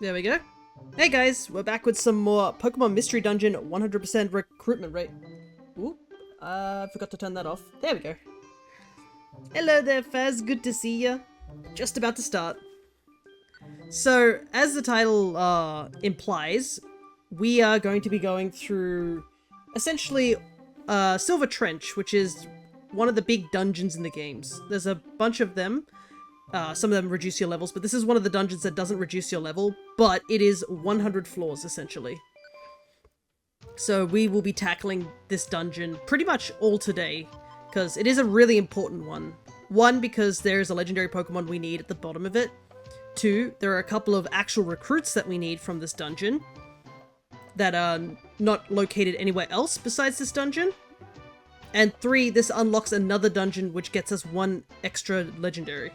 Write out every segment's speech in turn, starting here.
There we go. Hey guys, we're back with some more Pokemon Mystery Dungeon 100% recruitment rate. Ooh, I forgot to turn that off. There we go. Hello there, Faz. Good to see ya. Just about to start. So, as the title implies, we are going to be going through essentially Silver Trench, which is one of the big dungeons in the games. There's a bunch of them. Some of them reduce your levels, but this is one of the dungeons that doesn't reduce your level, but it is 100 floors, essentially. So we will be tackling this dungeon pretty much all today, because it is a really important one. One, because there's a legendary Pokemon we need at the bottom of it. Two, there are a couple of actual recruits that we need from this dungeon that are not located anywhere else besides this dungeon. And three, this unlocks another dungeon which gets us one extra legendary.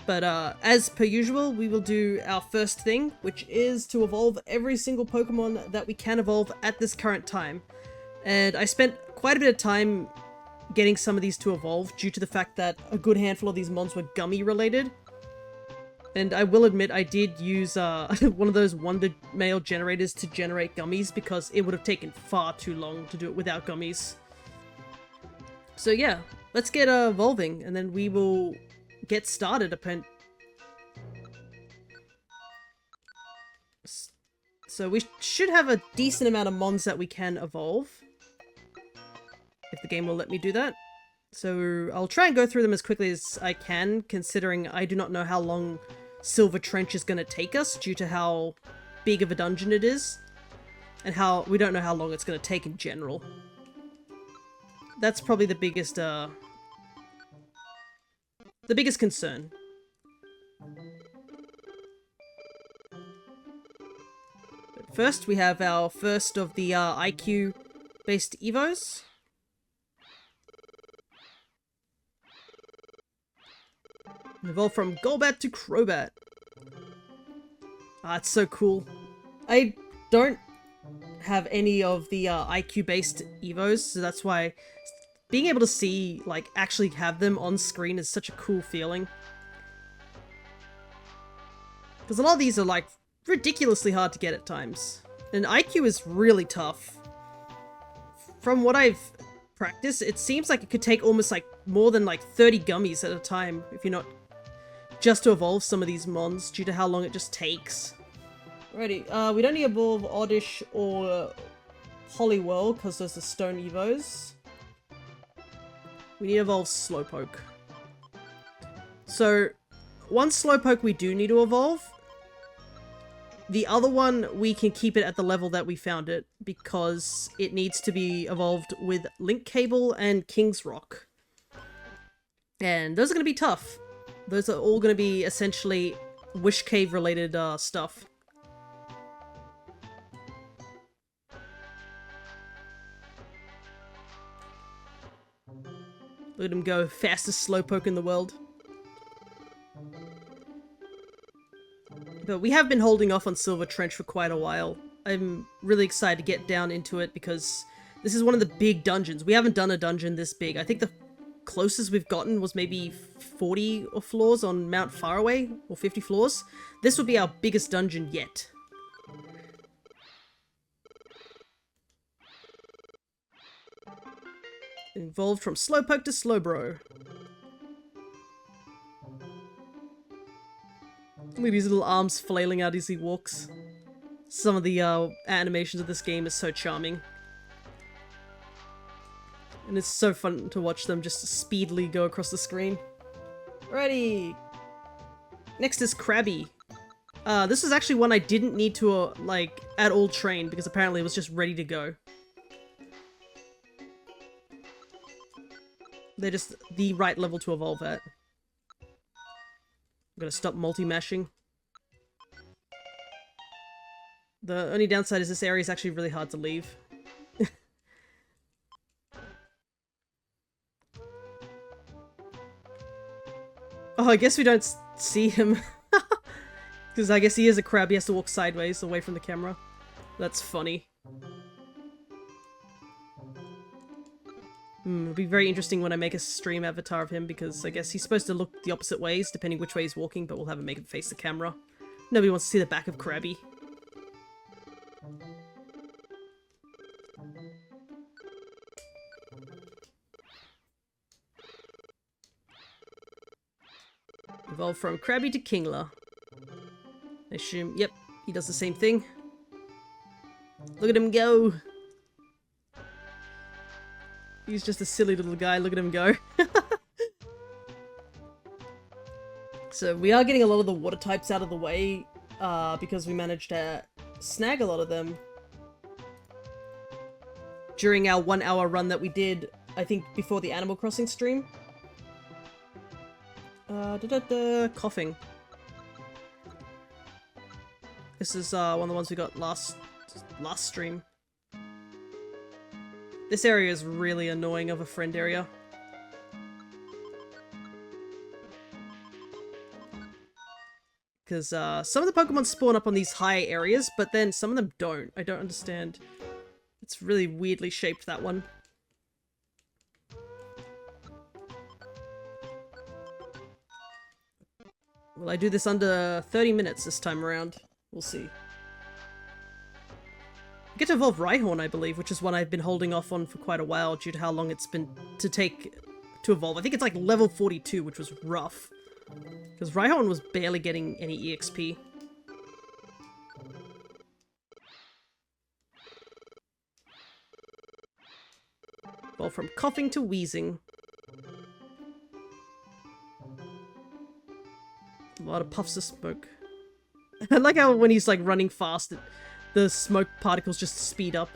But as per usual, we will do our first thing, which is to evolve every single Pokemon that we can evolve at this current time. And I spent quite a bit of time getting some of these to evolve due to the fact that a good handful of these mons were gummy related. And I will admit I did use one of those Wonder Mail generators to generate gummies because it would have taken far too long to do it without gummies. So yeah, let's get evolving and then we will get started. So we should have a decent amount of mons that we can evolve, if the game will let me do that. So I'll try and go through them as quickly as I can, considering I do not know how long Silver Trench is going to take us due to how big of a dungeon it is, and how we don't know how long it's going to take in general. That's probably the biggest concern. But first, we have our first of the IQ-based Evos. Evolve from Golbat to Crobat. Ah, it's so cool. I don't have any of the IQ-based Evos, so that's why being able to see, like, actually have them on screen is such a cool feeling. Because a lot of these are, like, ridiculously hard to get at times. And IQ is really tough. From what I've practiced, it seems like it could take almost, like, more than, like, 30 gummies at a time, if you're not... just to evolve some of these mons, due to how long it just takes. Alrighty, we don't need to evolve Oddish or Poliwhirl, because those are Stone Evos. We need to evolve Slowpoke. So, one Slowpoke we do need to evolve. The other one, we can keep it at the level that we found it, because it needs to be evolved with Link Cable and King's Rock. And those are going to be tough. Those are all going to be essentially Wish Cave related stuff. Look at him go, fastest Slowpoke in the world. But we have been holding off on Silver Trench for quite a while. I'm really excited to get down into it because this is one of the big dungeons. We haven't done a dungeon this big. I think the closest we've gotten was maybe 40 or floors on Mount Faraway, or 50 floors. This would be our biggest dungeon yet. Evolved from Slowpoke to Slowbro. Look at these little arms flailing out as he walks. Some of the animations of this game is so charming. And it's so fun to watch them just speedily go across the screen. Alrighty! Next is Krabby. This is actually one I didn't need to, like, at all train, because apparently it was just ready to go. They're just the right level to evolve at. I'm gonna stop multi-mashing. The only downside is this area is actually really hard to leave. Oh, I guess we don't see him. Because I guess he is a crab, he has to walk sideways away from the camera. That's funny. It'll be very interesting when I make a stream avatar of him, because I guess he's supposed to look the opposite ways, depending which way he's walking, but we'll have him make him face the camera. Nobody wants to see the back of Krabby. Evolve from Krabby to Kingler. I assume, yep, he does the same thing. Look at him go! He's just a silly little guy, look at him go. So we are getting a lot of the water types out of the way, because we managed to snag a lot of them during our 1 hour run that we did, I think, before the Animal Crossing stream. Coughing. This is one of the ones we got last stream. This area is really annoying of a friend area. Because some of the Pokemon spawn up on these high areas, but then some of them don't. I don't understand. It's really weirdly shaped, that one. Will I do this under 30 minutes this time around? We'll see. I get to evolve Rhyhorn, I believe, which is one I've been holding off on for quite a while due to how long it's been to take to evolve. I think it's like level 42, which was rough. Because Rhyhorn was barely getting any EXP. Evolve from coughing to wheezing. A lot of puffs of smoke. I like how when he's like running fast, the smoke particles just speed up.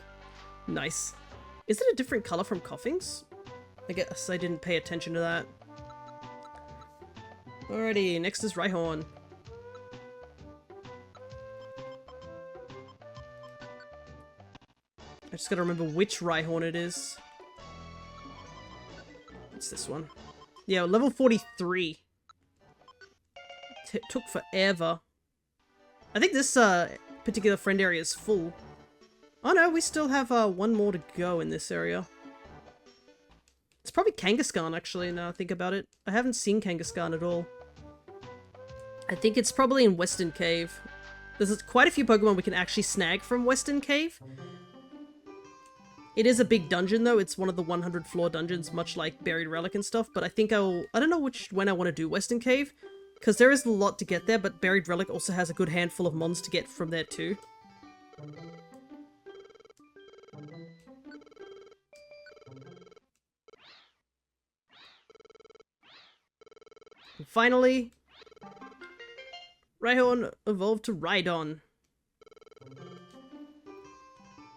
Nice. Is it a different color from Coughing's? I guess I didn't pay attention to that. Alrighty, next is Rhyhorn. I just gotta remember which Rhyhorn it is. It's this one. Yeah, level 43. It took forever. I think this particular friend area is full. Oh no, we still have one more to go in this area. It's probably Kangaskhan, actually, now I think about it. I haven't seen Kangaskhan at all. I think it's probably in Western Cave. There's quite a few Pokemon we can actually snag from Western Cave. It is a big dungeon, though. It's one of the 100 floor dungeons, much like Buried Relic and stuff. But I think I don't know when I want to do Western Cave. Because there is a lot to get there, but Buried Relic also has a good handful of mons to get from there too. And finally, Rhyhorn evolved to Rhydon.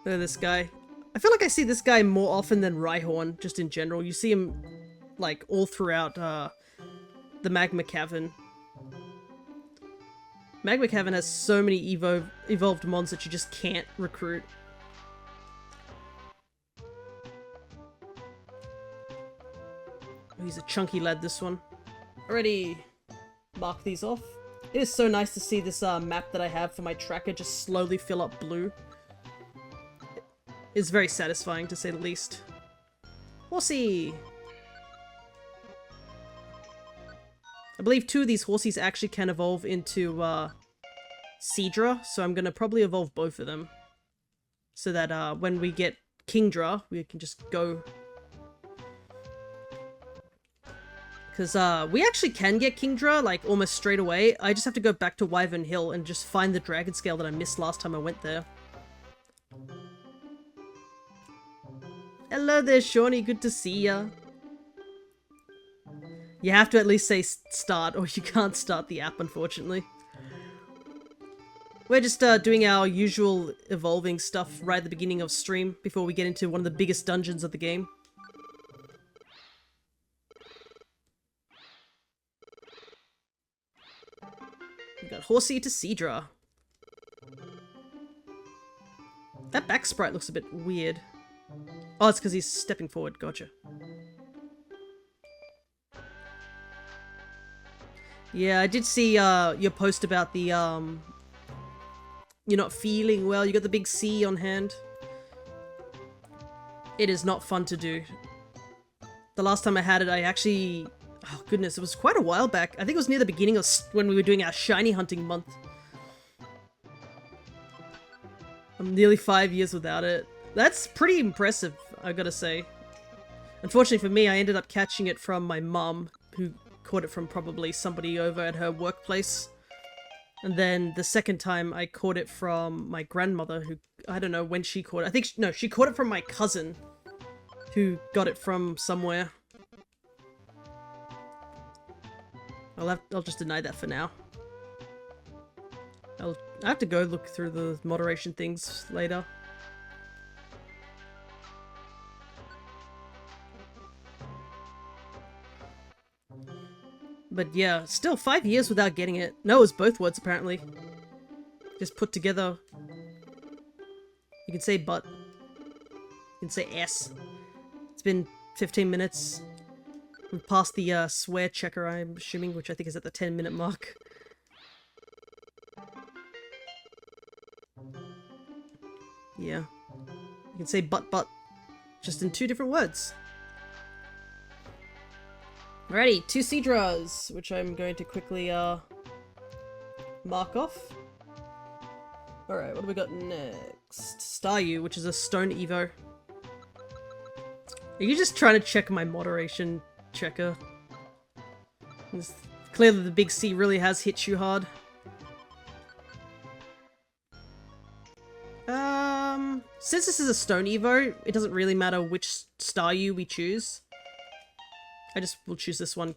Look at this guy. I feel like I see this guy more often than Rhyhorn, just in general. You see him, like, all throughout the Magma Cavern. Magma Cavern has so many evolved mons that you just can't recruit. Oh, he's a chunky lad, this one. Already mark these off. It is so nice to see this map that I have for my tracker just slowly fill up blue. It's very satisfying, to say the least. Horsey! I believe 2 of these Horsies actually can evolve into Seadra, so I'm going to probably evolve both of them. So that when we get Kingdra, we can just go. Because we actually can get Kingdra, like, almost straight away. I just have to go back to Wyvern Hill and just find the Dragon Scale that I missed last time I went there. Hello there, Shawnee. Good to see ya. You have to at least say start, or you can't start the app, unfortunately. We're just doing our usual evolving stuff right at the beginning of stream, before we get into one of the biggest dungeons of the game. We got Horsey to Seadra. That back sprite looks a bit weird. Oh, it's because he's stepping forward, gotcha. Yeah, I did see your post about the, you're not feeling well, you got the big C on hand. It is not fun to do. The last time I had it, I actually... Oh goodness, it was quite a while back. I think it was near the beginning of when we were doing our shiny hunting month. I'm nearly 5 years without it. That's pretty impressive, I gotta say. Unfortunately for me, I ended up catching it from my mum, who caught it from probably somebody over at her workplace. And then the second time I caught it from my grandmother, who, I don't know when she caught it. I think, no, she caught it from my cousin, who got it from somewhere. I'll just deny that for now. I have to go look through the moderation things later. But yeah, still 5 years without getting it. No, it's both words apparently. Just put together. You can say but. You can say S. It's been 15 minutes. We've passed the swear checker, I'm assuming, which I think is at the 10-minute mark. Yeah. You can say but, just in 2 different words. Alrighty, 2 Seadras, which I'm going to quickly mark off. Alright, what do we got next? Staryu, which is a stone evo. Are you just trying to check my moderation checker? It's clear that the big C really has hit you hard. Since this is a stone evo, it doesn't really matter which Staryu we choose. I just will choose this one.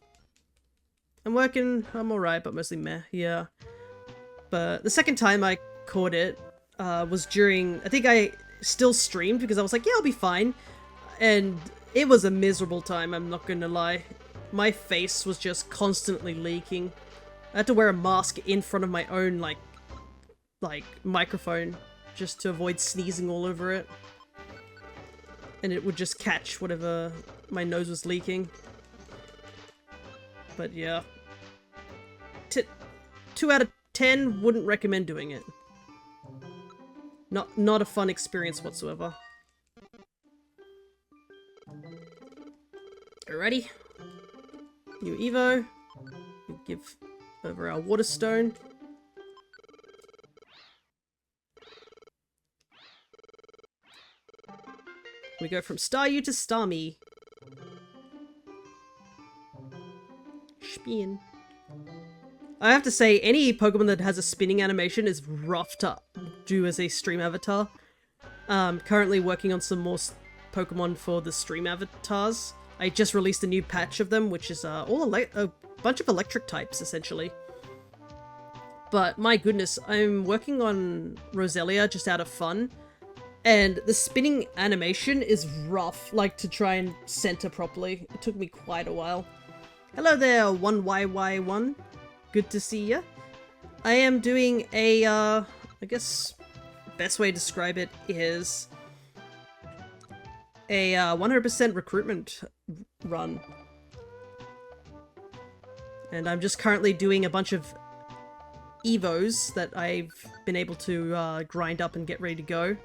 I'm alright, but mostly meh, yeah. But the second time I caught it was during, I think I still streamed because I was like, yeah, I'll be fine. And it was a miserable time, I'm not gonna lie. My face was just constantly leaking. I had to wear a mask in front of my own, like microphone just to avoid sneezing all over it. And it would just catch whatever my nose was leaking. But yeah. 2 out of 10, wouldn't recommend doing it. Not a fun experience whatsoever. Alrighty. New Evo. We give over our water stone. We go from Staryu to Starmie. Spin. I have to say, any Pokemon that has a spinning animation is rough to do as a stream avatar. Currently working on some more Pokemon for the stream avatars. I just released a new patch of them, which is a bunch of electric types, essentially. But my goodness, I'm working on Roselia just out of fun. And the spinning animation is rough, like to try and center properly. It took me quite a while. Hello there, 1YY1. Good to see ya. I am doing a, I guess, best way to describe it is a 100% recruitment run. And I'm just currently doing a bunch of Evos that I've been able to grind up and get ready to go.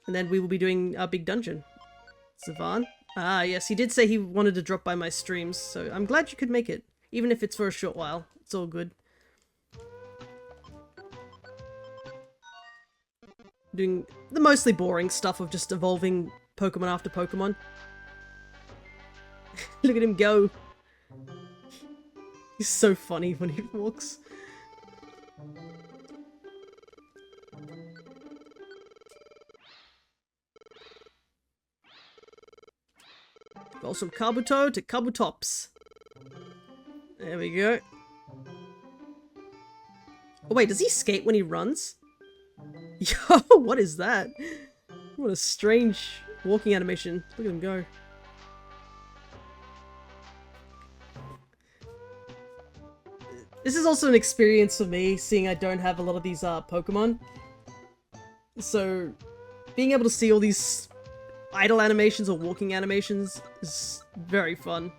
And then we will be doing our big dungeon. Savan? Ah, yes, he did say he wanted to drop by my streams, so I'm glad you could make it. Even if it's for a short while. It's all good. Doing the mostly boring stuff of just evolving Pokemon after Pokemon. Look at him go. He's so funny when he walks. Goes from Kabuto to Kabutops. There we go. Oh wait, does he skate when he runs? Yo, what is that? What a strange walking animation. Look at him go. This is also an experience for me, seeing I don't have a lot of these Pokemon. So, being able to see all these idle animations or walking animations is very fun.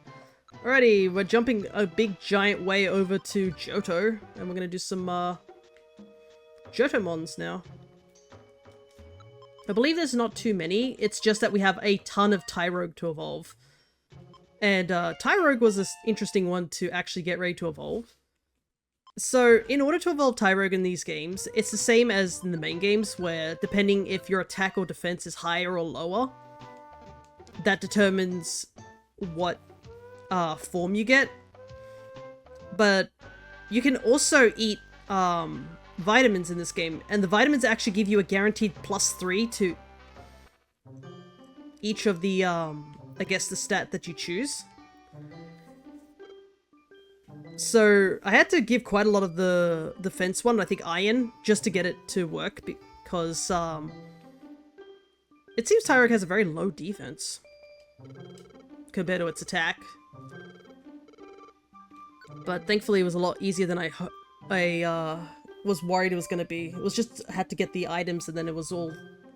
Alrighty, we're jumping a big giant way over to Johto, and we're gonna do some Johtomons now. I believe there's not too many, it's just that we have a ton of Tyrogue to evolve. And Tyrogue was an interesting one to actually get ready to evolve. So, in order to evolve Tyrogue in these games, it's the same as in the main games, where depending if your attack or defense is higher or lower, that determines what form you get. But you can also eat vitamins in this game, and the vitamins actually give you a guaranteed +3 to each of the, I guess the stat that you choose. So I had to give quite a lot of the defense one, I think iron, just to get it to work, because it seems Tyrogue has a very low defense compared to its attack. But thankfully it was a lot easier than I was worried it was going to be. It was just, I had to get the items and then it was all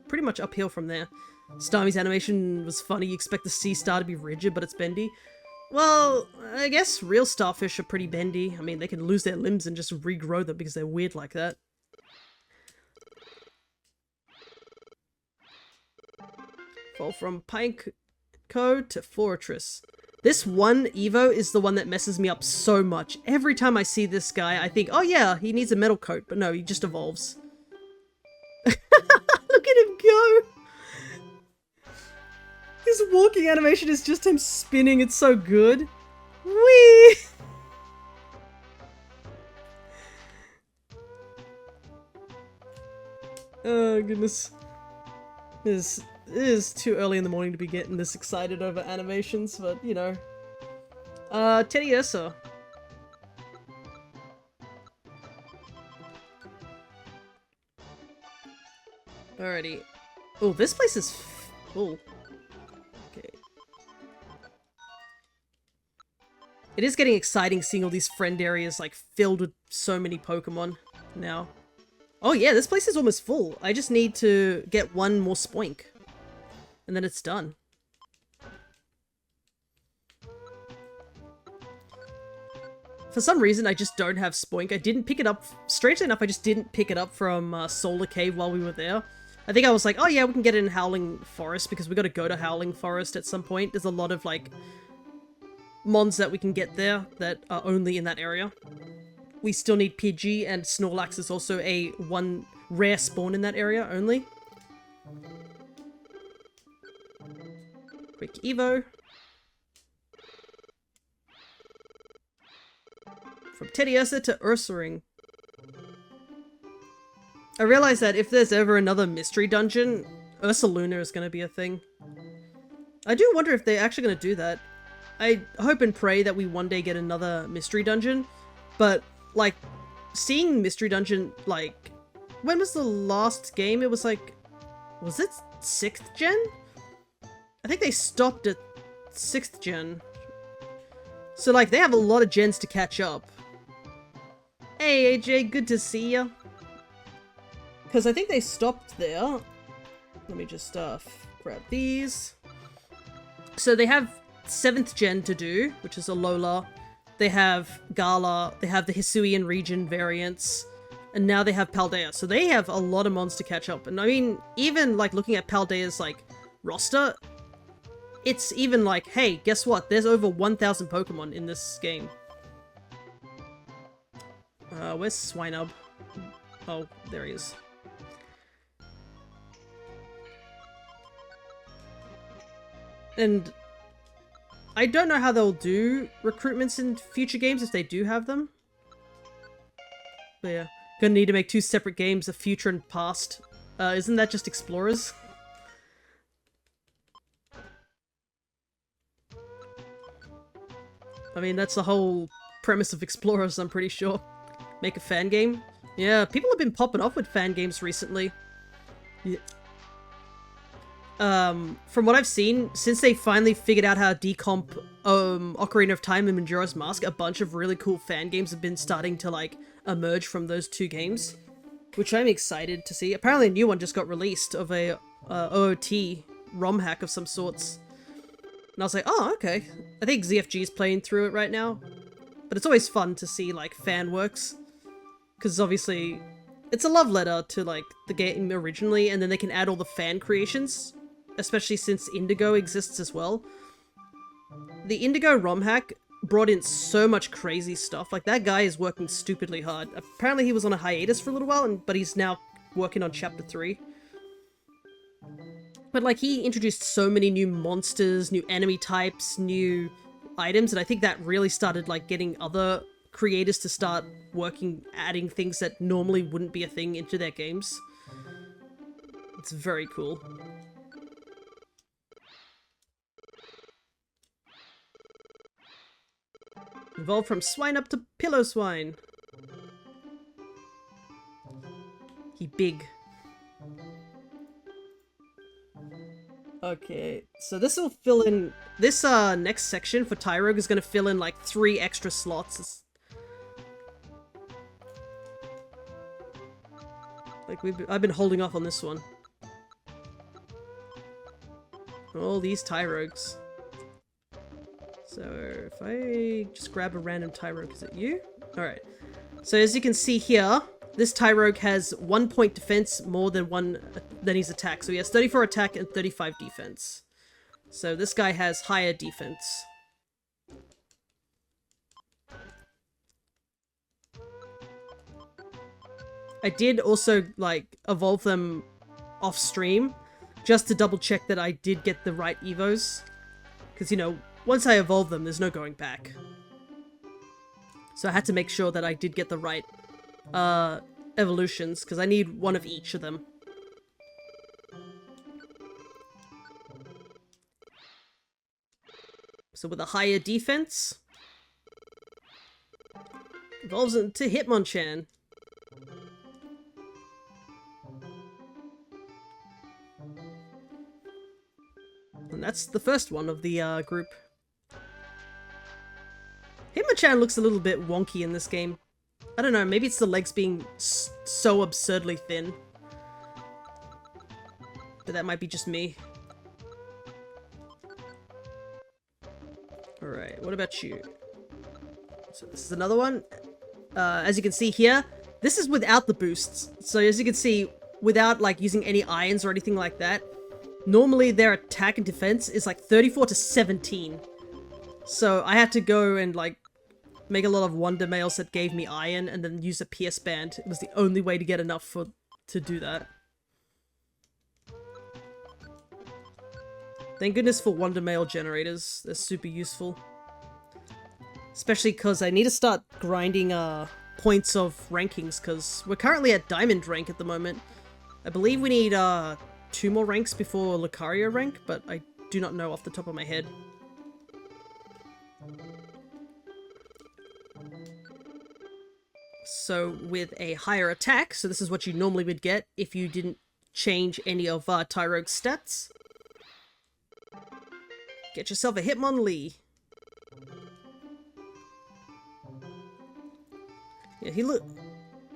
pretty much uphill from there. Starmie's animation was funny. You expect the sea star to be rigid, but it's bendy. Well, I guess real starfish are pretty bendy. I mean, they can lose their limbs and just regrow them because they're weird like that. Fall from Pineco to Fortress. This one Evo is the one that messes me up so much. Every time I see this guy, I think, oh yeah, he needs a metal coat. But no, he just evolves. Look at him go! His walking animation is just him spinning, it's so good. Whee! Oh goodness. It is too early in the morning to be getting this excited over animations, but you know. Teddy Ursa. Alrighty. Oh, this place is full. Okay. It is getting exciting seeing all these friend areas like filled with so many Pokemon now. Oh yeah, this place is almost full. I just need to get one more Spoink. And then it's done. For some reason, I just don't have Spoink. I didn't pick it up. Strangely enough, I just didn't pick it up from Solar Cave while we were there. I think I was like, oh yeah, we can get it in Howling Forest because we got to go to Howling Forest at some point. There's a lot of like mons that we can get there that are only in that area. We still need Pidgey, and Snorlax is also a one rare spawn in that area only. Quick Evo. From Teddy Ursa to Ursaring. I realize that if there's ever another mystery dungeon, Ursaluna is going to be a thing. I do wonder if they're actually going to do that. I hope and pray that we one day get another mystery dungeon, but like seeing mystery dungeon, like when was the last game? It was like, was it 6th gen? I think they stopped at 6th gen. So like they have a lot of gens to catch up. Hey AJ, good to see ya. Because I think they stopped there. Let me just grab these. So they have 7th gen to do, which is Alola. They have Gala, they have the Hisuian region variants, and now they have Paldea. So they have a lot of mons to catch up. And I mean, even like looking at Paldea's like roster, it's even like, hey, guess what? There's over 1,000 Pokemon in this game. Where's Swinub? Oh, there he is. And I don't know how they'll do recruitments in future games if they do have them. But yeah, gonna need to make 2 separate games, a future and past. Isn't that just Explorers? I mean, that's the whole premise of Explorers, I'm pretty sure. Make a fan game? Yeah, people have been popping off with fan games recently. Yeah. From what I've seen, since they finally figured out how to decomp Ocarina of Time and Majora's Mask, a bunch of really cool fan games have been starting to like emerge from those 2 games, which I'm excited to see. Apparently a new one just got released of a OOT ROM hack of some sorts. And I was like, oh, okay. I think ZFG is playing through it right now. But it's always fun to see like fan works. Because obviously it's a love letter to like the game originally, and then they can add all the fan creations. Especially since Indigo exists as well. The Indigo ROM hack brought in so much crazy stuff. Like, that guy is working stupidly hard. Apparently he was on a hiatus for a little while, but he's now working on Chapter 3. But, like, he introduced so many new monsters, new enemy types, new items, and I think that really started, like, getting other creators to start working, adding things that normally wouldn't be a thing into their games. It's very cool. Evolved from swine up to pillow swine. He big. Okay, so this will fill in... This next section for Tyrogue is going to fill in like 3 extra slots. Like, I've been holding off on this one. All these Tyrogues. So if I just grab a random Tyrogue, is it you? Alright. So as you can see here, this Tyrogue has 1 point defense more than his attack. So he has 34 attack and 35 defense. So this guy has higher defense. I did also, like, evolve them off stream, just to double check that I did get the right evos. Because, you know, once I evolve them, there's no going back. So I had to make sure that I did get the right evolutions, because I need one of each of them. So with a higher defense, evolves into Hitmonchan. And that's the first one of the group. Hitmonchan looks a little bit wonky in this game. I don't know, maybe it's the legs being so absurdly thin. But that might be just me. Alright, what about you? So this is another one. As you can see here, this is without the boosts. So as you can see, without like using any irons or anything like that, normally their attack and defense is like 34 to 17. So I had to go and like make a lot of wonder mails that gave me iron and then use a PS band. It was the only way to get enough to do that. Thank goodness for wonder mail generators. They're super useful. Especially because I need to start grinding points of rankings, because we're currently at diamond rank at the moment. I believe we need 2 more ranks before Lucario rank, but I do not know off the top of my head. So with a higher attack, so this is what you normally would get if you didn't change any of Tyrogue's stats. Get yourself a Hitmonlee. Yeah,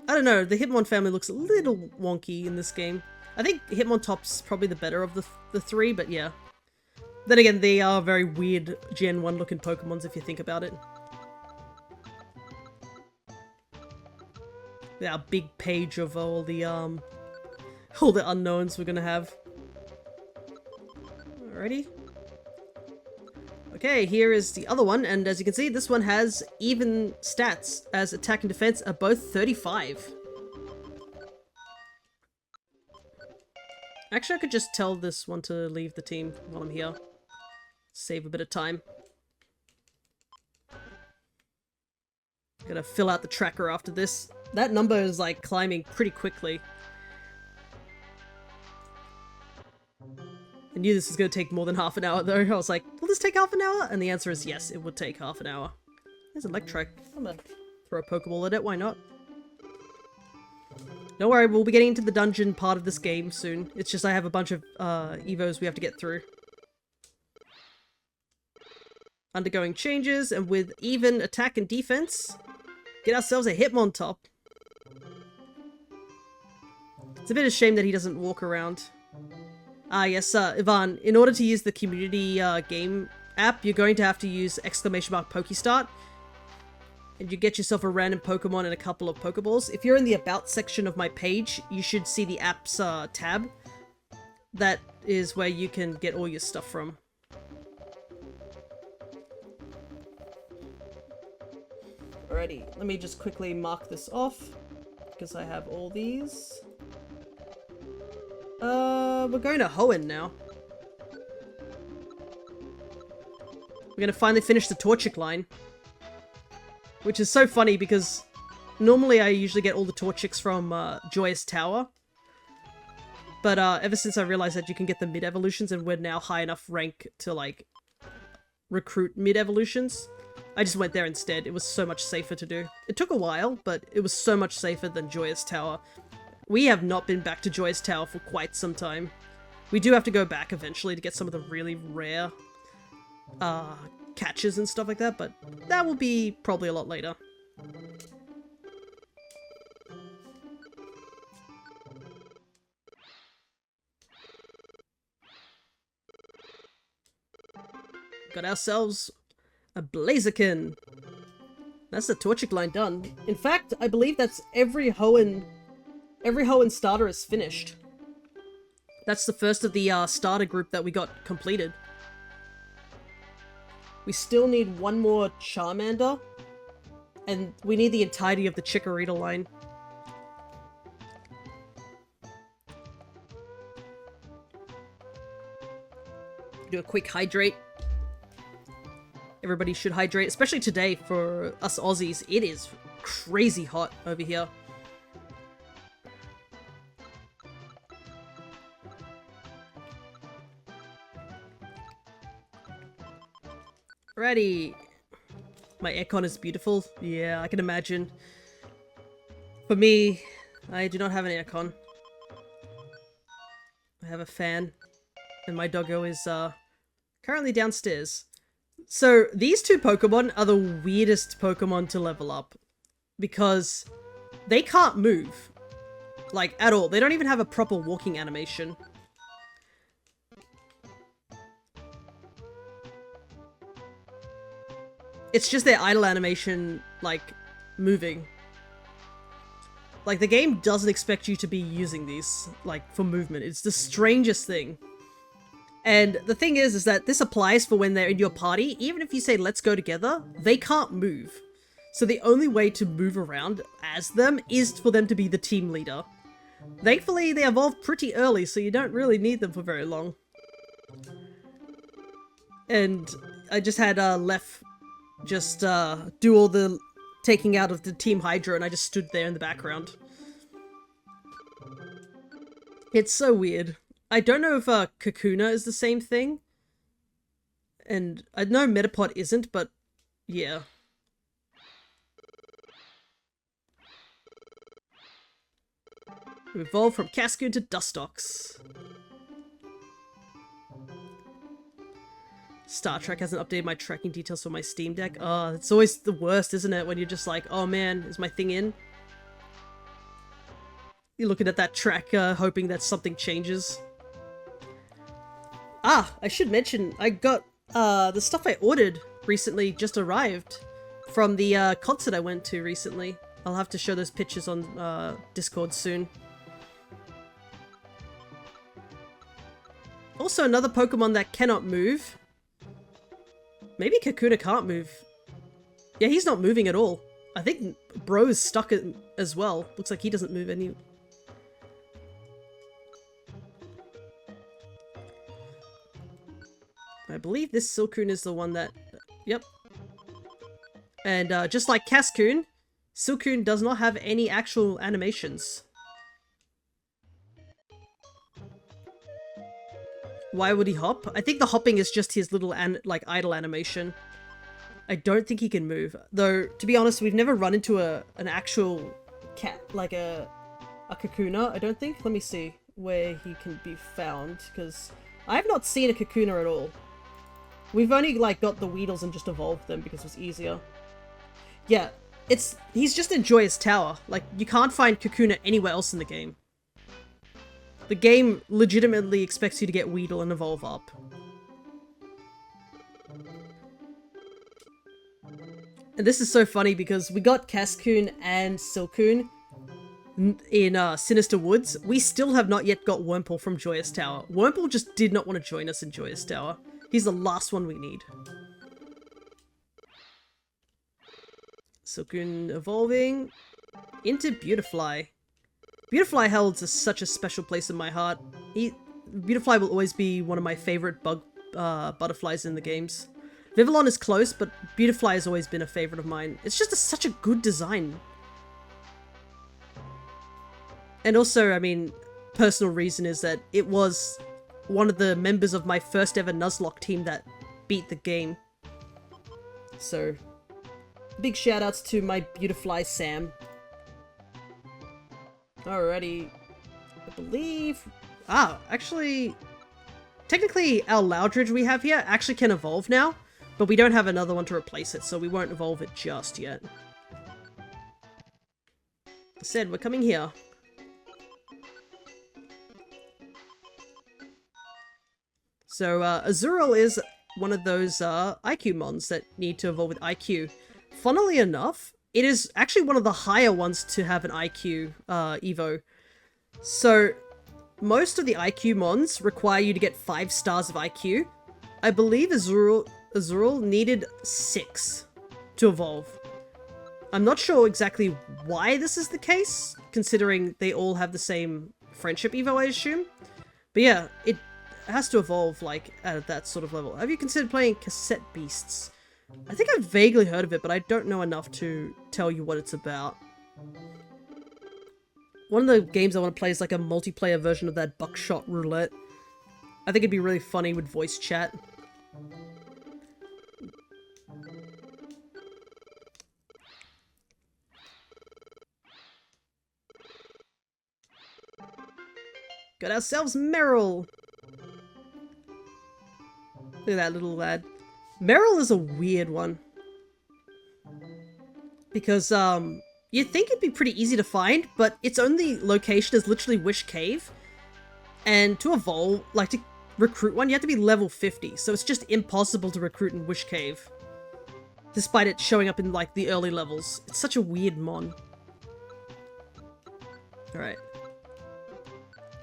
I don't know, the Hitmon family looks a little wonky in this game. I think Hitmontop's probably the better of the 3, but yeah. Then again, they are very weird Gen 1 looking Pokemons if you think about it. Our big page of all the unknowns we're gonna have. Alrighty. Okay, here is the other one, and as you can see, this one has even stats, as attack and defense are both 35. Actually, I could just tell this one to leave the team while I'm here. Save a bit of time. Gotta fill out the tracker after this. That number is like climbing pretty quickly. I knew this was going to take more than half an hour though. I was like, will this take half an hour? And the answer is yes, it would take half an hour. There's Electric. I'm gonna throw a Pokeball at it, why not? Don't worry, we'll be getting into the dungeon part of this game soon. It's just I have a bunch of Evos we have to get through. Undergoing changes, and with even attack and defense, get ourselves a Hitmontop. It's a bit of a shame that he doesn't walk around. Ah yes, Ivan, in order to use the community game app, you're going to have to use !Pokestart. And you get yourself a random Pokemon and a couple of Pokeballs. If you're in the About section of my page, you should see the app's tab. That is where you can get all your stuff from. Alrighty, let me just quickly mark this off, because I have all these. We're going to Hoenn now. We're gonna finally finish the Torchic line. Which is so funny because normally I usually get all the Torchics from Joyous Tower. But ever since I realized that you can get the mid-evolutions and we're now high enough rank to like recruit mid-evolutions, I just went there instead. It was so much safer to do. It took a while, but it was so much safer than Joyous Tower. We have not been back to Joyous Tower for quite some time. We do have to go back eventually to get some of the really rare catches and stuff like that, but that will be probably a lot later. Got ourselves a Blaziken. That's the Torchic line done. In fact, I believe that's every Hoenn starter is finished. That's the first of the starter group that we got completed. We still need one more Charmander, and we need the entirety of the Chikorita line. Do a quick hydrate. Everybody should hydrate, especially today for us Aussies. It is crazy hot over here. Alrighty. My aircon is beautiful. Yeah, I can imagine. For me, I do not have an aircon. I have a fan. And my doggo is currently downstairs. So these two Pokemon are the weirdest Pokemon to level up. Because they can't move. Like, at all. They don't even have a proper walking animation. It's just their idle animation, like, moving. Like, the game doesn't expect you to be using these, like, for movement. It's the strangest thing. And the thing is that this applies for when they're in your party. Even if you say, let's go together, they can't move. So the only way to move around as them is for them to be the team leader. Thankfully, they evolved pretty early, so you don't really need them for very long. And I just had Lef just do all the taking out of the Team Hydra, and I just stood there in the background. It's so weird. I don't know if Kakuna is the same thing. And I know Metapod isn't, but yeah. We evolved from Cascoon to Dustox. Star Trek hasn't updated my tracking details for my Steam Deck. Oh, it's always the worst, isn't it? When you're just like, oh man, is my thing in? You're looking at that track, hoping that something changes. Ah, I should mention, I got, the stuff I ordered recently just arrived from the, concert I went to recently. I'll have to show those pictures on, Discord soon. Also, another Pokemon that cannot move. Maybe Kakuna can't move. Yeah, he's not moving at all. I think Bro is stuck as well. Looks like he doesn't move any. I believe this Silcoon is the one that... Yep. And just like Cascoon, Silcoon does not have any actual animations. Why would he hop? I think the hopping is just his little like idle animation. I don't think he can move. Though, to be honest, we've never run into an actual cat, like a Kakuna, I don't think. Let me see where he can be found, because I have not seen a Kakuna at all. We've only, like, got the Weedles and just evolved them because it was easier. Yeah, he's just in Joyous Tower. Like, you can't find Kakuna anywhere else in the game. The game legitimately expects you to get Weedle and evolve up. And this is so funny because we got Cascoon and Silcoon in Sinister Woods. We still have not yet got Wurmple from Joyous Tower. Wurmple just did not want to join us in Joyous Tower. He's the last one we need. Silcoon evolving into Beautifly. Beautifly holds such a special place in my heart. Beautifly will always be one of my favorite butterflies in the games. Vivillon is close, but Beautifly has always been a favorite of mine. It's just such a good design. And also, I mean, personal reason is that it was one of the members of my first ever Nuzlocke team that beat the game. So, big shout outs to my Beautifly Sam. Alrighty. I believe... actually... Technically, our Loudridge we have here actually can evolve now, but we don't have another one to replace it, so we won't evolve it just yet. I said, we're coming here. So, Azurill is one of those IQ mons that need to evolve with IQ. Funnily enough, it is actually one of the higher ones to have an IQ Evo. So, most of the IQ mons require you to get 5 stars of IQ. I believe Azurill needed 6 to evolve. I'm not sure exactly why this is the case, considering they all have the same friendship Evo, I assume. But yeah, it has to evolve, like, at that sort of level. Have you considered playing Cassette Beasts? I think I've vaguely heard of it, but I don't know enough to tell you what it's about. One of the games I want to play is like a multiplayer version of that Buckshot Roulette. I think it'd be really funny with voice chat. Got ourselves Meryl! Look at that little lad. Meryl is a weird one. Because, you'd think it'd be pretty easy to find, but its only location is literally Wish Cave. And to evolve, like to recruit one, you have to be level 50, so it's just impossible to recruit in Wish Cave. Despite it showing up in, like, the early levels. It's such a weird mon. Alright.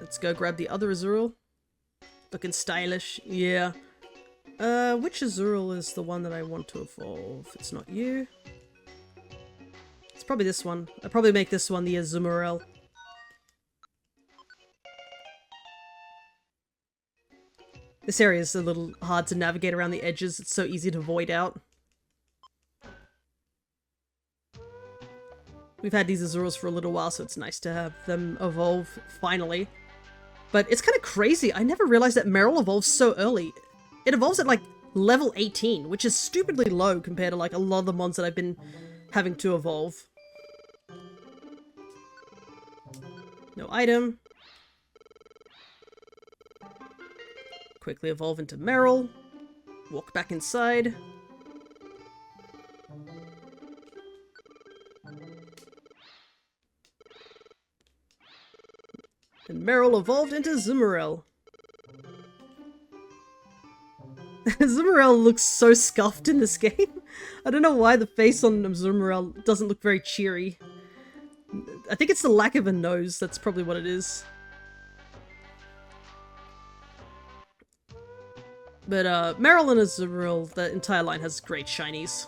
Let's go grab the other Azurill. Looking stylish. Yeah. Which Azurill is the one that I want to evolve? It's not you. It's probably this one. I'll probably make this one the Azumarill. This area is a little hard to navigate around the edges. It's so easy to void out. We've had these Azurills for a little while, so it's nice to have them evolve, finally. But it's kind of crazy. I never realized that Meryl evolves so early. It evolves at, like, level 18, which is stupidly low compared to, like, a lot of the mons that I've been having to evolve. No item. Quickly evolve into Meryl. Walk back inside. And Meryl evolved into Azumarill. Azumarill looks so scuffed in this game. I don't know why the face on Azumarill doesn't look very cheery. I think it's the lack of a nose, that's probably what it is. But Meryl and Azumarill, the entire line has great shinies.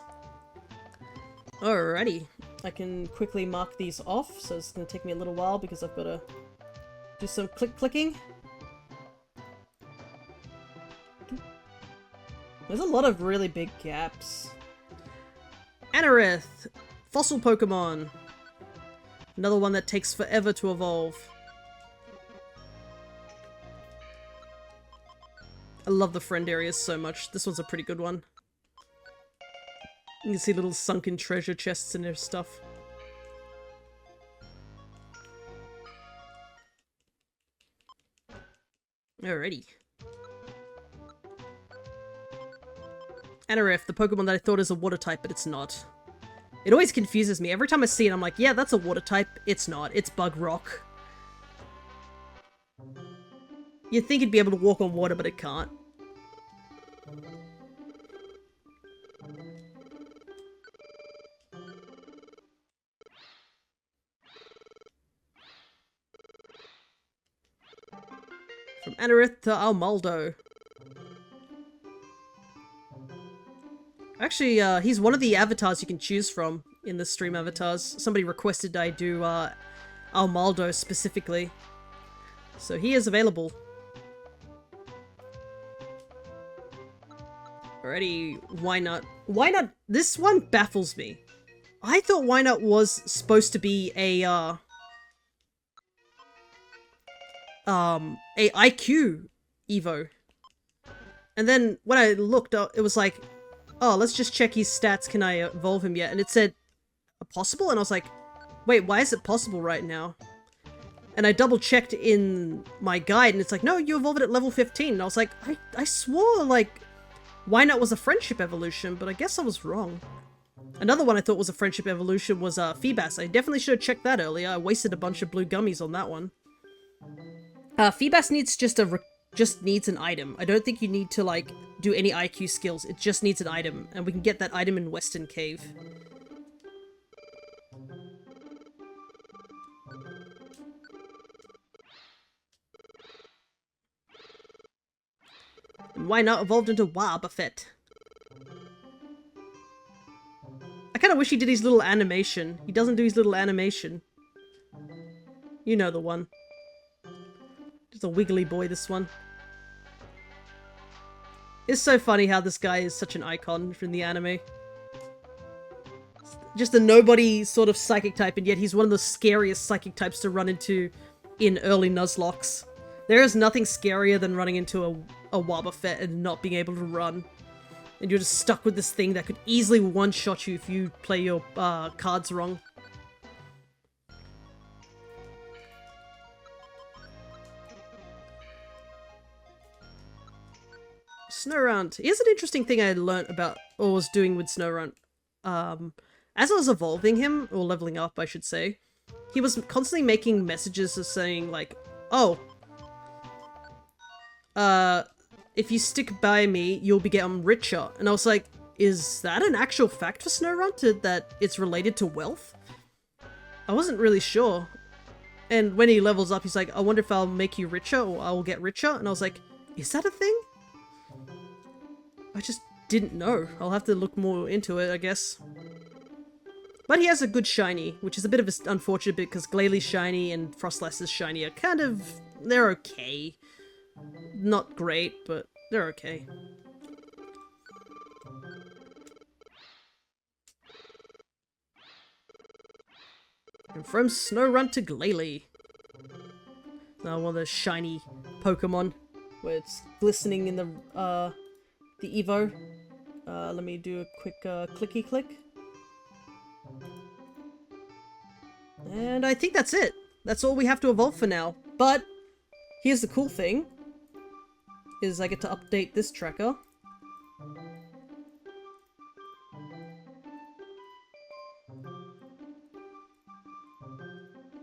Alrighty. I can quickly mark these off, so it's going to take me a little while because I've got to do some clicking. There's a lot of really big gaps. Anorith! Fossil Pokemon! Another one that takes forever to evolve. I love the friend areas so much. This one's a pretty good one. You can see little sunken treasure chests and their stuff. Alrighty. Anorith, the Pokemon that I thought is a water type, but it's not. It always confuses me. Every time I see it, I'm like, yeah, that's a water type. It's not. It's Bug Rock. You'd think it'd be able to walk on water, but it can't. From Anorith to Almaldo. Actually, he's one of the avatars you can choose from. in the stream avatars. Somebody requested I do Almaldo specifically. So he is available. Alrighty, why not? Why not? This one baffles me. I thought Why Not was supposed to be a IQ Evo. And then when I looked up, it was like, oh, let's just check his stats, can I evolve him yet? And it said, possible? And I was like, wait, why is it possible right now? And I double checked in my guide and it's like, no, you evolved at level 15. And I was like, I swore like, Why Not was a friendship evolution, but I guess I was wrong. Another one I thought was a friendship evolution was Feebas. I definitely should have checked that earlier. I wasted a bunch of blue gummies on that one. Feebas needs just needs an item. I don't think you need to like do any IQ skills. It just needs an item, and we can get that item in Western Cave. And Why Not evolved into Wobbuffet. I kind of wish he did his little animation. He doesn't do his little animation. You know the one. Just a wiggly boy, this one. It's so funny how this guy is such an icon from the anime. Just a nobody sort of psychic type, and yet he's one of the scariest psychic types to run into in early Nuzlocke. There is nothing scarier than running into a Wobbuffet and not being able to run. And you're just stuck with this thing that could easily one-shot you if you play your cards wrong. Snowrunt. Here's an interesting thing I learnt about, or was doing with Snowrunt. As I was evolving him, or leveling up, I should say, he was constantly making messages of saying, like, oh, if you stick by me, you'll become richer. And I was like, is that an actual fact for Snowrunt, that it's related to wealth? I wasn't really sure. And when he levels up, he's like, I wonder if I'll make you richer, or I will get richer. And I was like, is that a thing? I just didn't know. I'll have to look more into it, I guess. But he has a good shiny, which is a bit of an unfortunate bit because Glalie shiny and Frostlass's shiny are kind of... they're okay. Not great, but they're okay. And from Snowrunt to Glalie. Now one of those shiny Pokemon where it's glistening in the Evo. Let me do a quick clicky click. And I think that's it. That's all we have to evolve for now. But here's the cool thing. Is I get to update this tracker.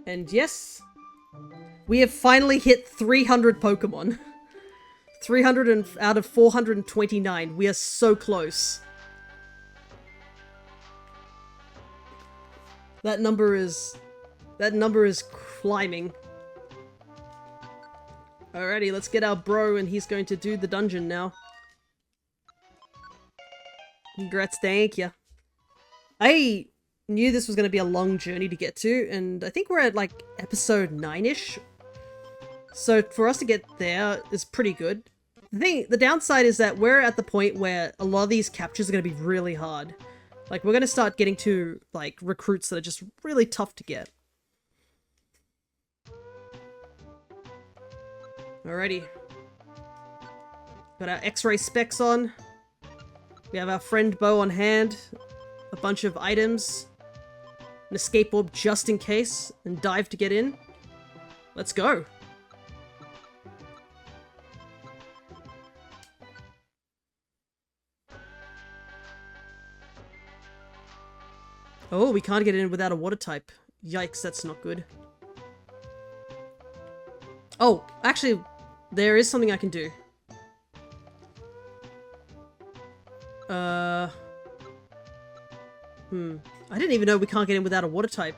And yes, we have finally hit 300 Pokemon. 300 out of 429. We are so close. That number is climbing. Alrighty, let's get our bro and he's going to do the dungeon now. Congrats, thank ya. I knew this was going to be a long journey to get to, and I think we're at like episode 9-ish. So for us to get there is pretty good. The downside is that we're at the point where a lot of these captures are going to be really hard. Like, we're going to start getting to, like, recruits that are just really tough to get. Alrighty. Got our X-ray specs on. We have our friend Bo on hand. A bunch of items. An escape orb just in case. And dive to get in. Let's go. Oh, we can't get in without a water type. Yikes, that's not good. Oh, actually, there is something I can do. I didn't even know we can't get in without a water type.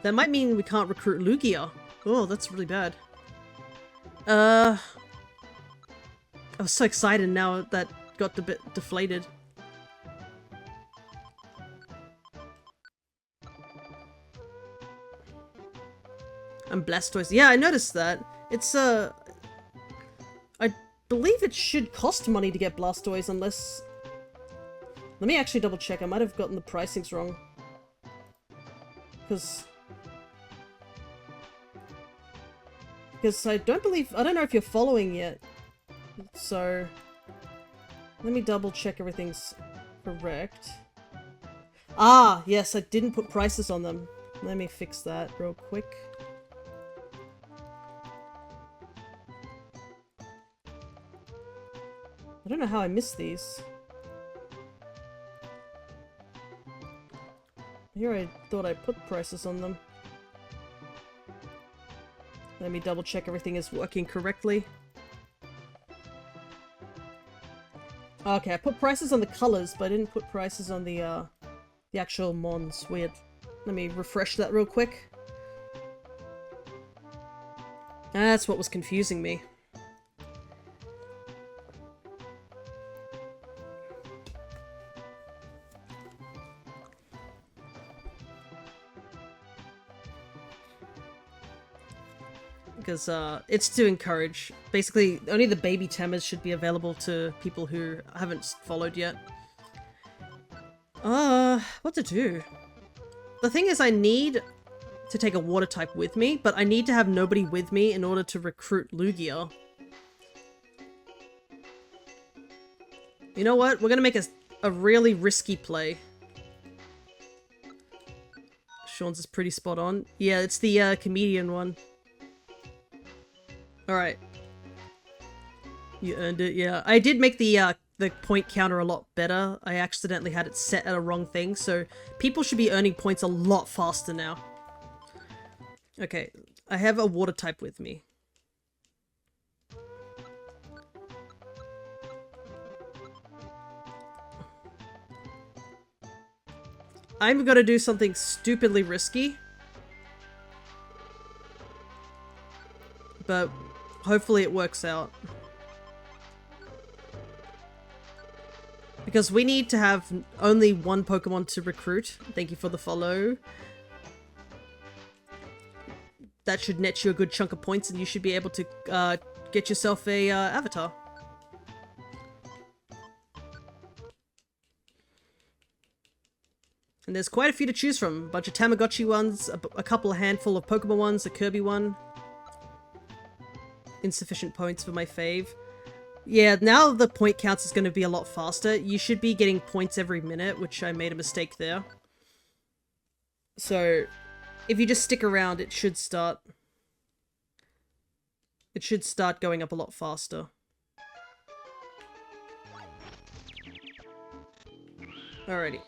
That might mean we can't recruit Lugia. Oh, that's really bad. I was so excited now that got a bit deflated. And Blastoise. Yeah, I noticed that. It's, I believe it should cost money to get Blastoise unless... Let me actually double check. I might have gotten the pricings wrong. Because I don't know if you're following yet. So, let me double check everything's correct. Ah, yes, I didn't put prices on them. Let me fix that real quick. I don't know how I missed these. Here I thought I put prices on them. Let me double check everything is working correctly. Okay, I put prices on the colors, but I didn't put prices on the actual mons. Weird. Let me refresh that real quick. That's what was confusing me. Because it's to encourage. Basically, only the baby Temers should be available to people who haven't followed yet. What to do? The thing is, I need to take a water type with me, but I need to have nobody with me in order to recruit Lugia. You know what? We're gonna make a really risky play. Sean's is pretty spot on. Yeah, it's the comedian one. Alright. You earned it, yeah. I did make the point counter a lot better. I accidentally had it set at a wrong thing, so people should be earning points a lot faster now. Okay, I have a water type with me. I'm gonna do something stupidly risky. But hopefully it works out. Because we need to have only one Pokemon to recruit. Thank you for the follow. That should net you a good chunk of points and you should be able to get yourself a avatar. And there's quite a few to choose from. A bunch of Tamagotchi ones, a couple of handful of Pokemon ones, a Kirby one. Insufficient points for my fave. Yeah, now the point counts is going to be a lot faster. You should be getting points every minute, which I made a mistake there. So, if you just stick around, it should start going up a lot faster. Alrighty.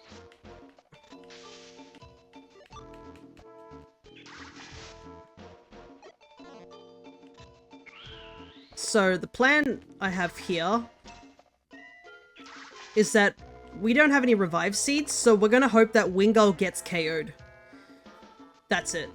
So the plan I have here is that we don't have any revive seeds, so we're gonna hope that Wingull gets KO'd. That's it.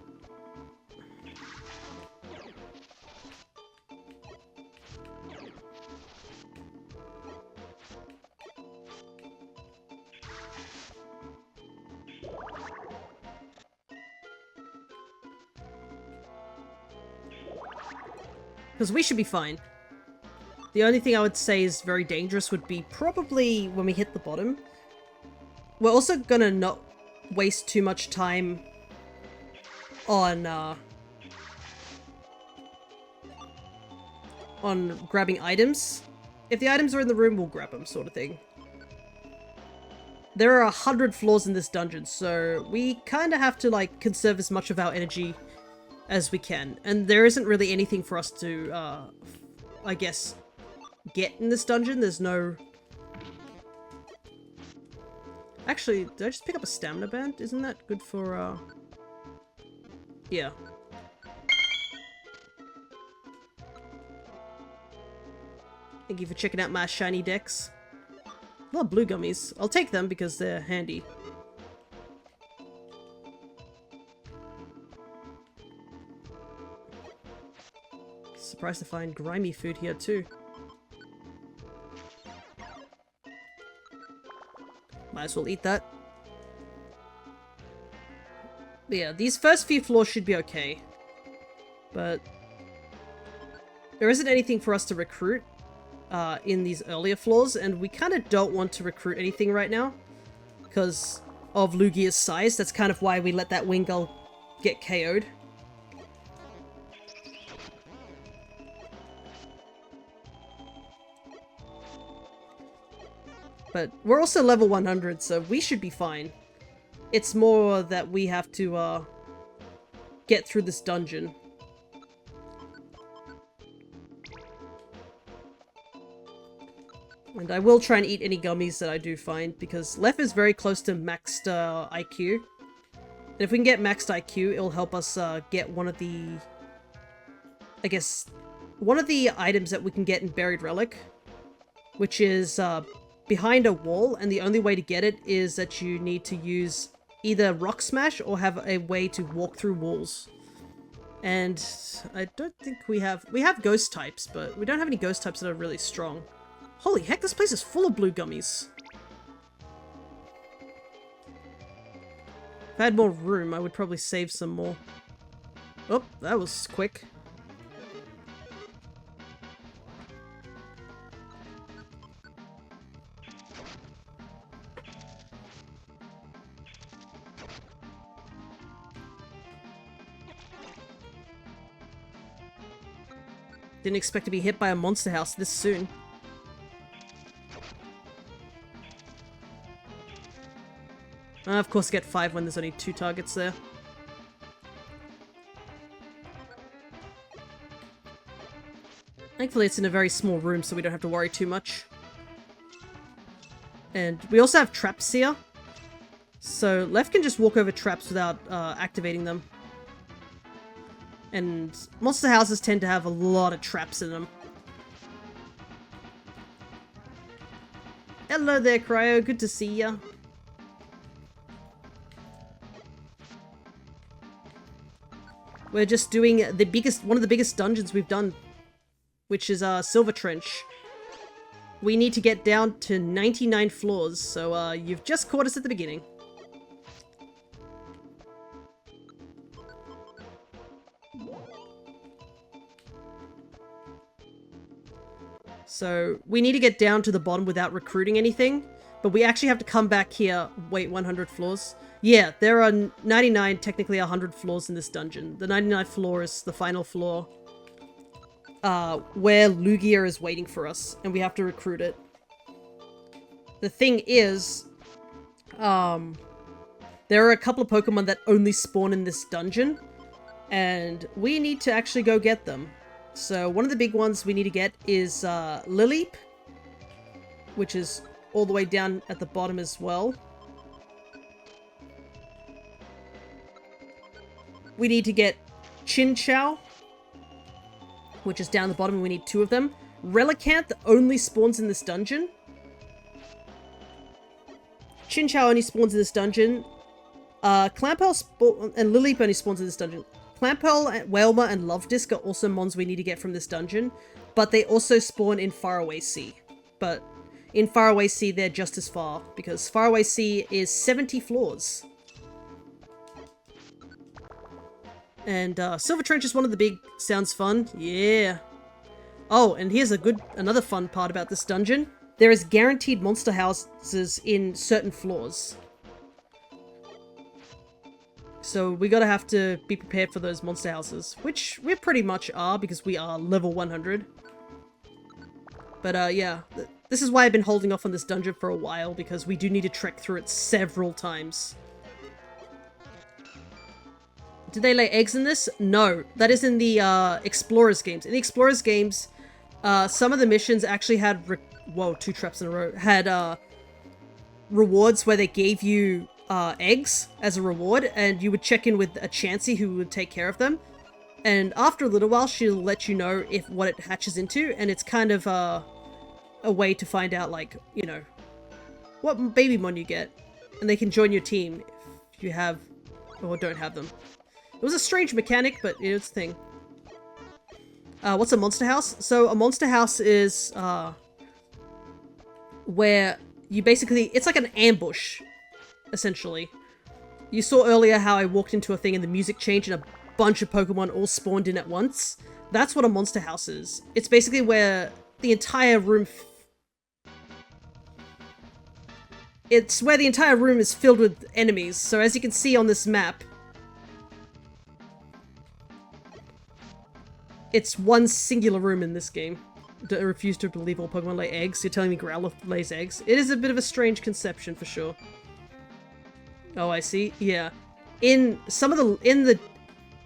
Because we should be fine. The only thing I would say is very dangerous would be probably when we hit the bottom. We're also gonna not waste too much time on grabbing items. If the items are in the room, we'll grab them, sort of thing. There are 100 floors in this dungeon, so we kind of have to, like, conserve as much of our energy as we can. And there isn't really anything for us to, I guess, get in this dungeon. There's no... Actually, did I just pick up a stamina band? Isn't that good for, yeah. Thank you for checking out my shiny decks. A lot of blue gummies. I'll take them because they're handy. Surprised to find grimy food here too. Might as well eat that. But yeah, these first few floors should be okay. But there isn't anything for us to recruit in these earlier floors, and we kind of don't want to recruit anything right now because of Lugia's size. That's kind of why we let that Wingull get KO'd. But we're also level 100, so we should be fine. It's more that we have to get through this dungeon. And I will try and eat any gummies that I do find, because Lef is very close to maxed IQ. And if we can get maxed IQ, it'll help us get one of the... I guess... one of the items that we can get in Buried Relic. Which is behind a wall, and the only way to get it is that you need to use either Rock Smash or have a way to walk through walls. And I don't think we have... we have ghost types, but we don't have any ghost types that are really strong. Holy heck, this place is full of blue gummies. If I had more room, I would probably save some more. Oh, that was quick. Didn't expect to be hit by a monster house this soon. Of course, get 5 when there's only 2 targets there. Thankfully, it's in a very small room, so we don't have to worry too much. And we also have traps here. So Lef can just walk over traps without activating them. And monster houses tend to have a lot of traps in them. Hello there, Cryo. Good to see ya. We're just doing the biggest, one of the biggest dungeons we've done, which is Silver Trench. We need to get down to 99 floors, so you've just caught us at the beginning. So we need to get down to the bottom without recruiting anything, but we actually have to come back here. Wait, 100 floors? Yeah, there are 99, technically 100 floors in this dungeon. The 99th floor is the final floor, where Lugia is waiting for us, and we have to recruit it. The thing is, there are a couple of Pokemon that only spawn in this dungeon, and we need to actually go get them. So one of the big ones we need to get is Lileep, which is all the way down at the bottom as well. We need to get Chinchou, which is down the bottom, and we need 2 of them. Relicanth only spawns in this dungeon. Chinchou only spawns in this dungeon. Clamperl and Lileep only spawns in this dungeon. Clamperl, Wailmer, and Lovedisk are also mons we need to get from this dungeon, but they also spawn in Faraway Sea. But in Faraway Sea, they're just as far, because Faraway Sea is 70 floors. And Silver Trench is one of the big... sounds fun. Yeah. Oh, and here's another fun part about this dungeon. There is guaranteed monster houses in certain floors. So we gotta have to be prepared for those monster houses, which we pretty much are because we are level 100. But yeah, this is why I've been holding off on this dungeon for a while, because we do need to trek through it several times. Did they lay eggs in this? No, that is in the Explorers games. In the Explorers games, some of the missions actually had, whoa, 2 traps in a row, had rewards where they gave you eggs as a reward, and you would check in with a Chansey who would take care of them. And after a little while, she'll let you know what it hatches into, and it's kind of a way to find out, like, you know, what baby mon you get. And they can join your team if you have or don't have them. It was a strange mechanic, but it's a thing. What's a monster house? So a monster house is where you basically... it's like an ambush, essentially. You saw earlier how I walked into a thing and the music changed and a bunch of Pokemon all spawned in at once. That's what a monster house is. It's basically where the entire room... It's where the entire room is filled with enemies. So as you can see on this map, it's one singular room in this game. I refuse to believe all Pokemon lay eggs. You're telling me Growlithe lays eggs? It is a bit of a strange conception for sure. Oh, I see. Yeah. In some of the...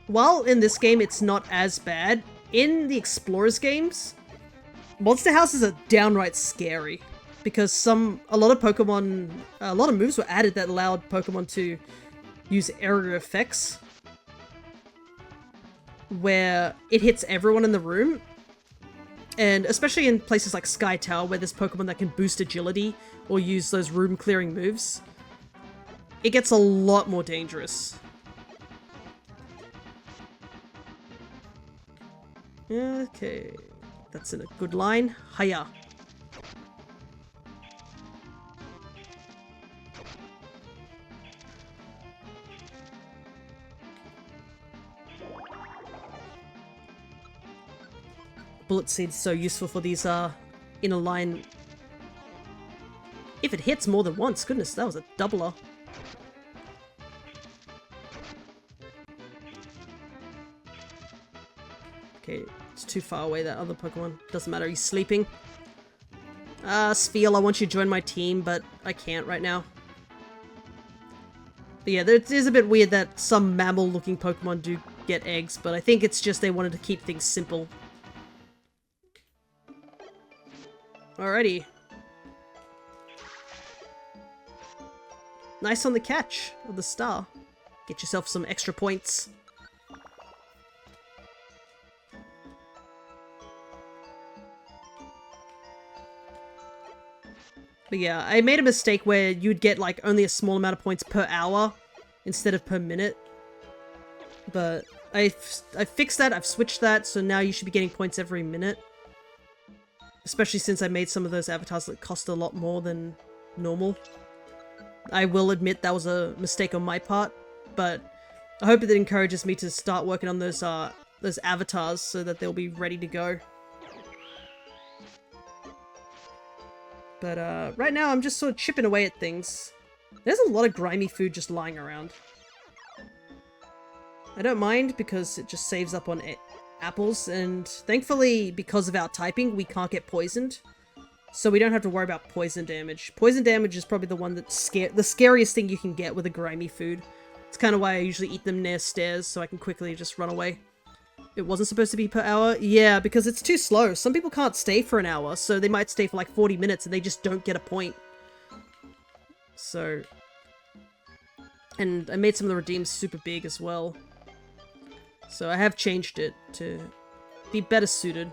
While in this game it's not as bad, in the Explorers games, monster houses are downright scary. Because a lot of moves were added that allowed Pokemon to use area effects, where it hits everyone in the room. And especially in places like Sky Tower, where there's Pokemon that can boost agility or use those room clearing moves, it gets a lot more dangerous. Okay, that's in a good line. Hiya. Bullet Seed's so useful for these inner line. If it hits more than once, goodness, that was a doubler. Okay, it's too far away, that other Pokemon. Doesn't matter, he's sleeping. Spheal, I want you to join my team, but I can't right now. But yeah, it is a bit weird that some mammal-looking Pokemon do get eggs, but I think it's just they wanted to keep things simple. Alrighty. Nice on the catch of the star. Get yourself some extra points. But yeah, I made a mistake where you'd get like only a small amount of points per hour instead of per minute. But I fixed that, I've switched that, so now you should be getting points every minute. Especially since I made some of those avatars that cost a lot more than normal. I will admit that was a mistake on my part, but I hope it encourages me to start working on those avatars so that they'll be ready to go. But right now I'm just sort of chipping away at things. There's a lot of grimy food just lying around. I don't mind because it just saves up on apples, and thankfully, because of our typing, we can't get poisoned. So we don't have to worry about poison damage. Poison damage is probably the one that's the scariest thing you can get with a grimy food. It's kind of why I usually eat them near stairs, so I can quickly just run away. It wasn't supposed to be per hour? Yeah, because it's too slow. Some people can't stay for an hour, so they might stay for like 40 minutes and they just don't get a point. So... And I made some of the redeems super big as well. So I have changed it to be better suited.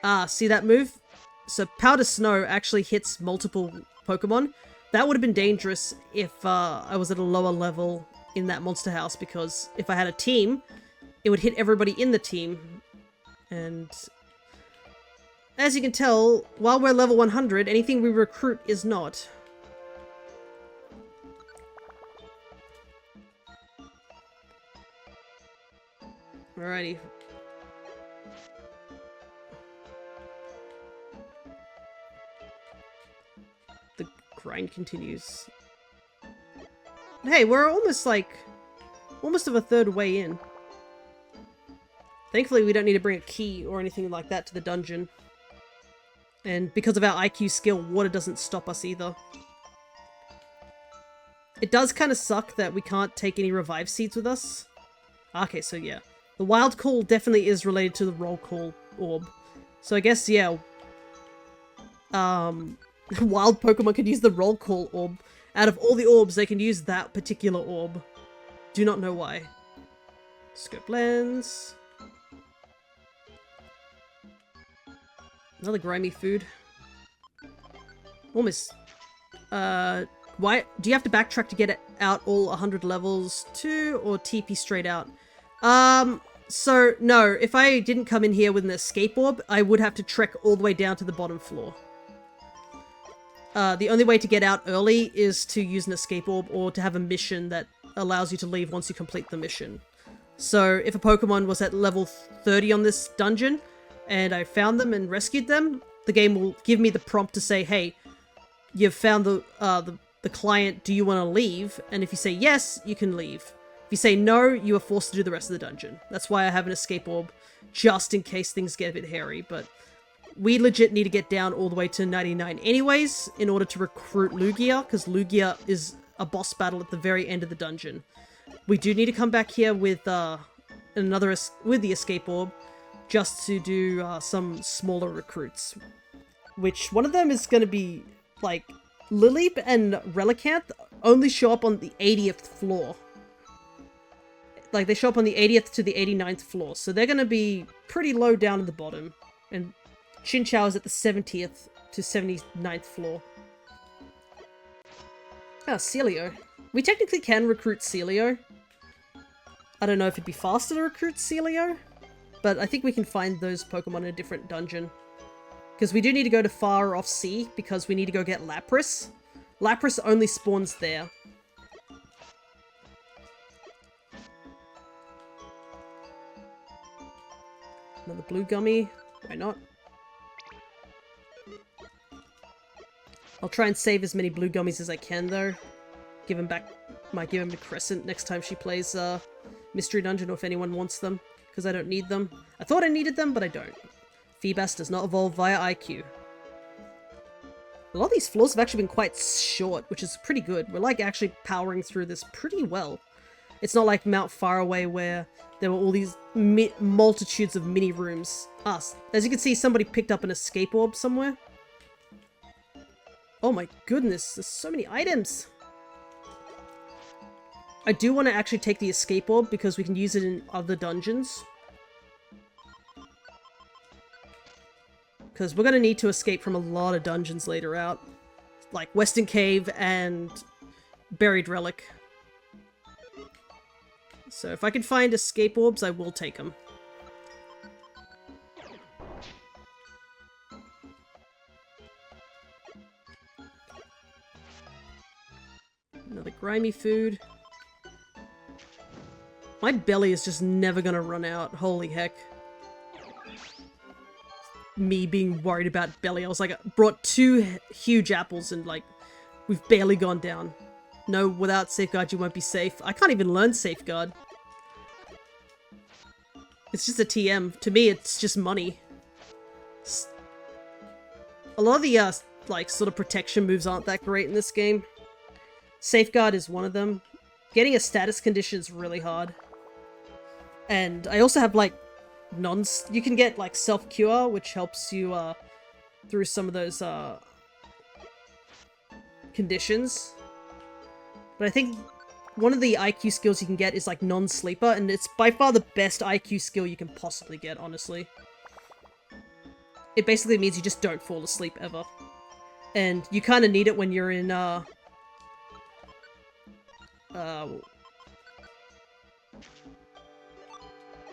Ah, see that move? So Powder Snow actually hits multiple Pokemon. That would have been dangerous if I was at a lower level in that monster house, because if I had a team, it would hit everybody in the team. And as you can tell, while we're level 100, anything we recruit is not. Alrighty. The grind continues. Hey, we're almost of a third way in. Thankfully, we don't need to bring a key or anything like that to the dungeon. And because of our IQ skill, water doesn't stop us either. It does kind of suck that we can't take any revive seeds with us. Okay, so yeah. The wild call definitely is related to the roll call orb. So I guess, yeah. Wild Pokemon could use the roll call orb. Out of all the orbs, they can use that particular orb. Do not know why. Scope lens. Another grimy food. Almost. Why? Do you have to backtrack to get out all 100 levels too, or TP straight out? So no, if I didn't come in here with an escape orb, I would have to trek all the way down to the bottom floor. The only way to get out early is to use an escape orb or to have a mission that allows you to leave once you complete the mission. So if a Pokemon was at level 30 on this dungeon, and I found them and rescued them, the game will give me the prompt to say, hey, you've found the client, do you want to leave? And if you say yes, you can leave. If you say no, you are forced to do the rest of the dungeon. That's why I have an escape orb, just in case things get a bit hairy, but we legit need to get down all the way to 99 anyways, in order to recruit Lugia, because Lugia is a boss battle at the very end of the dungeon. We do need to come back here with the escape orb, just to do some smaller recruits. Which, one of them is going to be, like, Lileep and Relicanth only show up on the 80th floor. Like, they show up on the 80th to the 89th floor, so they're going to be pretty low down at the bottom. And Chinchou is at the 70th to 79th floor. Ah, Celio. We technically can recruit Celio. I don't know if it'd be faster to recruit Celio, but I think we can find those Pokemon in a different dungeon. Because we do need to go to far off sea, because we need to go get Lapras. Lapras only spawns there. Another blue gummy. Why not? I'll try and save as many blue gummies as I can, though. Give him back. Might give him to Crescent next time she plays Mystery Dungeon, or if anyone wants them, because I don't need them. I thought I needed them, but I don't. Feebas does not evolve via IQ. A lot of these floors have actually been quite short, which is pretty good. We're like actually powering through this pretty well. It's not like Mount Faraway where there were all these multitudes of mini rooms. As you can see, somebody picked up an escape orb somewhere. Oh my goodness, there's so many items! I do want to actually take the escape orb because we can use it in other dungeons. Because we're going to need to escape from a lot of dungeons later out. Like Western Cave and Buried Relic. So if I can find escape orbs, I will take them. Another grimy food. My belly is just never gonna run out. Holy heck. Me being worried about belly. I was like, I brought 2 huge apples and like, we've barely gone down. No, without Safeguard you won't be safe. I can't even learn Safeguard. It's just a TM. To me, it's just money. A lot of the, like, sort of protection moves aren't that great in this game. Safeguard is one of them. Getting a status condition is really hard. And I also have, like, you can get, like, self-cure, which helps you, through some of those, conditions. But I think one of the IQ skills you can get is, like, non-sleeper, and it's by far the best IQ skill you can possibly get, honestly. It basically means you just don't fall asleep ever. And you kind of need it when you're in,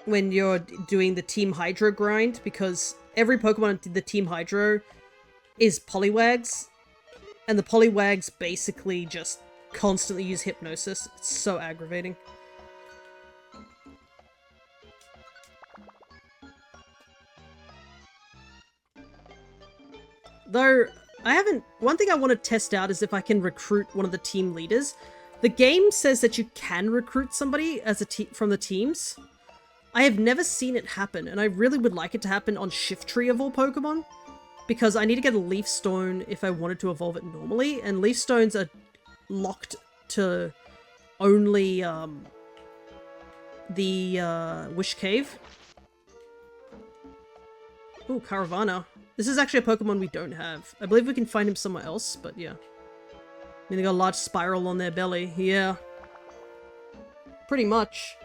when you're doing the Team Hydro grind, because every Pokemon in the Team Hydro is Poliwags, and the Poliwags basically just constantly use Hypnosis. It's so aggravating. Though, one thing I want to test out is if I can recruit one of the team leaders. The game says that you can recruit somebody as from the teams. I have never seen it happen, and I really would like it to happen on Shift Tree of all Pokemon, because I need to get a Leaf Stone if I wanted to evolve it normally, and Leaf Stones are locked to only the Wish Cave. Ooh, Caravana. This is actually a Pokemon we don't have. I believe we can find him somewhere else, but yeah. I mean, they got a large spiral on their belly. Yeah. Pretty much.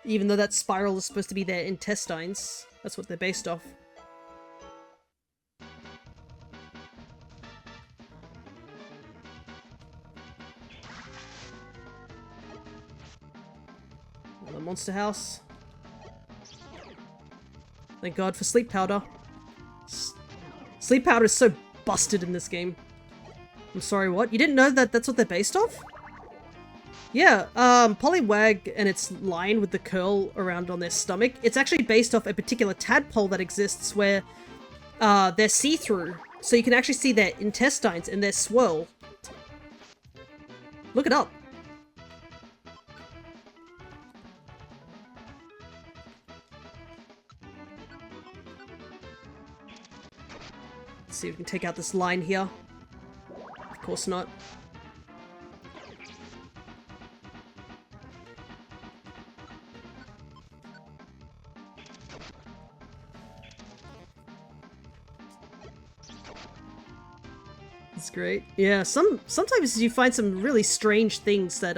Even though that spiral is supposed to be their intestines. That's what they're based off. Another monster house. Thank God for sleep powder. Sleep powder is so busted in this game. I'm sorry, what? You didn't know that that's what they're based off? Yeah, Poliwag and its line with the curl around on their stomach, it's actually based off a particular tadpole that exists where they're see-through. So you can actually see their intestines and their swirl. Look it up. Let's see if we can take out this line here. Of course not. That's great. Yeah, sometimes you find some really strange things that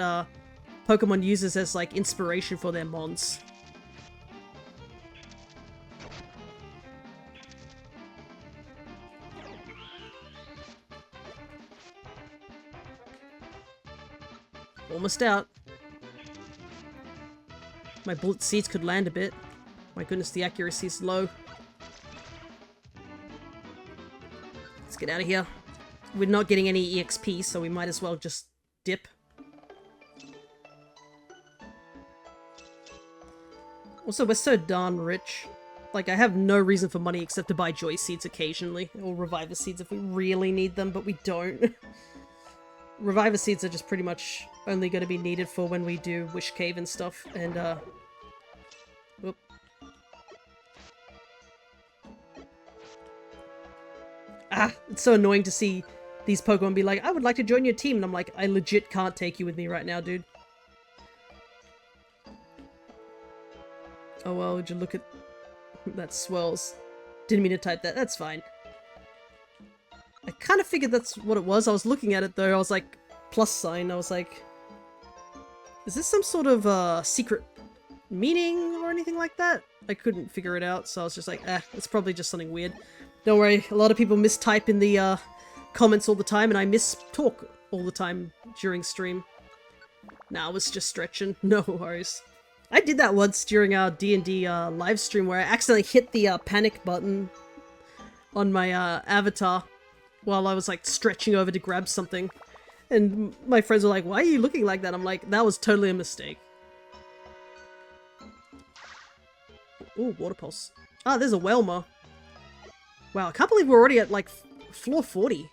Pokemon uses as like inspiration for their mons. Almost out. My bullet seeds could land a bit. My goodness, the accuracy is low. Let's get out of here. We're not getting any EXP, so we might as well just dip. Also, we're so darn rich. Like, I have no reason for money except to buy Joy Seeds occasionally. Or Reviver Seeds if we really need them, but we don't. Reviver Seeds are just pretty much only going to be needed for when we do Wish Cave and stuff, and, whoop. Ah, it's so annoying to see these Pokemon be like, I would like to join your team, and I'm like, I legit can't take you with me right now, dude. Oh well, would you look at... That swirls. Didn't mean to type that, that's fine. I kind of figured that's what it was. I was looking at it though, I was like, plus sign, I was like... Is this some sort of secret meaning or anything like that? I couldn't figure it out, so I was just like, it's probably just something weird. Don't worry, a lot of people mistype in the comments all the time, and I mistalk all the time during stream. Nah, I was just stretching, no worries. I did that once during our D&D live stream where I accidentally hit the panic button on my avatar while I was like stretching over to grab something. And my friends were like, why are you looking like that? I'm like, that was totally a mistake. Ooh, Water Pulse. Ah, there's a Whelmer. Wow, I can't believe we're already at like floor 40.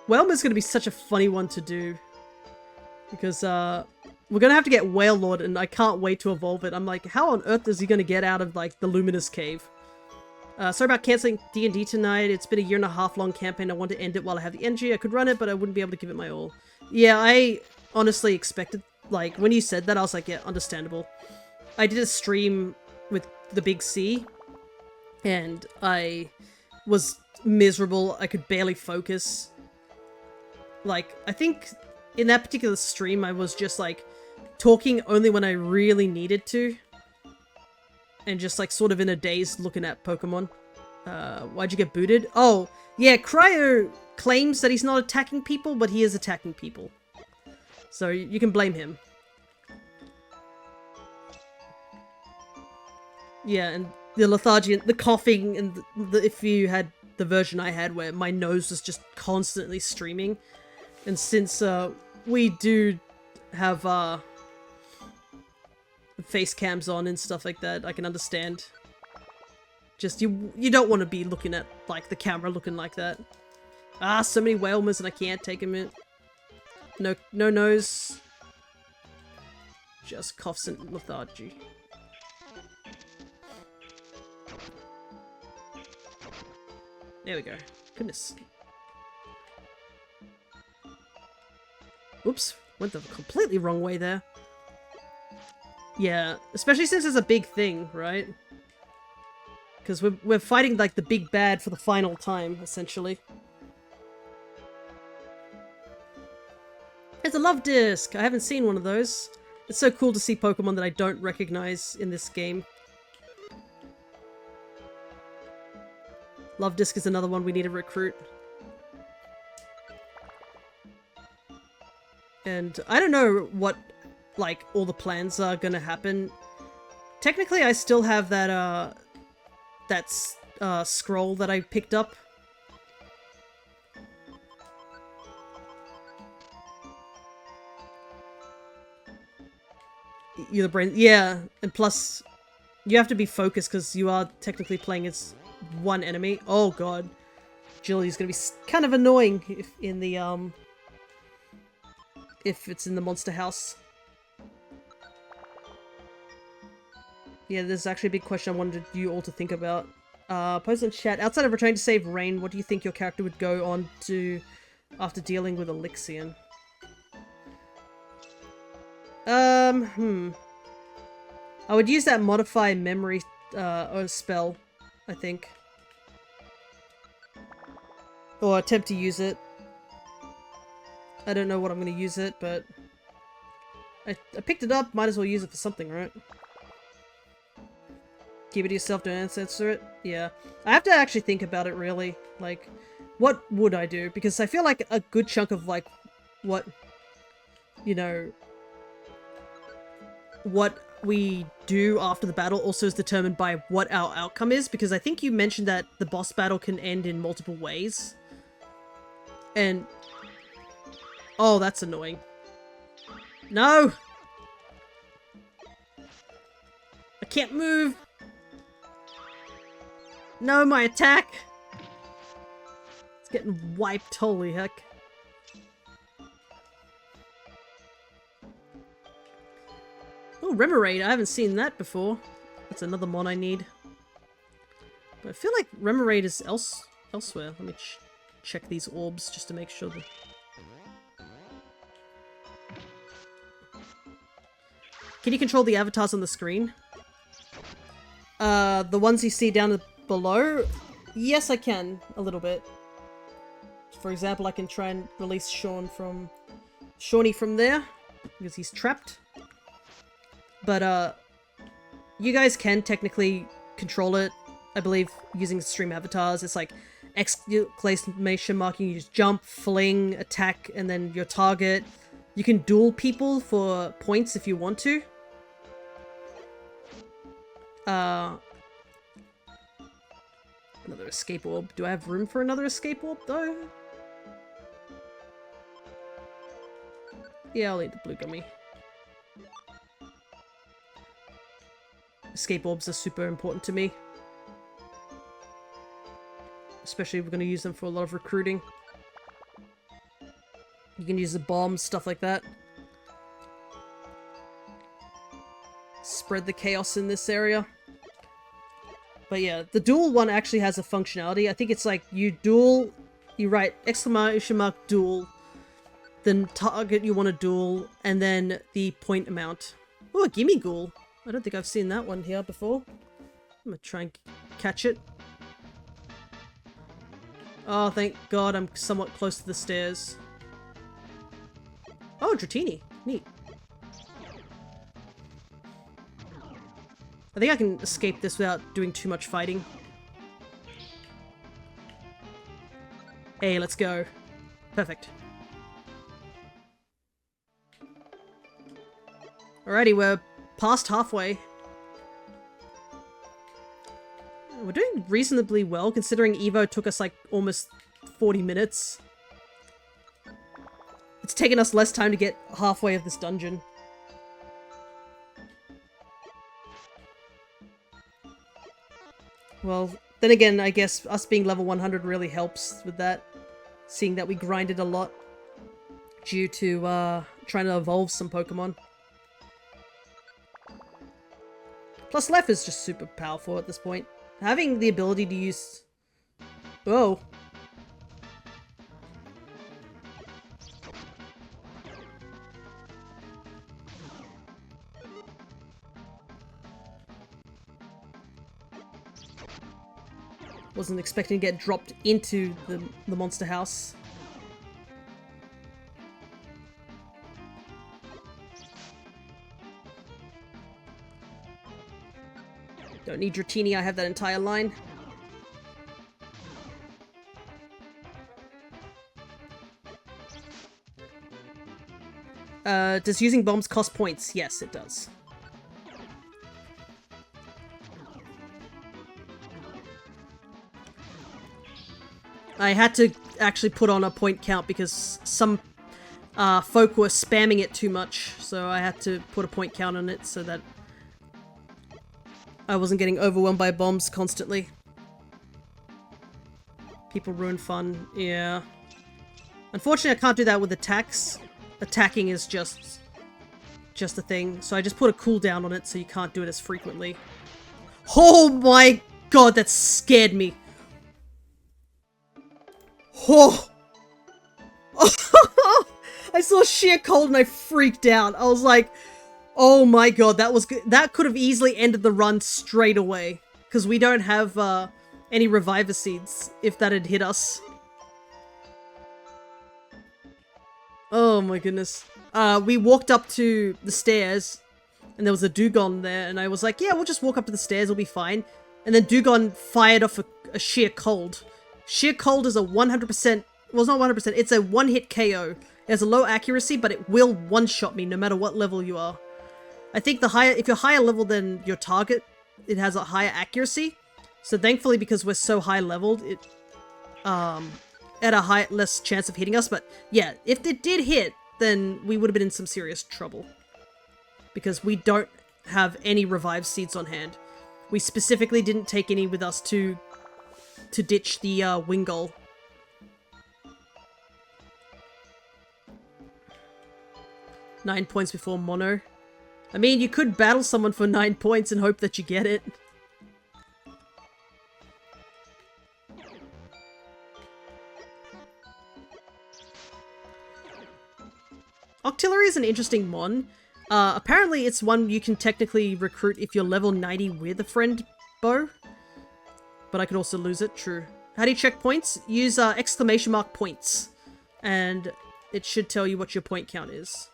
Whelmer's gonna be such a funny one to do. Because we're gonna have to get Wailord and I can't wait to evolve it. I'm like, how on earth is he gonna get out of like the Luminous Cave? Sorry about cancelling D&D tonight. It's been a 1.5 year long campaign. I want to end it while I have the energy. I could run it, but I wouldn't be able to give it my all. Yeah, I honestly expected, like, when you said that, I was like, yeah, understandable. I did a stream with the Big C, and I was miserable. I could barely focus. Like, I think in that particular stream, I was just, like, talking only when I really needed to. And just, like, sort of in a daze looking at Pokemon. Why'd you get booted? Oh, yeah, Cryo claims that he's not attacking people, but he is attacking people. So you can blame him. Yeah, and the lethargy, the coughing, and if you had the version I had where my nose was just constantly streaming. And since we do have face cams on and stuff like that, I can understand. Just, you don't want to be looking at, like, the camera looking like that. Ah, so many Whalmers and I can't take them in. No nose. Just coughs and lethargy. There we go. Goodness. Oops. Went the completely wrong way there. Yeah, especially since it's a big thing, right? Because we're fighting, like, the big bad for the final time, essentially. There's a love disc! I haven't seen one of those. It's so cool to see Pokemon that I don't recognize in this game. Love disc is another one we need to recruit. And I don't know what, like, all the plans are gonna happen. Technically, I still have that, scroll that I picked up. You're the brain. Yeah, and plus, you have to be focused because you are technically playing as one enemy. Oh god. Julie's gonna be kind of annoying if in the, if it's in the monster house. Yeah, there's actually a big question I wanted you all to think about. Post in chat. Outside of returning to save Rain, what do you think your character would go on to after dealing with Elixion? I would use that modify memory, or spell, I think. Or attempt to use it. I don't know what I'm gonna use it, but... I picked it up, might as well use it for something, right? Keep it to yourself, don't censor it? Yeah. I have to actually think about it, really. Like, what would I do? Because I feel like a good chunk of, like, what... You know... What we do after the battle also is determined by what our outcome is. Because I think you mentioned that the boss battle can end in multiple ways. And... Oh, that's annoying. No! I can't move! No, my attack! It's getting wiped, holy heck. Oh, Remoraid, I haven't seen that before. That's another mon I need. But I feel like Remoraid is elsewhere. Let me check these orbs just to make sure that... Can you control the avatars on the screen? The ones you see down below? Yes, I can. A little bit. For example, I can try and release Shawnee from there. Because he's trapped. But, you guys can technically control it, I believe, using stream avatars. It's like exclamation mark, you just jump, fling, attack, and then your target. You can duel people for points if you want to. Another escape orb. Do I have room for another escape orb, though? Yeah, I'll eat the blue gummy. Escape orbs are super important to me. Especially if we're going to use them for a lot of recruiting. You can use the bombs, stuff like that. Spread the chaos in this area. But yeah, the duel one actually has a functionality. I think it's like you duel, you write exclamation mark duel, then target you want to duel, and then the point amount. Oh, a gimme ghoul. I don't think I've seen that one here before. I'm gonna try and catch it. Oh, thank God I'm somewhat close to the stairs. Oh, Dratini. Neat. I think I can escape this without doing too much fighting. Hey, let's go. Perfect. Alrighty, we're past halfway. We're doing reasonably well, considering Evo took us like almost 40 minutes. It's taken us less time to get halfway of this dungeon. Well, then again, I guess us being level 100 really helps with that. Seeing that we grinded a lot due to trying to evolve some Pokemon. Plus, Lef is just super powerful at this point. Having the ability to use... Oh. Wasn't expecting to get dropped into the monster house. Don't need Dratini, I have that entire line. Does using bombs cost points? Yes, it does. I had to actually put on a point count because some folk were spamming it too much, so I had to put a point count on it so that I wasn't getting overwhelmed by bombs constantly. People ruin fun, yeah. Unfortunately, I can't do that with attacks. Attacking is just a thing, so I just put a cooldown on it so you can't do it as frequently. Oh my god, that scared me. Oh! I saw sheer cold and I freaked out. I was like, oh my god, that could have easily ended the run straight away. Because we don't have any reviver seeds if that had hit us. Oh my goodness. We walked up to the stairs and there was a Dugong there and I was like, yeah, we'll just walk up to the stairs, we'll be fine. And then Dugong fired off a sheer cold. Sheer cold is a 100%, well, it's not 100%, it's a one-hit KO. It has a low accuracy, but it will one-shot me no matter what level you are. I think if you're higher level than your target, it has a higher accuracy. So thankfully, because we're so high leveled, it had a less chance of hitting us. But yeah, if it did hit, then we would have been in some serious trouble. Because we don't have any revive seeds on hand. We specifically didn't take any with us to ditch the Wingull. Nine points before mono. I mean, you could battle someone for 9 points and hope that you get it. Octillery is an interesting mon. Apparently it's one you can technically recruit if you're level 90 with a friend bow. But I could also lose it, true. How do you check points? Use exclamation mark points. And it should tell you what your point count is.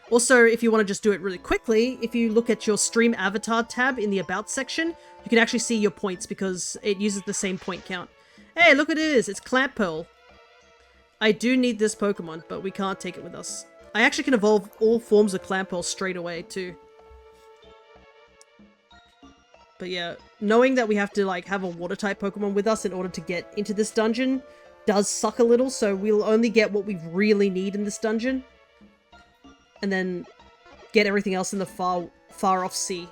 Also, if you want to just do it really quickly, if you look at your stream avatar tab in the about section, you can actually see your points because it uses the same point count. Hey, look what it is! It's Clampearl. I do need this Pokemon, but we can't take it with us. I actually can evolve all forms of Clampearl straight away, too. But yeah, knowing that we have to, like, have a water-type Pokemon with us in order to get into this dungeon does suck a little, so we'll only get what we really need in this dungeon. And then get everything else in the far off sea.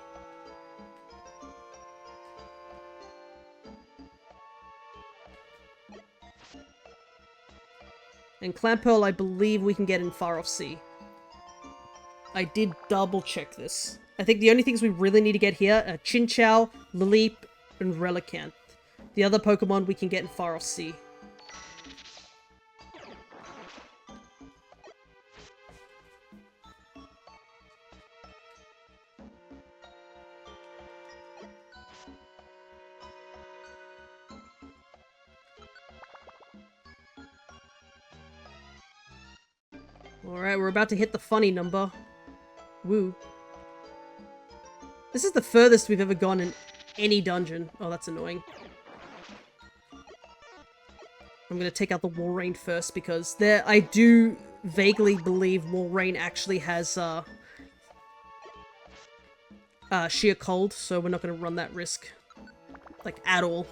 And Clampearl, I believe we can get in far off sea. I did double check this. I think the only things we really need to get here are Chinchou, Lileep, and Relicanth. The other Pokemon we can get in far off sea. Alright, we're about to hit the funny number. Woo. This is the furthest we've ever gone in any dungeon. Oh, that's annoying. I'm gonna take out the Walrein first because I do vaguely believe Walrein actually has sheer cold, so we're not gonna run that risk. Like, at all.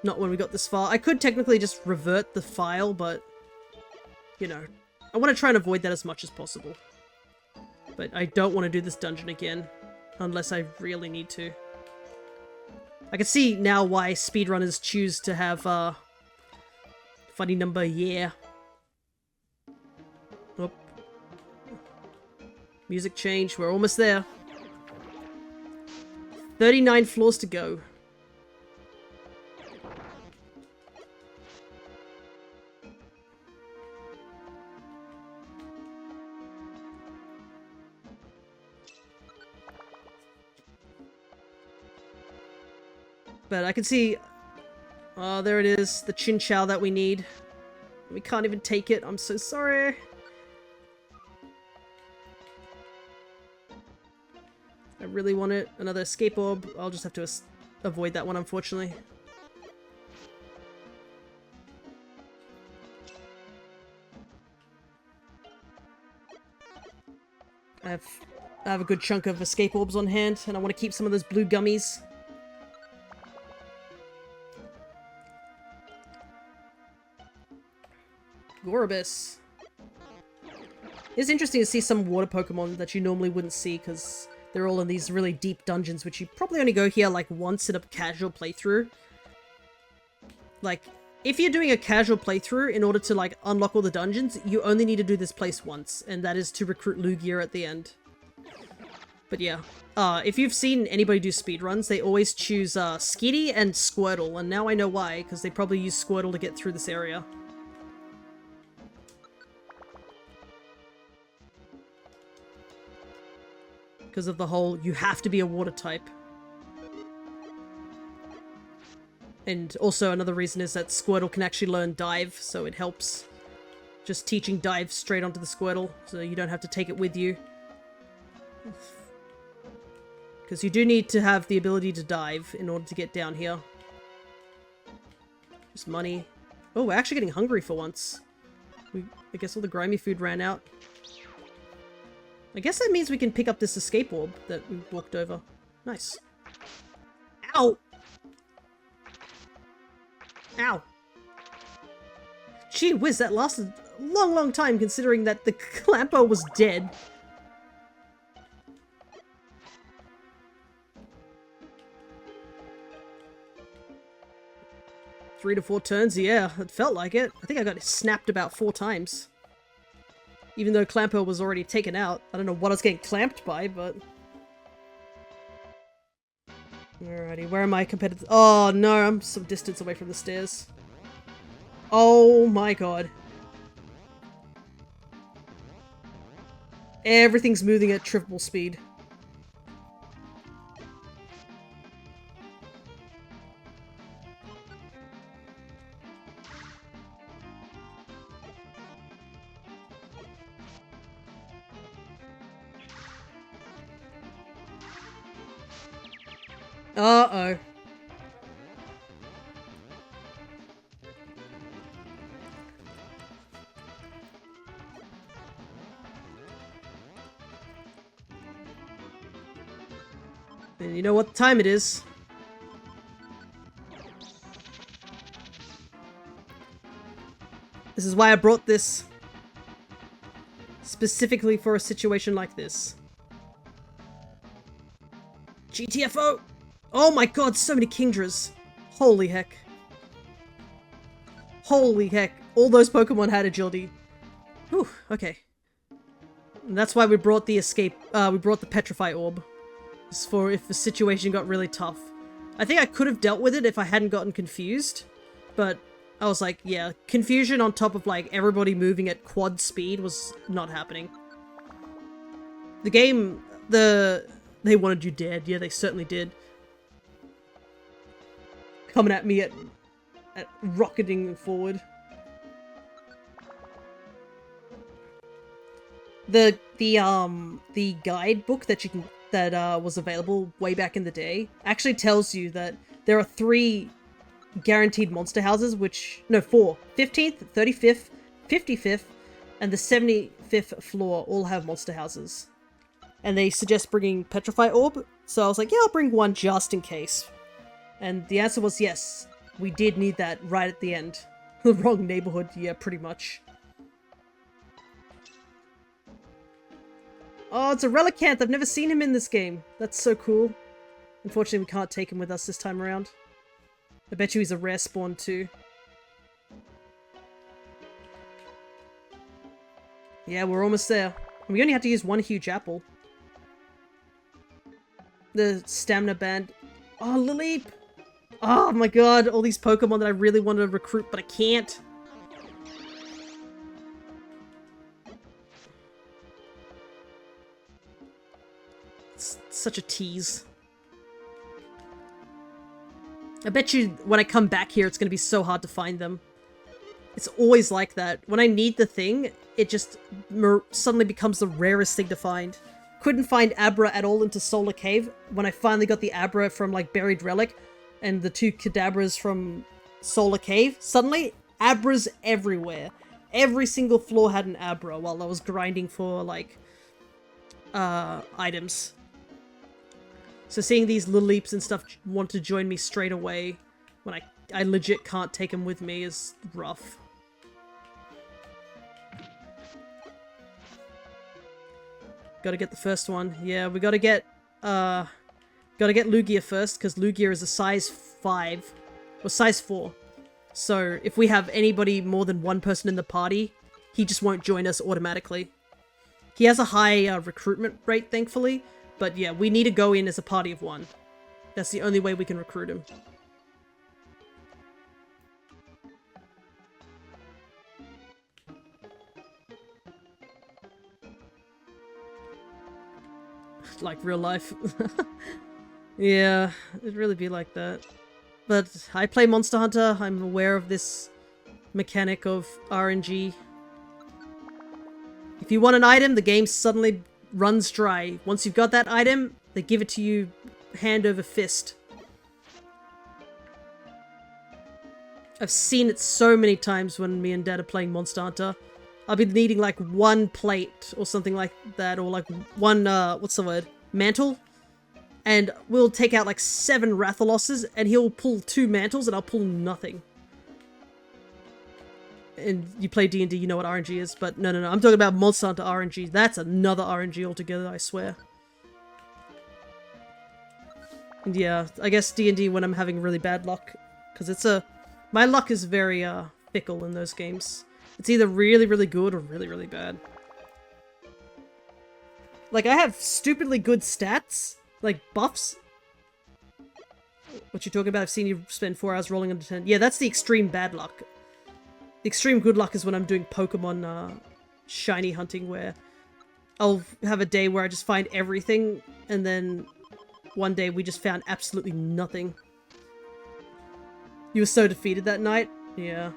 Not when we got this far. I could technically just revert the file, but, you know, I want to try and avoid that as much as possible. But I don't want to do this dungeon again, unless I really need to. I can see now why speedrunners choose to have, funny number, yeah. Oh. Music change, we're almost there. 39 floors to go. But I can see... Oh, there it is. The Chinchou that we need. We can't even take it. I'm so sorry. I really want it. Another escape orb. I'll just have to avoid that one, unfortunately. I have a good chunk of escape orbs on hand, and I want to keep some of those blue gummies. Gorobus. It's interesting to see some water Pokemon that you normally wouldn't see because they're all in these really deep dungeons, which you probably only go here like once in a casual playthrough. Like, if you're doing a casual playthrough, in order to like unlock all the dungeons, you only need to do this place once, and that is to recruit Lugia at the end. But yeah, if you've seen anybody do speedruns, they always choose Skitty and Squirtle, and now I know why, because they probably use Squirtle to get through this area. Because of the whole, you have to be a water type. And also another reason is that Squirtle can actually learn Dive, so it helps just teaching Dive straight onto the Squirtle, so you don't have to take it with you. Because you do need to have the ability to dive in order to get down here. Just money. Oh, we're actually getting hungry for once. I guess all the grimy food ran out. I guess that means we can pick up this escape orb that we walked over. Nice. Ow! Ow! Gee whiz, that lasted a long, long time considering that the Clamper was dead. Three to 4 turns, yeah, it felt like it. I think I got snapped about 4 times. Even though Clamper was already taken out. I don't know what I was getting clamped by, but... Alrighty, where are my competitors? Oh no, I'm some distance away from the stairs. Oh my god. Everything's moving at triple speed. Uh-oh. And you know what time it is. This is why I brought this specifically for a situation like this. GTFO! Oh my god, so many Kingdras. Holy heck. Holy heck. All those Pokemon had agility. Whew, okay. And that's why we brought the we brought the Petrify Orb. It's for if the situation got really tough. I think I could have dealt with it if I hadn't gotten confused. But I was like, yeah, confusion on top of like everybody moving at quad speed was not happening. The game, they wanted you dead. Yeah, they certainly did. Coming at me at rocketing forward. The guidebook that was available way back in the day actually tells you that there are 3 guaranteed monster houses, no, 4. 15th, 35th, 55th, and the 75th floor all have monster houses. And they suggest bringing Petrify Orb, so I was like, yeah, I'll bring one just in case. And the answer was yes, we did need that right at the end. The wrong neighborhood, yeah, pretty much. Oh, it's a Relicanth! I've never seen him in this game. That's so cool. Unfortunately, we can't take him with us this time around. I bet you he's a rare spawn too. Yeah, we're almost there. We only have to use one huge apple. The stamina band. Oh, Lilleep! Oh my god, all these Pokemon that I really want to recruit, but I can't. It's such a tease. I bet you when I come back here, it's going to be so hard to find them. It's always like that. When I need the thing, it just suddenly becomes the rarest thing to find. Couldn't find Abra at all into Solar Cave. When I finally got the Abra from, like, Buried Relic, and the 2 Kadabras from Solar Cave, suddenly, Abras everywhere. Every single floor had an Abra while I was grinding for, like, items. So seeing these Lilleeps and stuff want to join me straight away when I legit can't take them with me is rough. Gotta get the first one. Yeah, we gotta get Lugia first, because Lugia is a size 5. Or size 4. So, if we have anybody more than one person in the party, he just won't join us automatically. He has a high recruitment rate, thankfully. But yeah, we need to go in as a party of 1. That's the only way we can recruit him. Like real life. Yeah, it'd really be like that. But I play Monster Hunter, I'm aware of this mechanic of RNG. If you want an item, the game suddenly runs dry. Once you've got that item, they give it to you hand over fist. I've seen it so many times when me and Dad are playing Monster Hunter. I'll be needing like 1 plate or something like that, or like 1, what's the word? Mantle? And we'll take out like 7 Rathaloses, and he'll pull 2 mantles, and I'll pull nothing. And you play D&D, you know what RNG is, but no, I'm talking about Monster Hunter RNG. That's another RNG altogether, I swear. And yeah, I guess D&D when I'm having really bad luck, because it's my luck is very, fickle in those games. It's either really, really good or really, really bad. Like, I have stupidly good stats, like buffs. What you talking about? I've seen you spend 4 hours rolling under 10. Yeah, that's the extreme bad luck. The extreme good luck is when I'm doing Pokemon shiny hunting, where I'll have a day where I just find everything, and then one day we just found absolutely nothing. You were so defeated that night? Yeah.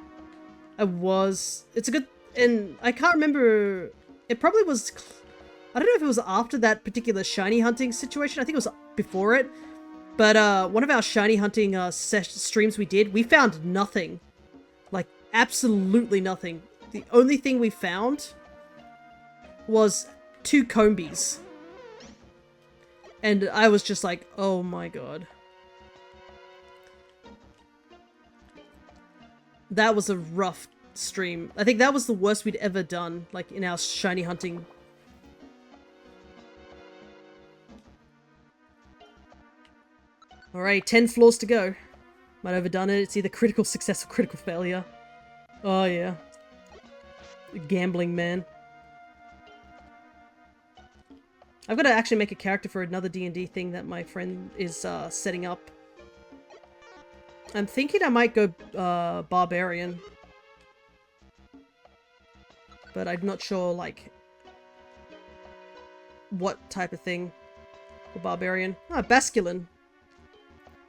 I was. It's a good... And I can't remember... It probably was... I don't know if it was after that particular shiny hunting situation. I think it was before it. But one of our shiny hunting streams we did, we found nothing. Like, absolutely nothing. The only thing we found was 2 Combies. And I was just like, oh my god. That was a rough stream. I think that was the worst we'd ever done, like, in our shiny hunting. Alright, 10 floors to go. Might have overdone it. It's either critical success or critical failure. Oh yeah. Gambling man. I've got to actually make a character for another D&D thing that my friend is setting up. I'm thinking I might go Barbarian. But I'm not sure, like, what type of thing for Barbarian. Ah, Basculin.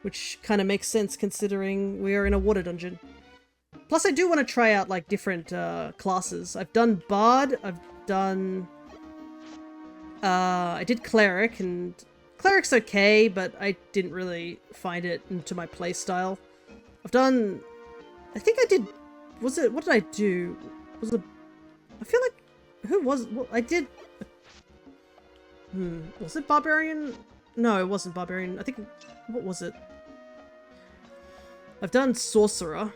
Which kind of makes sense considering we are in a water dungeon. Plus I do want to try out, like, different classes. I've done Bard, I've done... I did Cleric, and Cleric's okay, but I didn't really find it into my playstyle. I've done... I think I did... Was it... What did I do? Was it... I feel like... Who was... Well, I did... Was it Barbarian? No, it wasn't Barbarian. I think... What was it? I've done Sorcerer, and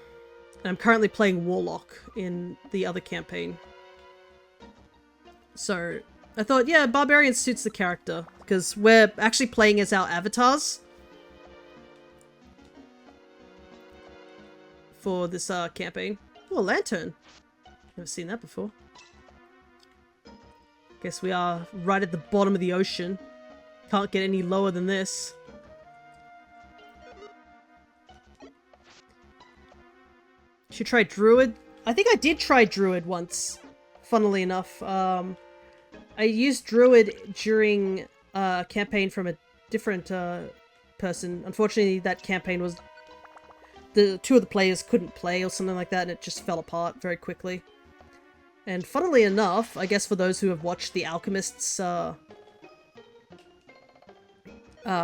I'm currently playing Warlock in the other campaign. So, I thought, yeah, Barbarian suits the character, because we're actually playing as our avatars for this campaign. Oh, a lantern. Never seen that before. Guess we are right at the bottom of the ocean. Can't get any lower than this. Should try Druid. I think I did try Druid once, funnily enough. I used Druid during a campaign from a different person. Unfortunately, that campaign was... The 2 of the players couldn't play or something like that, and it just fell apart very quickly. And funnily enough, I guess for those who have watched the Alchemist's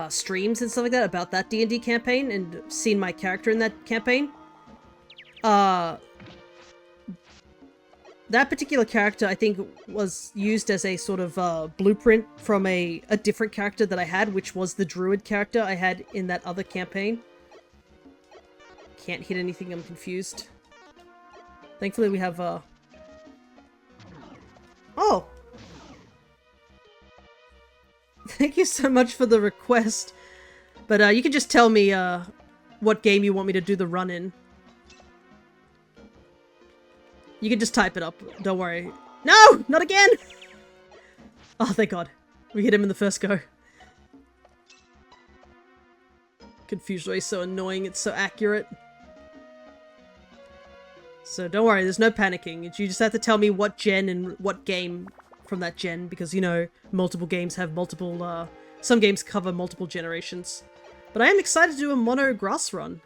streams and stuff like that about that D&D campaign and seen my character in that campaign, that particular character, I think, was used as a sort of blueprint from a different character that I had, which was the Druid character I had in that other campaign. Can't hit anything, I'm confused. Thankfully we have, Oh! thank you so much for the request. But you can just tell me what game you want me to do the run in. You can just type it up, don't worry. No! Not again! Oh, thank God. We hit him in the first go. Confused Ray is so annoying, it's so accurate. So don't worry, there's no panicking. You just have to tell me what gen and what game from that gen, because, you know, multiple games have multiple, some games cover multiple generations. But I am excited to do a mono grass run.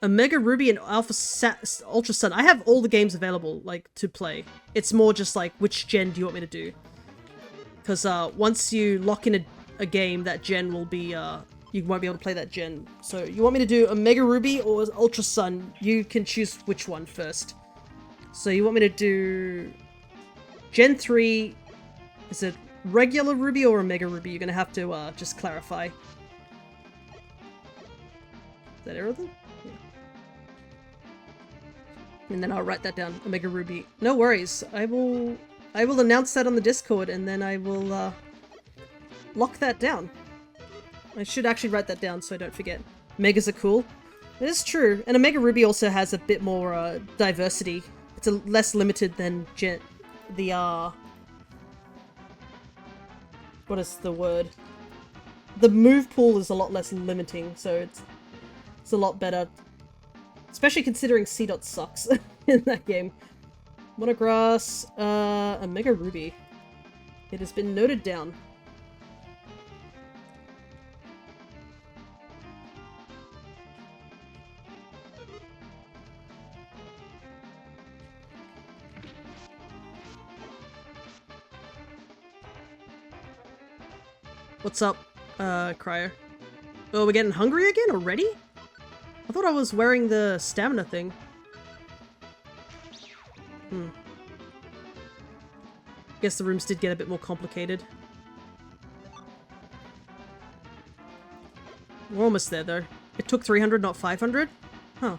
Omega Ruby and Ultra Sun. I have all the games available, like, to play. It's more just like, which gen do you want me to do? Because once you lock in a game, that gen will be, you won't be able to play that gen. So you want me to do Omega Ruby or Ultra Sun? You can choose which one first. So you want me to do Gen 3, is it regular Ruby or Omega Ruby? You're going to have to just clarify. Is that everything? Yeah. And then I'll write that down, Omega Ruby. No worries. I will announce that on the Discord, and then I will lock that down. I should actually write that down so I don't forget. Megas are cool. It is true. And Omega Ruby also has a bit more diversity. It's less limited than what is the word? The move pool is a lot less limiting, so it's a lot better. Especially considering C-Dot sucks in that game. Monograss, Omega Ruby. It has been noted down. What's up, Cryer? Oh, we're getting hungry again already? I thought I was wearing the stamina thing. Guess the rooms did get a bit more complicated. We're almost there, though. It took 300, not 500? Huh.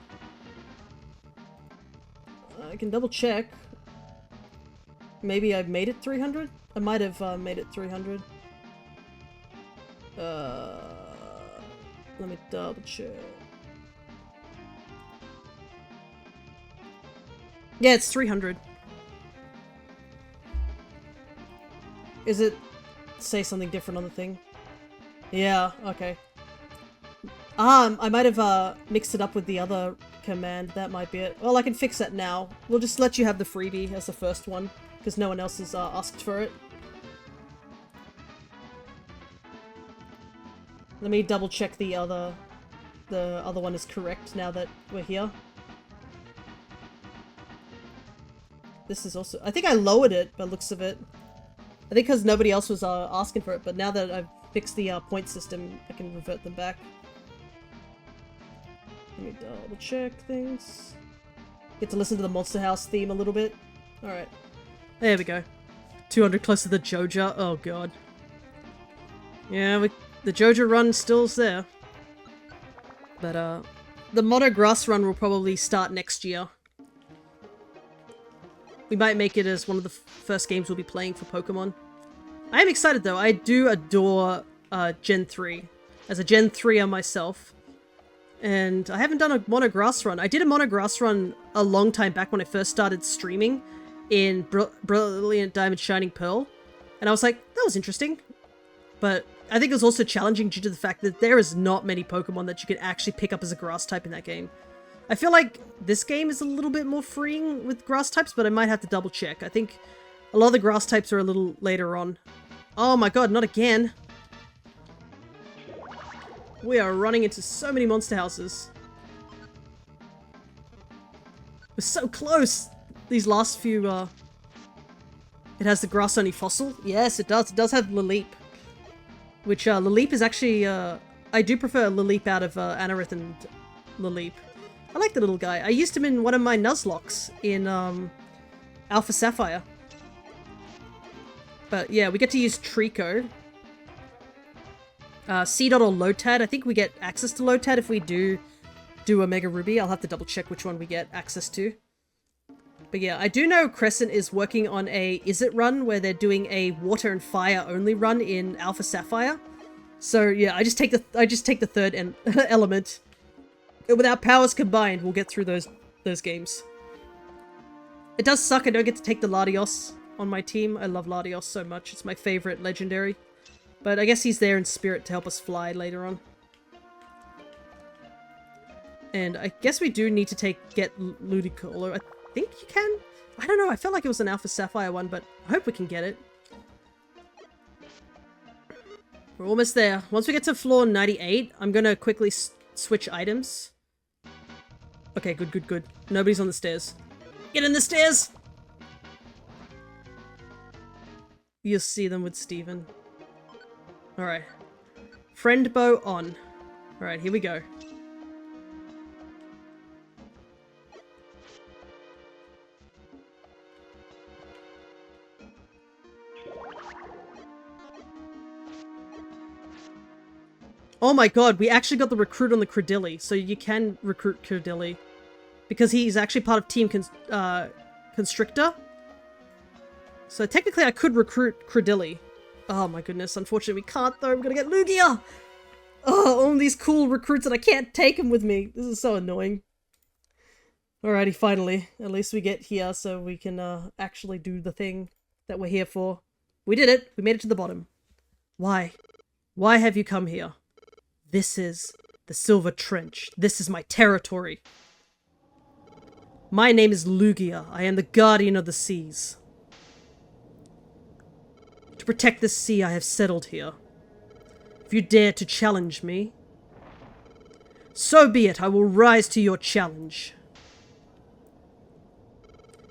I can double check. Maybe I've made it 300? I might have made it 300. Let me double check. Yeah, it's 300. Is it say something different on the thing? Yeah, okay. I might have mixed it up with the other command. That might be it. Well, I can fix that now. We'll just let you have the freebie as the first one, because no one else has asked for it. Let me double check the other one is correct now that we're here. This is also... I think I lowered it by looks of it. I think because nobody else was asking for it, but now that I've fixed the point system, I can revert them back. Let me double check things. Get to listen to the Monster House theme a little bit. Alright. There we go. 200 close to the Joja. Oh god. Yeah, the Joja run still's there. But, the Mono Grass run will probably start next year. We might make it as one of the first games we'll be playing for Pokemon. I am excited though. I do adore Gen 3. As a Gen 3er myself. And I haven't done a Mono Grass run. I did a Mono Grass run a long time back when I first started streaming in Brilliant Diamond Shining Pearl. And I was like, that was interesting. But I think it was also challenging due to the fact that there is not many Pokemon that you can actually pick up as a grass type in that game. I feel like this game is a little bit more freeing with grass types, but I might have to double check. I think a lot of the grass types are a little later on. Oh my god, not again! We are running into so many monster houses. We're so close! These last few, It has the grass-only fossil? Yes, it does. It does have Laleep. Which, Laleep is actually, I do prefer Laleep out of, Anorith and Laleep. I like the little guy. I used him in one of my Nuzlockes in, Alpha Sapphire. But yeah, we get to use Trico. C-Dot or Lotad. I think we get access to Lotad if we do Omega Ruby. I'll have to double check which one we get access to. But yeah, I do know Crescent is working on a Is It run where they're doing a water and fire only run in Alpha Sapphire. So yeah, I just take the third element. With our powers combined, we'll get through those games. It does suck I don't get to take the Latios on my team. I love Latios so much. It's my favorite legendary. But I guess he's there in spirit to help us fly later on. And I guess we do need to get Ludicolo. I think you can? I don't know, I felt like it was an Alpha Sapphire one, but I hope we can get it. We're almost there. Once we get to floor 98, I'm gonna quickly switch items. Okay, good. Nobody's on the stairs. Get in the stairs! You'll see them with Steven. Alright. Friend bow on. Alright, here we go. Oh my god, we actually got the recruit on the Credilli, so you can recruit Credilli. Because he's actually part of Team Constrictor. So technically I could recruit Credilli. Oh my goodness, unfortunately we can't though, I'm gonna get Lugia! Oh, all these cool recruits and I can't take them with me. This is so annoying. Alrighty, finally. At least we get here so we can actually do the thing that we're here for. We did it! We made it to the bottom. Why? Why have you come here? This is the Silver Trench. This is my territory. My name is Lugia. I am the guardian of the seas. To protect this sea, I have settled here. If you dare to challenge me, so be it. I will rise to your challenge.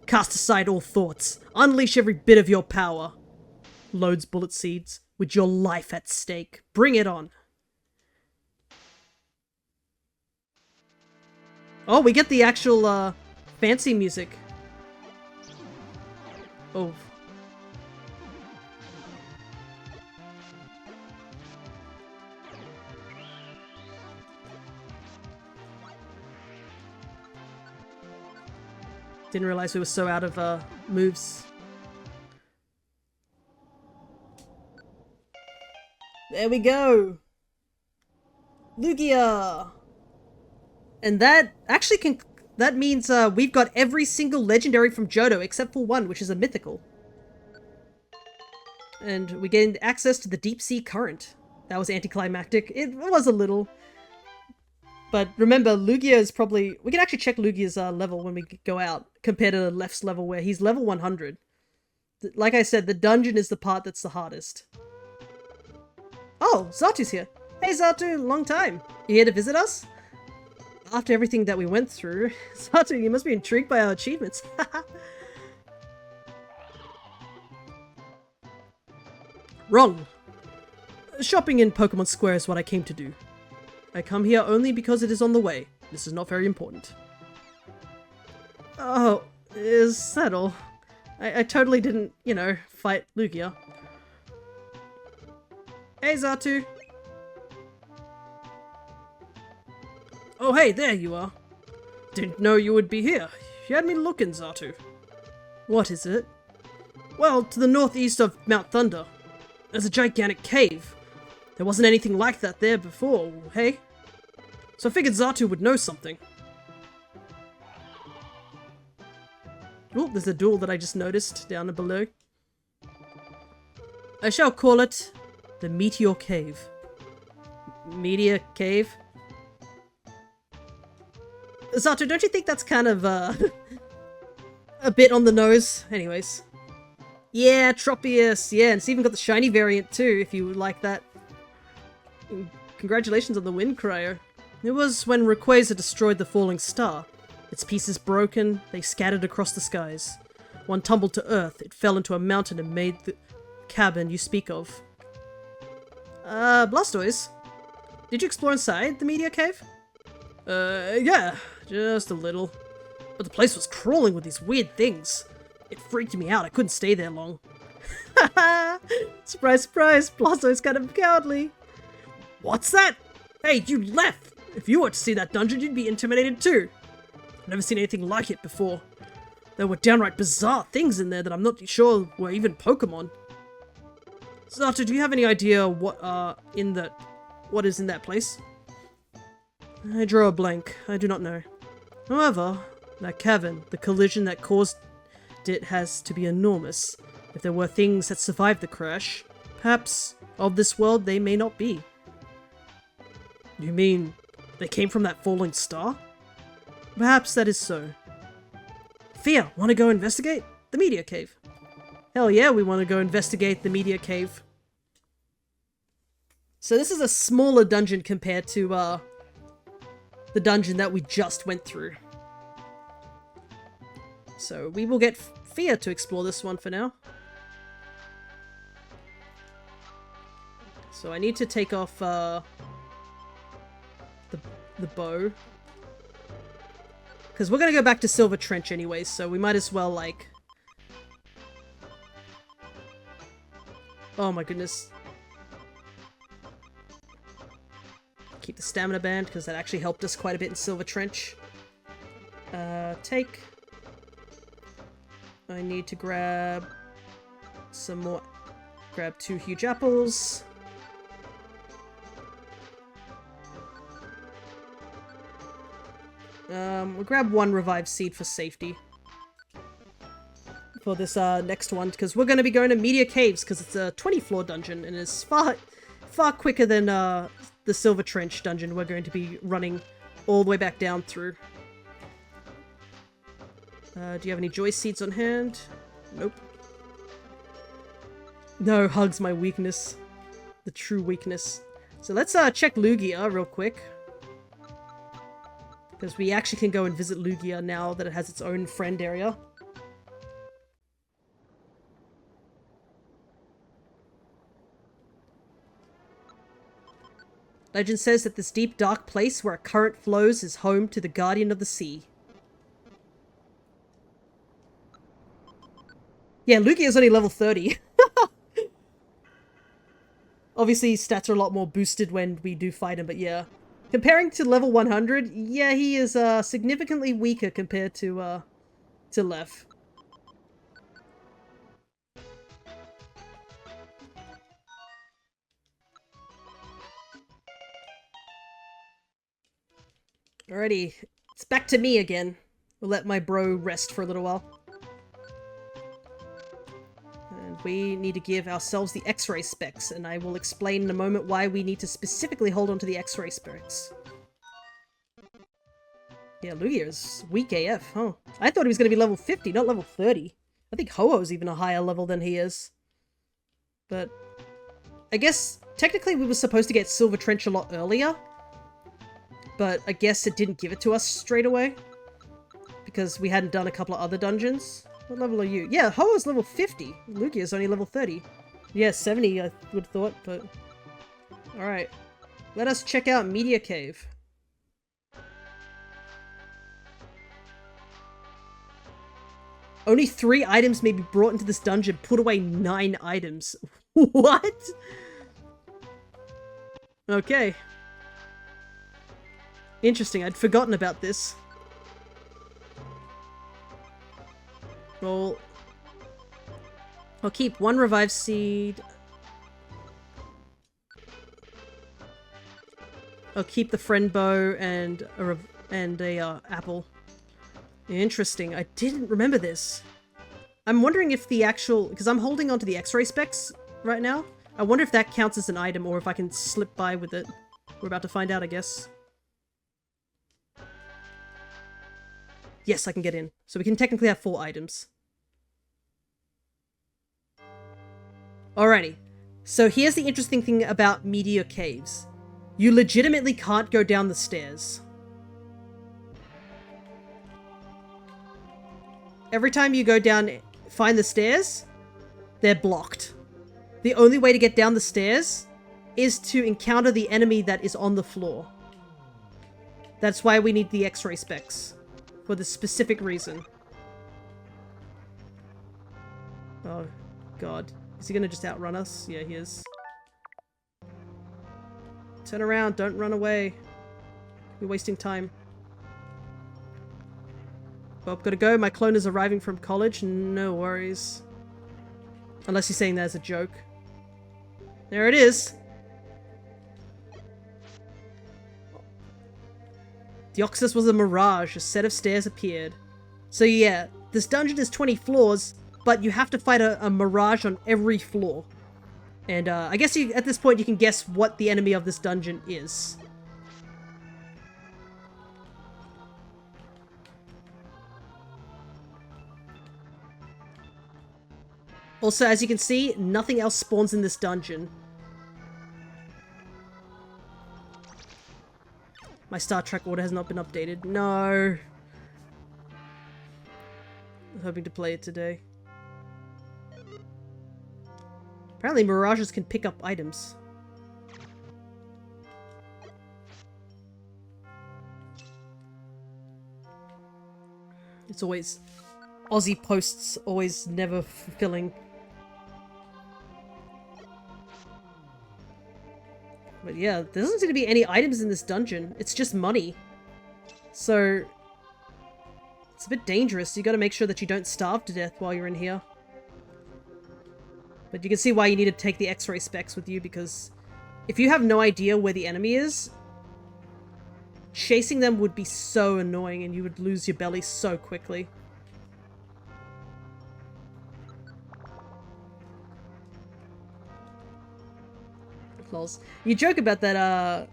Cast aside all thoughts. Unleash every bit of your power. Loads bullet seeds, with your life at stake. Bring it on. Oh, we get the actual, fancy music. Oh. Didn't realize we were so out of, moves. There we go! Lugia! And that actually that means we've got every single legendary from Johto except for one, which is a mythical. And we gained access to the Deep Sea Current. That was anticlimactic. It was a little. But remember, Lugia is probably... We can actually check Lugia's level when we go out, compared to Left's level where he's level 100. Like I said, the dungeon is the part that's the hardest. Oh, Zatu's here. Hey Zatu, long time. You here to visit us? After everything that we went through, Zatu, you must be intrigued by our achievements. Wrong. Shopping in Pokemon Square is what I came to do. I come here only because it is on the way. This is not very important. Oh, is that all? I totally didn't, you know, fight Lugia. Hey Zatu! Oh hey, there you are. Didn't know you would be here. You had me looking, Zatu. What is it? Well, to the northeast of Mount Thunder. There's a gigantic cave. There wasn't anything like that there before, hey? So I figured Zatu would know something. Oh, there's a duel that I just noticed down below. I shall call it the Meteor Cave. Meteor Cave? Zatu, don't you think that's kind of, a bit on the nose? Anyways. Yeah, Tropius. Yeah, and it's even got the shiny variant too, if you would like that. Congratulations on the win, Cryo. It was when Rayquaza destroyed the falling star. Its pieces broken, they scattered across the skies. One tumbled to earth, it fell into a mountain and made the cabin you speak of. Blastoise? Did you explore inside the Meteor Cave? Yeah, just a little. But the place was crawling with these weird things. It freaked me out, I couldn't stay there long. Surprise, surprise, Blastoise kind of cowardly. What's that? Hey, you left! If you were to see that dungeon, you'd be intimidated too. I've never seen anything like it before. There were downright bizarre things in there that I'm not sure were even Pokemon. Zato, do you have any idea what is in that place? I draw a blank. I do not know. However, that cavern, the collision that caused it has to be enormous. If there were things that survived the crash, perhaps of this world they may not be. You mean they came from that falling star? Perhaps that is so. Fia, want to go investigate? The Meteor Cave. Hell yeah, we want to go investigate the Meteor Cave. So this is a smaller dungeon compared to the dungeon that we just went through. So we will get Fia to explore this one for now. So I need to take off the bow. Because we're going to go back to Silver Trench anyway, so we might as well, like... Oh my goodness. Keep the stamina band, because that actually helped us quite a bit in Silver Trench. Take... I need to grab some more. Grab 2 huge apples. We'll grab 1 revive seed for safety. For this next one, because we're going to be going to Meteor Caves, because it's a 20-floor dungeon, and it's far quicker than the Silver Trench dungeon we're going to be running all the way back down through. Do you have any joy seeds on hand? Nope. No, hug's my weakness. The true weakness. So let's check Lugia real quick. Because we actually can go and visit Lugia now that it has its own friend area. Legend says that this deep, dark place where a current flows is home to the Guardian of the Sea. Yeah, Lugia is only level 30. Obviously, stats are a lot more boosted when we do fight him, but yeah. Comparing to level 100, yeah, he is significantly weaker compared to Lef. Alrighty, it's back to me again. We'll let my bro rest for a little while. And we need to give ourselves the X-ray specs, and I will explain in a moment why we need to specifically hold on to the X-ray specs. Yeah, Lugia is weak AF, huh? I thought he was going to be level 50, not level 30. I think Ho-Oh's even a higher level than he is. But I guess technically we were supposed to get Silver Trench a lot earlier. But I guess it didn't give it to us straight away. Because we hadn't done a couple of other dungeons. What level are you? Yeah, Ho-Oh's level 50. Lugia's only level 30. Yeah, 70 I would have thought, but... Alright. Let us check out Meteor Cave. Only 3 items may be brought into this dungeon. Put away 9 items. What? Okay. Interesting, I'd forgotten about this. Well, I'll keep 1 revive seed. I'll keep the friend bow and a apple. Interesting, I didn't remember this. I'm wondering if the actual... because I'm holding onto the X-ray specs right now. I wonder if that counts as an item or if I can slip by with it. We're about to find out, I guess. Yes, I can get in. So we can technically have 4 items. Alrighty. So here's the interesting thing about Meteor Caves. You legitimately can't go down the stairs. Every time you go down, find the stairs, they're blocked. The only way to get down the stairs is to encounter the enemy that is on the floor. That's why we need the X-ray specs. For the specific reason. Oh, God. Is he gonna just outrun us? Yeah, he is. Turn around, don't run away. You're wasting time. Well, gotta go. My clone is arriving from college. No worries. Unless you're saying that as a joke. There it is. The Oxus was a mirage. A set of stairs appeared. So yeah, this dungeon is 20 floors, but you have to fight a mirage on every floor. And I guess at this point you can guess what the enemy of this dungeon is. Also, as you can see, nothing else spawns in this dungeon. My Star Trek order has not been updated. No. I'm hoping to play it today. Apparently mirages can pick up items. It's always... Aussie posts always never fulfilling. But yeah, there doesn't seem to be any items in this dungeon. It's just money. So... it's a bit dangerous. You gotta make sure that you don't starve to death while you're in here. But you can see why you need to take the X-ray specs with you, because if you have no idea where the enemy is, chasing them would be so annoying and you would lose your belly so quickly. Lols. You joke about that,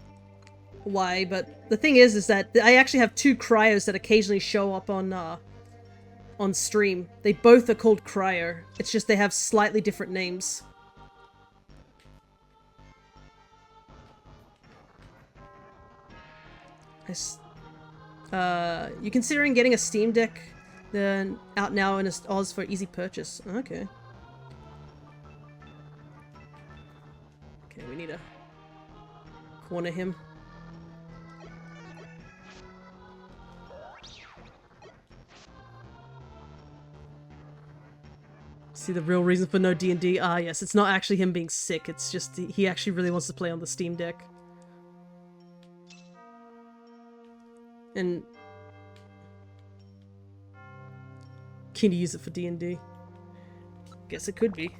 why, but the thing is that I actually have two cryos that occasionally show up on stream. They both are called cryo. It's just they have slightly different names. You considering getting a Steam Deck? Then out now in Oz for easy purchase. Okay. Okay, we need to corner him. See the real reason for no D&D? Ah, yes, it's not actually him being sick, it's just he actually really wants to play on the Steam Deck. And... can you use it for D&D? Guess it could be.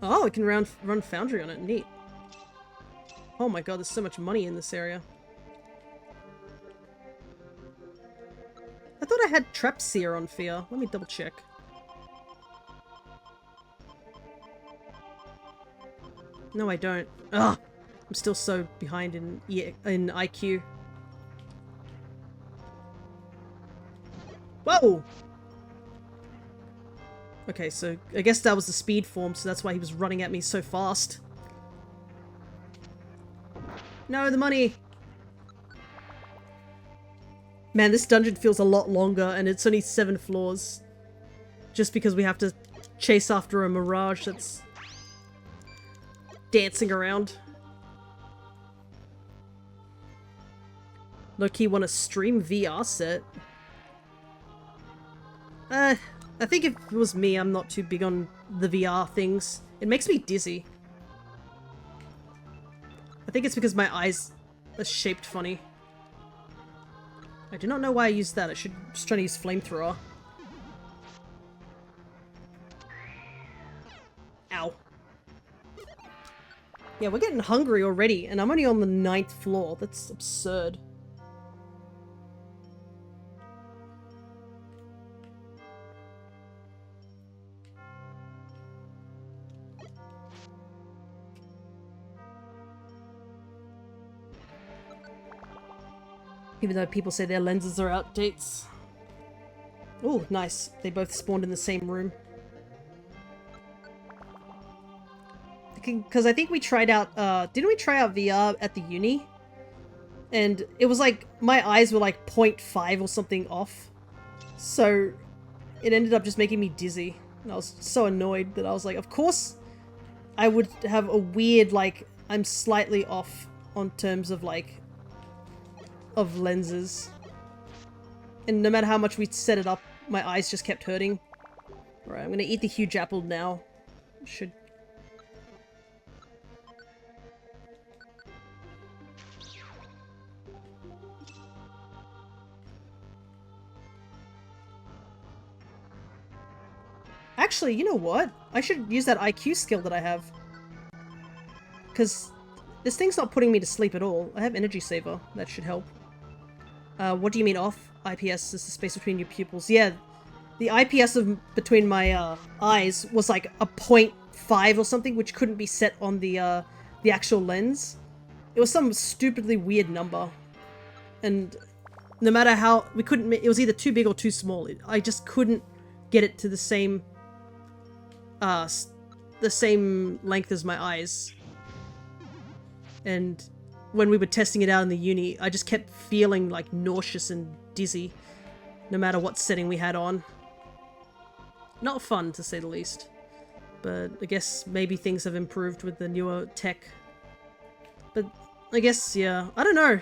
Oh, I can run Foundry on it, neat. Oh my god, there's so much money in this area. I thought I had Trap Seer on Fear. Let me double check. No, I don't. Ugh! I'm still so behind in IQ. Whoa! Okay, so I guess that was the speed form, so that's why he was running at me so fast. No, the money! Man, this dungeon feels a lot longer, and it's only 7 floors. Just because we have to chase after a mirage that's dancing around. Low-key want to stream VR set. I think if it was me, I'm not too big on the VR things. It makes me dizzy. I think it's because my eyes are shaped funny. I do not know why I used that. I should just try to use flamethrower. Ow. Yeah, we're getting hungry already, and I'm only on the 9th floor. That's absurd. Even though people say their lenses are outdates. Oh, nice. They both spawned in the same room. Because I think we tried out, didn't we try out VR at the uni? And it was like, my eyes were like 0.5 or something off. So, it ended up just making me dizzy. And I was so annoyed that I was like, of course I would have a weird, like, I'm slightly off on terms of, like, of lenses. And no matter how much we set it up, my eyes just kept hurting. Alright, I'm gonna eat the huge apple now. Should... Actually, you know what? I should use that IQ skill that I have. Because this thing's not putting me to sleep at all. I have energy saver. That should help. What do you mean off? IPS is the space between your pupils. Yeah, the IPS between my eyes was like a 0.5 or something, which couldn't be set on the actual lens. It was some stupidly weird number. And no matter how... we couldn't... it was either too big or too small. I just couldn't get it to the same length as my eyes. And when we were testing it out in the uni, I just kept feeling like nauseous and dizzy, no matter what setting we had on. Not fun, to say the least. But I guess maybe things have improved with the newer tech. But I guess, yeah, I don't know.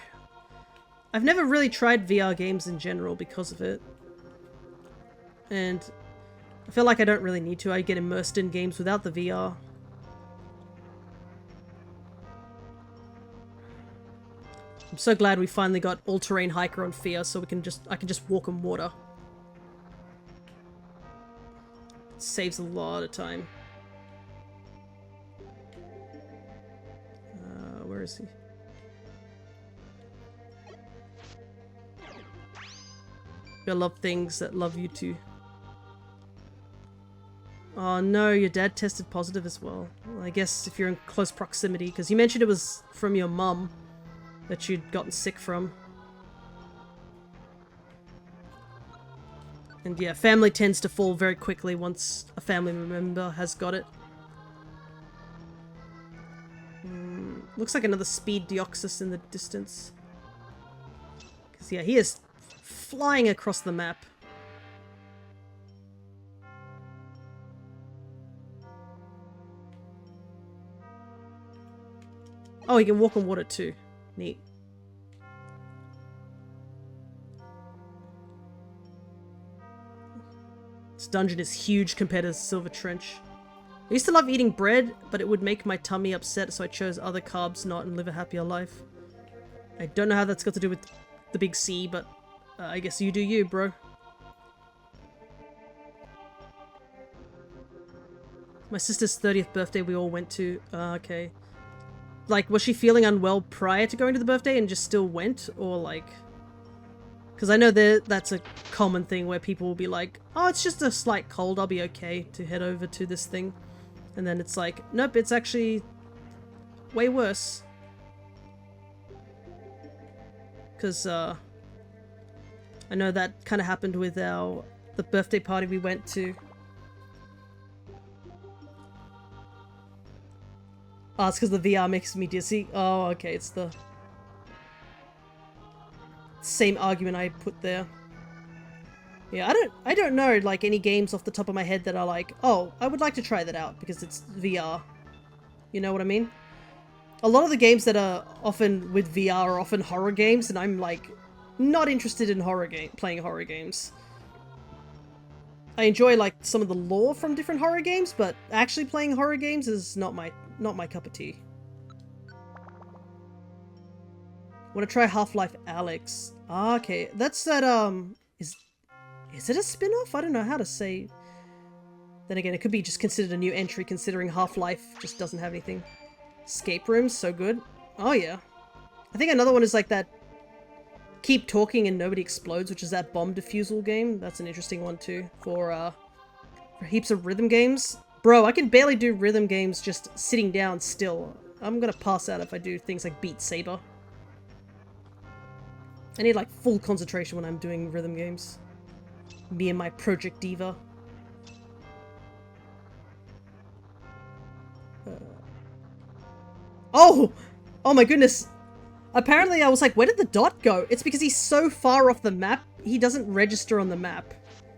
I've never really tried VR games in general because of it. And I feel like I don't really need to. I get immersed in games without the VR. I'm so glad we finally got all-terrain hiker on Fear, so I can just walk on water. It saves a lot of time. Where is he? I love things that love you too. Oh no, your dad tested positive as well. Well, I guess if you're in close proximity, because you mentioned it was from your mum that you'd gotten sick from. And yeah, family tends to fall very quickly once a family member has got it. Looks like another speed Deoxys in the distance. Because yeah, he is flying across the map. Oh, he can walk on water too. Neat. This dungeon is huge compared to Silver Trench. I used to love eating bread, but it would make my tummy upset, so I chose other carbs not and live a happier life. I don't know how that's got to do with the big C, but I guess you do you, bro. My sister's 30th birthday we all went to. Okay. Like, was she feeling unwell prior to going to the birthday and just still went? Or like... because I know that's a common thing where people will be like, oh, it's just a slight cold, I'll be okay to head over to this thing. And then it's like, nope, it's actually way worse. Because, I know that kind of happened with the birthday party we went to. Oh, it's because the VR makes me dizzy. Oh, okay, it's the same argument I put there. Yeah, I don't know, like, any games off the top of my head that are like, oh, I would like to try that out because it's VR. You know what I mean? A lot of the games that are often with VR are often horror games, and I'm, like, not interested in playing horror games. I enjoy, like, some of the lore from different horror games, but actually playing horror games is not my cup of tea. Want to try Half-Life Alyx? Ah, okay. That's that, is it a spin-off? I don't know how to say. Then again, it could be just considered a new entry, considering Half-Life just doesn't have anything. Escape rooms, so good. Oh, yeah. I think another one is like that Keep Talking and Nobody Explodes, which is that bomb defusal game. That's an interesting one, too, for heaps of rhythm games. Bro, I can barely do rhythm games just sitting down still. I'm gonna pass out if I do things like Beat Saber. I need, like, full concentration when I'm doing rhythm games. Me and my Project Diva. Oh! Oh my goodness! Apparently I was like, where did the dot go? It's because he's so far off the map, he doesn't register on the map.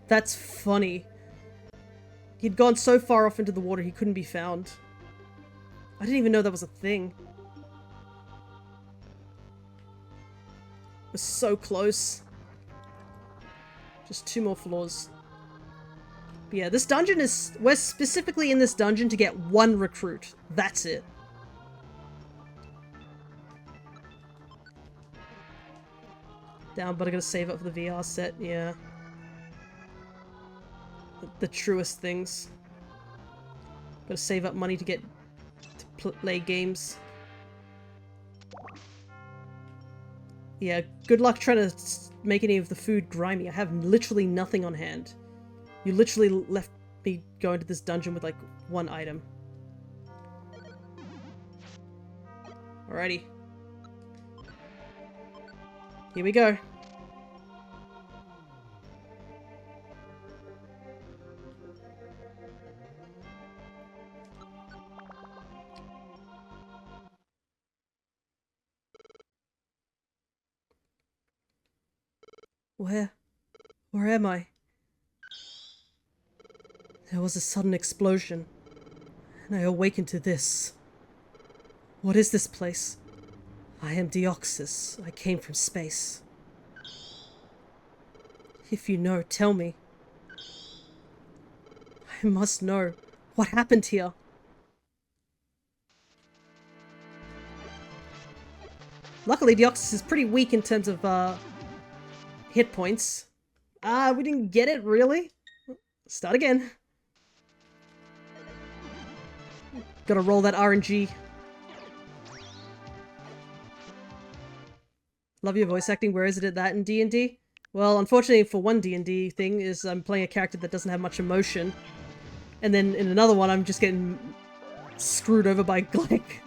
That's funny. He'd gone so far off into the water he couldn't be found. I didn't even know that was a thing. It was so close. Just 2 more floors. But yeah, this dungeon is... we're specifically in this dungeon to get 1 recruit. That's it. Down, but I gotta save up for the VR set, yeah. The truest things. Gotta save up money to get to play games. Yeah, good luck trying to make any of the food grimy. I have literally nothing on hand. You literally left me go into this dungeon with like one item. Alrighty. Here we go. Where am I? There was a sudden explosion, and I awakened to this. What is this place? I am Deoxys. I came from space. If you know, tell me. I must know. What happened here? Luckily, Deoxys is pretty weak in terms of, hit points. We didn't get it, really? Start again. Gotta roll that RNG. Love your voice acting. Where is it at that in D&D? Well, unfortunately for one D&D thing is I'm playing a character that doesn't have much emotion. And then in another one I'm just getting screwed over by Gleck.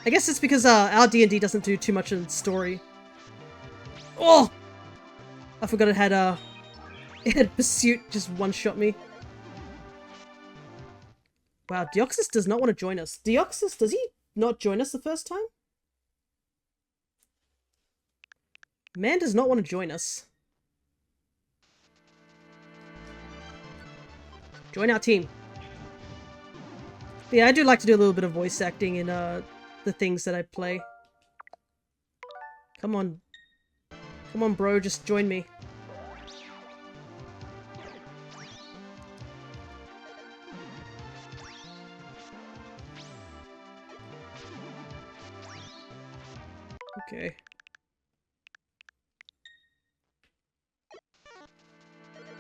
I guess it's because our D&D doesn't do too much in story. Oh! I forgot it had Pursuit just one-shot me. Wow, Deoxys does not want to join us. Deoxys, does he not join us the first time? Man does not want to join us. Join our team. But yeah, I do like to do a little bit of voice acting in the things that I play. Come on. Come on, bro, just join me. Okay.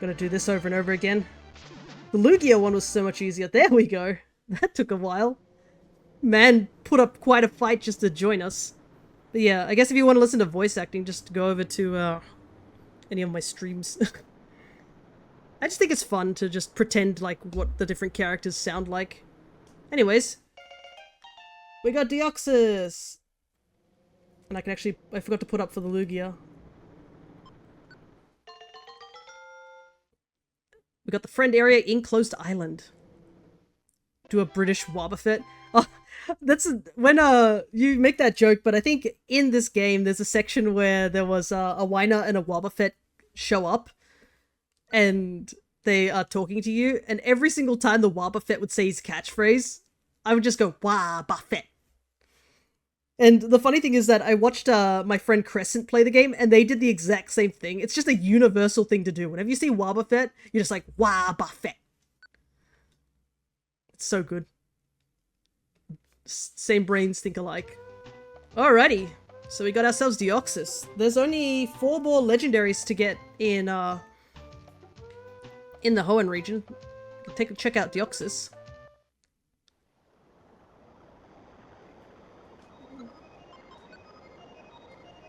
Gotta do this over and over again. The Lugia one was so much easier. There we go. That took a while. Man put up quite a fight just to join us. But yeah, I guess if you want to listen to voice acting, just go over to any of my streams. I just think it's fun to just pretend like what the different characters sound like. Anyways. We got Deoxys! And I can actually... I forgot to put up for the Lugia. We got the friend area, enclosed island. Do a British Wobbuffet. Oh, that's when you make that joke, but I think in this game there's a section where there was a whiner and a Wobbuffet show up, and they are talking to you, and every single time the Wobbuffet would say his catchphrase, I would just go Wobbuffet. And the funny thing is that I watched my friend Crescent play the game, and they did the exact same thing. It's just a universal thing to do. Whenever you see Wobbuffet, you're just like, Wobbuffet. It's so good. Same brains think alike. Alrighty. So we got ourselves Deoxys. There's only 4 more legendaries to get in the Hoenn region. Check out Deoxys.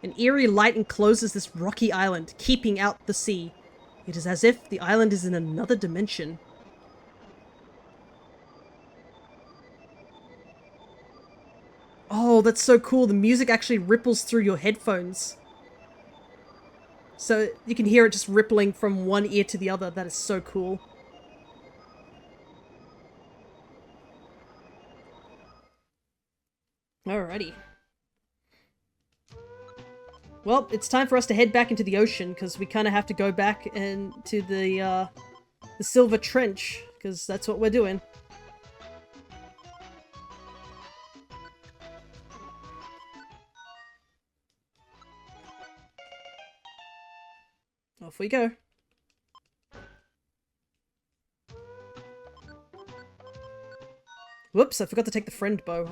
An eerie light encloses this rocky island, keeping out the sea. It is as if the island is in another dimension. Oh, that's so cool. The music actually ripples through your headphones. So you can hear it just rippling from one ear to the other. That is so cool. Alrighty. Well, it's time for us to head back into the ocean, because we kind of have to go back into the Silver Trench, because that's what we're doing. Off we go. Whoops, I forgot to take the friend bow.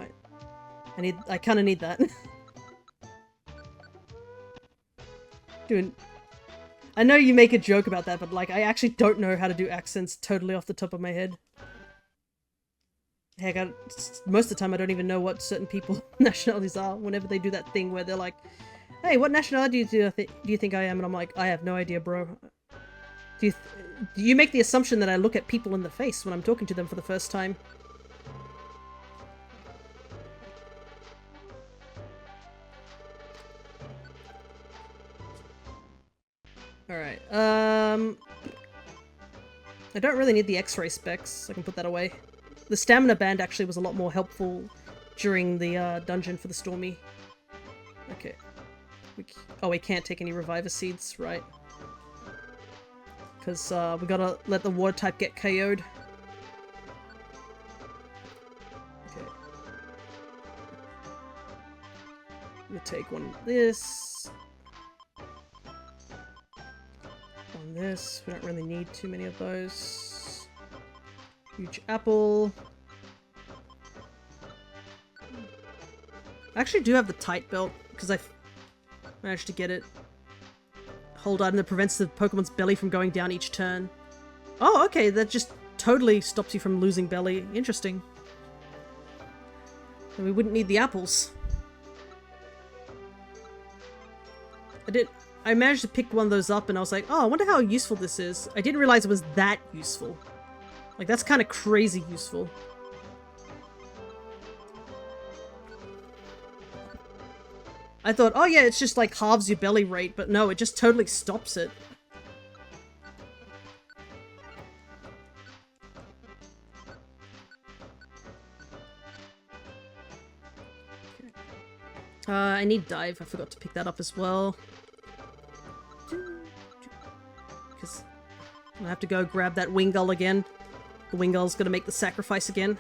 I kind of need that. Dude, I know you make a joke about that, but like, I actually don't know how to do accents totally off the top of my head. heck, most of the time I don't even know what certain people nationalities are whenever they do that thing where they're like, hey, what nationality do you think I am? And I'm like, I have no idea, bro. Do you make the assumption that I look at people in the face when I'm talking to them for the first time? Alright, I don't really need the X-ray specs. I can put that away. The stamina band actually was a lot more helpful during the dungeon for the Stormy. Okay. We can't take any Reviver Seeds, right? Because we gotta let the water type get KO'd. Okay. We'll take one of this. On this. We don't really need too many of those. Huge apple. I actually do have the tight belt because I managed to get it. Hold item that prevents the Pokemon's belly from going down each turn. Oh, okay, that just totally stops you from losing belly. Interesting. And we wouldn't need the apples. I managed to pick one of those up and I was like, oh, I wonder how useful this is. I didn't realize it was that useful. Like, that's kind of crazy useful. I thought, oh yeah, it's just like halves your belly rate, but no, it just totally stops it. I need dive. I forgot to pick that up as well. Because I have to go grab that Wingull again. The Wingull's gonna make the sacrifice again.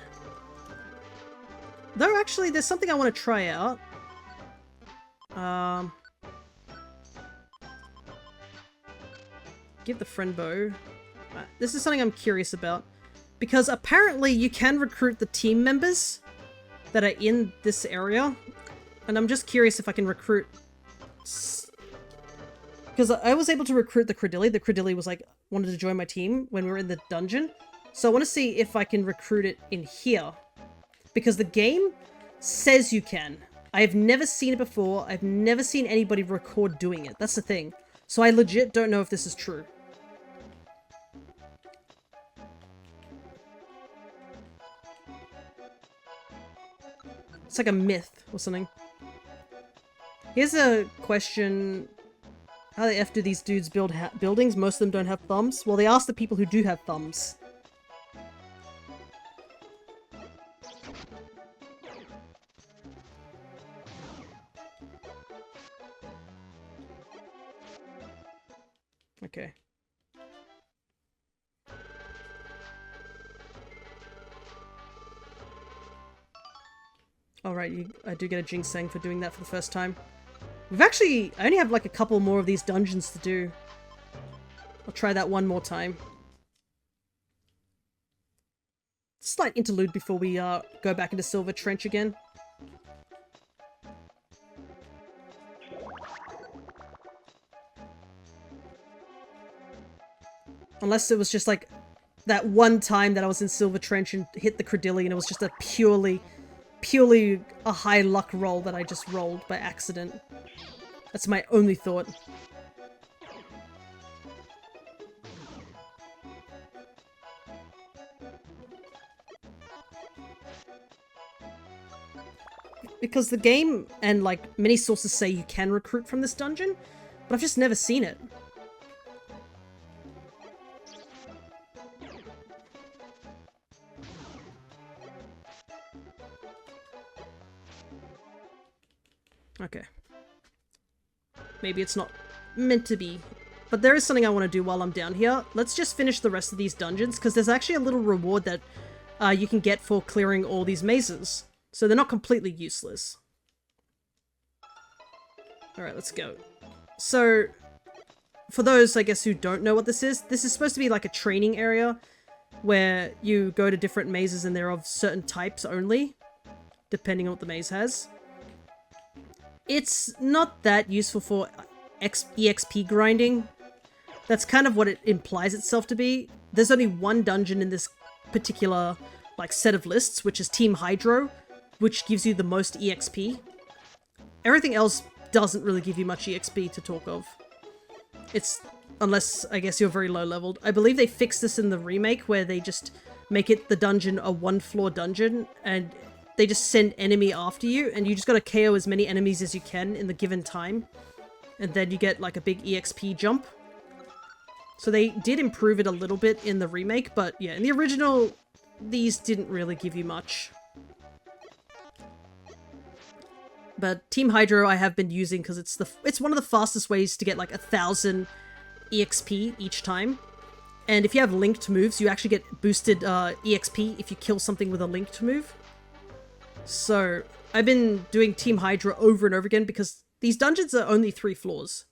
Though actually, there's something I want to try out. Give the friend bow. This is something I'm curious about. Because apparently you can recruit the team members that are in this area. And I'm just curious if I can recruit... Because I was able to recruit the Credilli. The Credilli was like, wanted to join my team when we were in the dungeon. So I want to see if I can recruit it in here. Because the game says you can. I have never seen it before. I've never seen anybody record doing it. That's the thing. So I legit don't know if this is true. It's like a myth or something. Here's a question. How the F do these dudes build buildings? Most of them don't have thumbs. Well, they ask the people who do have thumbs. Okay. Alright, I do get a ginseng for doing that for the first time. I only have like a couple more of these dungeons to do. I'll try that one more time. Slight interlude before we go back into Silver Trench again. Unless it was just like that one time that I was in Silver Trench and hit the Credilli and it was just a purely a high luck roll that I just rolled by accident. That's my only thought. Because the game and like many sources say you can recruit from this dungeon, but I've just never seen it. Okay. Maybe it's not meant to be. But there is something I want to do while I'm down here. Let's just finish the rest of these dungeons, because there's actually a little reward that you can get for clearing all these mazes. So they're not completely useless. Alright, let's go. So, for those, I guess, who don't know what this is supposed to be like a training area where you go to different mazes and they're of certain types only, depending on what the maze has. It's not that useful for EXP grinding. That's kind of what it implies itself to be. There's only one dungeon in this particular like set of lists, which is Team Hydro, which gives you the most EXP. Everything else doesn't really give you much EXP to talk of. It's, unless I guess you're very low leveled. I believe they fixed this in the remake where they just make it the dungeon a 1-floor dungeon and they just send enemy after you and you just gotta KO as many enemies as you can in the given time. And then you get like a big EXP jump. So they did improve it a little bit in the remake, but yeah, in the original, these didn't really give you much. But Team Hydro I have been using because it's one of the fastest ways to get like 1,000 EXP each time. And if you have linked moves, you actually get boosted EXP if you kill something with a linked move. So I've been doing Team Hydra over and over again because these dungeons are only 3 floors.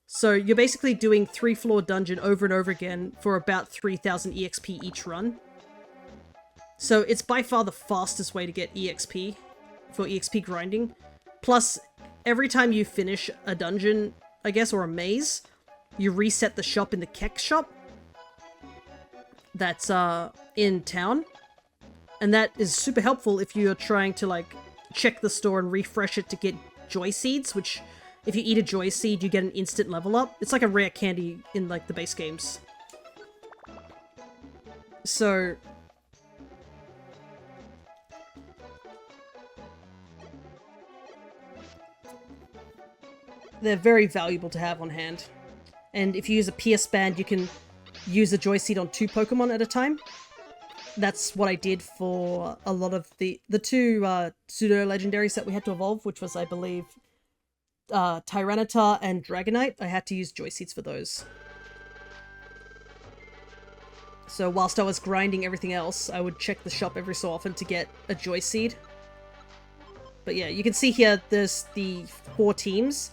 So you're basically doing 3-floor dungeon over and over again for about 3,000 EXP each run. So it's by far the fastest way to get EXP for EXP grinding. Plus, every time you finish a dungeon, I guess, or a maze, you reset the shop in the Keck shop. That's in town. And that is super helpful if you're trying to like check the store and refresh it to get joy seeds, which if you eat a joy seed, you get an instant level up. It's like a rare candy in like the base games. So they're very valuable to have on hand. And if you use a PS band, you can use a joy seed on 2 Pokemon at a time. That's what I did for a lot of the 2 pseudo-legendaries that we had to evolve, which was, I believe, Tyranitar and Dragonite. I had to use joy seeds for those. So whilst I was grinding everything else, I would check the shop every so often to get a joy seed. But yeah, you can see here there's the 4 teams.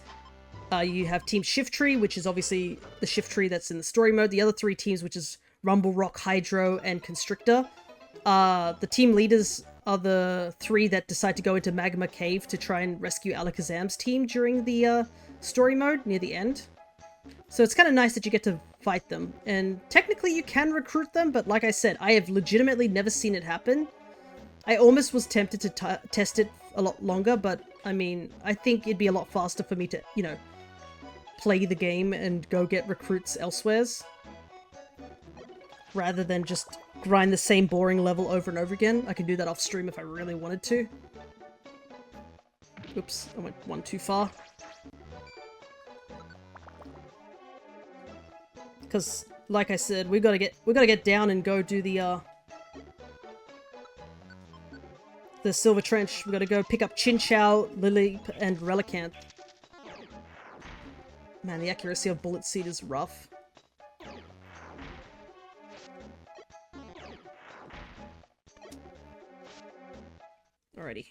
You have Team Shift Tree, which is obviously the Shift Tree that's in the story mode. The other 3 teams, which is Rumble Rock, Hydro, and Constrictor. The team leaders are the 3 that decide to go into Magma Cave to try and rescue Alakazam's team during the story mode near the end. So it's kind of nice that you get to fight them. And technically you can recruit them, but like I said, I have legitimately never seen it happen. I almost was tempted to test it a lot longer, but I mean, I think it'd be a lot faster for me to, you know, play the game and go get recruits elsewheres, rather than just grind the same boring level over and over again. I can do that off stream if I really wanted to. Oops, I went one too far. Because, like I said, we gotta get down and go do the Silver Trench. We gotta go pick up Chinchou, Lileep, and Relicanth. Man, the accuracy of Bullet Seed is rough. Alrighty.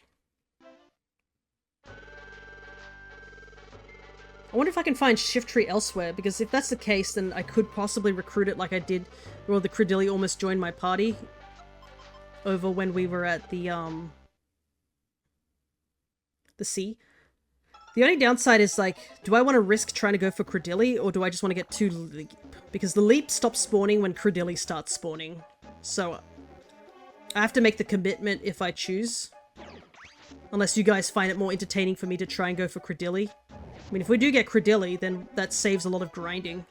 I wonder if I can find Shift Tree elsewhere, because if that's the case, then I could possibly recruit it like I did, or the Credilli almost joined my party over when we were at the sea. The only downside is, like, do I want to risk trying to go for Credilli, or do I just want to get 2 Leap? Because the Leap stops spawning when Credilli starts spawning. So, I have to make the commitment if I choose. Unless you guys find it more entertaining for me to try and go for Credilli. I mean, if we do get Credilli, then that saves a lot of grinding.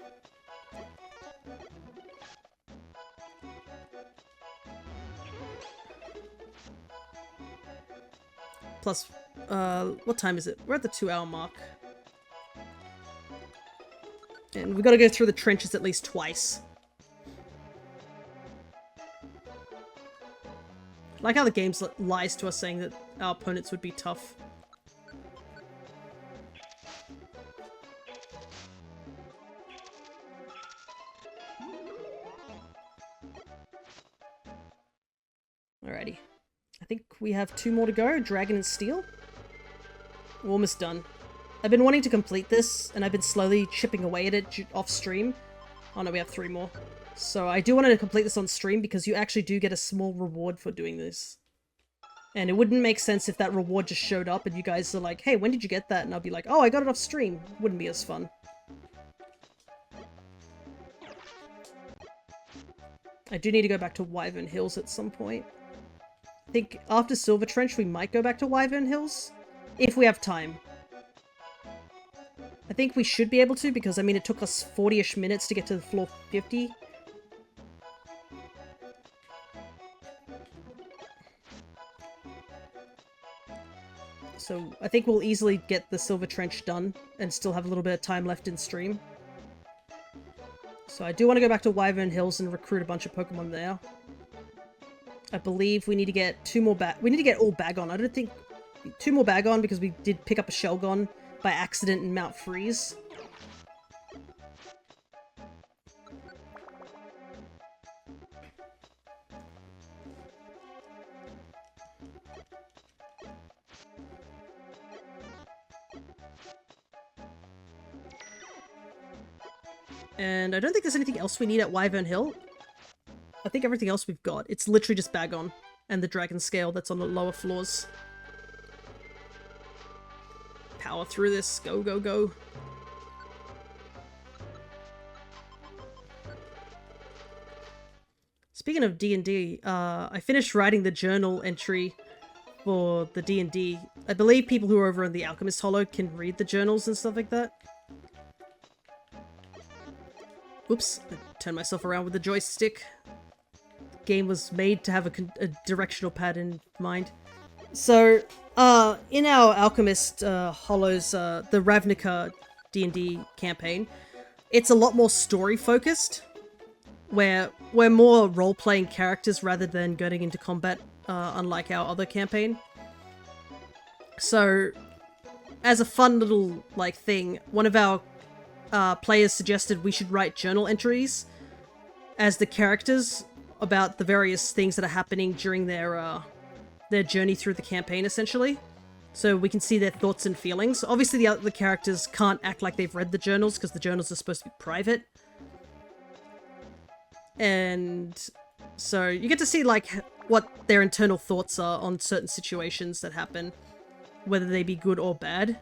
Plus, what time is it? We're at the 2-hour mark. And we gotta go through the trenches at least twice. I like how the game lies to us saying that our opponents would be tough. Alrighty. I think we have 2 more to go. Dragon and Steel. We're almost done. I've been wanting to complete this, and I've been slowly chipping away at it off stream. Oh no, we have 3 more. So I do want to complete this on stream because you actually do get a small reward for doing this. And it wouldn't make sense if that reward just showed up and you guys are like, hey, when did you get that? And I'll be like, oh, I got it off stream. Wouldn't be as fun. I do need to go back to Wyvern Hills at some point. I think after Silver Trench we might go back to Wyvern Hills. If we have time. I think we should be able to, because I mean it took us 40-ish minutes to get to the floor 50. So I think we'll easily get the Silver Trench done and still have a little bit of time left in stream. So I do want to go back to Wyvern Hills and recruit a bunch of Pokemon there. I believe we need to get we need to get all Bagon. I don't think 2 more Bagon because we did pick up a Shelgon by accident in Mount Freeze. And I don't think there's anything else we need at Wyvern Hill. I think everything else we've got. It's literally just Bagon and the Dragon Scale that's on the lower floors. Power through this. Go, go, go. Speaking of D&D, I finished writing the journal entry for the D&D. I believe people who are over in the Alchemist Hollow can read the journals and stuff like that. Oops, I turned myself around with the joystick. The game was made to have a directional pad in mind. So, in our Alchemist Hollows, the Ravnica D&D campaign, it's a lot more story-focused, where we're more role-playing characters rather than getting into combat, unlike our other campaign. So, as a fun little, like, thing, one of our players suggested we should write journal entries as the characters about the various things that are happening during their journey through the campaign, essentially. So we can see their thoughts and feelings. Obviously the other characters can't act like they've read the journals because the journals are supposed to be private. And so you get to see like what their internal thoughts are on certain situations that happen, whether they be good or bad.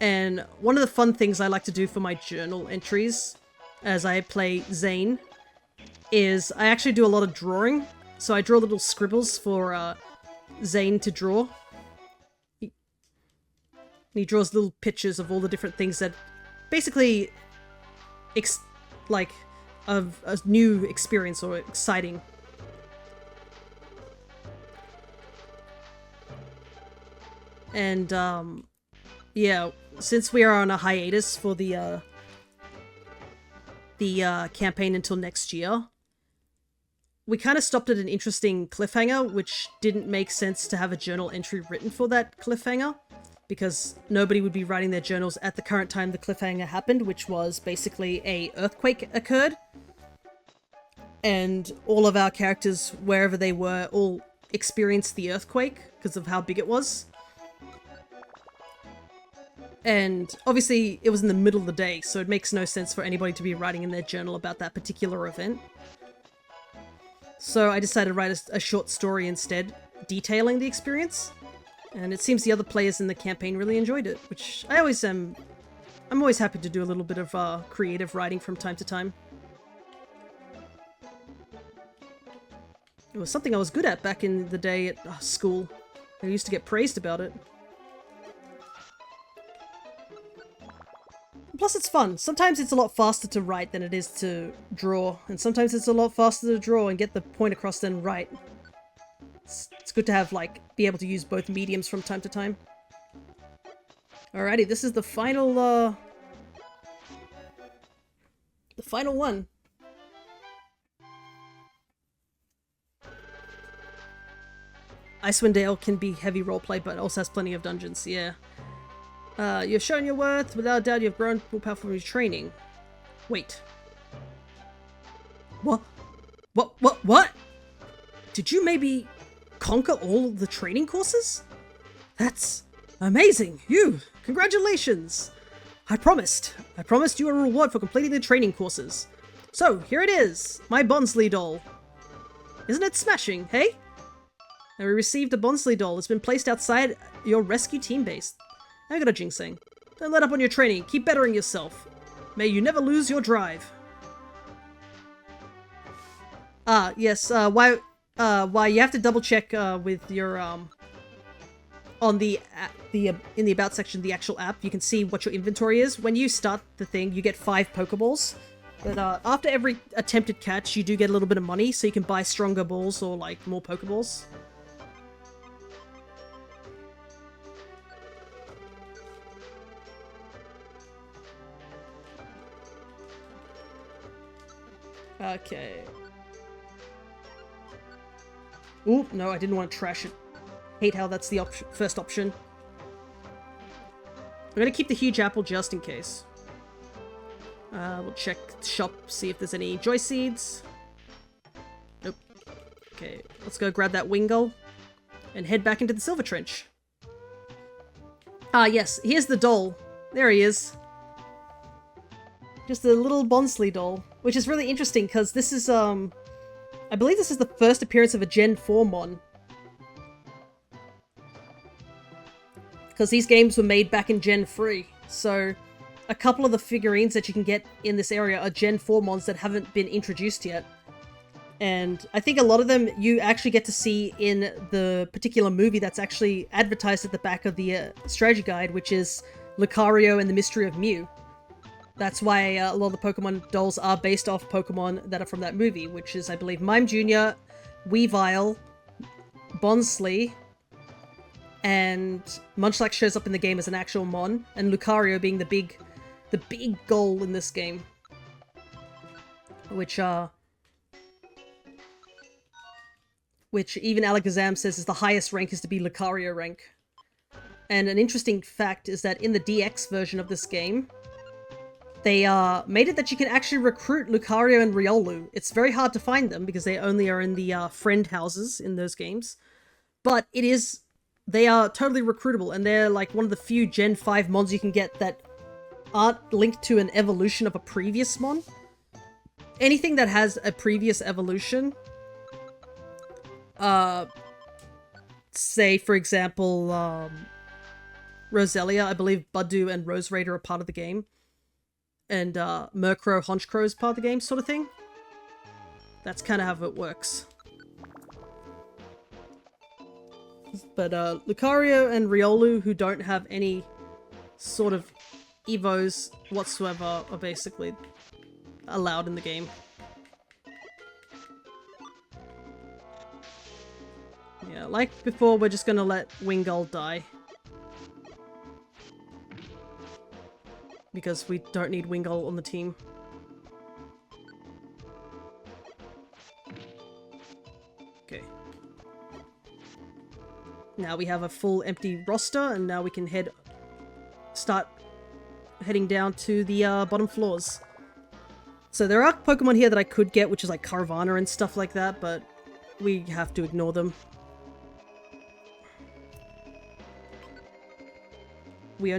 And one of the fun things I like to do for my journal entries as I play Zane is I actually do a lot of drawing. So I draw little scribbles for Zane to draw. He draws little pictures of all the different things that basically like of a new experience or exciting. And yeah, since we are on a hiatus for the campaign until next year, we kind of stopped at an interesting cliffhanger, which didn't make sense to have a journal entry written for that cliffhanger, because nobody would be writing their journals at the current time the cliffhanger happened, which was basically a earthquake occurred. And all of our characters, wherever they were, all experienced the earthquake because of how big it was. And obviously it was in the middle of the day, so it makes no sense for anybody to be writing in their journal about that particular event. So I decided to write a short story instead, detailing the experience. And it seems the other players in the campaign really enjoyed it, which I always am. I'm always happy to do a little bit of creative writing from time to time. It was something I was good at back in the day at school. I used to get praised about it. Plus it's fun. Sometimes it's a lot faster to write than it is to draw, and sometimes it's a lot faster to draw and get the point across than write. It's good to have, like, be able to use both mediums from time to time. Alrighty, this is the final one. Icewind Dale can be heavy roleplay, but also has plenty of dungeons, yeah. You've shown your worth. Without doubt, you've grown more powerful from your training. Wait. What? What? Did you maybe conquer all the training courses? That's amazing. Congratulations. I promised you a reward for completing the training courses. So, here it is. My Bonsly doll. Isn't it smashing, hey? And we received a Bonsly doll. It's been placed outside your rescue team base. I got a ginseng. Don't let up on your training. Keep bettering yourself. May you never lose your drive. Yes, Well, you have to double check with your on the in the about section of the actual app, you can see what your inventory is. When you start the thing, you get 5 Pokeballs. But after every attempted catch, you do get a little bit of money, so you can buy stronger balls or like more Pokeballs. Okay. Ooh, no, I didn't want to trash it. Hate how that's the first option. I'm gonna keep the huge apple just in case. We'll check the shop, see if there's any joy seeds. Nope. Okay, let's go grab that Wingull and head back into the Silver Trench. Ah, yes, here's the doll. There he is. Just a little Bonsly doll, which is really interesting because this is, I believe this is the first appearance of a Gen 4 Mon. Because these games were made back in Gen 3, so a couple of the figurines that you can get in this area are Gen 4 Mons that haven't been introduced yet. And I think a lot of them you actually get to see in the particular movie that's actually advertised at the back of the strategy guide, which is Lucario and the Mystery of Mew. That's why a lot of the Pokemon dolls are based off Pokemon that are from that movie, which is, I believe, Mime Jr., Weavile, Bonsly, and Munchlax shows up in the game as an actual Mon, and Lucario being the big goal in this game. Which even Alakazam says is the highest rank is to be Lucario rank. And an interesting fact is that in the DX version of this game, they made it that you can actually recruit Lucario and Riolu. It's very hard to find them because they only are in the friend houses in those games. But they are totally recruitable, and they're like one of the few Gen 5 Mons you can get that aren't linked to an evolution of a previous Mon. Anything that has a previous evolution, say for example, Roselia, I believe Budew and Roserade are a part of the game. And Murkrow, Honchkrow is part of the game, sort of thing. That's kind of how it works. But Lucario and Riolu, who don't have any sort of Evos whatsoever, are basically allowed in the game. Yeah, like before, we're just gonna let Wingull die. Because we don't need Wingull on the team. Okay. Now we have a full empty roster, and now we can start heading down to the bottom floors. So there are Pokemon here that I could get, which is like Carvanha and stuff like that, but we have to ignore them. We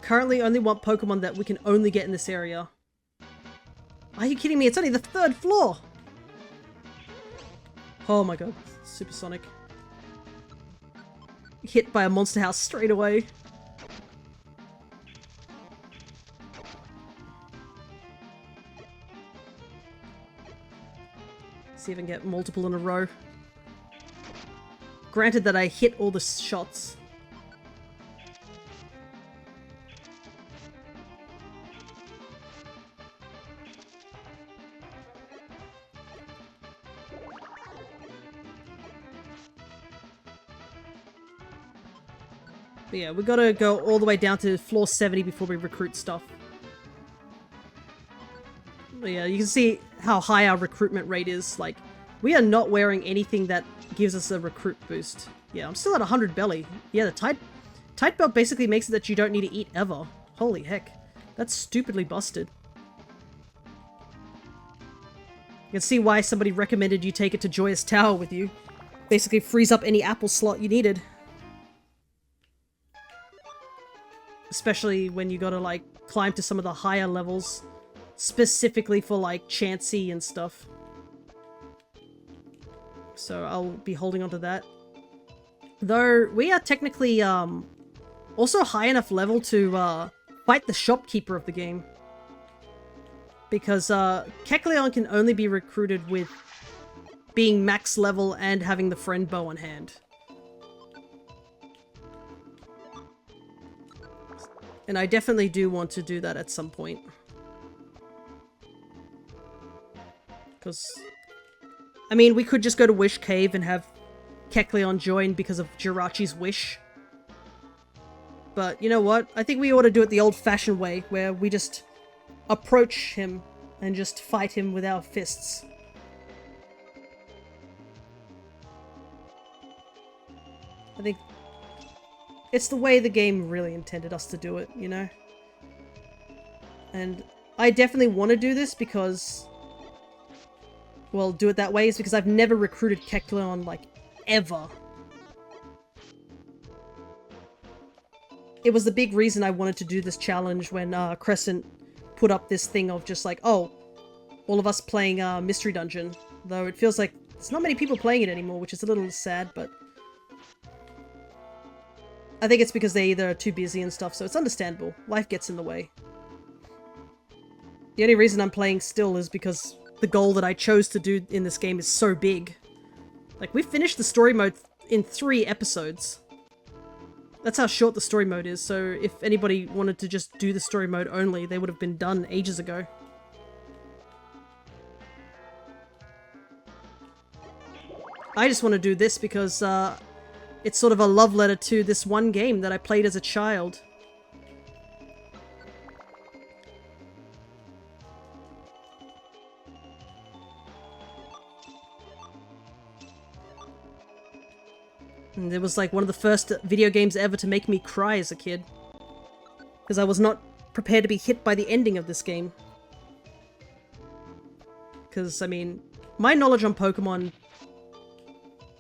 currently only want Pokemon that we can only get in this area. Are you kidding me? It's only the 3rd floor! Oh my god. Supersonic. Hit by a monster house straight away. See if I can get multiple in a row. Granted that I hit all the shots. But yeah, we gotta go all the way down to floor 70 before we recruit stuff. But yeah, you can see how high our recruitment rate is. Like, we are not wearing anything that gives us a recruit boost. Yeah, I'm still at 100 belly. Yeah, the tight belt basically makes it that you don't need to eat ever. Holy heck. That's stupidly busted. You can see why somebody recommended you take it to Joyous Tower with you. Basically frees up any apple slot you needed. Especially when you gotta, like, climb to some of the higher levels. Specifically for, like, Chansey and stuff. So I'll be holding on to that. Though, we are technically, also high enough level to, fight the shopkeeper of the game. Because, Kecleon can only be recruited with being max level and having the friend bow on hand. And I definitely do want to do that at some point. Because, I mean, we could just go to Wish Cave and have Kecleon join because of Jirachi's wish. But you know what? I think we ought to do it the old-fashioned way, where we just approach him and just fight him with our fists. I think it's the way the game really intended us to do it, you know? And I definitely want to do this because... well, do it that way is because I've never recruited Kecleon, like, ever. It was the big reason I wanted to do this challenge when Crescent put up this thing of just like, oh, all of us playing Mystery Dungeon. Though it feels like there's not many people playing it anymore, which is a little sad, but... I think it's because they either are too busy and stuff, so it's understandable. Life gets in the way. The only reason I'm playing still is because the goal that I chose to do in this game is so big. Like, we finished the story mode in 3 episodes. That's how short the story mode is, so if anybody wanted to just do the story mode only, they would have been done ages ago. I just want to do this because, it's sort of a love letter to this one game that I played as a child. And it was like one of the first video games ever to make me cry as a kid. Because I was not prepared to be hit by the ending of this game. Because, I mean, my knowledge on Pokemon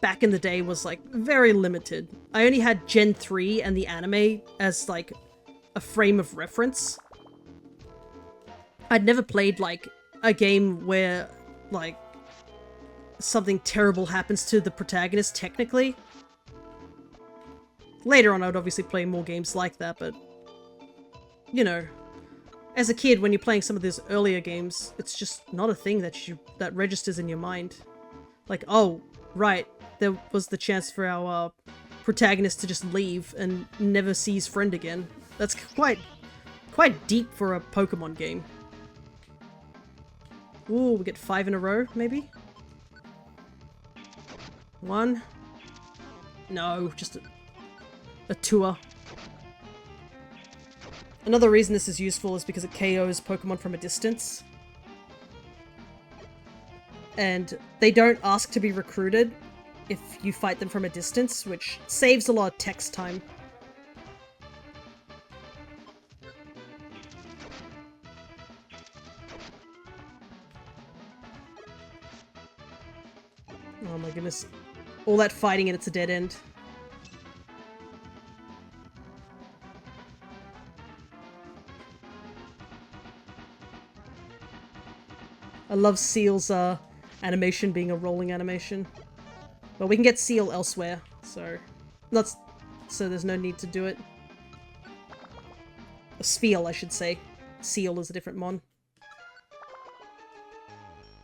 back in the day was, like, very limited. I only had Gen 3 and the anime as, like, a frame of reference. I'd never played, like, a game where, like, something terrible happens to the protagonist, technically. Later on, I would obviously play more games like that, but... you know, as a kid, when you're playing some of these earlier games, it's just not a thing that registers in your mind. Like, oh, right, there was the chance for our protagonist to just leave and never see his friend again. That's quite deep for a Pokemon game. Ooh, we get 5 in a row, maybe? 1. No, just a tour. Another reason this is useful is because it KOs Pokemon from a distance. And they don't ask to be recruited if you fight them from a distance, which saves a lot of text time. Oh my goodness. All that fighting and it's a dead end. I love Seal's animation being a rolling animation. But we can get Seal elsewhere, so there's no need to do it. A Spheal, I should say. Seal is a different mon.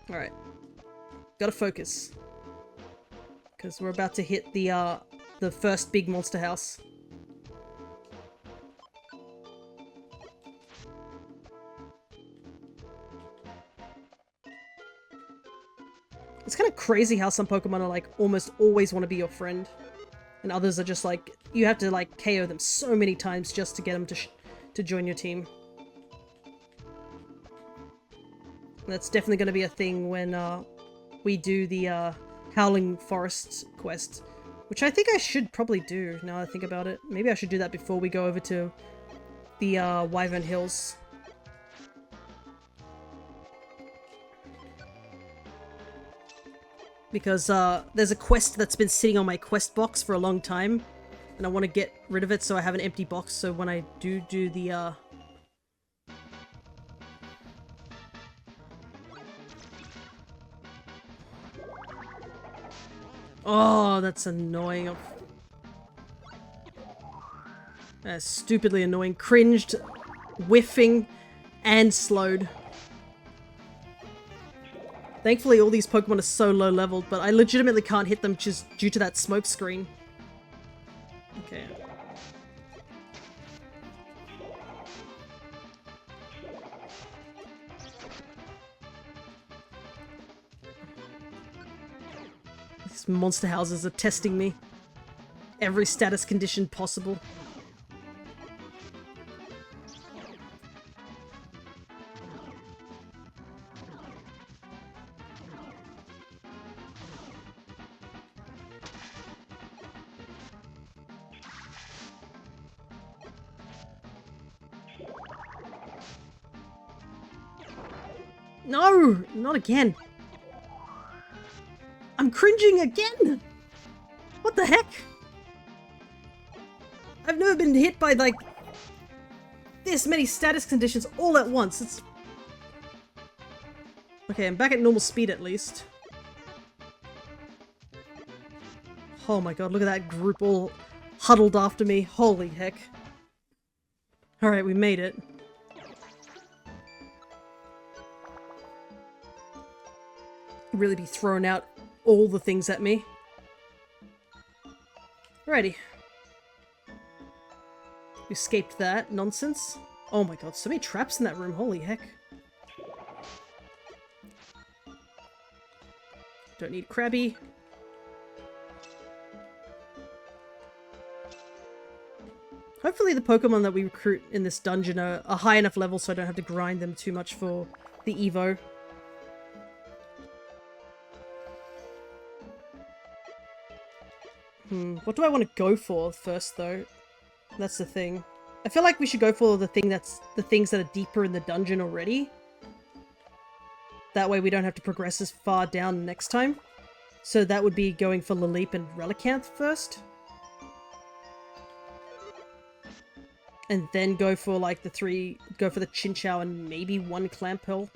Alright. Gotta focus. Because we're about to hit the first big monster house. It's kind of crazy how some Pokemon are like almost always want to be your friend. And others are just like, you have to like KO them so many times just to get them to join your team. And that's definitely going to be a thing when we do the Howling Forest quest. Which I think I should probably do, now that I think about it. Maybe I should do that before we go over to the Wyvern Hills. Because there's a quest that's been sitting on my quest box for a long time. And I want to get rid of it so I have an empty box, so when I do the oh, that's annoying. That's stupidly annoying. Cringed, whiffing, and slowed. Thankfully, all these Pokemon are so low leveled, but I legitimately can't hit them just due to that smoke screen. Okay. These monster houses are testing me. Every status condition possible. No! Not again! I'm cringing again! What the heck? I've never been hit by, like, this many status conditions all at once. It's... Okay, I'm back at normal speed at least. Oh my god, look at that group all huddled after me. Holy heck. Alright, we made it. Really be throwing out all the things at me. Alrighty. We escaped that nonsense. Oh my god, so many traps in that room, holy heck. Don't need Krabby. Hopefully the Pokemon that we recruit in this dungeon are high enough level so I don't have to grind them too much for the Evo. What do I want to go for first, though? That's the thing. I feel like we should go for the things that are deeper in the dungeon already. That way we don't have to progress as far down next time. So that would be going for Laleep and Relicanth first. And then go for like the Chinchou and maybe one Clamperl.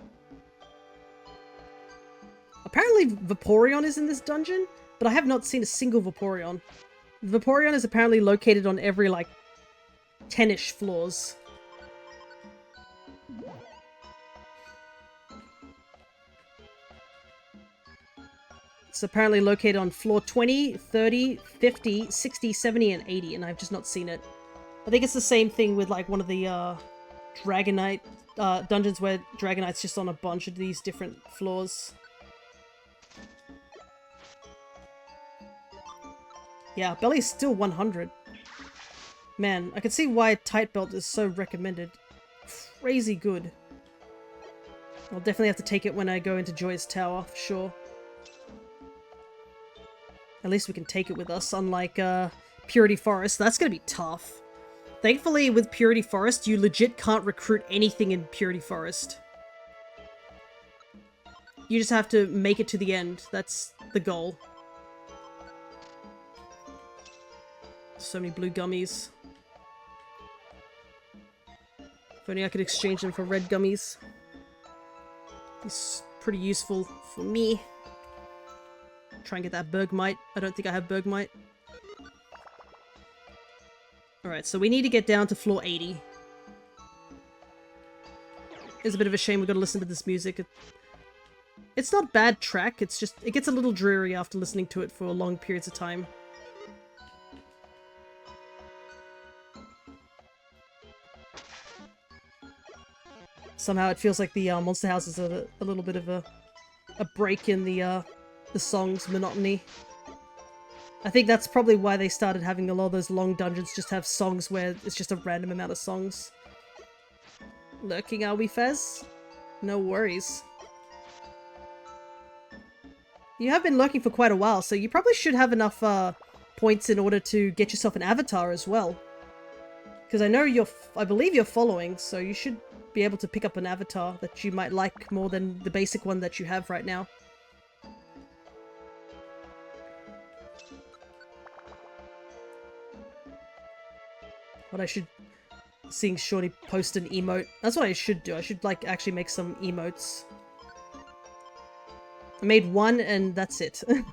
Apparently Vaporeon is in this dungeon, but I have not seen a single Vaporeon. Vaporeon is apparently located on every, like, 10-ish floors. It's apparently located on floor 20, 30, 50, 60, 70, and 80, and I've just not seen it. I think it's the same thing with, like, one of the, Dragonite, dungeons where Dragonite's just on a bunch of these different floors. Yeah, Belly's still 100. Man, I can see why Tight Belt is so recommended. Crazy good. I'll definitely have to take it when I go into Joyous Tower, for sure. At least we can take it with us, unlike Purity Forest. That's gonna be tough. Thankfully, with Purity Forest, you legit can't recruit anything in Purity Forest. You just have to make it to the end. That's the goal. So many blue gummies. If only I could exchange them for red gummies. It's pretty useful for me. Try and get that Bergmite. I don't think I have Bergmite. Alright, so we need to get down to floor 80. It's a bit of a shame we've got to listen to this music. It's not bad track, it's just, it gets a little dreary after listening to it for long periods of time. Somehow it feels like the monster house is a little bit of a break in the song's monotony. I think that's probably why they started having a lot of those long dungeons just have songs where it's just a random amount of songs. Lurking, are we, Fez? No worries. You have been lurking for quite a while, so you probably should have enough points in order to get yourself an avatar as well. Because I know I believe you're following, so you should be able to pick up an avatar that you might like more than the basic one that you have right now. What I should... Seeing Shorty post an emote. That's what I should do. I should, like, actually make some emotes. I made one and that's it. I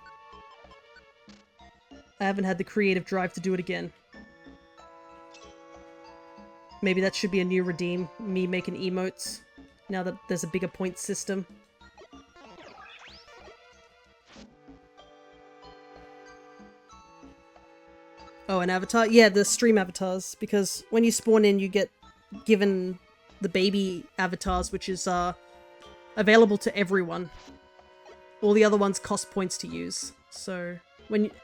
haven't had the creative drive to do it again. Maybe that should be a new redeem, me making emotes, now that there's a bigger point system. Oh, an avatar? Yeah, the stream avatars. Because when you spawn in, you get given the baby avatars, which is available to everyone. All the other ones cost points to use. So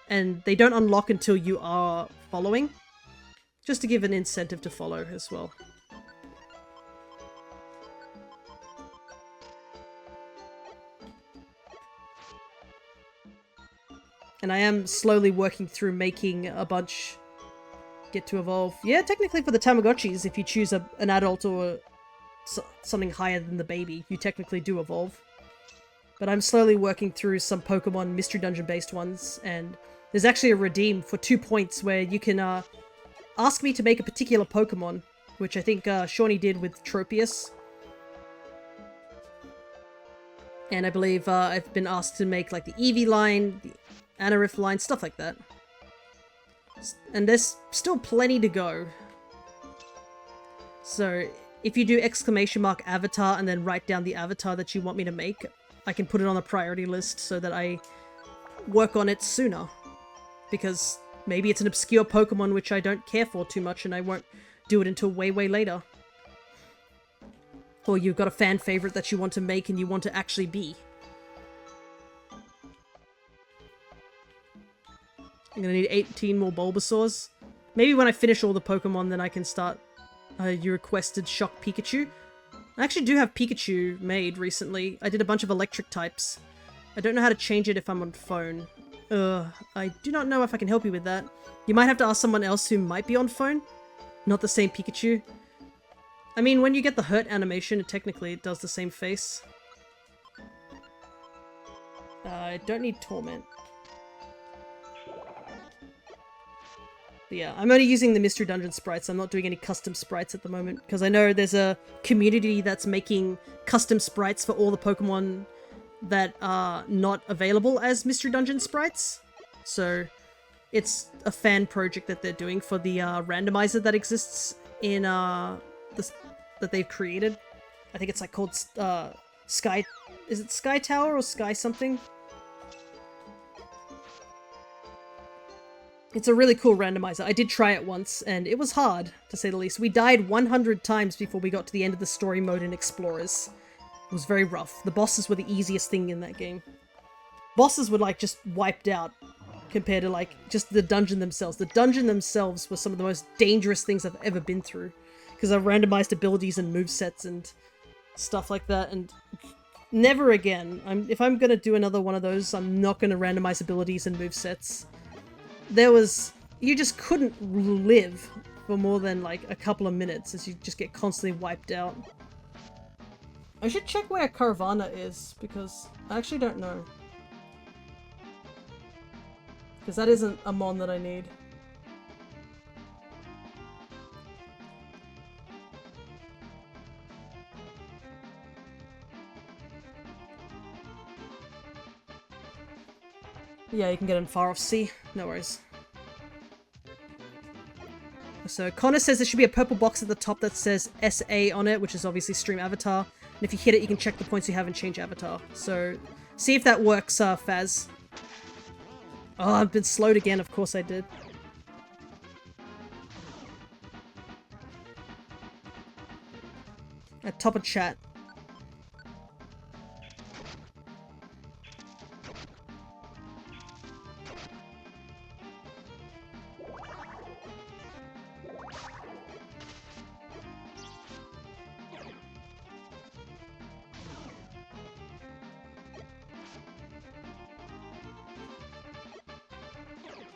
and they don't unlock until you are following. Just to give an incentive to follow as well. And I am slowly working through making a bunch get to evolve. Yeah, technically for the Tamagotchis, if you choose an adult or something higher than the baby, you technically do evolve. But I'm slowly working through some Pokemon Mystery Dungeon based ones, and there's actually a redeem for 2 points where you can ask me to make a particular Pokemon, which I think Shawnee did with Tropius. And I believe I've been asked to make like the Eevee line, the Anorith line, stuff like that. And there's still plenty to go. So if you do !avatar and then write down the avatar that you want me to make, I can put it on a priority list so that I work on it sooner. Because maybe it's an obscure Pokemon which I don't care for too much and I won't do it until way, way later. Or you've got a fan favorite that you want to make and you want to actually be. I'm gonna need 18 more Bulbasaurs. Maybe when I finish all the Pokemon, then I can start you requested Shock Pikachu. I actually do have Pikachu made recently. I did a bunch of electric types. I don't know how to change it if I'm on phone. I do not know if I can help you with that. You might have to ask someone else who might be on phone. Not the same Pikachu. I mean, when you get the hurt animation, technically it does the same face. I don't need Torment. But yeah, I'm only using the Mystery Dungeon sprites. I'm not doing any custom sprites at the moment, because I know there's a community that's making custom sprites for all the Pokemon that are not available as Mystery Dungeon sprites. So it's a fan project that they're doing for the randomizer that exists in that they've created. I think it's like called Sky... Is it Sky Tower or Sky something? It's a really cool randomizer. I did try it once, and it was hard, to say the least. We died 100 times before we got to the end of the story mode in Explorers. It was very rough. The bosses were the easiest thing in that game. Bosses were, like, just wiped out compared to, like, just the dungeon themselves. The dungeon themselves were some of the most dangerous things I've ever been through, because I randomized abilities and movesets and stuff like that, and never again. If I'm gonna do another one of those, I'm not gonna randomize abilities and movesets. You just couldn't live for more than like a couple of minutes as you just get constantly wiped out. I should check where Caravana is, because I actually don't know. Because that isn't a mon that I need. Yeah, you can get in Far Off Sea. No worries. So Connor says there should be a purple box at the top that says SA on it, which is obviously Stream Avatar. And if you hit it, you can check the points you have and change Avatar. So see if that works, Faz. Oh, I've been slowed again. Of course I did. At top of chat.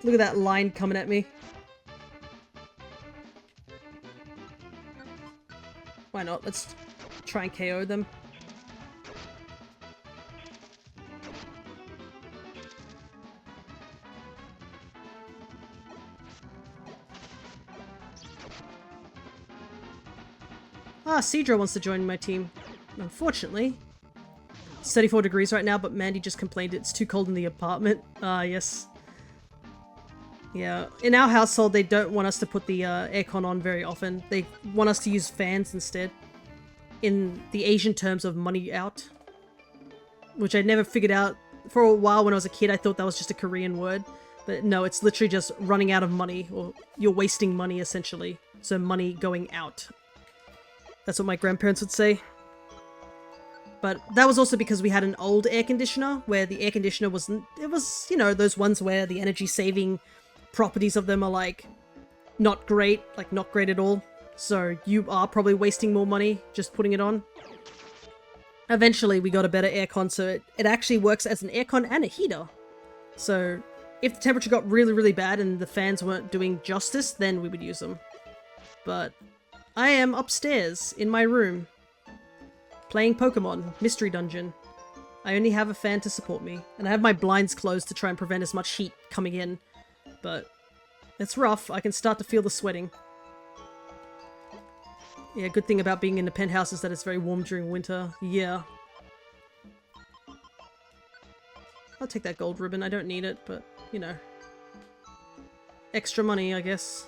Look at that line coming at me. Why not? Let's try and KO them. Ah, Cedra wants to join my team. Unfortunately. It's 34 degrees right now, but Mandy just complained it's too cold in the apartment. Ah, yes. Yeah, in our household they don't want us to put the aircon on very often. They want us to use fans instead. In the Asian terms of money out. Which I never figured out. For a while when I was a kid I thought that was just a Korean word. But no, it's literally just running out of money, or you're wasting money, essentially. So money going out. That's what my grandparents would say. But that was also because we had an old air conditioner, where the air conditioner was, you know, those ones where the energy saving properties of them are like, not great at all. So you are probably wasting more money just putting it on. Eventually we got a better aircon, so it actually works as an aircon and a heater. So if the temperature got really, really bad and the fans weren't doing justice, then we would use them. But I am upstairs in my room playing Pokemon Mystery Dungeon. I only have a fan to support me, and I have my blinds closed to try and prevent as much heat coming in. But it's rough. I can start to feel the sweating. Yeah, good thing about being in the penthouse is that it's very warm during winter. Yeah. I'll take that gold ribbon. I don't need it, but, you know. Extra money, I guess.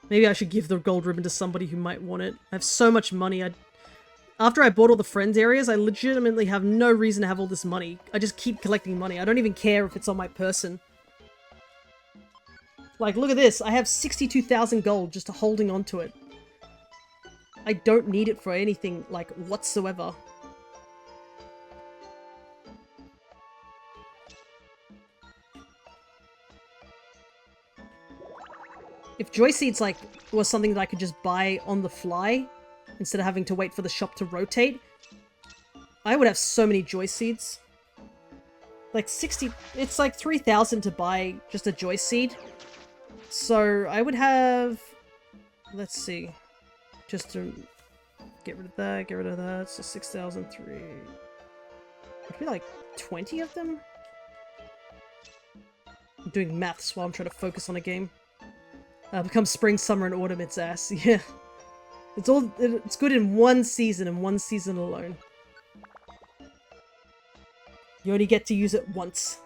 Maybe I should give the gold ribbon to somebody who might want it. I have so much money. After I bought all the friends areas, I legitimately have no reason to have all this money. I just keep collecting money. I don't even care if it's on my person. Like, look at this. I have 62,000 gold just holding on to it. I don't need it for anything, like, whatsoever. If Joy Seeds, like, was something that I could just buy on the fly, instead of having to wait for the shop to rotate, I would have so many Joy Seeds. Like, it's like 3,000 to buy just a Joy Seed. So, I would have... Let's see. Just to get rid of that, so 6,003. It'd be like 20 of them? I'm doing maths while I'm trying to focus on a game. Become spring, summer, and autumn, its ass. Yeah. It's good in one season, and one season alone. You only get to use it once.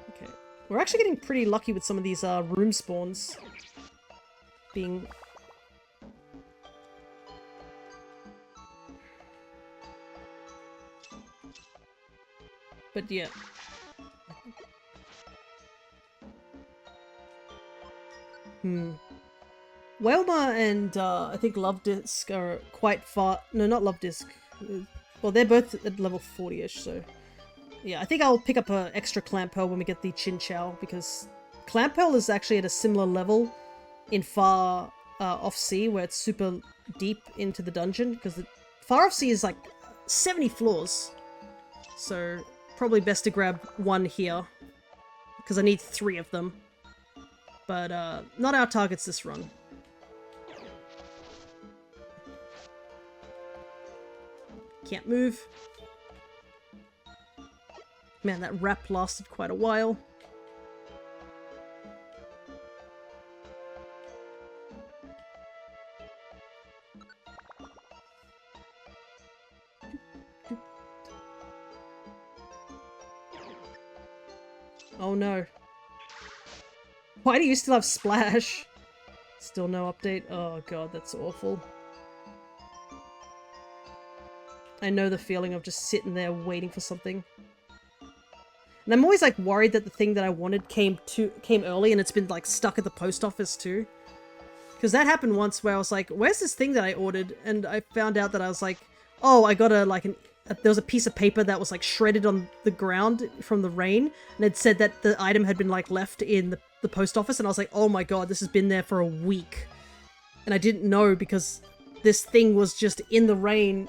Okay. We're actually getting pretty lucky with some of these room spawns. Being... But yeah. Whalema and I think Love Disc are quite far. No, not Love Disc. Well, they're both at level 40-ish, so... Yeah, I think I'll pick up an extra Clamp Pearl when we get the Chin Chow, because Clamp Pearl is actually at a similar level in Far Off Sea, where it's super deep into the dungeon, because Far Off Sea is like 70 floors. So, probably best to grab one here, because I need 3 of them. But, not our targets this run. Can't move. Man, that rap lasted quite a while. Oh no. Why do you still have Splash? Still no update? Oh god, that's awful. I know the feeling of just sitting there waiting for something. And I'm always like worried that the thing that I wanted came early and it's been like stuck at the post office too. Because that happened once where I was like, where's this thing that I ordered? And I found out that I was like, oh, I got there was a piece of paper that was like shredded on the ground from the rain, and it said that the item had been like left in the post office, and I was like, oh my god, this has been there for a week. And I didn't know because this thing was just in the rain,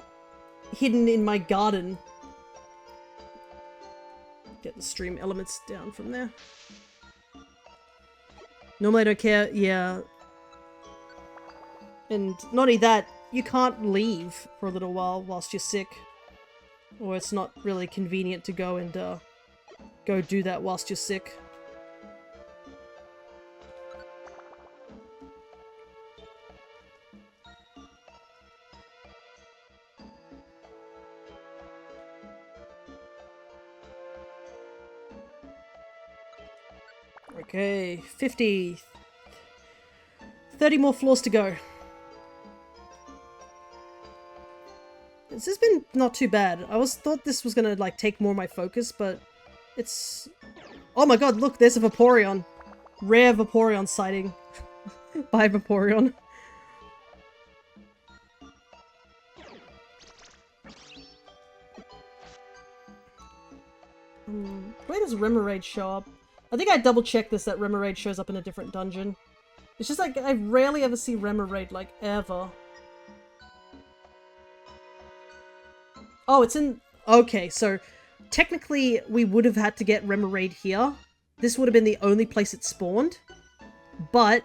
hidden in my garden. Get the stream elements down from there. Normally I don't care, yeah. And not only that, you can't leave for a little while whilst you're sick. Or it's not really convenient to go and go do that whilst you're sick. Okay, 50. 30 more floors to go. This has been not too bad. I thought this was gonna like take more of my focus, but It's... Oh my god, look, there's a Vaporeon. Rare Vaporeon sighting. By Vaporeon. Where does Remoraid show up? I think I double checked this, that Remoraid shows up in a different dungeon. It's just like, I rarely ever see Remoraid, like, ever. Oh, it's in... Okay, so technically we would have had to get Remoraid here. This would have been the only place it spawned. But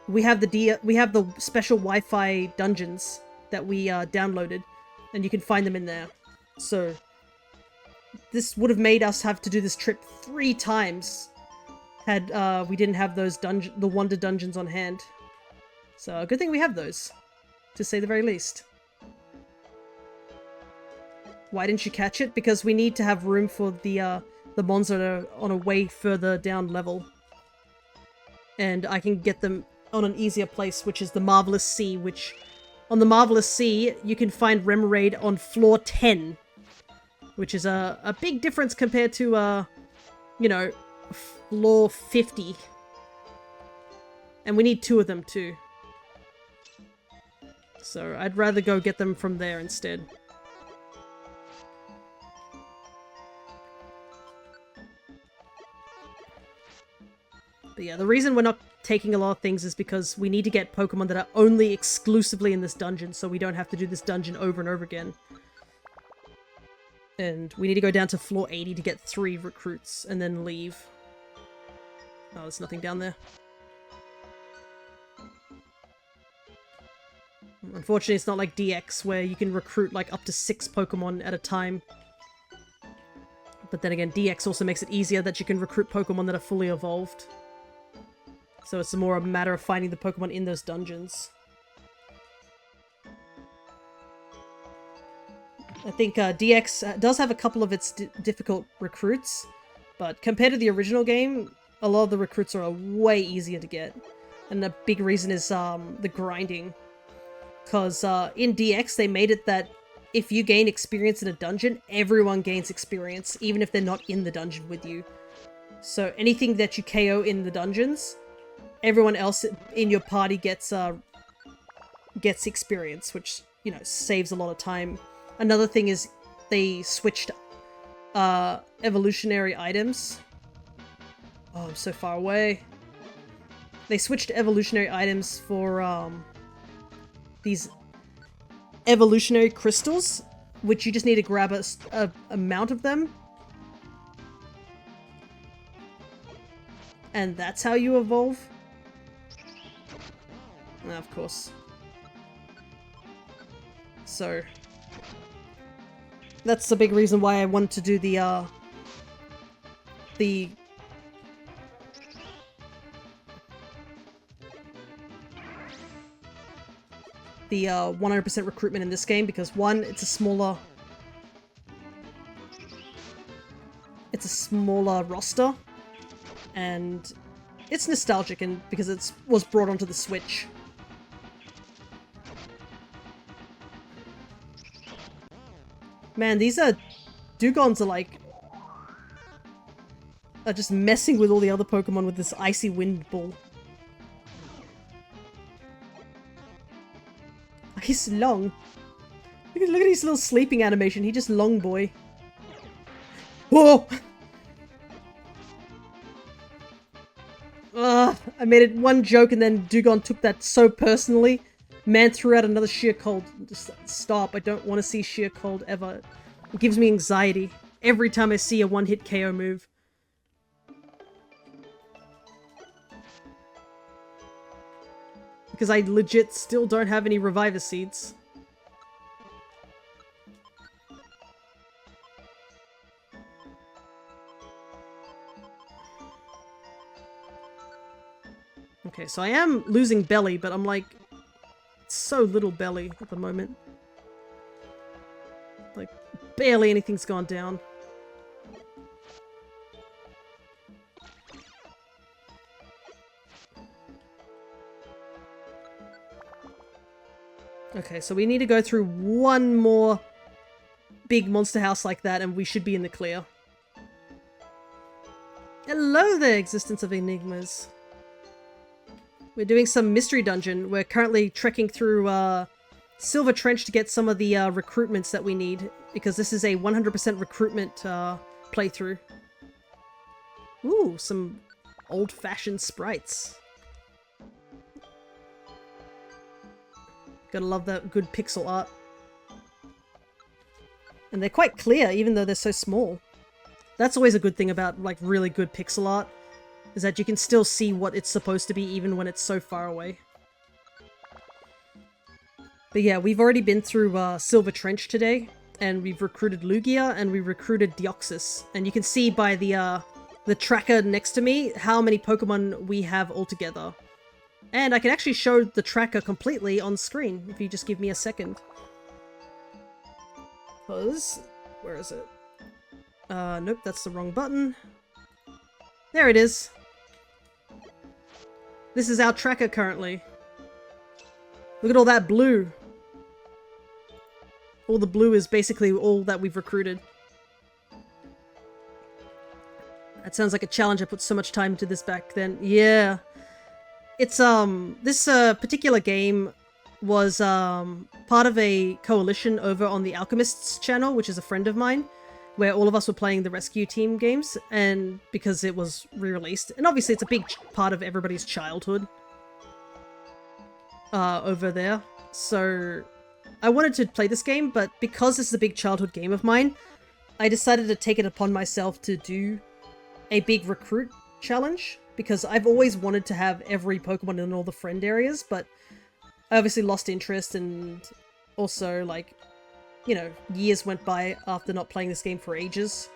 we have the special Wi-Fi dungeons that we downloaded, and you can find them in there. So this would have made us have to do this trip 3 times had we didn't have those the Wonder Dungeons on hand. So a good thing we have those, to say the very least. Why didn't you catch it? Because we need to have room for the mons that are on a way further down level. And I can get them on an easier place, which is the Marvelous Sea, which... On the Marvelous Sea, you can find Remoraid on floor 10. Which is a big difference compared to, you know, floor 50. And we need 2 of them, too. So I'd rather go get them from there instead. But yeah, the reason we're not taking a lot of things is because we need to get Pokemon that are only exclusively in this dungeon, so we don't have to do this dungeon over and over again. And we need to go down to floor 80 to get 3 recruits, and then leave. Oh, there's nothing down there. Unfortunately, it's not like DX, where you can recruit like up to 6 Pokemon at a time. But then again, DX also makes it easier that you can recruit Pokemon that are fully evolved. So it's more a matter of finding the Pokemon in those dungeons. I think DX does have a couple of its difficult recruits, but compared to the original game, a lot of the recruits are way easier to get. And the big reason is the grinding. Because in DX, they made it that if you gain experience in a dungeon, everyone gains experience, even if they're not in the dungeon with you. So anything that you KO in the dungeons, everyone else in your party gets experience, which, you know, saves a lot of time. Another thing is they switched evolutionary items. Oh, I'm so far away. They switched evolutionary items for these evolutionary crystals, which you just need to grab a amount of them. And that's how you evolve. Of course. So that's the big reason why I wanted to do the 100% recruitment in this game, because one, it's a smaller roster, and it's nostalgic, and because it was brought onto the Switch. Man, these Dugons are just messing with all the other Pokemon with this Icy Wind Ball. He's long. Look at his little sleeping animation. He just long boy. Whoa! I made it one joke and then Dugon took that so personally. Man threw out another Sheer Cold. Just stop. I don't want to see Sheer Cold ever. It gives me anxiety every time I see a one-hit KO move. Because I legit still don't have any Reviver Seeds. Okay, so I am losing belly, but I'm like, so little belly at the moment. Like, barely anything's gone down. Okay, so we need to go through one more big monster house like that and we should be in the clear. Hello there, existence of enigmas. We're doing some mystery dungeon. We're currently trekking through Silver Trench to get some of the recruitments that we need, because this is a 100% recruitment playthrough. Ooh, some old-fashioned sprites. Gotta love that good pixel art. And they're quite clear, even though they're so small. That's always a good thing about, like, really good pixel art, is that you can still see what it's supposed to be even when it's so far away. But yeah, we've already been through Silver Trench today, and we've recruited Lugia, and we recruited Deoxys. And you can see by the tracker next to me how many Pokemon we have altogether. And I can actually show the tracker completely on screen, if you just give me a second. Because... where is it? Nope, that's the wrong button. There it is. This is our tracker currently. Look at all that blue. All the blue is basically all that we've recruited. That sounds like a challenge. I put so much time into this back then. Yeah. It's, this particular game was, part of a coalition over on the Alchemist's channel, which is a friend of mine, where all of us were playing the Rescue Team games, and because it was re-released. And obviously it's a big part of everybody's childhood over there. So I wanted to play this game, but because this is a big childhood game of mine, I decided to take it upon myself to do a big recruit challenge, because I've always wanted to have every Pokemon in all the friend areas, but I obviously lost interest, and also, like, you know, years went by after not playing this game for ages.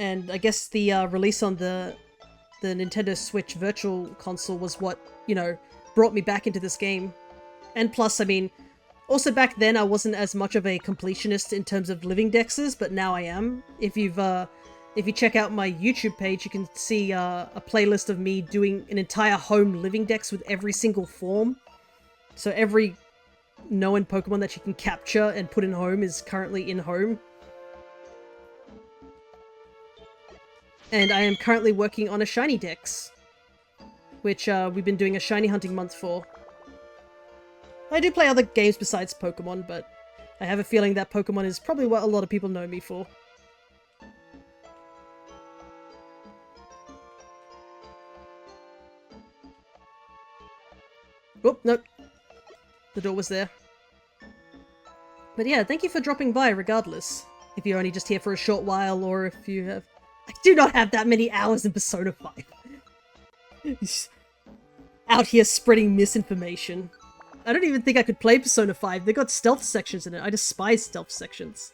And I guess the release on the Nintendo Switch Virtual Console was what, you know, brought me back into this game. And plus, I mean, also back then I wasn't as much of a completionist in terms of living dexes, but now I am. If you check out my YouTube page, you can see a playlist of me doing an entire home living dex with every single form. So every known Pokemon that you can capture and put in home is currently in home. And I am currently working on a shiny dex, which we've been doing a shiny hunting month for. I do play other games besides Pokemon, but I have a feeling that Pokemon is probably what a lot of people know me for. Oh, nope. The door was there. But yeah, thank you for dropping by regardless. If you're only just here for a short while, or if you have... I do not have that many hours in Persona 5. Out here spreading misinformation. I don't even think I could play Persona 5. They got stealth sections in it. I despise stealth sections.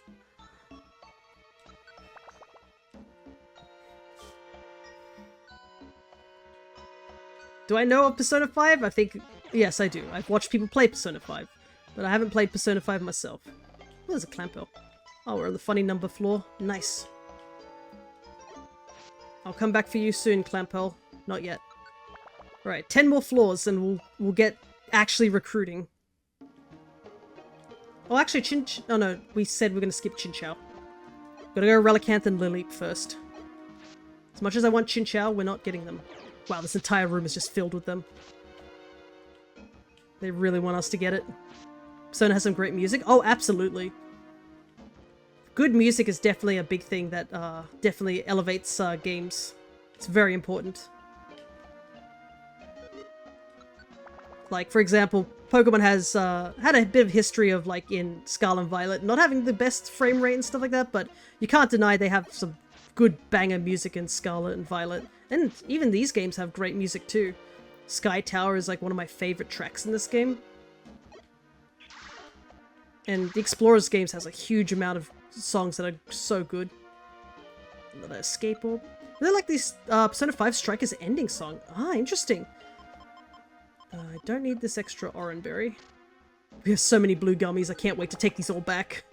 Do I know of Persona 5? I think... yes, I do. I've watched people play Persona 5. But I haven't played Persona 5 myself. Oh, there's a Clamperl. Oh, we're on the funny number floor. Nice. I'll come back for you soon, Clamperl. Not yet. Alright, 10 more floors and we'll get actually recruiting. Oh, actually, oh no, we said we're gonna skip Chinchou. Gotta go Relicanth and Lileep first. As much as I want Chinchou, we're not getting them. Wow, this entire room is just filled with them. They really want us to get it. Persona has some great music. Oh, absolutely. Good music is definitely a big thing that definitely elevates games. It's very important. Like, for example, Pokemon has had a bit of history of, like, in Scarlet and Violet, not having the best frame rate and stuff like that, but you can't deny they have some good banger music in Scarlet and Violet. And even these games have great music too. Sky Tower is like one of my favorite tracks in this game. And the Explorers games has a huge amount of songs that are so good. Another escape orb. I really like this Persona 5 Striker's ending song. Ah, interesting. I don't need this extra Oranberry. We have so many blue gummies, I can't wait to take these all back.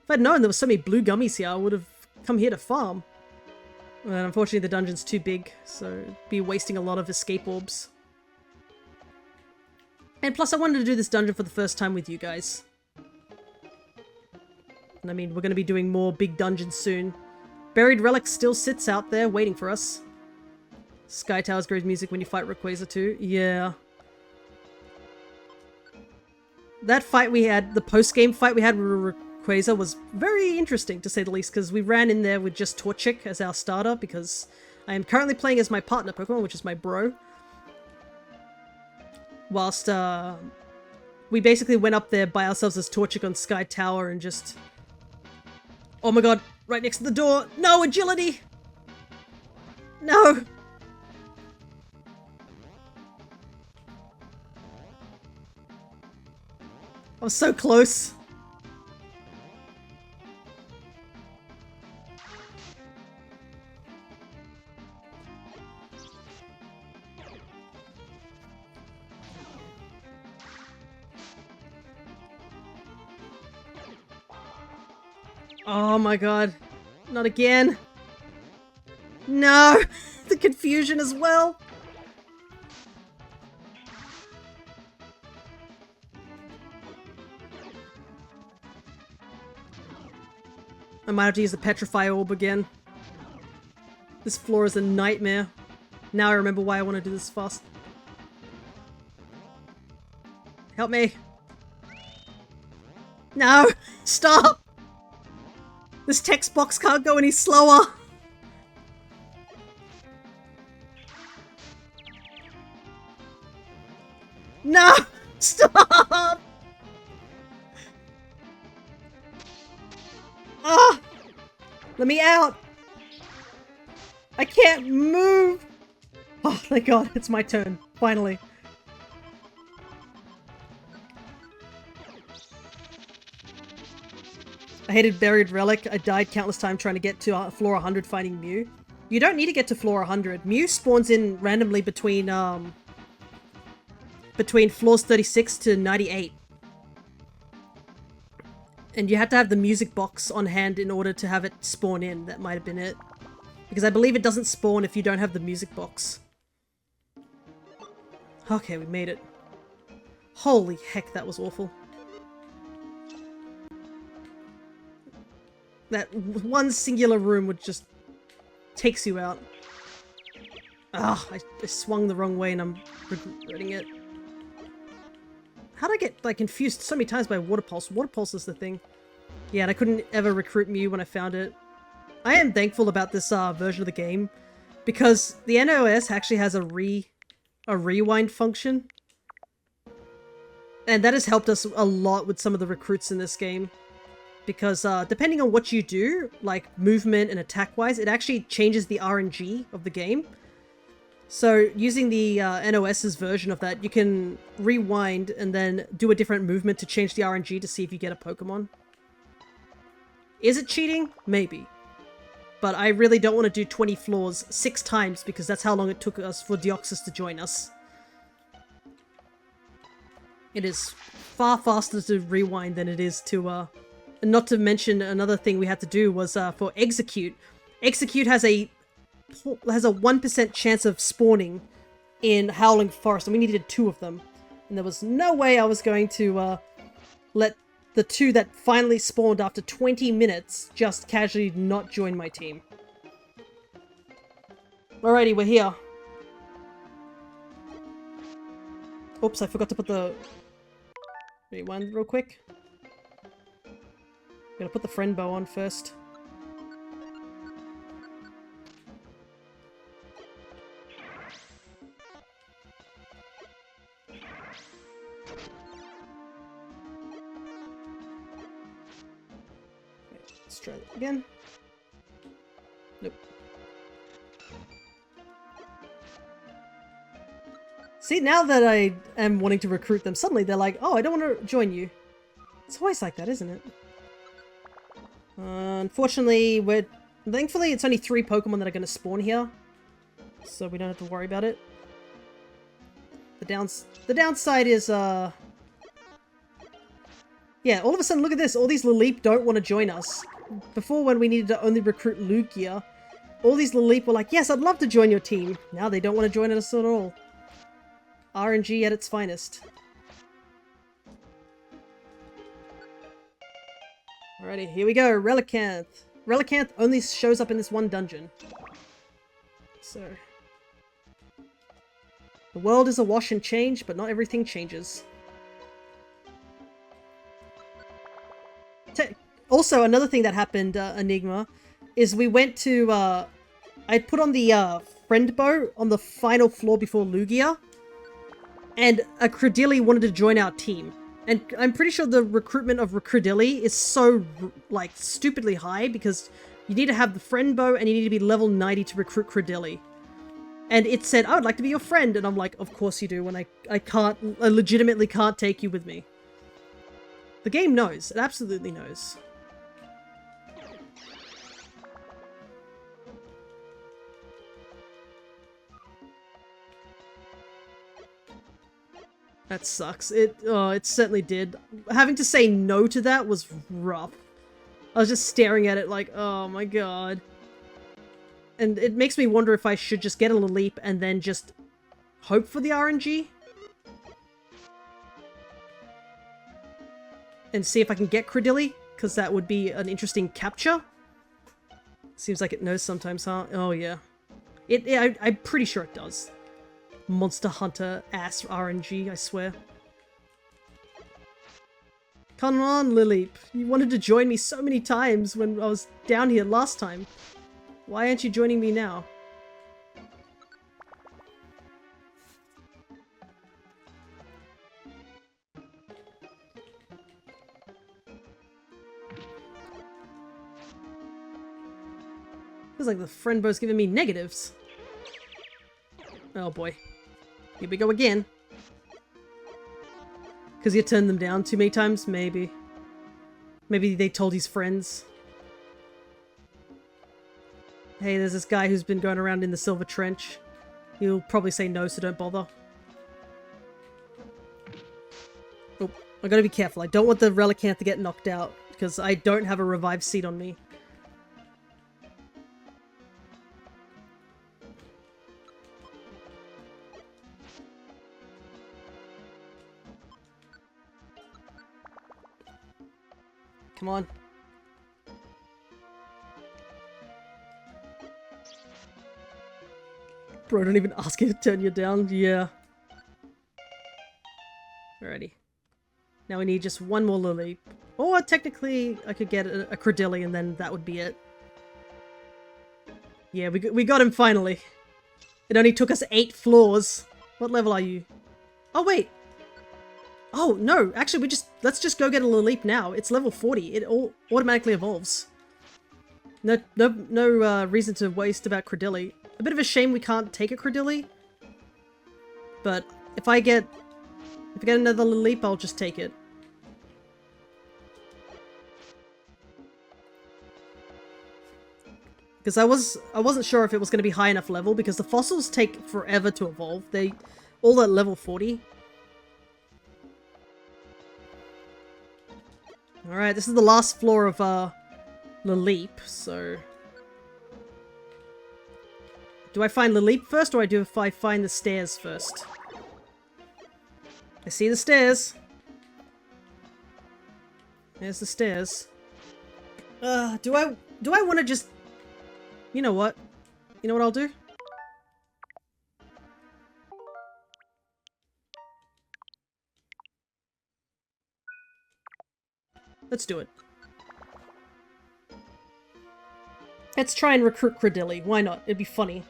If I'd known there were so many blue gummies here, I would have come here to farm. And unfortunately the dungeon's too big, so it'd be wasting a lot of escape orbs. And plus I wanted to do this dungeon for the first time with you guys. And I mean, we're going to be doing more big dungeons soon. Buried Relic still sits out there waiting for us. Sky Towers grows music when you fight Rayquaza too. Yeah. That fight we had, the post-game fight we had with Rayquaza was very interesting to say the least, because we ran in there with just Torchic as our starter because I am currently playing as my partner Pokemon, which is my bro. Whilst we basically went up there by ourselves as Torchic on Sky Tower and just... Oh my god, right next to the door! No, agility! No! I was so close. Oh my god. Not again. No! The confusion as well. I might have to use the Petrify Orb again. This floor is a nightmare. Now I remember why I want to do this fast. Help me. No! Stop! This text box can't go any slower! No! Stop! Ah! Let me out! I can't move! Oh, thank god, it's my turn. Finally. I hated Buried Relic. I died countless times trying to get to floor 100 fighting Mew. You don't need to get to floor 100. Mew spawns in randomly between floors 36 to 98. And you have to have the music box on hand in order to have it spawn in. That might have been it. Because I believe it doesn't spawn if you don't have the music box. Okay, we made it. Holy heck, that was awful. That one singular room would just takes you out. Ah, I swung the wrong way and I'm regretting it. How'd I get like confused so many times by Water Pulse? Water Pulse is the thing. Yeah, and I couldn't ever recruit Mew when I found it. I am thankful about this version of the game because the NOS actually has a rewind function. And that has helped us a lot with some of the recruits in this game. Because depending on what you do, like movement and attack-wise, it actually changes the RNG of the game. So using the NOS's version of that, you can rewind and then do a different movement to change the RNG to see if you get a Pokemon. Is it cheating? Maybe. But I really don't want to do 20 floors 6 times because that's how long it took us for Deoxys to join us. It is far faster to rewind than it is to... And not to mention another thing we had to do was for Execute. Execute has a 1% chance of spawning in Howling Forest, and we needed 2 of them. And there was no way I was going to let the 2 that finally spawned after 20 minutes just casually not join my team. Alrighty, we're here. Oops, I forgot to put the... Rewind real quick. Gotta put the friend bow on first. Let's try that again. Nope. See, now that I am wanting to recruit them, suddenly they're like, oh, I don't want to join you. It's always like that, isn't it? Unfortunately, thankfully it's only 3 Pokemon that are going to spawn here, so we don't have to worry about it. The downside is, yeah, all of a sudden, look at this, all these Laleep don't want to join us. Before, when we needed to only recruit Lugia, all these Laleep were like, yes, I'd love to join your team. Now they don't want to join us at all. RNG at its finest. Alrighty, here we go. Relicanth. Relicanth only shows up in this one dungeon. So... the world is awash in change, but not everything changes. Also, another thing that happened, Enigma, is we went to, I put on the, friend bow on the final floor before Lugia, and a Credilli wanted to join our team. And I'm pretty sure the recruitment of Credilli is so, like, stupidly high, because you need to have the friend bow and you need to be level 90 to recruit Credilli. And it said, I would like to be your friend, and I'm like, of course you do, when I legitimately can't take you with me. The game knows. It absolutely knows. That sucks. It certainly did. Having to say no to that was rough. I was just staring at it like, oh my god. And it makes me wonder if I should just get a leap and then just hope for the RNG. And see if I can get Credilli, because that would be an interesting capture. Seems like it knows sometimes, huh? Oh yeah. I'm pretty sure it does. Monster Hunter ass RNG, I swear. Come on, Lileep. You wanted to join me so many times when I was down here last time. Why aren't you joining me now? Feels like the friend bow's giving me negatives. Oh boy. Here we go again. Because you turned them down too many times? Maybe. Maybe they told his friends. Hey, there's this guy who's been going around in the Silver Trench. He'll probably say no, so don't bother. Oh, I gotta be careful. I don't want the Relicanth to get knocked out, because I don't have a revive seed on me. Come on. Bro, don't even ask me to turn you down. Yeah. Alrighty. Now we need just one more Lily. Or technically, I could get a Credilli and then that would be it. Yeah, we got him finally. It only took us 8 floors. What level are you? Oh, wait. Oh, no. Actually, let's just go get a Laleep now. It's level 40. It all automatically evolves. No reason to waste about Credilli. A bit of a shame we can't take a Credilli. But if I get another Laleep, I'll just take it. Because I wasn't sure if it was going to be high enough level, because the fossils take forever to evolve. They all at level 40. Alright, this is the last floor of Laleep, so... Do I find Laleep first, or do I find the stairs first? I see the stairs. There's the stairs. Do I want to just... You know what? You know what I'll do? Let's do it. Let's try and recruit Credilli. Why not? It'd be funny.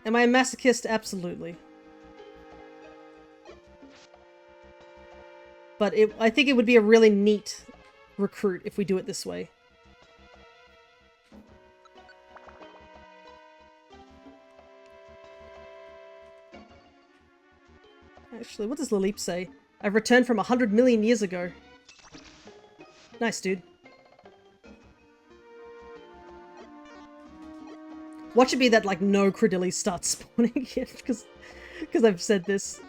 Am I a masochist? Absolutely. But I think it would be a really neat recruit if we do it this way. Actually, what does Laleep say? I've returned from 100 million years ago. Nice, dude. Watch it be that, like, no Credilli starts spawning again, because I've said this.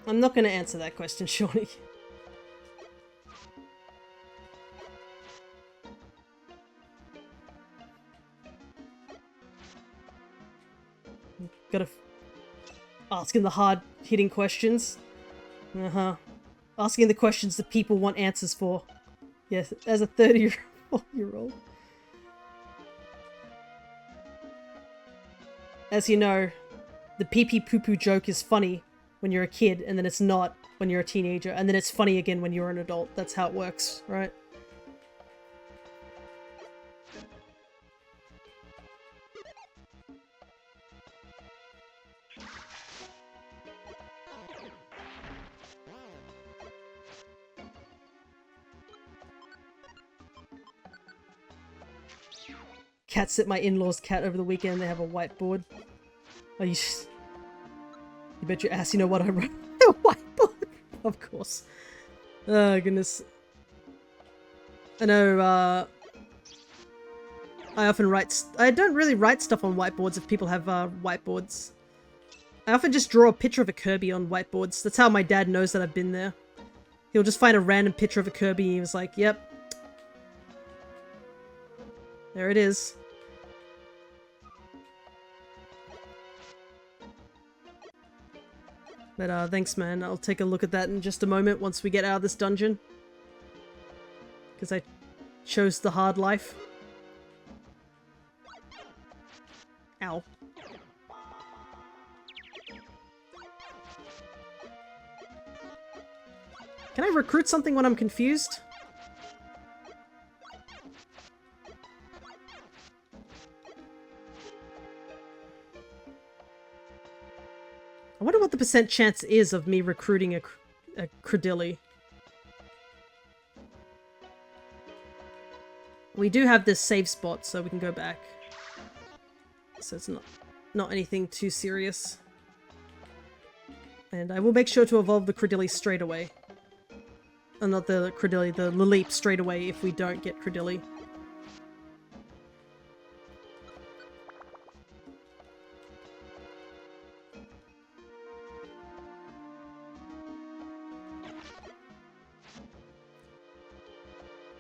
I'm not going to answer that question, Shawnee. Gotta asking the hard-hitting questions. Uh-huh. Asking the questions that people want answers for. Yes, as a 30-year-old. As you know, the pee-pee poo-poo joke is funny when you're a kid, and then it's not when you're a teenager, and then it's funny again when you're an adult. That's how it works, right? Cat sit my in-laws' cat over the weekend. They have a whiteboard. Oh, you bet your ass you know what I wrote. A whiteboard! Of course. Oh, goodness. I know, I often write... I don't really write stuff on whiteboards if people have, whiteboards. I often just draw a picture of a Kirby on whiteboards. That's how my dad knows that I've been there. He'll just find a random picture of a Kirby and he was like, yep. There it is. But, thanks, man. I'll take a look at that in just a moment once we get out of this dungeon. Because I chose the hard life. Ow. Can I recruit something when I'm confused? I wonder what the percent chance is of me recruiting a Credilli. We do have this save spot, so we can go back. So it's not anything too serious. And I will make sure to evolve the Credilli straight away. Not the Credilli, the Laleep straight away if we don't get Credilli.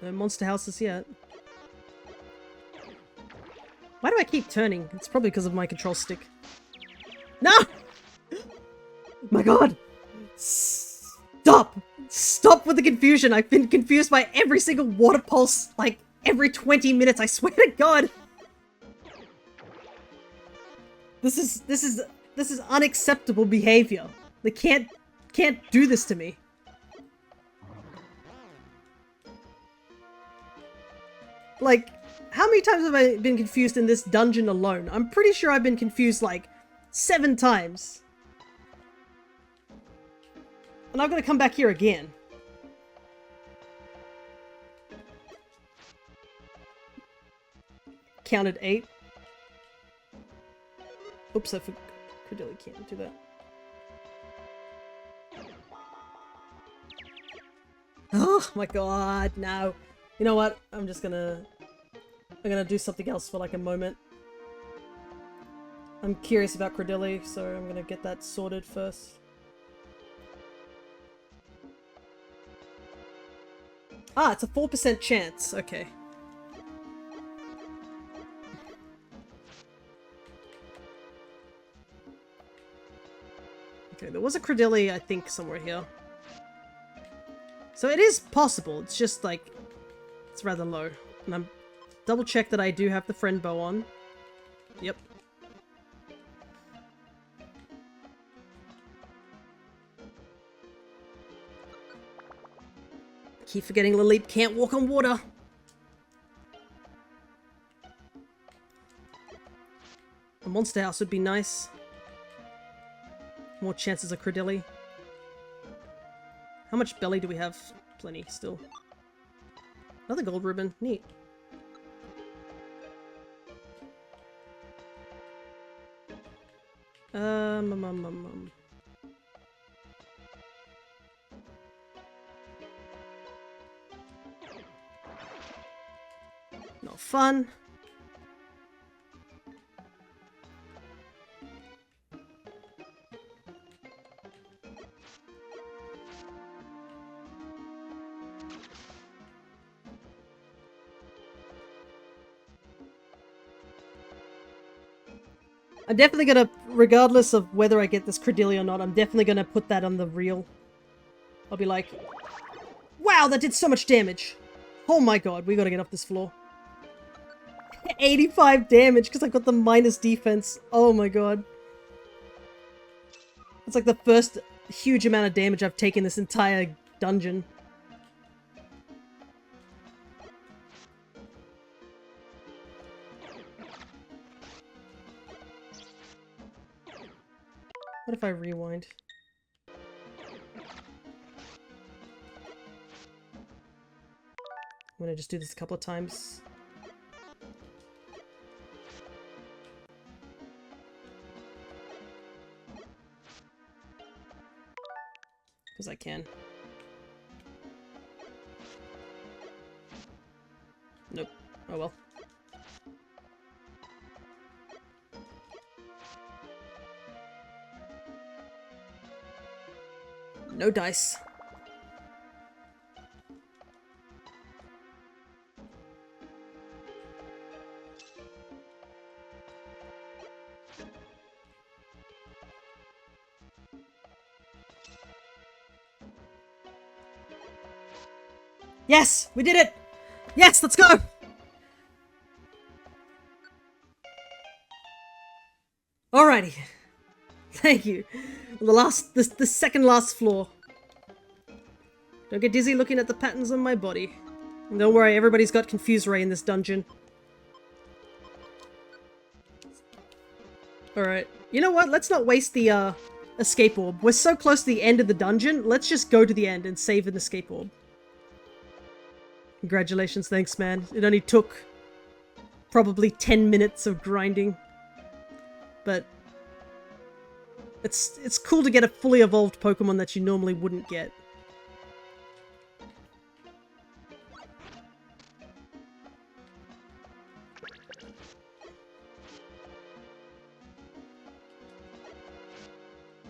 No monster houses yet. Why do I keep turning? It's probably because of my control stick. No! My god! Stop! Stop with the confusion! I've been confused by every single water pulse, like, every 20 minutes, I swear to god! This is unacceptable behavior. They can't do this to me. Like, how many times have I been confused in this dungeon alone? I'm pretty sure I've been confused, like, 7 times. And I'm gonna come back here again. Counted 8. Oops, I forgot. Credilli can't do that. Oh my god, no. You know what? I'm gonna do something else for like a moment. I'm curious about Credilli, so I'm gonna get that sorted first. Ah, it's a 4% chance. Okay. Okay, there was a Credilli, I think, somewhere here. So it is possible, it's just like, it's rather low. And I'm double check that I do have the friend bow on. Yep. Keep forgetting Laleep can't walk on water. A monster house would be nice. More chances of Credilli. How much belly do we have? Plenty, still. Another gold ribbon. Neat. Not fun. I'm definitely gonna, regardless of whether I get this Credilli or not, I'm definitely gonna put that on the reel. I'll be like, wow, that did so much damage. Oh my god, we gotta get off this floor. 85 damage because I got the minus defense. Oh my god. It's like the first huge amount of damage I've taken this entire dungeon. What if I rewind? I'm gonna just do this a couple of times. Because I can. Nope. Oh well. No dice. Yes! We did it! Yes, let's go! Alrighty. Thank you. The second last floor. Don't get dizzy looking at the patterns on my body. And don't worry, everybody's got Confuse Ray in this dungeon. Alright. You know what? Let's not waste the, escape orb. We're so close to the end of the dungeon, let's just go to the end and save an escape orb. Congratulations, thanks man. It only took probably 10 minutes of grinding. But it's cool to get a fully evolved Pokemon that you normally wouldn't get.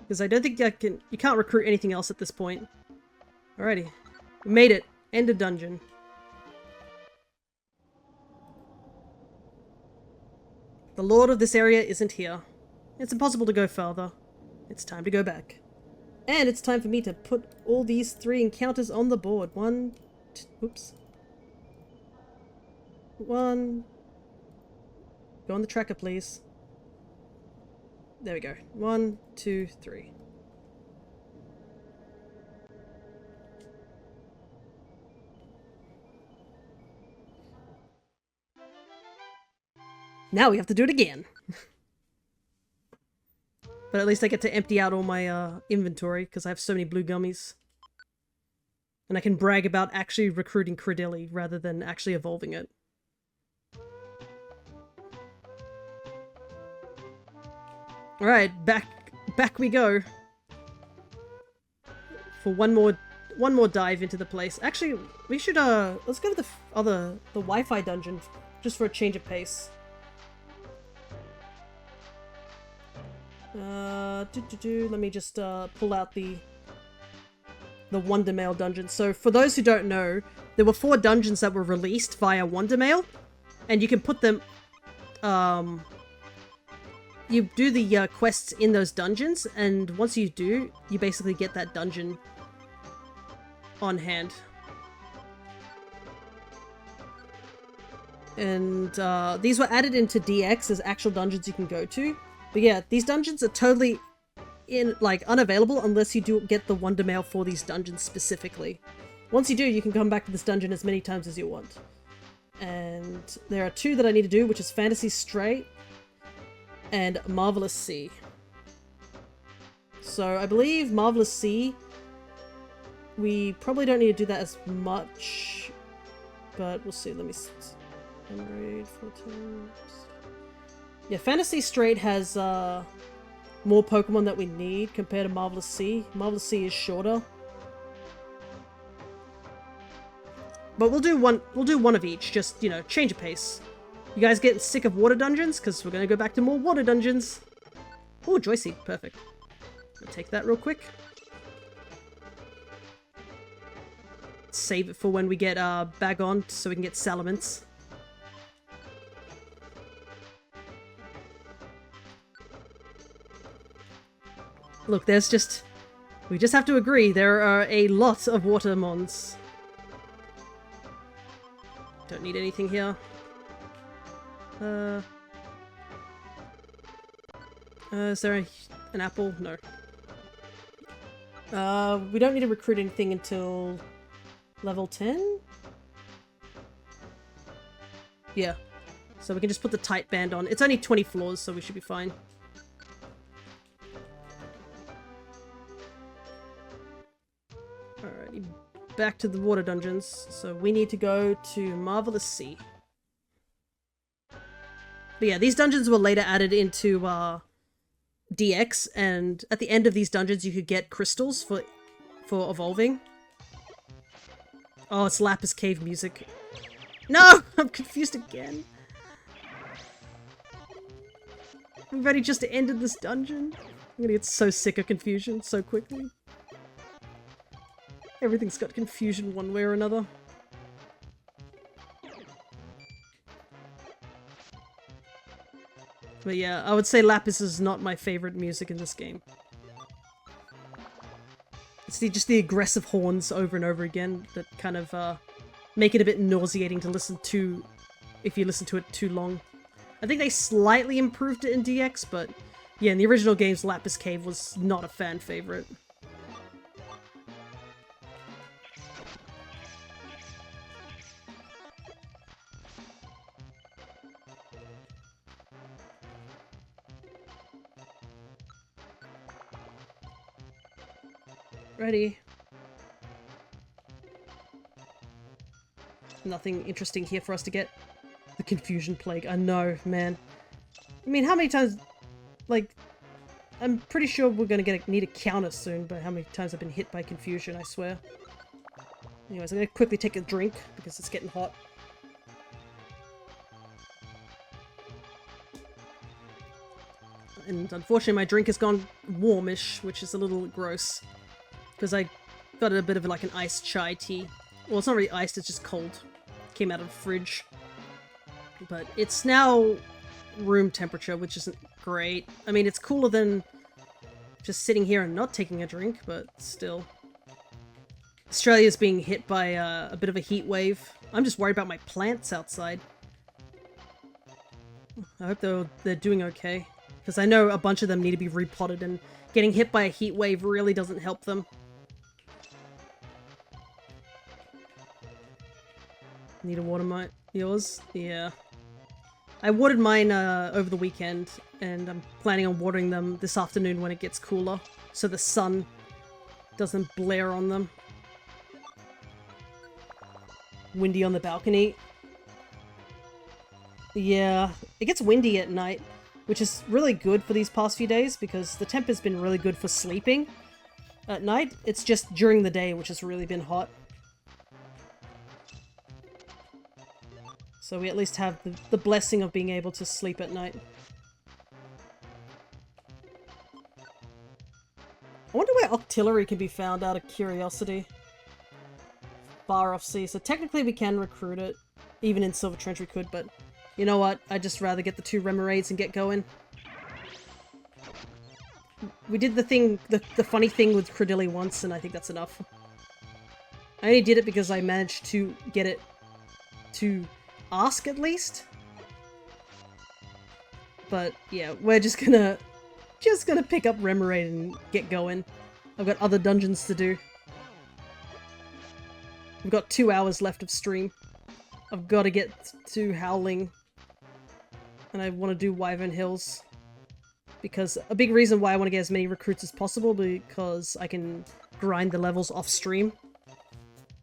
Because I don't think you can't recruit anything else at this point. Alrighty. We made it. End of dungeon. The lord of this area isn't here. It's impossible to go further. It's time to go back. And it's time for me to put all these 3 encounters on the board. Oops. 1. Go on the tracker, please. There we go. 1, 2, 3. Now we have to do it again. But at least I get to empty out all my inventory because I have so many blue gummies. And I can brag about actually recruiting Credilli rather than actually evolving it. Alright, back we go. For one more dive into the place. Actually, we should let's go to the Wi-Fi dungeon just for a change of pace. Let me just pull out the Wonder Mail dungeon. So for those who don't know, there were 4 dungeons that were released via Wonder Mail, and you can put them you do the quests in those dungeons, and once you do, you basically get that dungeon on hand. And these were added into DX as actual dungeons you can go to. But yeah, these dungeons are totally unavailable unless you do get the Wonder Mail for these dungeons specifically. Once you do, you can come back to this dungeon as many times as you want. And there are 2 that I need to do, which is Fantasy Stray and Marvelous Sea. So I believe Marvelous Sea, we probably don't need to do that as much, but we'll see. Let me see. Raid 4 times. Yeah, Fantasy Strait has more Pokemon that we need compared to Marvelous Sea. Marvelous Sea is shorter. But we'll do one of each, just, you know, change of pace. You guys getting sick of water dungeons? Because we're going to go back to more water dungeons. Oh, Joy Seed. Perfect. I'll take that real quick. Save it for when we get Bagon so we can get Salamence. Look, there's just... We just have to agree, there are a lot of water mons. Don't need anything here. Is there an apple? No. We don't need to recruit anything until level 10? Yeah. So we can just put the tight band on. It's only 20 floors, so we should be fine. Alrighty, back to the water dungeons. So we need to go to Marvelous Sea. But yeah, these dungeons were later added into DX, and at the end of these dungeons you could get crystals for evolving. Oh, it's Lapis Cave music. No! I'm confused again. We've already just ended this dungeon. I'm gonna get so sick of confusion so quickly. Everything's got confusion one way or another. But yeah, I would say Lapis is not my favorite music in this game. It's just the aggressive horns over and over again that kind of make it a bit nauseating to listen to if you listen to it too long. I think they slightly improved it in DX, but yeah, in the original games, Lapis Cave was not a fan favorite. Ready. Nothing interesting here for us to get. The Confusion Plague. I know, man. I mean, how many times... Like, I'm pretty sure we're gonna need a counter soon, but how many times I've been hit by confusion, I swear. Anyways, I'm gonna quickly take a drink, because it's getting hot. And unfortunately my drink has gone warmish, which is a little gross. Because I got a bit of like an iced chai tea. Well, it's not really iced, it's just cold. Came out of the fridge. But it's now room temperature, which isn't great. I mean, it's cooler than just sitting here and not taking a drink, but still. Australia's being hit by a bit of a heat wave. I'm just worried about my plants outside. I hope they're doing okay. Because I know a bunch of them need to be repotted, and getting hit by a heat wave really doesn't help them. Need to water yours? Yeah. I watered mine over the weekend, and I'm planning on watering them this afternoon when it gets cooler, so the sun doesn't blare on them. Windy on the balcony. Yeah, it gets windy at night, which is really good for these past few days, because the temp has been really good for sleeping at night. It's just during the day, which has really been hot. So we at least have the blessing of being able to sleep at night. I wonder where artillery can be found out of curiosity. Far off sea. So technically we can recruit it. Even in Silver Trench we could, but you know what? I'd just rather get the 2 Remoraid's and get going. We did the funny thing with Credilli once, and I think that's enough. I only did it because I managed to get it to ask at least. But yeah, we're just gonna pick up Remoraid and get going. I've got other dungeons to do. We've got 2 hours left of stream. I've got to get to Howling. And I want to do Wyvern Hills. Because a big reason why I want to get as many recruits as possible, because I can grind the levels off stream.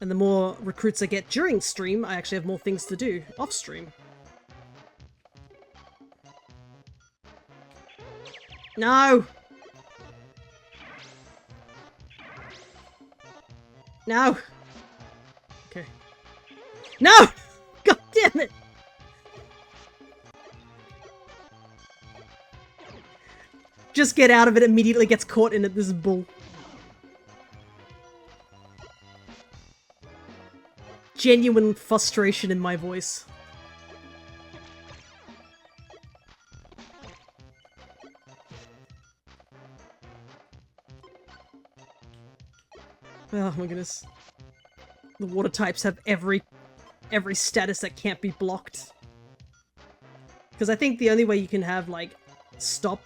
And the more recruits I get during stream, I actually have more things to do off stream. No! No! Okay. No! God damn it! Just get out of it, immediately gets caught in it, this bull. Genuine frustration in my voice. my goodness. The water types have every status that can't be blocked. Because I think the only way you can have, like, stop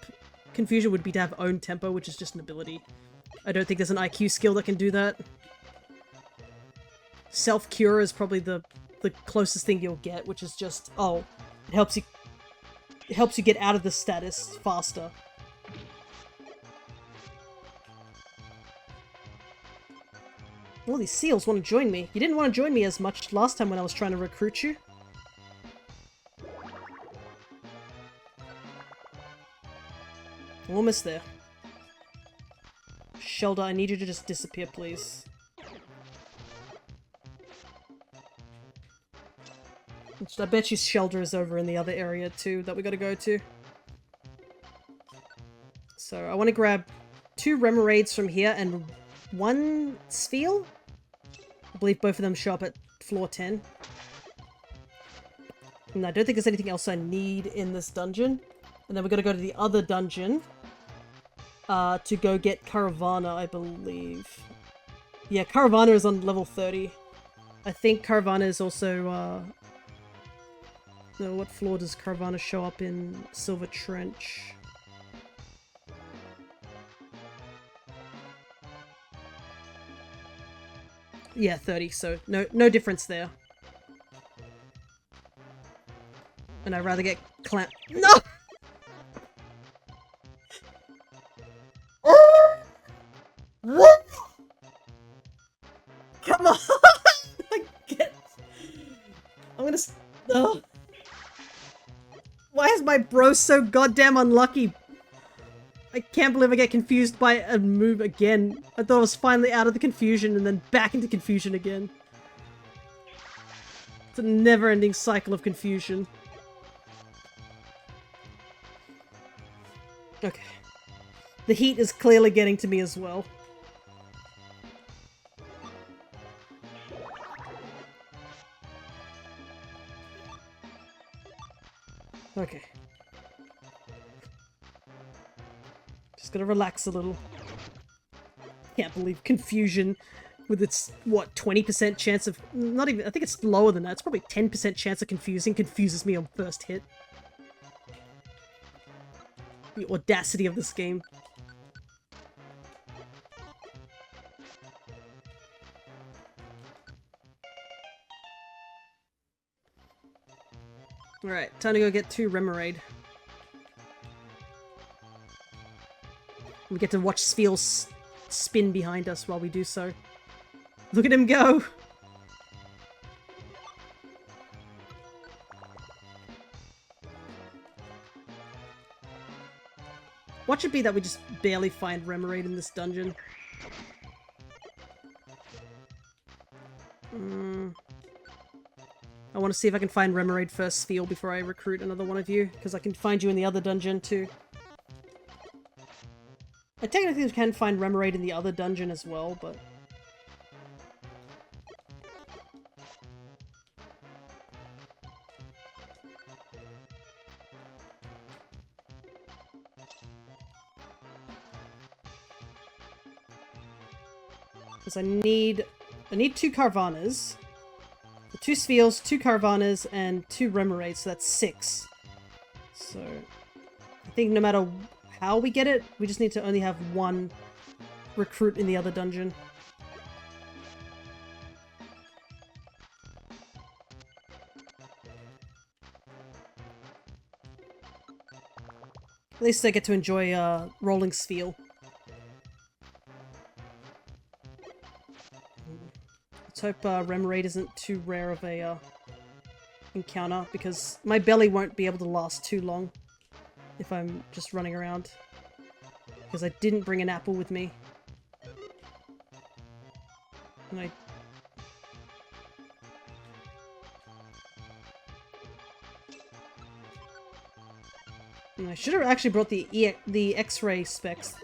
confusion would be to have own tempo, which is just an ability. I don't think there's an IQ skill that can do that. Self-cure is probably the closest thing you'll get, which is just, oh, it helps you get out of the status faster. All these seals want to join me. You didn't want to join me as much last time when I was trying to recruit you. Almost there. Shelda, I need you to just disappear, please. I bet you Shelda is over in the other area too that we gotta go to. So I want to grab 2 Remoraid's from here and 1 Spheal. I believe both of them show up at floor 10. And I don't think there's anything else I need in this dungeon. And then we're gonna go to the other dungeon to go get Caravana, I believe. Yeah, Caravana is on level 30. I think Caravana is also, no, what floor does Caravana show up in Silver Trench? Yeah, 30, so no difference there. And I'd rather get No! What? Come on! I'm gonna... Oh. Why is my bro so goddamn unlucky? I can't believe I get confused by a move again. I thought I was finally out of the confusion and then back into confusion again. It's a never-ending cycle of confusion. Okay. The heat is clearly getting to me as well. Okay. Just gotta relax a little. Can't believe confusion with its, what, 20% chance of... Not even... I think it's lower than that. It's probably 10% chance of confuses me on first hit. The audacity of this game. Alright, time to go get 2 Remoraid. We get to watch Spheal spin behind us while we do so. Look at him go! Watch it be that we just barely find Remoraid in this dungeon. I want to see if I can find Remoraid first Spheal before I recruit another one of you, because I can find you in the other dungeon too. I technically can find Remoraid in the other dungeon as well, but... Because I need 2 Caravanas. 2 Spheals, 2 Caravanas, and 2 Remoraids, so that's 6. So, I think no matter how we get it, we just need to only have 1 recruit in the other dungeon. At least I get to enjoy rolling Spheal. Let's hope Remoraid isn't too rare of a encounter, because my belly won't be able to last too long if I'm just running around. Because I didn't bring an apple with me. And I should have actually brought the X-ray specs.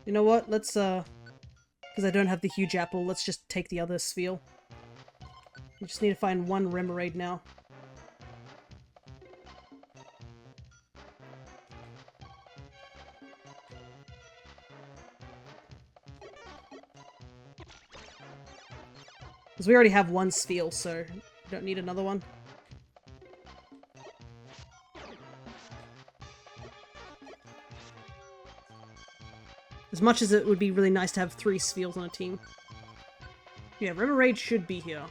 You know what? Let's Because I don't have the huge apple, let's just take the other sphere. We just need to find one Remoraid now. Because we already have one sphere, so we don't need another one. As much as it would be really nice to have 3 spheres on a team. Yeah, Remoraid should be here.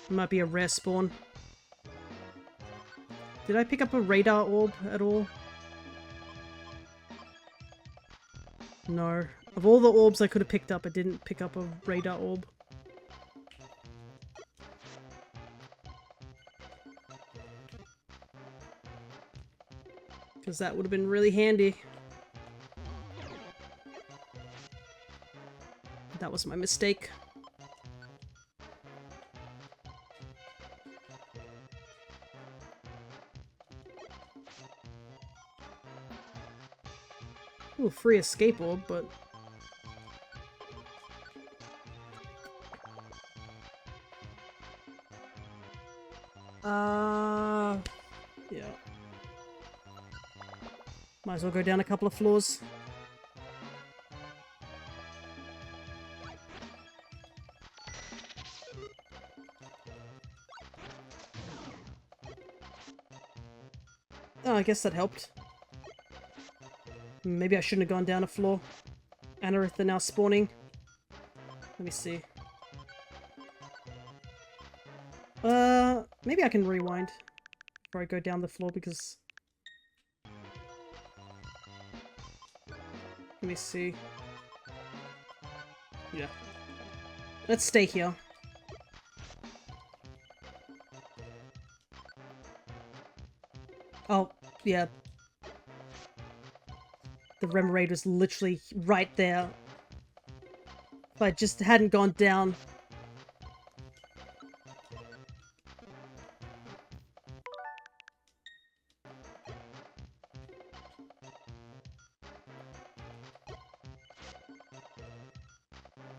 It might be a rare spawn. Did I pick up a radar orb at all? No. Of all the orbs I could have picked up, I didn't pick up a radar orb. Because that would have been really handy. That was my mistake. Ooh, free escape orb, but... yeah. Might as well go down a couple of floors. Oh, I guess that helped. Maybe I shouldn't have gone down a floor. Anorith are now spawning. Let me see. Maybe I can rewind before I go down the floor because... Let me see. Yeah. Let's stay here. Oh, yeah. The Remoraid was literally right there. If I just hadn't gone down.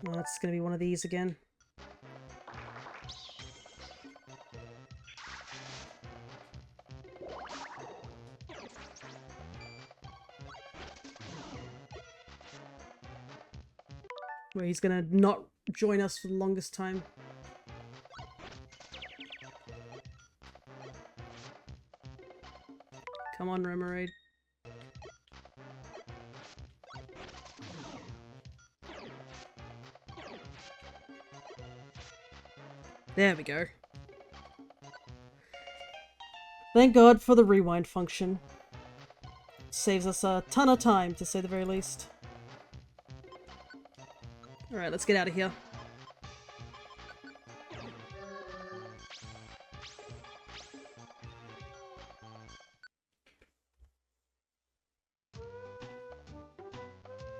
Well, it's gonna be one of these again. Where he's gonna not join us for the longest time. Come on, Remoraid. There we go. Thank God for the rewind function. Saves us a ton of time, to say the very least. Alright, let's get out of here.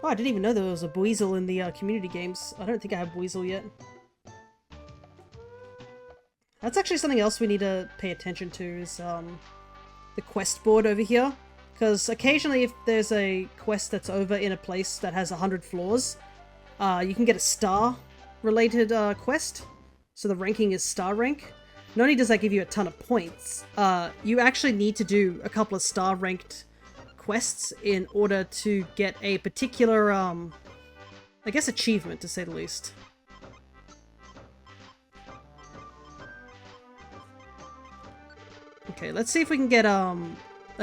Oh, I didn't even know there was a Buizel in the community games. I don't think I have Buizel yet. That's actually something else we need to pay attention to, is the quest board over here. Because occasionally if there's a quest that's over in a place that has 100 floors, you can get a star-related quest. So the ranking is star rank. Not only does that give you a ton of points, you actually need to do a couple of star-ranked quests in order to get a particular, I guess, achievement, to say the least. Okay, let's see if we can get a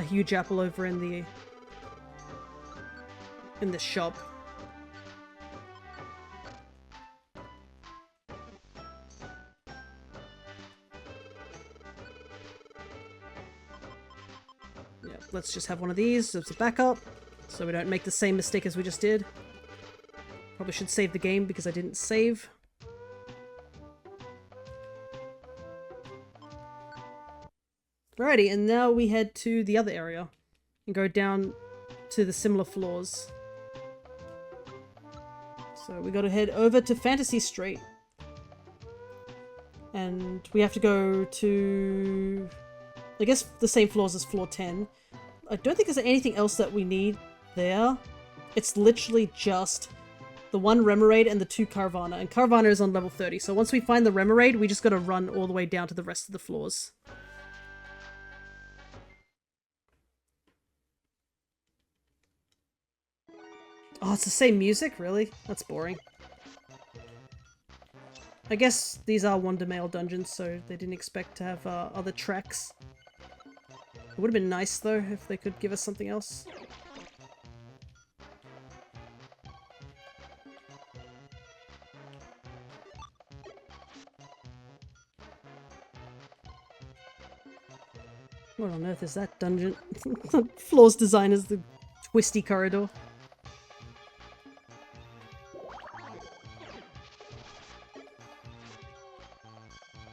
huge apple over in the shop. Yeah, let's just have one of these as a backup, so we don't make the same mistake as we just did. Probably should save the game because I didn't save. Alrighty, and now we head to the other area and go down to the similar floors. So we gotta head over to Fantasy Street. And we have to go to, I guess, the same floors as floor 10. I don't think there's anything else that we need there. It's literally just the one Remoraid and the 2 Carvana, and Carvana is on level 30, so once we find the Remoraid, we just gotta run all the way down to the rest of the floors. Oh, it's the same music? Really? That's boring. I guess these are Wonder Mail dungeons, so they didn't expect to have other tracks. It would have been nice, though, if they could give us something else. What on earth is that dungeon? Floor's design is the twisty corridor.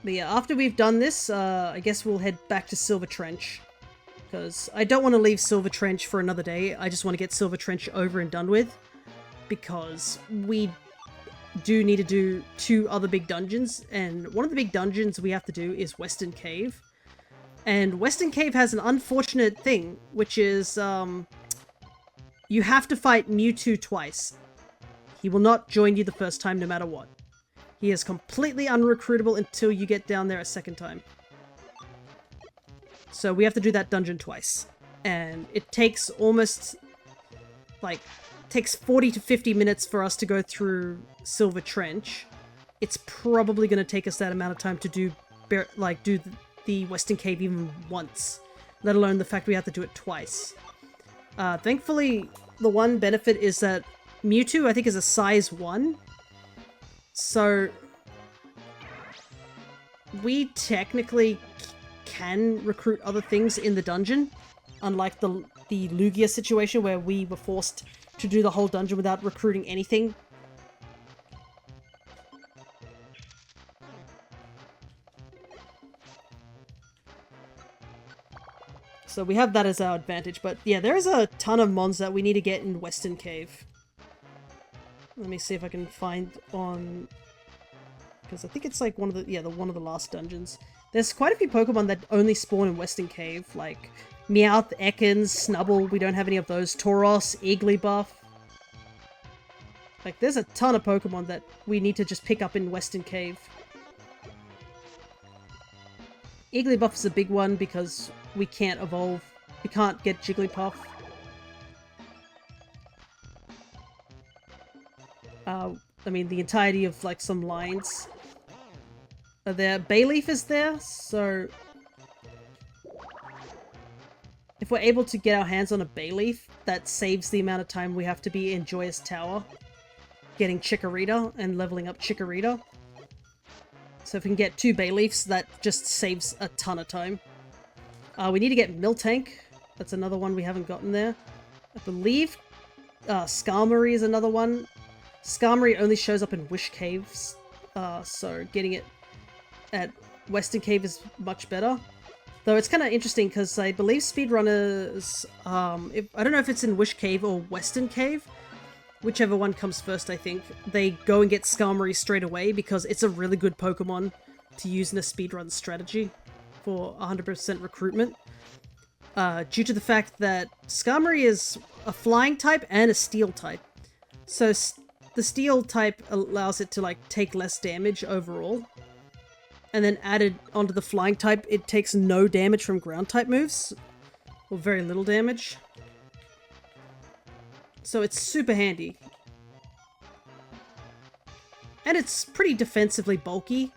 But yeah, after we've done this, I guess we'll head back to Silver Trench. Because I don't want to leave Silver Trench for another day. I just want to get Silver Trench over and done with. Because we do need to do 2 other big dungeons. And one of the big dungeons we have to do is Western Cave. And Western Cave has an unfortunate thing, which is you have to fight Mewtwo twice. He will not join you the first time no matter what. He is completely unrecruitable until you get down there a second time. So we have to do that dungeon twice. And it takes almost, like, takes 40 to 50 minutes for us to go through Silver Trench. It's probably going to take us that amount of time to do the Western Cave even once. Let alone the fact we have to do it twice. Thankfully, the one benefit is that Mewtwo, I think, is a size 1. So, we technically can recruit other things in the dungeon, unlike the Lugia situation where we were forced to do the whole dungeon without recruiting anything. So we have that as our advantage, but yeah, there is a ton of mons that we need to get in Western Cave. Let me see if I can find on... because I think it's like one of the last dungeons. There's quite a few Pokemon that only spawn in Western Cave, like Meowth, Ekans, Snubbull, we don't have any of those, Tauros, Igglybuff. Like, there's a ton of Pokemon that we need to just pick up in Western Cave. Igglybuff is a big one because we can't evolve. We can't get Jigglypuff. I mean, the entirety of, like, some lines are there. Bayleaf is there, so... if we're able to get our hands on a Bayleaf, that saves the amount of time we have to be in Joyous Tower, getting Chikorita and leveling up Chikorita. So if we can get 2 Bayleafs, that just saves a ton of time. We need to get Miltank. That's another one we haven't gotten there. I believe Skarmory is another one. Skarmory only shows up in Wish Caves, so getting it at Western Cave is much better. Though it's kind of interesting because I believe speedrunners, I don't know if it's in Wish Cave or Western Cave, whichever one comes first, I think, they go and get Skarmory straight away because it's a really good Pokemon to use in a speedrun strategy for 100% recruitment. Due to the fact that Skarmory is a flying type and a steel type. So the steel type allows it to, like, take less damage overall. And then added onto the flying type, it takes no damage from ground type moves. Or very little damage. So it's super handy. And it's pretty defensively bulky.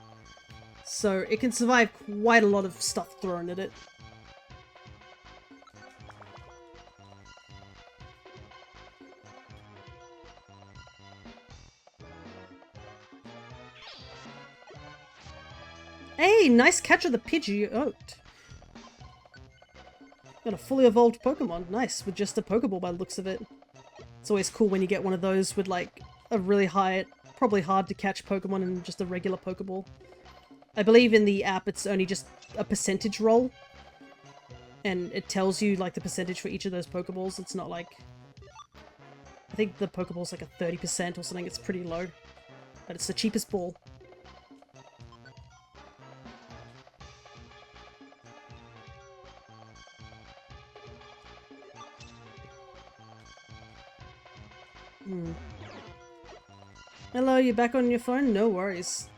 So it can survive quite a lot of stuff thrown at it. Hey, nice catch of the Pidgeot. Got a fully evolved Pokemon. Nice, with just a Pokeball by the looks of it. It's always cool when you get one of those with, like, a really high, probably hard to catch Pokemon and just a regular Pokeball. I believe in the app it's only just a percentage roll. And it tells you, like, the percentage for each of those Pokeballs. It's not like... I think the Pokeball's like a 30% or something. It's pretty low. But it's the cheapest ball. you're back on your phone? No worries.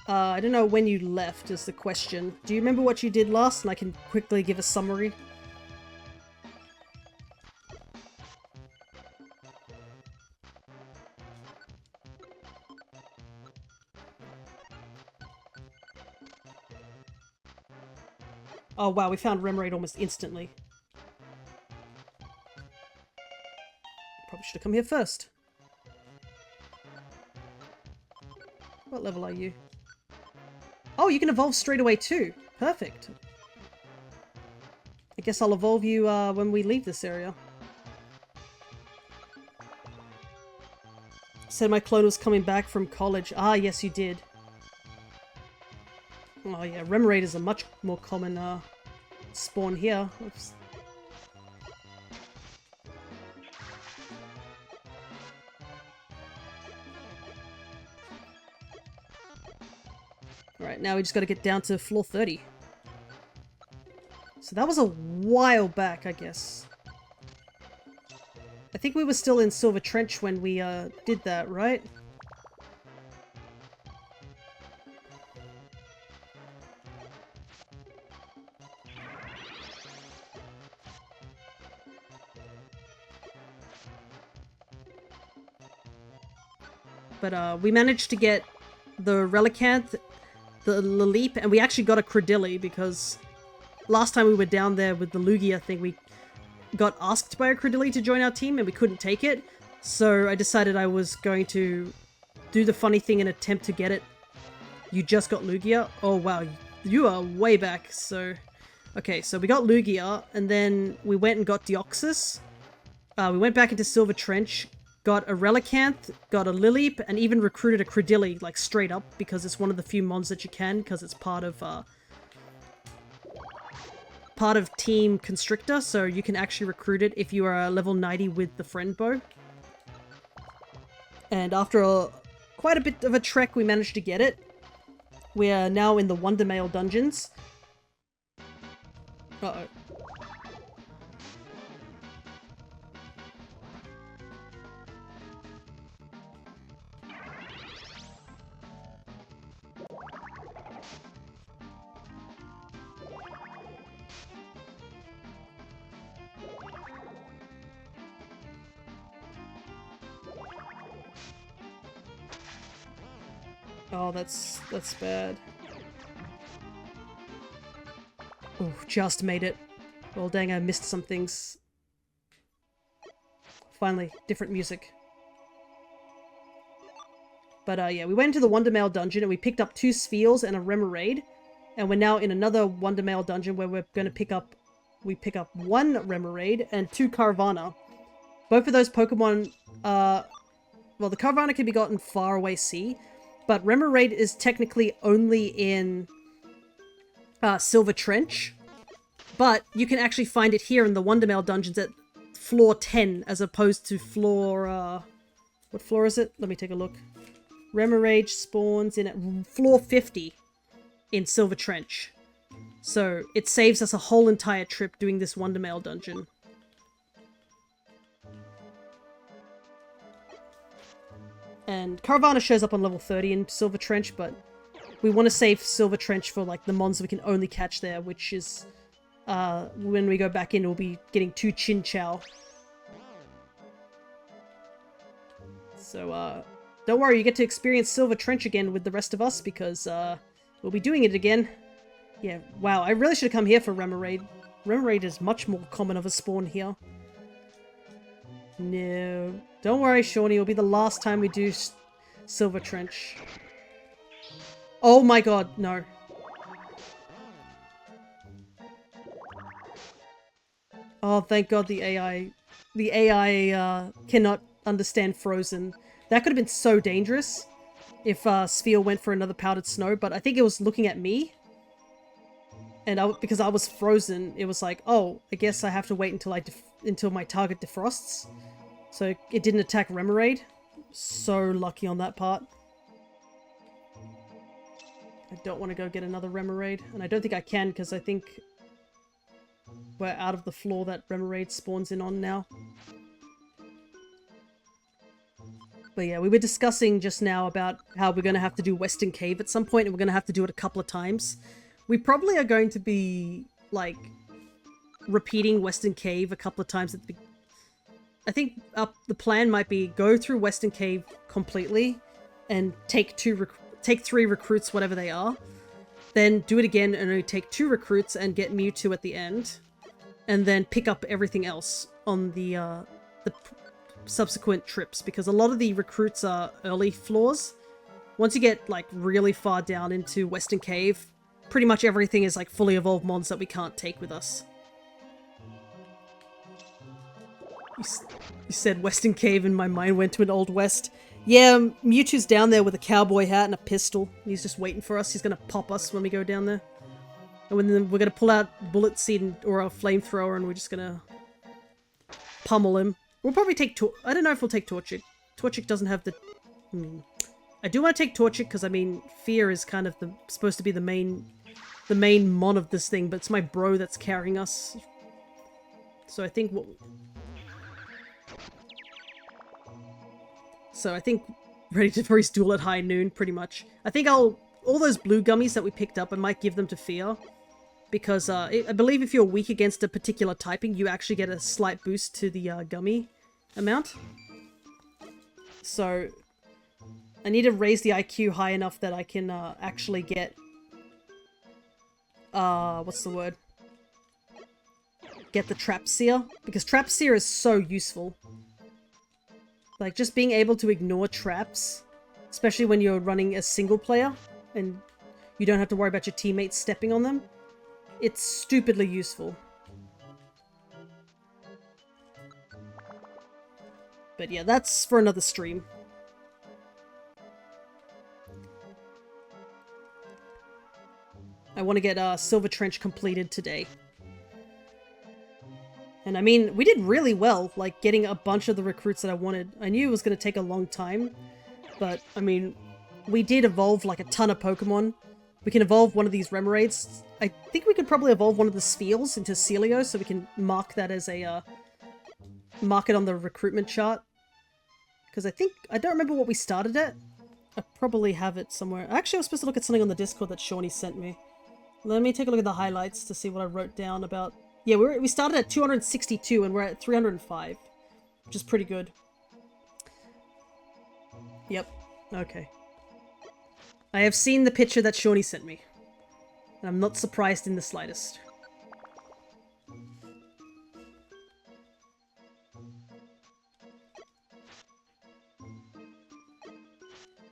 I don't know when you left is the question. Do you remember what you did last? And I can quickly give a summary. Oh wow, we found Remoraid almost instantly. Probably should have come here first. What level are you? Oh, you can evolve straight away too. Perfect. I guess I'll evolve you when we leave this area. Said my clone was coming back from college. Ah, yes you did. Oh yeah, Remoraid is a much more common spawn here. Oops. Alright, now we just gotta get down to floor 30. So that was a while back, I guess. I think we were still in Silver Trench when we did that, right? But we managed to get the Relicanth, the Laleep, and we actually got a Credilli because last time we were down there with the Lugia thing, we got asked by a Credilli to join our team and we couldn't take it. So I decided I was going to do the funny thing and attempt to get it. You just got Lugia? Oh wow, you are way back. So, okay, so we got Lugia and then we went and got Deoxys. We went back into Silver Trench, got a Relicanth, got a Laleep, and even recruited a Credilli, like straight up, because it's one of the few mons that you can, because it's part of Team Constrictor, so you can actually recruit it if you are level 90 with the friend bow. And after quite a bit of a trek, we managed to get it. We are now in the Wonder Mail dungeons. Uh-oh. Oh, that's bad. Oh, just made it. Well, dang, I missed some things. Finally, different music. But yeah, we went into the Wonder Mail dungeon and we picked up 2 Spheals and a Remoraid. And we're now in another Wonder Mail dungeon where we're going to pick up 1 Remoraid and 2 Caravana. Both of those Pokemon, well, the Caravana can be gotten far away sea, but Remoraid is technically only in Silver Trench, but you can actually find it here in the Wonder Mail dungeons at floor 10 as opposed to floor, what floor is it? Let me take a look. Remoraid spawns in at floor 50 in Silver Trench. So it saves us a whole entire trip doing this Wonder Mail dungeon. And Caravana shows up on level 30 in Silver Trench, but we want to save Silver Trench for like the mons we can only catch there, which is when we go back in, we'll be getting 2 Chinchou. So don't worry, you get to experience Silver Trench again with the rest of us because we'll be doing it again. Yeah, wow, I really should have come here for Remoraid. Remoraid is much more common of a spawn here. No. Don't worry, Shawnee. It'll be the last time we do Silver Trench. Oh my god, no. Oh, thank god the AI cannot understand Frozen. That could have been so dangerous if Sphere went for another Powdered Snow, but I think it was looking at me. And because I was frozen, it was like, oh, I guess I have to wait until my target defrosts. So it didn't attack Remoraid. So lucky on that part. I don't want to go get another Remoraid. And I don't think I can because I think we're out of the floor that Remoraid spawns in on now. But yeah, we were discussing just now about how we're going to have to do Western Cave at some point, and we're going to have to do it a couple of times. We probably are going to be, like, repeating Western Cave a couple of times at the I think the plan might be go through Western Cave completely and take 3 recruits, whatever they are. Then do it again and only take 2 recruits and get Mewtwo at the end. And then pick up everything else on the subsequent trips, because a lot of the recruits are early floors. Once you get like really far down into Western Cave, pretty much everything is like fully evolved mons that we can't take with us. You said Western Cave and my mind went to an Old West. Yeah, Mewtwo's down there with a cowboy hat and a pistol. He's just waiting for us. He's gonna pop us when we go down there. And then we're gonna pull out Bullet Seed or a flamethrower and we're just gonna pummel him. We'll probably take I don't know if we'll take Torchic. Torchic doesn't have the... I do want to take Torchic because, I mean, Fear is kind of supposed to be the main mon of this thing, but it's my bro that's carrying us. So I think ready to freeze duel at high noon, pretty much. I think all those blue gummies that we picked up, I might give them to Fear. Because I believe if you're weak against a particular typing, you actually get a slight boost to the gummy amount. So I need to raise the IQ high enough that I can actually get... what's the word? Get the Trap Seer. Because Trap Seer is so useful. Like, just being able to ignore traps, especially when you're running a single player, and you don't have to worry about your teammates stepping on them. It's stupidly useful. But yeah, that's for another stream. I want to get Silver Trench completed today. And I mean, we did really well, like, getting a bunch of the recruits that I wanted. I knew it was going to take a long time, but, I mean, we did evolve, like, a ton of Pokemon. We can evolve one of these Remoraids. I think we could probably evolve one of the Spheals into Celio, so we can mark that as a, mark it on the recruitment chart. Because I don't remember what we started at. I probably have it somewhere. Actually, I was supposed to look at something on the Discord that Shawnee sent me. Let me take a look at the highlights to see what I wrote down about... Yeah, we started at 262 and we're at 305, which is pretty good. Yep, okay. I have seen the picture that Shawnee sent me. And I'm not surprised in the slightest.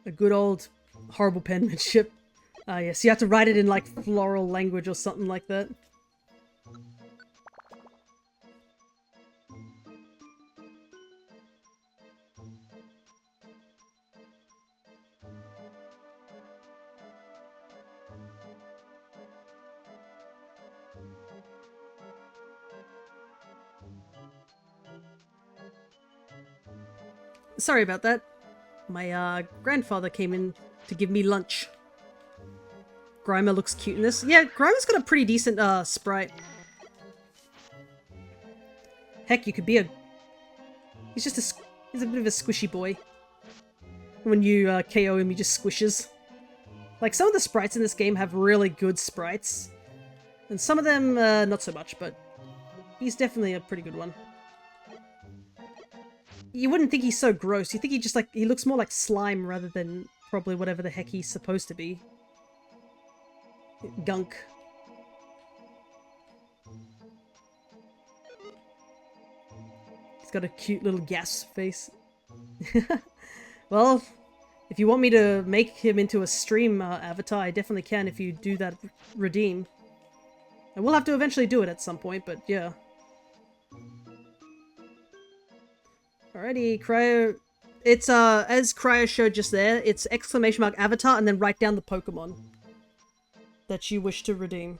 A good old horrible penmanship. Yes, you have to write it in like floral language or something like that. Sorry about that. My grandfather came in to give me lunch. Grimer looks cute in this. Yeah, Grimer's got a pretty decent sprite. Heck, you could be a... He's a bit of a squishy boy. When you KO him, he just squishes. Like, some of the sprites in this game have really good sprites. And some of them, not so much, but he's definitely a pretty good one. You wouldn't think he's so gross. You think he just like... He looks more like slime rather than probably whatever the heck he's supposed to be. Gunk. He's got a cute little gas face. Well, if you want me to make him into a stream avatar, I definitely can if you do that redeem. And we'll have to eventually do it at some point, but yeah. Alrighty, Cryo. It's, as Cryo showed just there, it's exclamation mark avatar and then write down the Pokemon that you wish to redeem.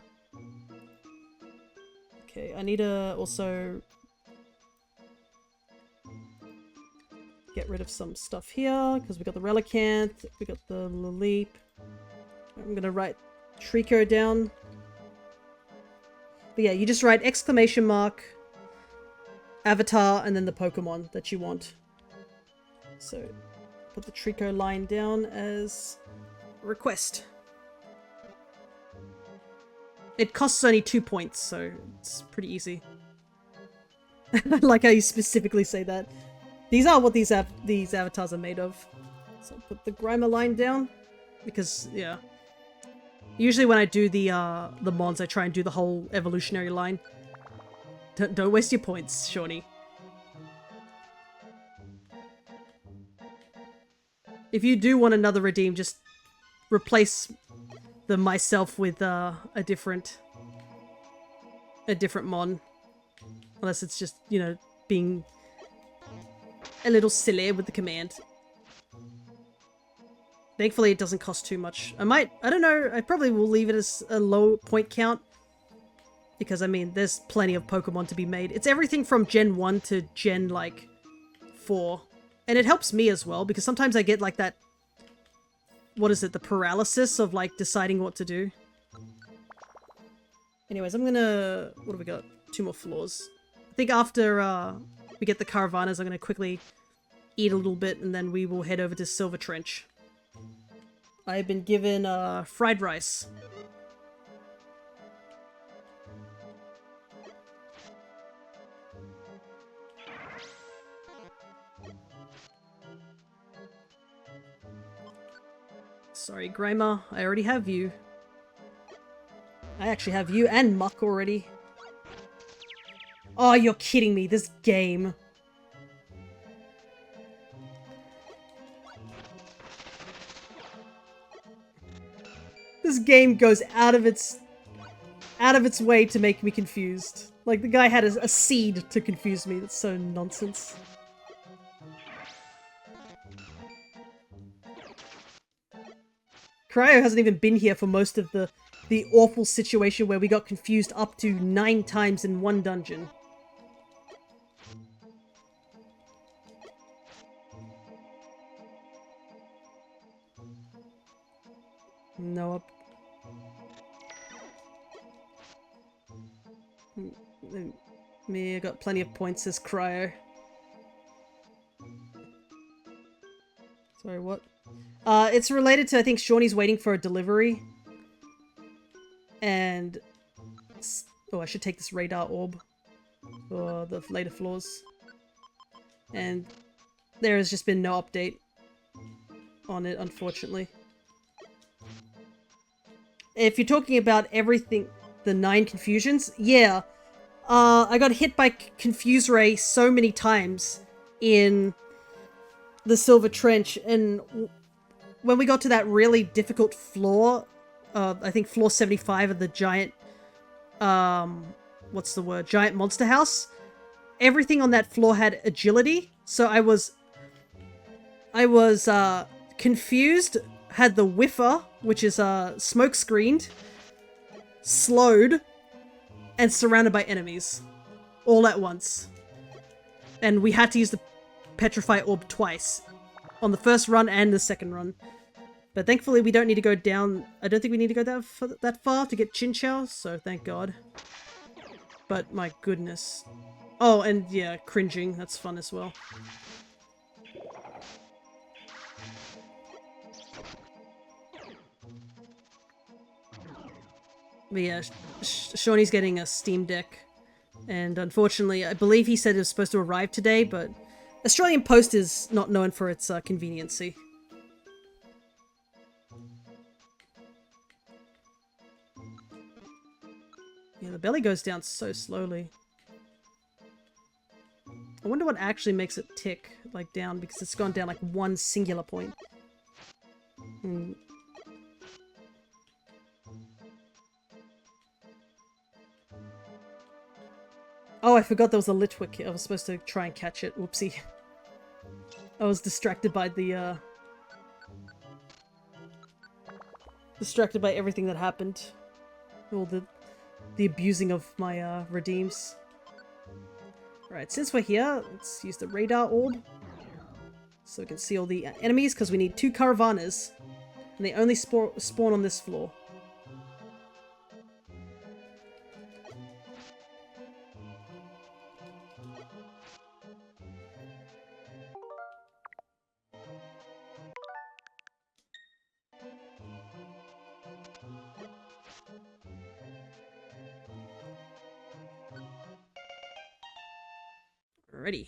Okay, I need to also get rid of some stuff here, because we got the Relicanth, we got the Laleep. I'm gonna write Trico down. But yeah, you just write exclamation mark avatar and then the Pokemon that you want. So put the Trico line down as request. It costs only 2 points, so it's pretty easy. I like how you specifically say that. These are what these avatars are made of. So I'll put the Grimer line down because yeah. Usually when I do the mons, I try and do the whole evolutionary line. Don't waste your points, Shawnee. If you do want another redeem, just replace the myself with a different mon. Unless it's just, you know, being a little silly with the command. Thankfully it doesn't cost too much. I don't know, I probably will leave it as a low point count. Because, I mean, there's plenty of Pokemon to be made. It's everything from Gen 1 to Gen, like, 4. And it helps me as well, because sometimes I get, like, that... What is it? The paralysis of, like, deciding what to do. Anyways, I'm gonna... What have we got? 2 more floors. I think after we get the Caravanas, I'm gonna quickly eat a little bit, and then we will head over to Silver Trench. I've been given fried rice. Sorry, Grimer, I already have you. I actually have you and Muck already. Oh, you're kidding me, this game. This game goes out of its way to make me confused. Like, the guy had a seed to confuse me. That's so nonsense. Cryo hasn't even been here for most of the awful situation where we got confused up to 9 times in one dungeon. No. Me, I got plenty of points, says Cryo. Sorry, what? It's related to, I think, Shawnee's waiting for a delivery. And... Oh, I should take this radar orb for the later floors. And there has just been no update on it, unfortunately. If you're talking about everything, the 9 confusions, yeah. I got hit by Confuse Ray so many times in the Silver Trench, and when we got to that really difficult floor, I think floor 75 of the giant, what's the word? Giant monster house. Everything on that floor had agility, so I was confused, had the whiffer, which is smoke screened, slowed, and surrounded by enemies all at once. And we had to use the Petrify Orb twice, on the first run and the second run. But thankfully we don't need to go down, I don't think we need to go that far to get Chinchou, so thank God. But my goodness. Oh, and yeah, cringing, that's fun as well. But yeah, Shawnee's getting a Steam Deck. And unfortunately, I believe he said it was supposed to arrive today, but Australian Post is not known for its conveniency. Yeah, the belly goes down so slowly. I wonder what actually makes it tick, like, down, because it's gone down, like, one singular point. Oh, I forgot there was a Litwick. I was supposed to try and catch it. Whoopsie. I was distracted by the, distracted by everything that happened. All the abusing of my, redeems. Right, since we're here, let's use the radar orb. So we can see all the enemies, because we need 2 Caravanas. And they only spawn on this floor. Alrighty.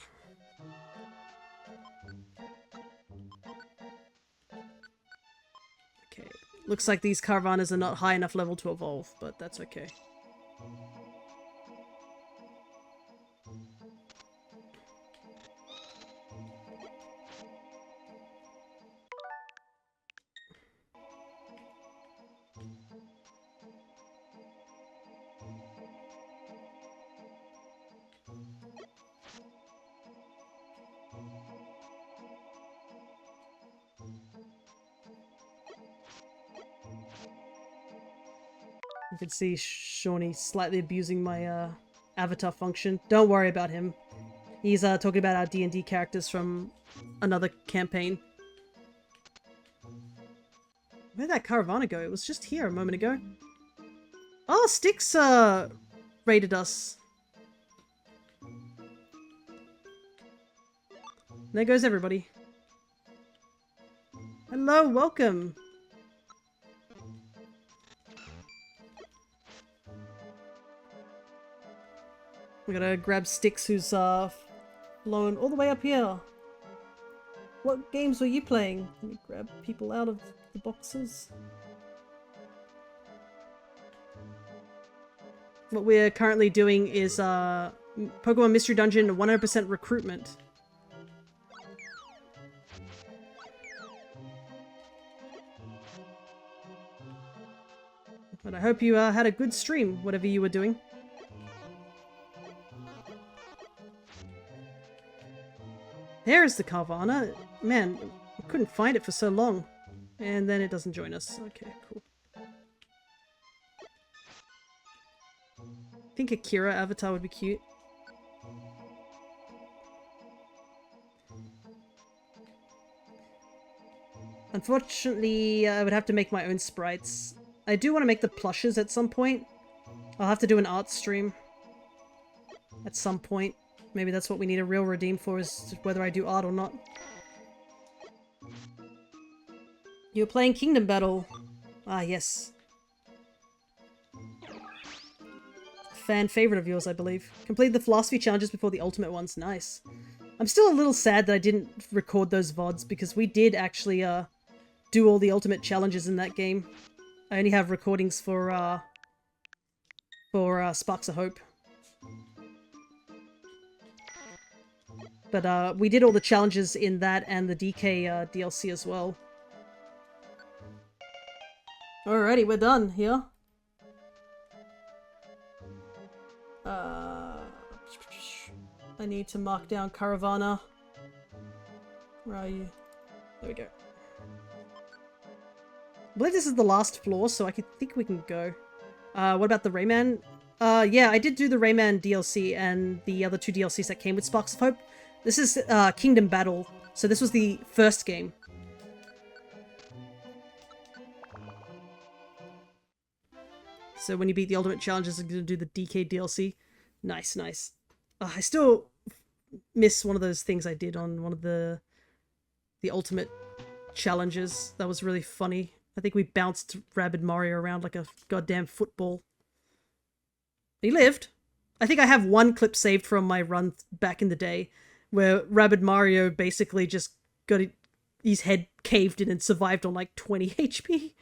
Okay. Looks like these Caravanas are not high enough level to evolve, but that's okay. You can see Shawnee slightly abusing my avatar function. Don't worry about him. He's talking about our D&D characters from another campaign. Where'd that Caravana go? It was just here a moment ago. Oh, Styx raided us. There goes everybody. Hello, welcome. We gotta grab Styx, who's flown all the way up here. What games were you playing? Let me grab people out of the boxes. What we're currently doing is Pokemon Mystery Dungeon 100% Recruitment. But I hope you had a good stream, whatever you were doing. There's the Carvana. Man, I couldn't find it for so long. And then it doesn't join us. Okay, cool. I think Akira avatar would be cute. Unfortunately, I would have to make my own sprites. I do want to make the plushes at some point. I'll have to do an art stream at some point. Maybe that's what we need a real redeem for, is whether I do art or not. You're playing Kingdom Battle. Ah, yes. Fan favorite of yours, I believe. Complete the philosophy challenges before the ultimate ones. Nice. I'm still a little sad that I didn't record those VODs, because we did actually do all the ultimate challenges in that game. I only have recordings for Sparks of Hope. But we did all the challenges in that and the DK DLC as well. Alrighty, we're done here. I need to mark down Caravana. Where are you? There we go. I believe this is the last floor, so I think we can go. What about the Rayman? Yeah, I did do the Rayman DLC and the other 2 DLCs that came with Sparks of Hope. This is Kingdom Battle, so this was the first game. So when you beat the Ultimate Challenges, I'm going to do the DK DLC. Nice, nice. I still miss one of those things I did on one of the Ultimate Challenges. That was really funny. I think we bounced Rabid Mario around like a goddamn football. He lived. I think I have one clip saved from my run back in the day, where Rabid Mario basically just got his head caved in and survived on like 20 HP.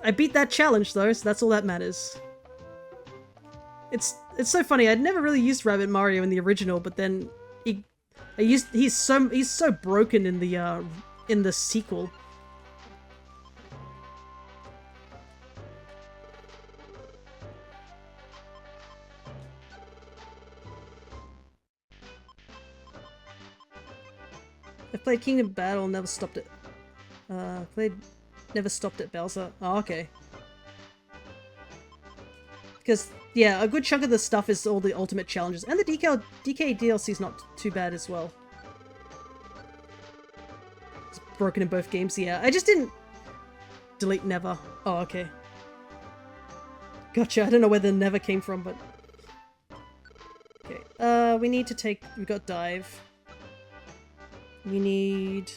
I beat that challenge though, so that's all that matters. It's so funny. I'd never really used Rabid Mario in the original, but then he's so broken in the sequel. I played Kingdom Battle, never stopped it. Never stopped at Bowser. Oh, okay. Because, yeah, a good chunk of the stuff is all the ultimate challenges. And the DK DLC is not too bad as well. It's broken in both games, yeah. I just didn't delete Never. Oh, okay. Gotcha, I don't know where the Never came from, but... Okay, we need to take... We got Dive. We need...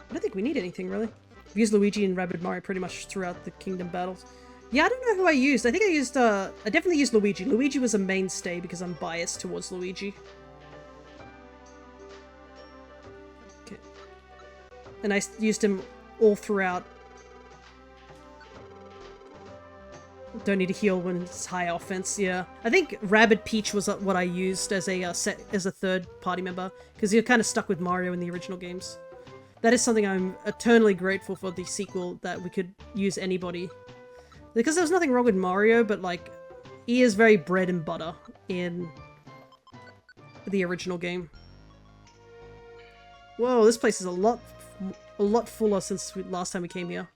I don't think we need anything, really. I've used Luigi and Rabbid Mario pretty much throughout the Kingdom battles. Yeah, I don't know who I used. I think I used, I definitely used Luigi. Luigi was a mainstay because I'm biased towards Luigi. Okay. And I used him all throughout. Don't need to heal when it's high offense, yeah. I think Rabbid Peach was what I used as a third party member, because you're kind of stuck with Mario in the original games. That is something I'm eternally grateful for the sequel, that we could use anybody. Because there was nothing wrong with Mario, but like, he is very bread and butter in the original game. Whoa, this place is a lot fuller since last time we came here.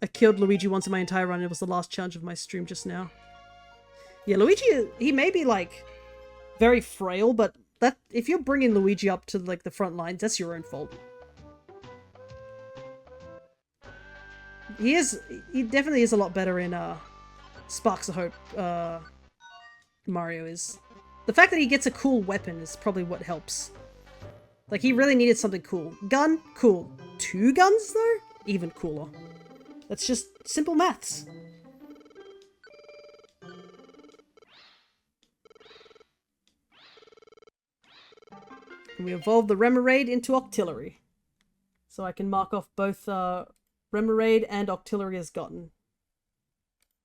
I killed Luigi once in my entire run, and it was the last challenge of my stream just now. Yeah, Luigi, he may be like very frail, but that if you're bringing Luigi up to like the front lines, that's your own fault. He definitely is a lot better in Sparks of Hope. Mario is. The fact that he gets a cool weapon is probably what helps. Like, he really needed something cool. Gun? Cool. 2 guns, though? Even cooler. That's just simple maths. And we evolved the Remoraid into Octillery. So I can mark off both Remoraid and Octillery as gotten.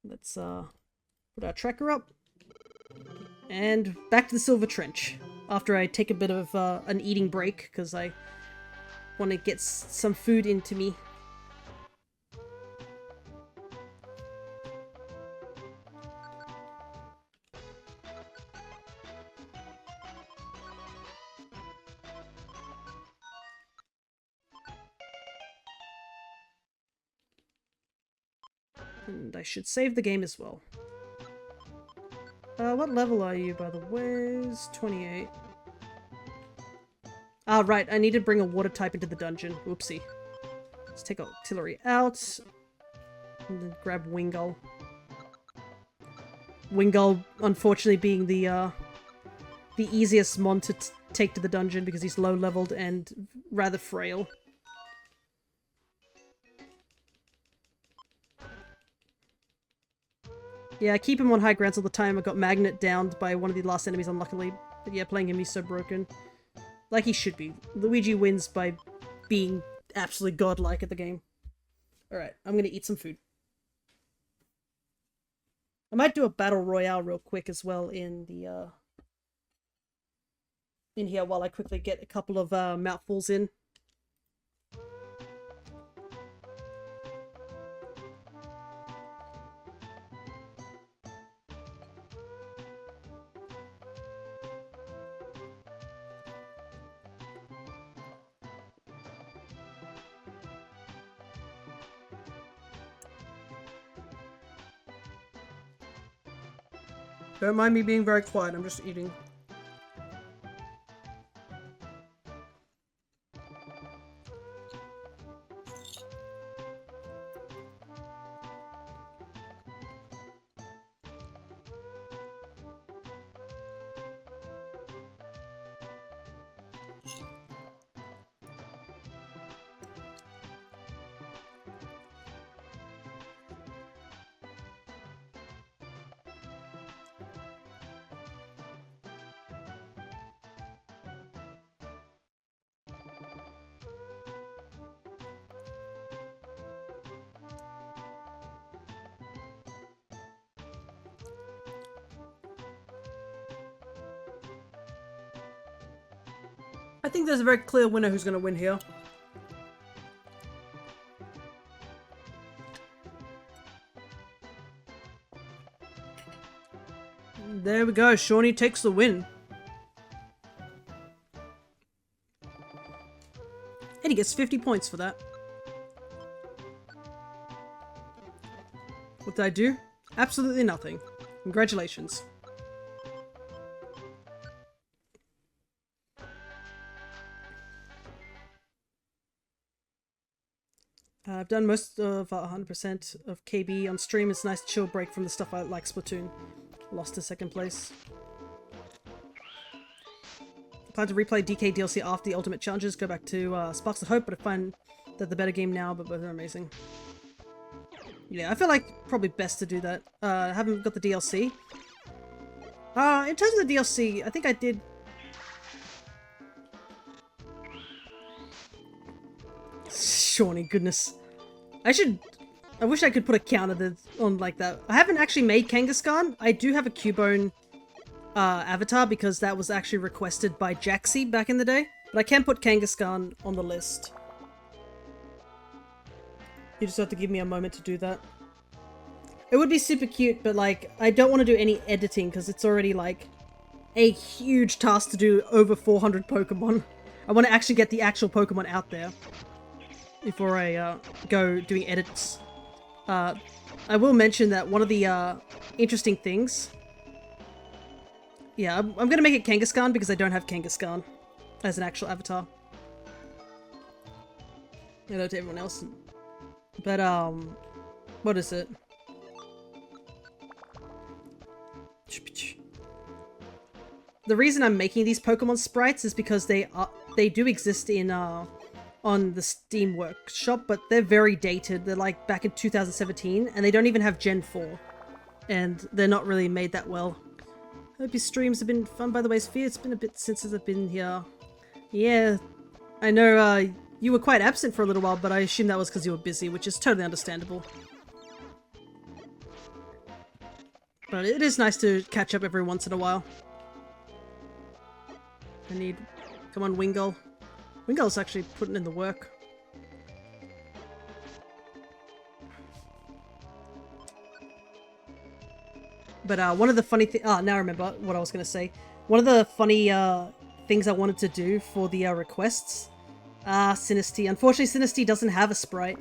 Let's put our tracker up. And back to the Silver Trench. After I take a bit of an eating break, because I want to get some food into me. And I should save the game as well. What level are you, by the way? It's 28. Ah, right. I need to bring a water type into the dungeon. Oopsie. Let's take Octillery out. And then grab Wingull. Wingull, unfortunately, being the easiest mon to take to the dungeon because he's low-leveled and rather frail. Yeah, I keep him on high grounds all the time. I got Magnet downed by one of the last enemies, unluckily. But yeah, playing him, he's so broken. Like he should be. Luigi wins by being absolutely godlike at the game. Alright, I'm gonna eat some food. I might do a battle royale real quick as well in the, in here while I quickly get a couple of, mouthfuls in. Don't mind me being very quiet, I'm just eating. I think there's a very clear winner who's going to win here. There we go, Shawnee takes the win. And he gets 50 points for that. What did I do? Absolutely nothing. Congratulations. I've done most of 100% of KB on stream. It's a nice chill break from the stuff I like Splatoon. Lost to second place. I plan to replay DK DLC after the Ultimate Challenges. Go back to Sparks of Hope, but I find They're the better game now, but both are amazing. Yeah, I feel like probably best to do that. I haven't got the DLC. In terms of the DLC, I think I did... Shawnee, goodness. I wish I could put a counter on like that. I haven't actually made Kangaskhan. I do have a Cubone avatar because that was actually requested by Jaxie back in the day. But I can put Kangaskhan on the list. You just have to give me a moment to do that. It would be super cute, but like, I don't want to do any editing because it's already like a huge task to do over 400 Pokemon. I want to actually get the actual Pokemon out there before I go doing edits. I will mention that one of the interesting things... Yeah, I'm going to make it Kangaskhan because I don't have Kangaskhan as an actual avatar. Hello to everyone else. But, what is it? The reason I'm making these Pokemon sprites is because they do exist in, on the Steam Workshop, but they're very dated. They're like back in 2017, and they don't even have Gen 4. And they're not really made that well. Hope your streams have been fun, by the way, Sphere. It's been a bit since I've been here. Yeah, I know, you were quite absent for a little while, but I assume that was because you were busy, which is totally understandable. But it is nice to catch up every once in a while. I need... Come on, Wingull. Wingull's actually putting in the work. But one of the funny things... Oh, now I remember what I was going to say. One of the funny things I wanted to do for the requests... Sinistea. Unfortunately, Sinistea doesn't have a sprite.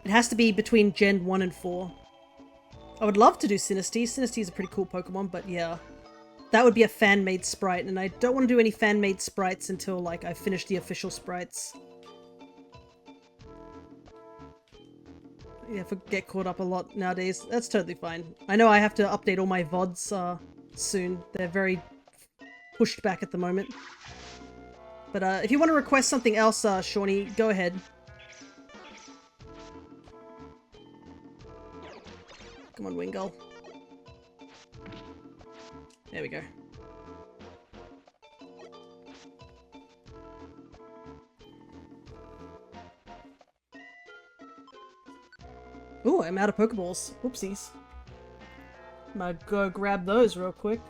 It has to be between Gen 1 and 4. I would love to do Sinistea. Sinistea is a pretty cool Pokemon, but yeah. That would be a fan-made sprite, and I don't want to do any fan-made sprites until, like, I finish the official sprites. Yeah, get caught up a lot nowadays. That's totally fine. I know I have to update all my vods soon. They're very pushed back at the moment. But if you want to request something else, Shawnee, go ahead. Come on, Wingull. There we go. Ooh, I'm out of Pokeballs. Whoopsies. I'm gonna go grab those real quick.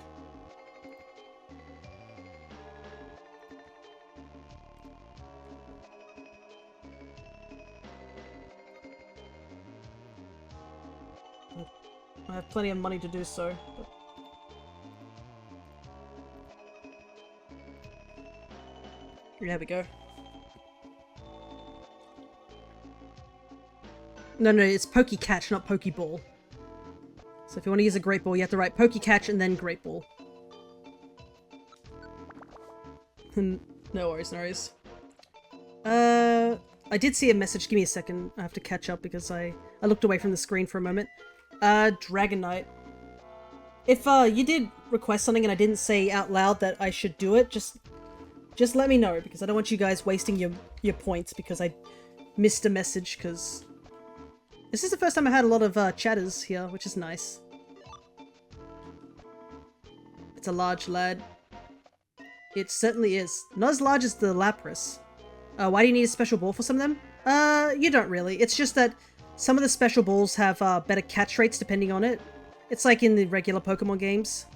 I have plenty of money to do so. But... There we go. No, it's Pokecatch, not Pokeball. So if you want to use a Great Ball, you have to write Pokecatch and then Great Ball. No worries, no worries. I did see a message. Give me a second. I have to catch up because I looked away from the screen for a moment. Dragon Knight. If you did request something and I didn't say out loud that I should do it, just let me know, because I don't want you guys wasting your points because I missed a message, because this is the first time I had a lot of chatters here, which is nice. It's a large lad. It certainly is. Not as large as the Lapras. Why do you need a special ball for some of them? You don't really. It's just that some of the special balls have better catch rates depending on it. It's like in the regular Pokemon games,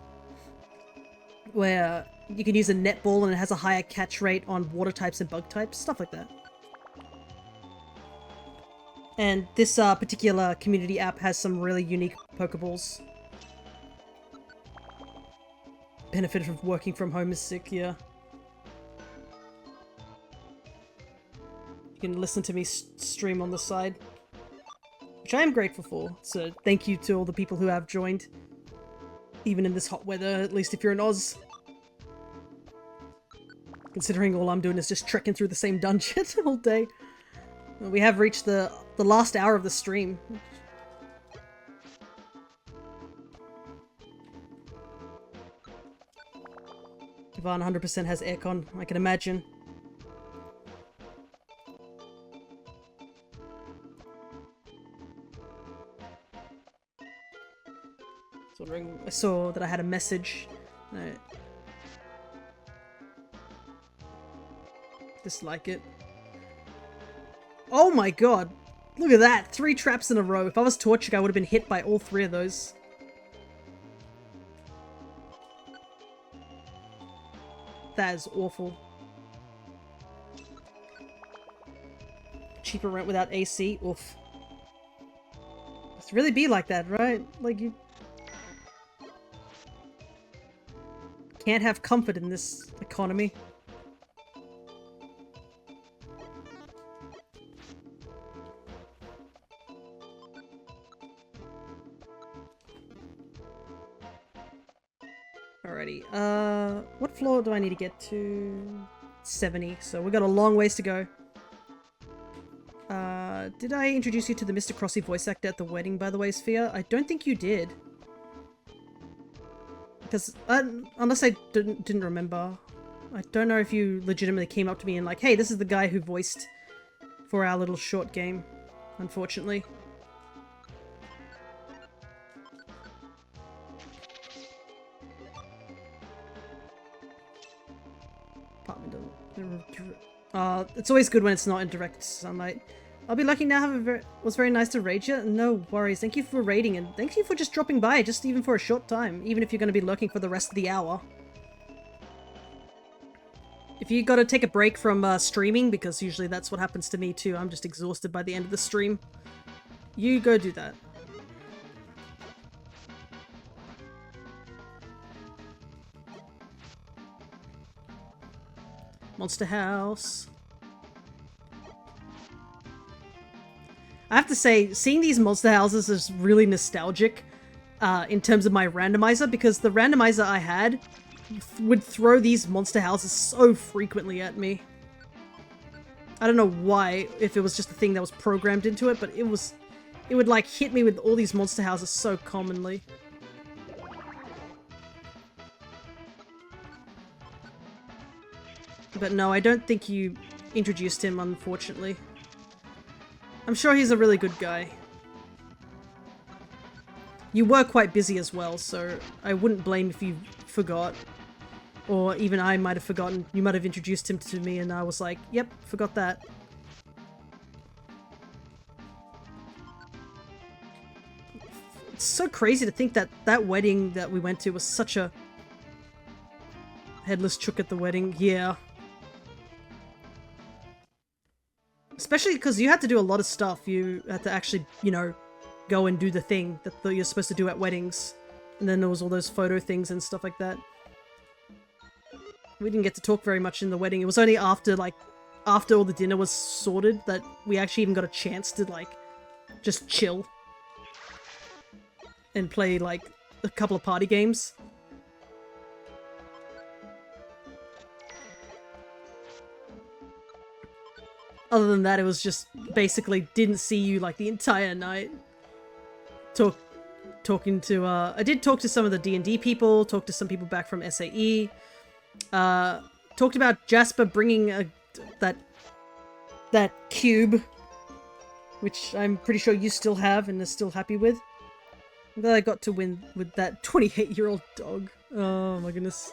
where you can use a net ball and it has a higher catch rate on water types and bug types, stuff like that. And this particular community app has some really unique Pokeballs. Benefit of working from home is sick, yeah. You can listen to me stream on the side, which I am grateful for. So thank you to all the people who have joined, even in this hot weather, at least if you're in Oz. Considering all I'm doing is just trekking through the same dungeon all day. Well, we have reached the last hour of the stream. Yvonne 100% has aircon, I can imagine. I saw that I had a message. I dislike it. Oh my god! Look at that! 3 traps in a row. If I was Torchic, I would have been hit by all 3 of those. That is awful. Cheaper rent without AC? Oof. It's really be like that, right? Like, you can't have comfort in this economy. Alrighty, what floor do I need to get to? 70, so we've got a long ways to go. Did I introduce you to the Mr. Crossy voice actor at the wedding, by the way, Sphere? I don't think you did. Because, unless I didn't remember. I don't know if you legitimately came up to me and like, hey, this is the guy who voiced for our little short game, unfortunately. It's always good when it's not in direct sunlight. I'll be lucky now. Was very nice to raid you. No worries. Thank you for raiding and thank you for just dropping by, just even for a short time, even if you're going to be lurking for the rest of the hour. If you got to take a break from streaming, because usually that's what happens to me too. I'm just exhausted by the end of the stream. You go do that. Monster House. I have to say, seeing these monster houses is really nostalgic in terms of my randomizer, because the randomizer I had would throw these monster houses so frequently at me. I don't know why, if it was just a thing that was programmed into it, but it would like hit me with all these monster houses so commonly. But no, I don't think you introduced him, unfortunately. I'm sure he's a really good guy. You were quite busy as well, so I wouldn't blame if you forgot. Or even I might have forgotten. You might have introduced him to me and I was like, yep, forgot that. It's so crazy to think that that wedding that we went to was such a... Headless Chook at the wedding, yeah. Especially because you had to do a lot of stuff. You had to actually, you know, go and do the thing that you're supposed to do at weddings. And then there was all those photo things and stuff like that. We didn't get to talk very much in the wedding. It was only after, like, after all the dinner was sorted that we actually even got a chance to, like, just chill. And play, like, a couple of party games. Other than that, it was just basically didn't see you like the entire night. Talking to I did talk to some of the D&D people, talked to some people back from SAE. Talked about Jasper bringing that cube, which I'm pretty sure you still have and are still happy with. I'm glad I got to win with that 28-year-old dog. Oh my goodness.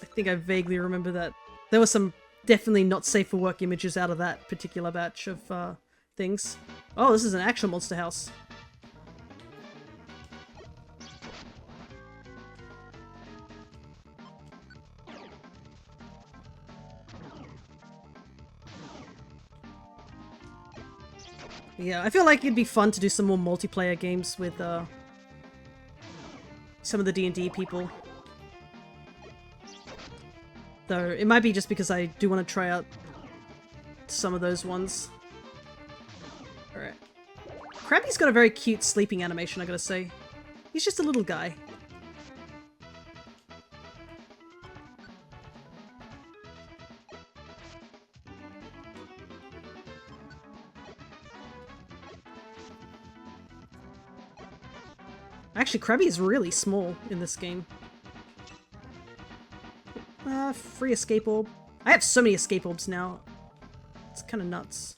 I think I vaguely remember that. There were some definitely not safe for work images out of that particular batch of things. Oh, this is an actual monster house. Yeah, I feel like it'd be fun to do some more multiplayer games with some of the D&D people. Though, it might be just because I do want to try out some of those ones. Alright. Krabby's got a very cute sleeping animation, I gotta say. He's just a little guy. Actually, Krabby is really small in this game. Free escape orb. I have so many escape orbs now. It's kind of nuts.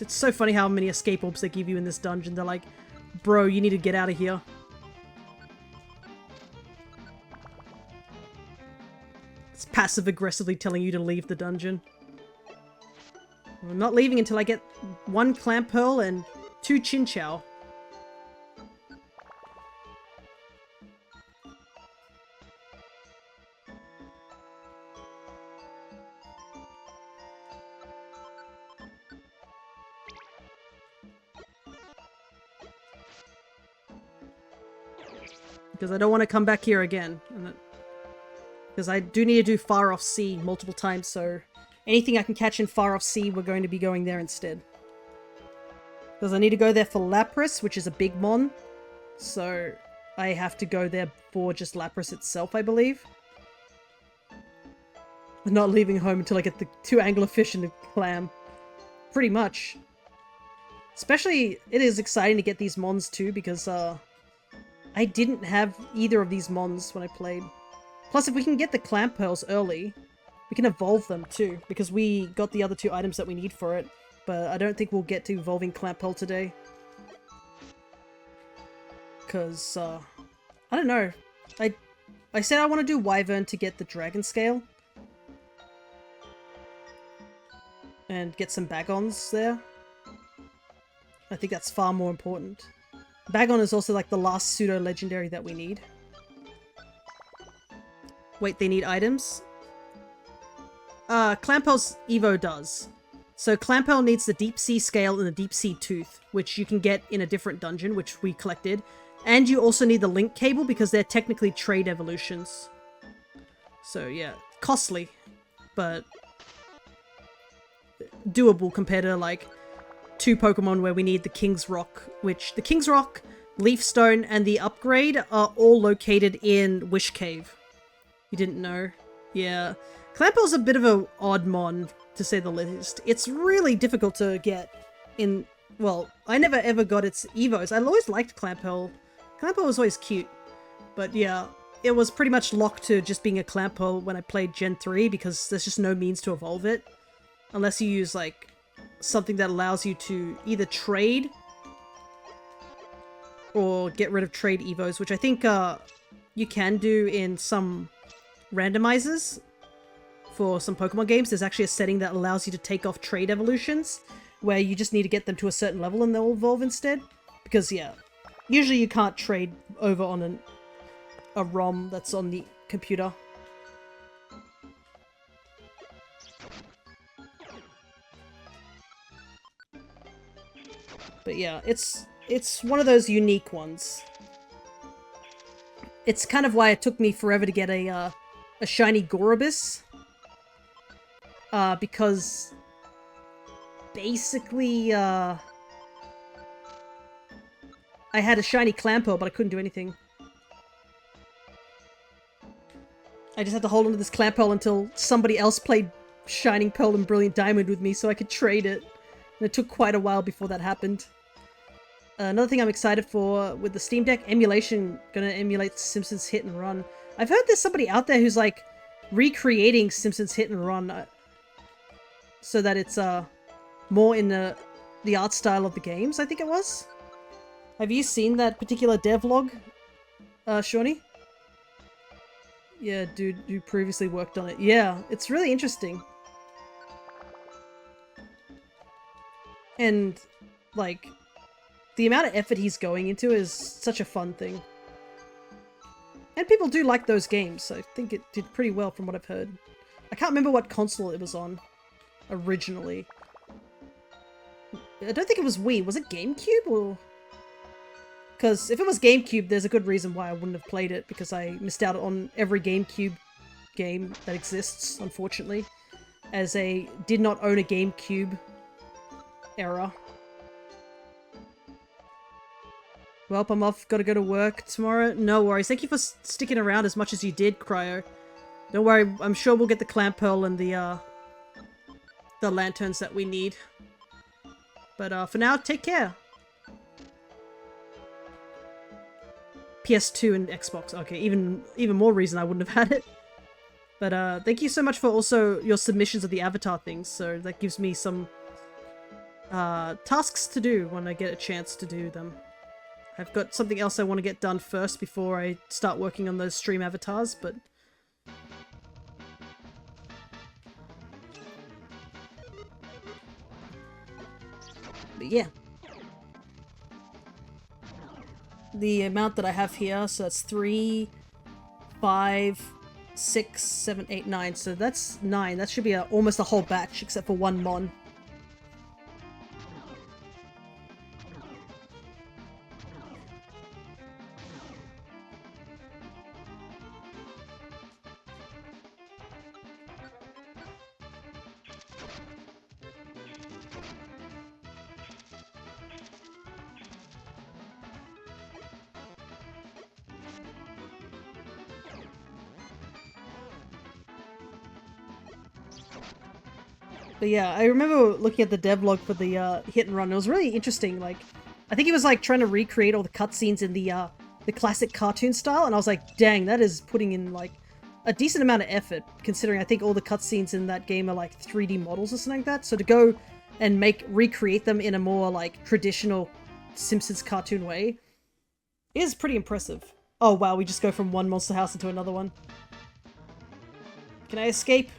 It's so funny how many escape orbs they give you in this dungeon. They're like, bro, you need to get out of here. It's passive-aggressively telling you to leave the dungeon. I'm not leaving until I get 1 clamp pearl and 2 chin chow. Because I don't want to come back here again. Because I do need to do Far Off Sea multiple times, so anything I can catch in Far Off Sea, we're going to be going there instead. Because I need to go there for Lapras, which is a big mon. So I have to go there for just Lapras itself, I believe. I'm not leaving home until I get the 2 anglerfish and the clam. Pretty much. Especially, it is exciting to get these mons too, because I didn't have either of these mons when I played. Plus, if we can get the clam pearls early, we can evolve them too, because we got the other 2 items that we need for it. But I don't think we'll get to evolving clam pearl today. Because, I don't know. I said I want to do Wyvern to get the dragon scale. And get some Bagons there. I think that's far more important. Bagon is also like the last pseudo-legendary that we need. Wait, they need items? Clampel's Evo does. So Clampel needs the Deep Sea Scale and the Deep Sea Tooth, which you can get in a different dungeon, which we collected. And you also need the Link Cable because they're technically trade evolutions. So yeah, costly, but doable compared to like 2 Pokemon where we need the King's Rock, which the King's Rock, Leaf Stone, and the upgrade are all located in Wish Cave. You didn't know? Yeah. Clampel's a bit of an odd mon, to say the least. It's really difficult to get in... Well, I never ever got its Evos. I always liked Clampel. Clampel was always cute. But yeah, it was pretty much locked to just being a Clampel when I played Gen 3 because there's just no means to evolve it. Unless you use, like, something that allows you to either trade or get rid of trade Evos, which I think you can do in some randomizers for some Pokemon games. There's actually a setting that allows you to take off trade evolutions, where you just need to get them to a certain level and they'll evolve instead. Because, yeah, usually you can't trade over on a ROM that's on the computer. But yeah, it's one of those unique ones. It's kind of why it took me forever to get a shiny Gorobus. Because basically, I had a shiny Clamperl, but I couldn't do anything. I just had to hold on to this Clamperl until somebody else played Shining Pearl and Brilliant Diamond with me so I could trade it. And it took quite a while before that happened. Another thing I'm excited for with the Steam Deck, emulation, gonna emulate Simpsons Hit and Run. I've heard there's somebody out there who's like recreating Simpsons Hit and Run so that it's more in the art style of the games, I think it was. Have you seen that particular devlog, Shawnee? Yeah, dude, you previously worked on it. Yeah, it's really interesting. And, like, the amount of effort he's going into is such a fun thing. And people do like those games, so I think it did pretty well from what I've heard. I can't remember what console it was on originally. I don't think it was Wii. Was it GameCube or... Because if it was GameCube, there's a good reason why I wouldn't have played it, because I missed out on every GameCube game that exists, unfortunately, as a did not own a GameCube era. Well, I'm off. Gotta go to work tomorrow. No worries. Thank you for sticking around as much as you did, Cryo. Don't worry. I'm sure we'll get the Clamperl and the lanterns that we need. But for now, take care. PS2 and Xbox. Okay, even more reason I wouldn't have had it. But thank you so much for also your submissions of the avatar things. So that gives me some tasks to do when I get a chance to do them. I've got something else I want to get done first before I start working on those stream avatars, but... yeah. The amount that I have here, so that's 3, 5, 6, 7, 8, 9. So that's 9. That should be almost a whole batch, except for one mon. But yeah, I remember looking at the devlog for the hit and run. It was really interesting. Like, I think he was like trying to recreate all the cutscenes in the classic cartoon style, and I was like, dang, that is putting in like a decent amount of effort, considering I think all the cutscenes in that game are like 3D models or something like that. So to go and recreate them in a more like traditional Simpsons cartoon way is pretty impressive. Oh wow, we just go from one monster house into another one. Can I escape?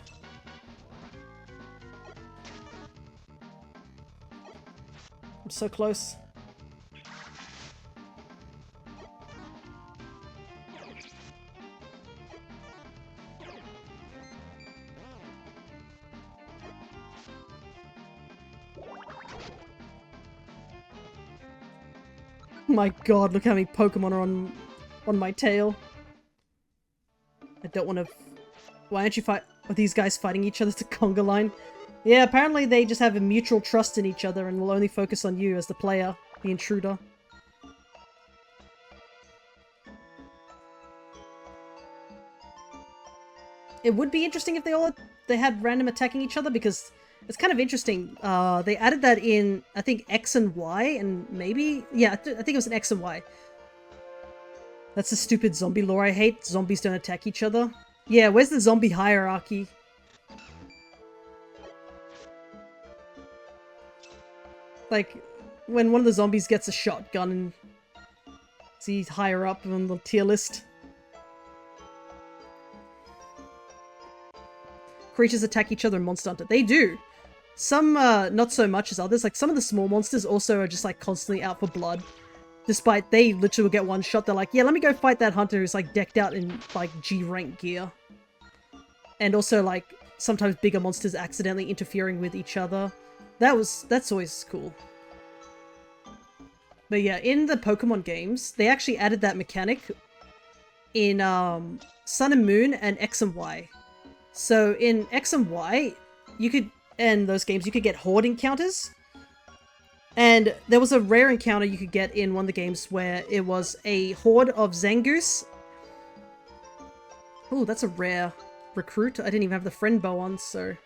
I'm so close. My god, look how many Pokemon are on my tail. I don't want to... Why aren't you fight... Are these guys fighting each other to conga line? Yeah, apparently they just have a mutual trust in each other and will only focus on you as the player, the intruder. It would be interesting if they had random attacking each other, because it's kind of interesting. They added that in, I think, X and Y, and maybe... Yeah, I think it was an X and Y. That's the stupid zombie lore I hate. Zombies don't attack each other. Yeah, where's the zombie hierarchy? Like, when one of the zombies gets a shotgun and he's higher up on the tier list. Creatures attack each other in Monster Hunter. They do. Some, not so much as others. Like, some of the small monsters also are just, like, constantly out for blood. Despite they literally will get one shot. They're like, yeah, let me go fight that hunter who's, like, decked out in, like, G-rank gear. And also, like, sometimes bigger monsters accidentally interfering with each other. That's always cool. But yeah, in the Pokemon games, they actually added that mechanic in Sun and Moon and X and Y. So in X and Y, in those games, you could get horde encounters. And there was a rare encounter you could get in one of the games where it was a horde of Zangoose. Oh, that's a rare recruit. I didn't even have the friend bow on, so...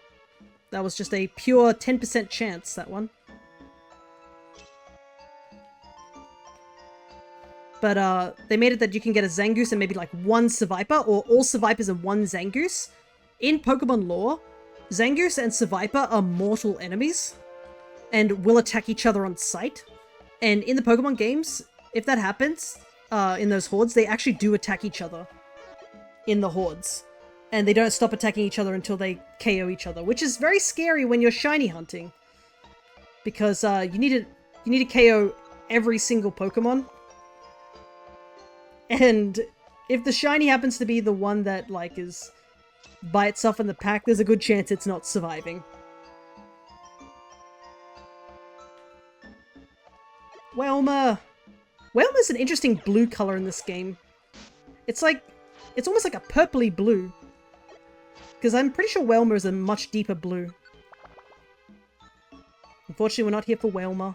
That was just a pure 10% chance, that one. But they made it that you can get a Zangoose and maybe like one Seviper, or all Sevipers and one Zangoose. In Pokemon lore, Zangoose and Seviper are mortal enemies and will attack each other on sight. And in the Pokemon games, if that happens, in those hordes, they actually do attack each other in the hordes. And they don't stop attacking each other until they KO each other, which is very scary when you're shiny hunting. Because you need to KO every single Pokemon. And if the shiny happens to be the one that, like, is by itself in the pack, there's a good chance it's not surviving. Whelmer! Whelmer's an interesting blue color in this game. It's almost like a purpley blue. Because I'm pretty sure Whelmer is a much deeper blue. Unfortunately, we're not here for Whelmer.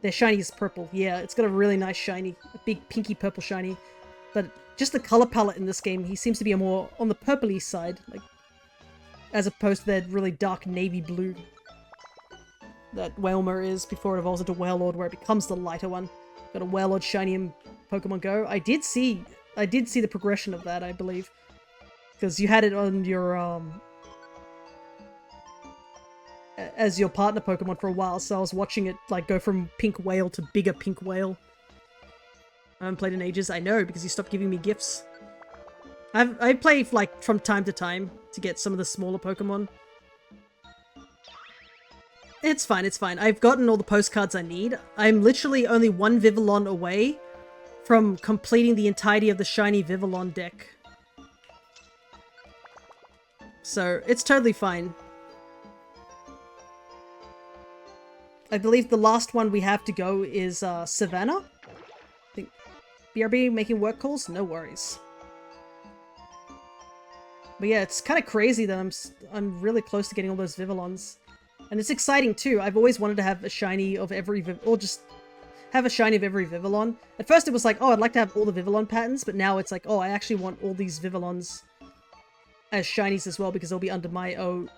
Their shiny is purple. Yeah, it's got a really nice shiny. A big pinky purple shiny. But just the color palette in this game, he seems to be a more on the purpley side. Like, as opposed to that really dark navy blue that Whelmer is before it evolves into Wailord, where it becomes the lighter one. Got a Wailord shiny in Pokemon Go. I did see the progression of that, I believe. Because you had it on your, as your partner Pokemon for a while, so I was watching it like go from pink whale to bigger pink whale. I haven't played in ages. I know, because you stopped giving me gifts. I play like from time to time to get some of the smaller Pokemon. It's fine, it's fine. I've gotten all the postcards I need. I'm literally only one Vivillon away from completing the entirety of the shiny Vivillon deck. So, it's totally fine. I believe the last one we have to go is Savannah. I think BRB making work calls? No worries. But yeah, it's kind of crazy that I'm really close to getting all those Vivillons. And it's exciting too. I've always wanted to have a shiny of every or just have a shiny of every Vivillon. At first it was like, oh, I'd like to have all the Vivillon patterns, but now it's like, oh, I actually want all these Vivillons as shinies as well, because they'll be under my own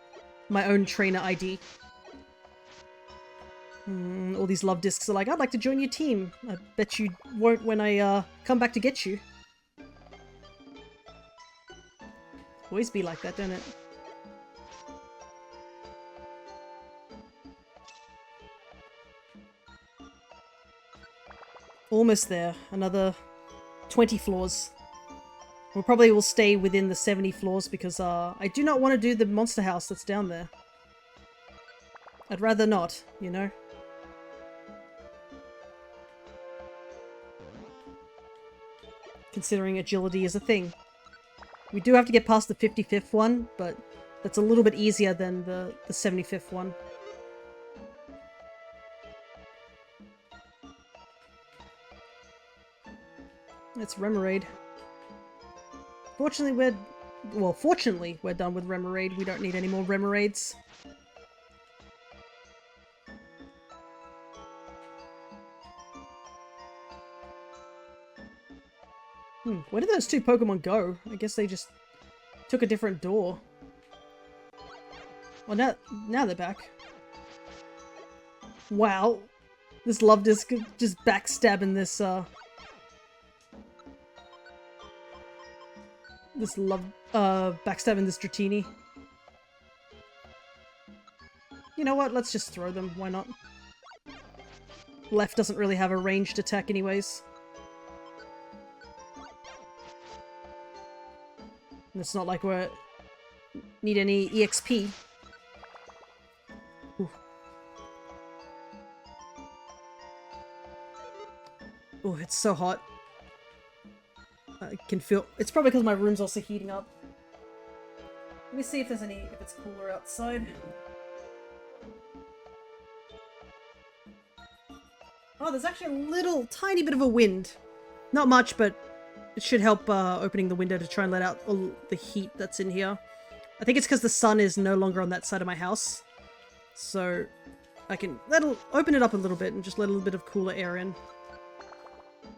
trainer ID. All these love discs are like, I'd like to join your team. I bet you won't when I come back to get you. Always be like that, don't it? Almost there. Another 20 floors. We probably will stay within the 70 floors because I do not want to do the monster house that's down there. I'd rather not, you know? Considering agility is a thing. We do have to get past the 55th one, but that's a little bit easier than the 75th one. It's Remoraid. Fortunately, we're done with Remoraid. We don't need any more Remoraids. Where did those two Pokemon go? I guess they just took a different door. Well, now they're back. Wow. This love disc just backstabbing this, backstabbing this Dratini. You know what? Let's just throw them. Why not? Left doesn't really have a ranged attack anyways. And it's not like we need any EXP. Ooh. Oh, it's so hot. I can feel... It's probably because my room's also heating up. Let me see if there's if it's cooler outside. Oh, there's actually a little tiny bit of a wind. Not much, but it should help opening the window to try and let out all the heat that's in here. I think it's because the sun is no longer on that side of my house. So I can open it up a little bit and just let a little bit of cooler air in.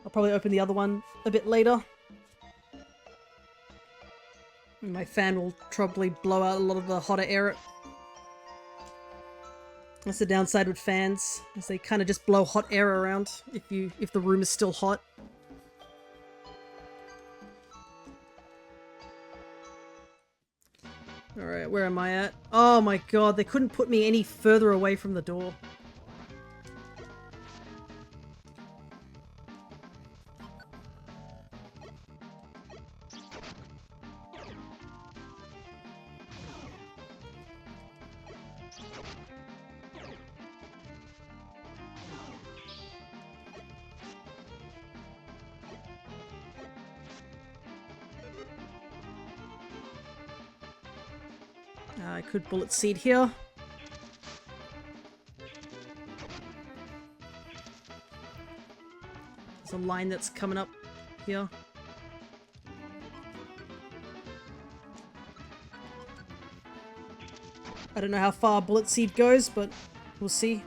I'll probably open the other one a bit later. My fan will probably blow out a lot of the hotter air. That's the downside with fans, is they kind of just blow hot air around if the room is still hot. Alright, where am I at? Oh my god, they couldn't put me any further away from the door. I could Bullet Seed here. There's a line that's coming up here. I don't know how far Bullet Seed goes, but we'll see.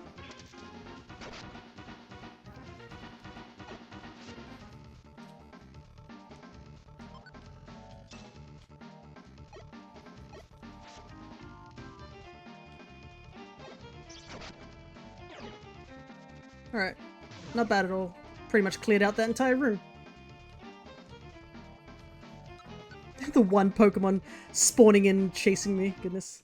Alright, not bad at all. Pretty much cleared out that entire room. The one Pokemon spawning in chasing me, goodness.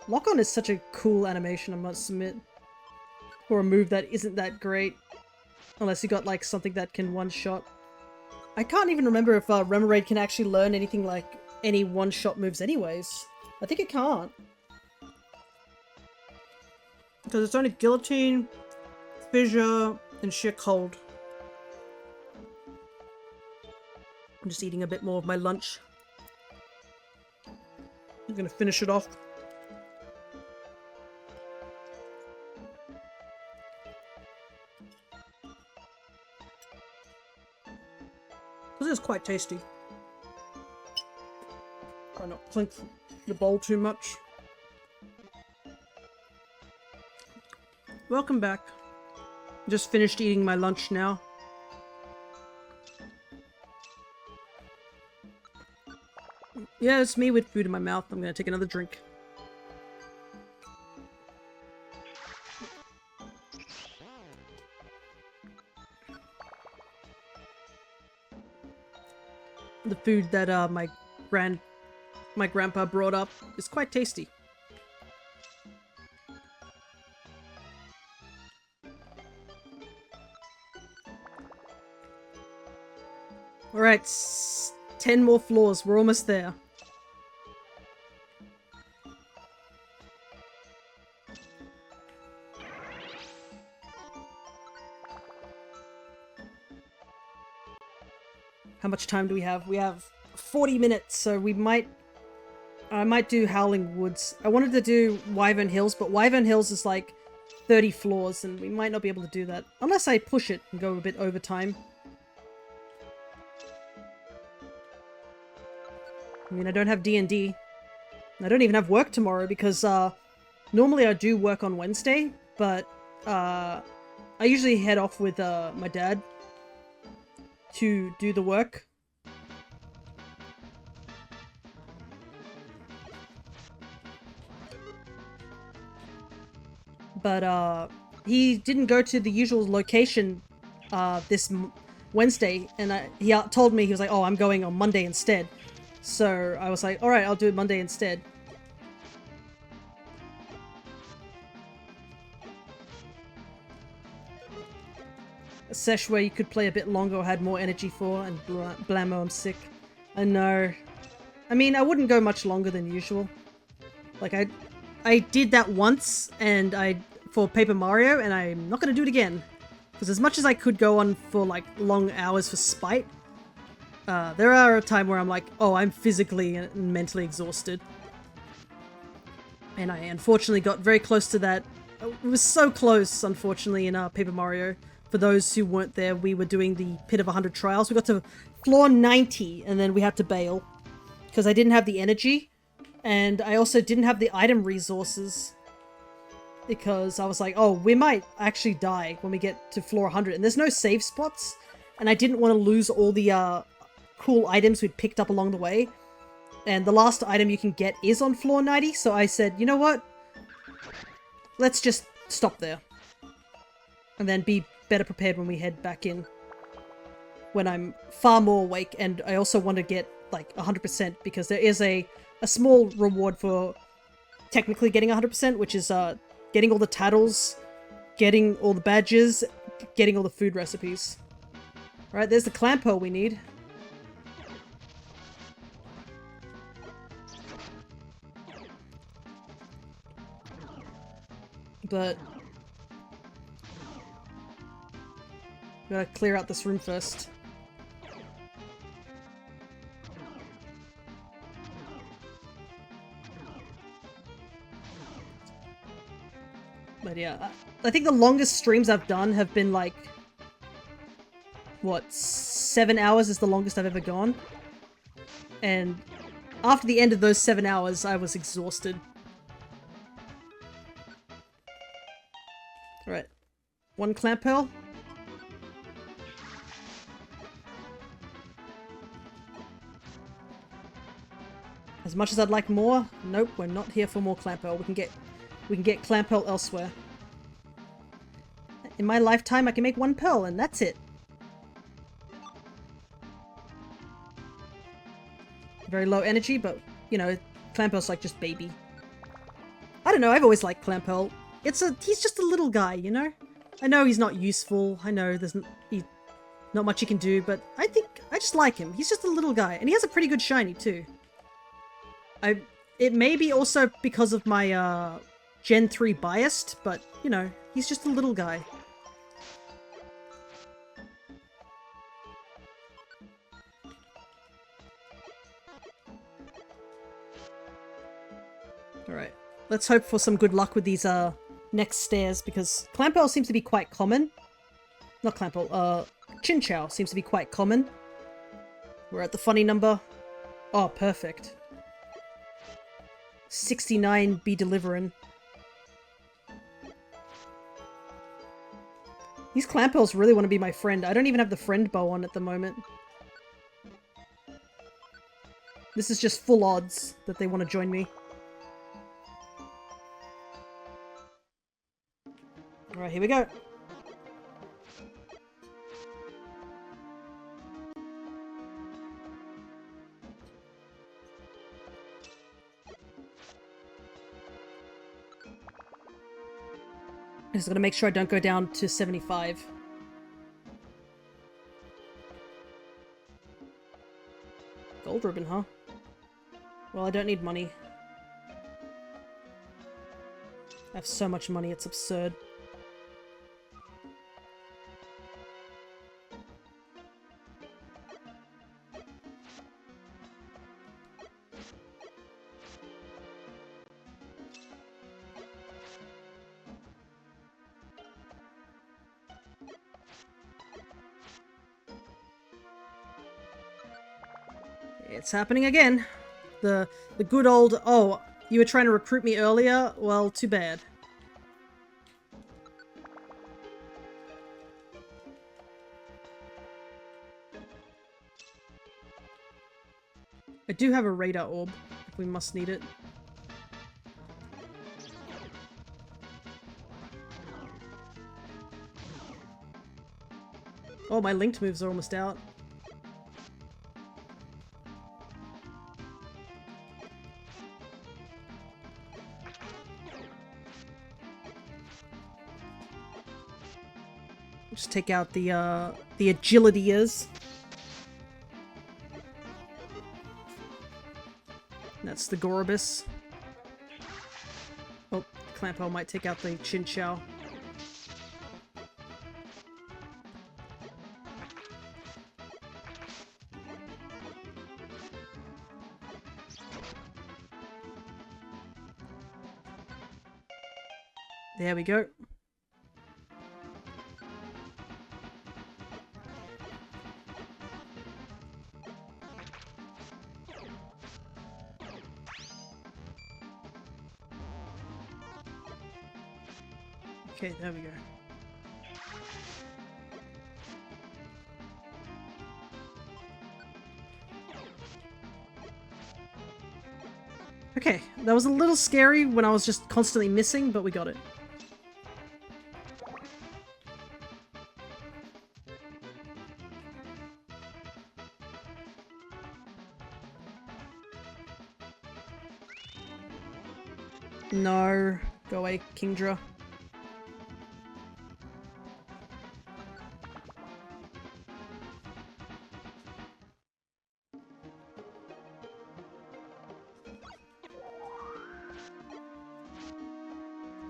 Lock-on is such a cool animation, I must admit. For a move that isn't that great. Unless you got like something that can one-shot. I can't even remember if Remoraid can actually learn anything like any one-shot moves anyways. I think it can't. Because it's only Guillotine, Fissure, and Sheer Cold. I'm just eating a bit more of my lunch. I'm gonna finish it off. This is quite tasty. Try not to clink the bowl too much. Welcome back. Just finished eating my lunch now. Yeah, it's me with food in my mouth. I'm gonna take another drink. The food that my grandpa brought up is quite tasty. Alright, 10 more floors. We're almost there. How much time do we have? We have 40 minutes, so I might do Howling Woods. I wanted to do Wyvern Hills, but Wyvern Hills is like 30 floors, and we might not be able to do that. Unless I push it and go a bit over time. I mean, I don't have D&D. I don't even have work tomorrow because normally I do work on Wednesday, but I usually head off with my dad to do the work. But he didn't go to the usual location this Wednesday, and he told me, he was like, oh, I'm going on Monday instead. So I was like, alright, I'll do it Monday instead. A sesh where you could play a bit longer or had more energy for, and blammo, I'm sick. I know. I mean, I wouldn't go much longer than usual. Like, I did that once, and for Paper Mario, and I'm not gonna do it again. Because as much as I could go on for, like, long hours for spite, there are a time where I'm like, oh, I'm physically and mentally exhausted. And I unfortunately got very close to that. It was so close, unfortunately, in Paper Mario. For those who weren't there, we were doing the Pit of 100 Trials. We got to floor 90, and then we had to bail. Because I didn't have the energy, and I also didn't have the item resources. Because I was like, oh, we might actually die when we get to floor 100. And there's no save spots, and I didn't want to lose all the cool items we'd picked up along the way. And the last item you can get is on floor 90, so I said, you know what? Let's just stop there. And then be better prepared when we head back in. When I'm far more awake, and I also want to get, like, 100%, because there is a small reward for technically getting 100%, which is getting all the tattles, getting all the badges, getting all the food recipes. Alright, there's the clam pearl we need. But we gotta clear out this room first. But yeah, I think the longest streams I've done have been like, what, 7 hours is the longest I've ever gone. And after the end of those 7 hours, I was exhausted. Alright, one clamp pearl. As much as I'd like more, nope, we're not here for more clamp pearl. We can get clamp pearl elsewhere. In my lifetime, I can make one pearl, and that's it. Very low energy, but, you know, clamp pearl's like just baby. I don't know, I've always liked Clampel. He's just a little guy, you know? I know he's not useful, I know not much he can do, but I just like him. He's just a little guy, and he has a pretty good shiny too. It may be also because of my Gen 3 biased, but you know, he's just a little guy. Alright, let's hope for some good luck with these next stairs, because Clampel seems to be quite common. Not Clampel, Chinchou seems to be quite common. We're at the funny number. Oh, perfect. 69 be delivering. These Clampels really want to be my friend. I don't even have the friend bow on at the moment. This is just full odds that they want to join me. Alright, here we go. I just gotta make sure I don't go down to 75. Gold ribbon, huh? Well, I don't need money. I have so much money, it's absurd. It's happening again. The good old, oh, you were trying to recruit me earlier? Well, too bad. I do have a radar orb, if we must need it. Oh, my linked moves are almost out. Just take out the agility is. That's the Gorobus. Oh, Clampel might take out the Chinchou. There we go. Okay, there we go. Okay, that was a little scary when I was just constantly missing, but we got it. No. Go away, Kingdra.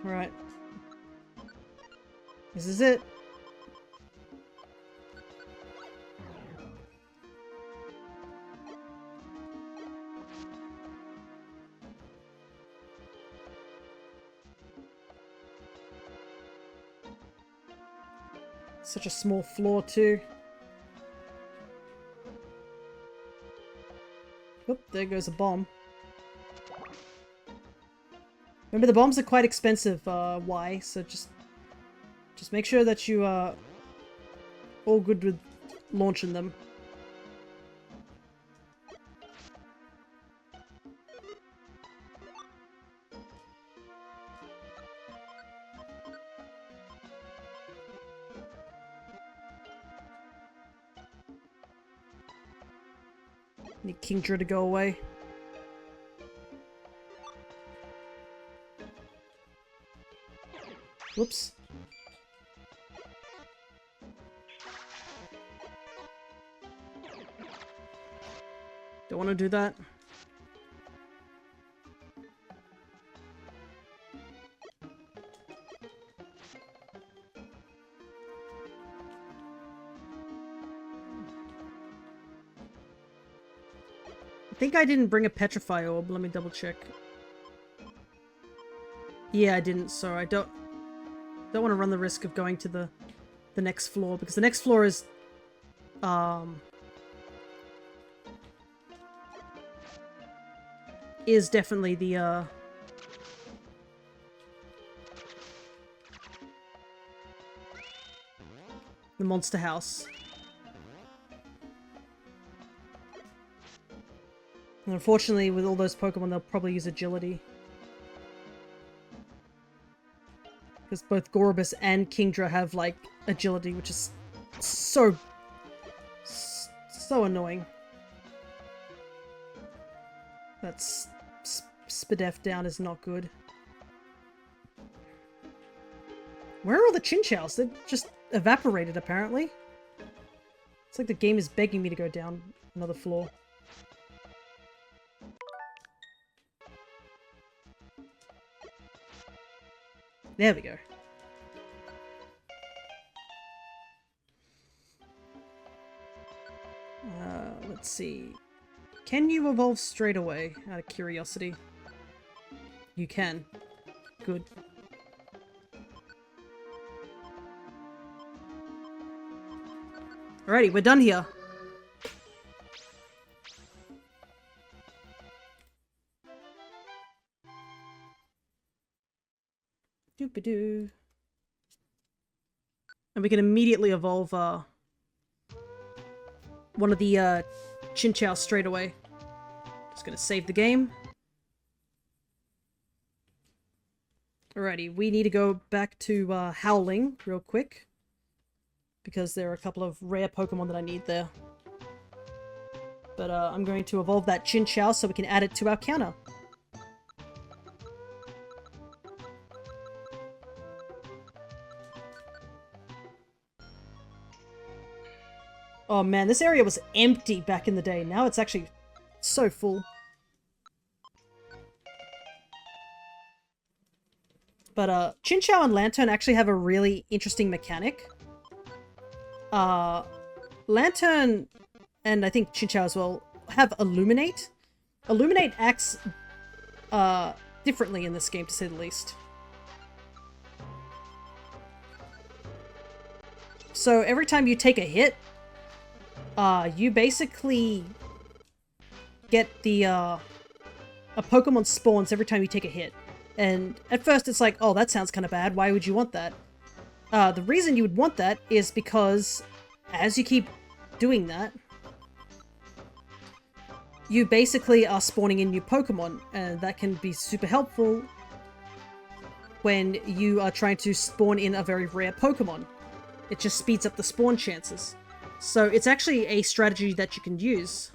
Right. This is it. Such a small floor too. Oop, there goes a bomb. Remember, the bombs are quite expensive, Y, so just make sure that you are all good with launching them. Need Kingdra to go away. Whoops. Don't want to do that. I think I didn't bring a Petrify Orb. Let me double check. Yeah, I didn't, so I don't want to run the risk of going to the next floor, because the next floor is definitely the monster house. And unfortunately, with all those Pokemon, they'll probably use agility. Because both Gorobus and Kingdra have, like, agility, which is so annoying. That's Spadef down is not good. Where are all the Chinchows? They've just evaporated, apparently. It's like the game is begging me to go down another floor. There we go. Let's see. Can you evolve straight away, out of curiosity? You can. Good. Alrighty, we're done here. Doop-a-doo. And we can immediately evolve one of the Chinchou straight away. Just gonna save the game. Alrighty, we need to go back to Howling real quick, because there are a couple of rare Pokemon that I need there. But I'm going to evolve that Chinchou so we can add it to our counter. Oh man, this area was empty back in the day. Now it's actually so full. But Chinchou and Lantern actually have a really interesting mechanic. Lantern, and I think Chinchou as well, have Illuminate. Illuminate acts differently in this game, to say the least. So every time you take a hit, you basically get the, a Pokemon spawns every time you take a hit. And at first it's like, oh, that sounds kind of bad, why would you want that? The reason you would want that is because as you keep doing that, you basically are spawning in new Pokemon, and that can be super helpful when you are trying to spawn in a very rare Pokemon. It just speeds up the spawn chances. So it's actually a strategy that you can use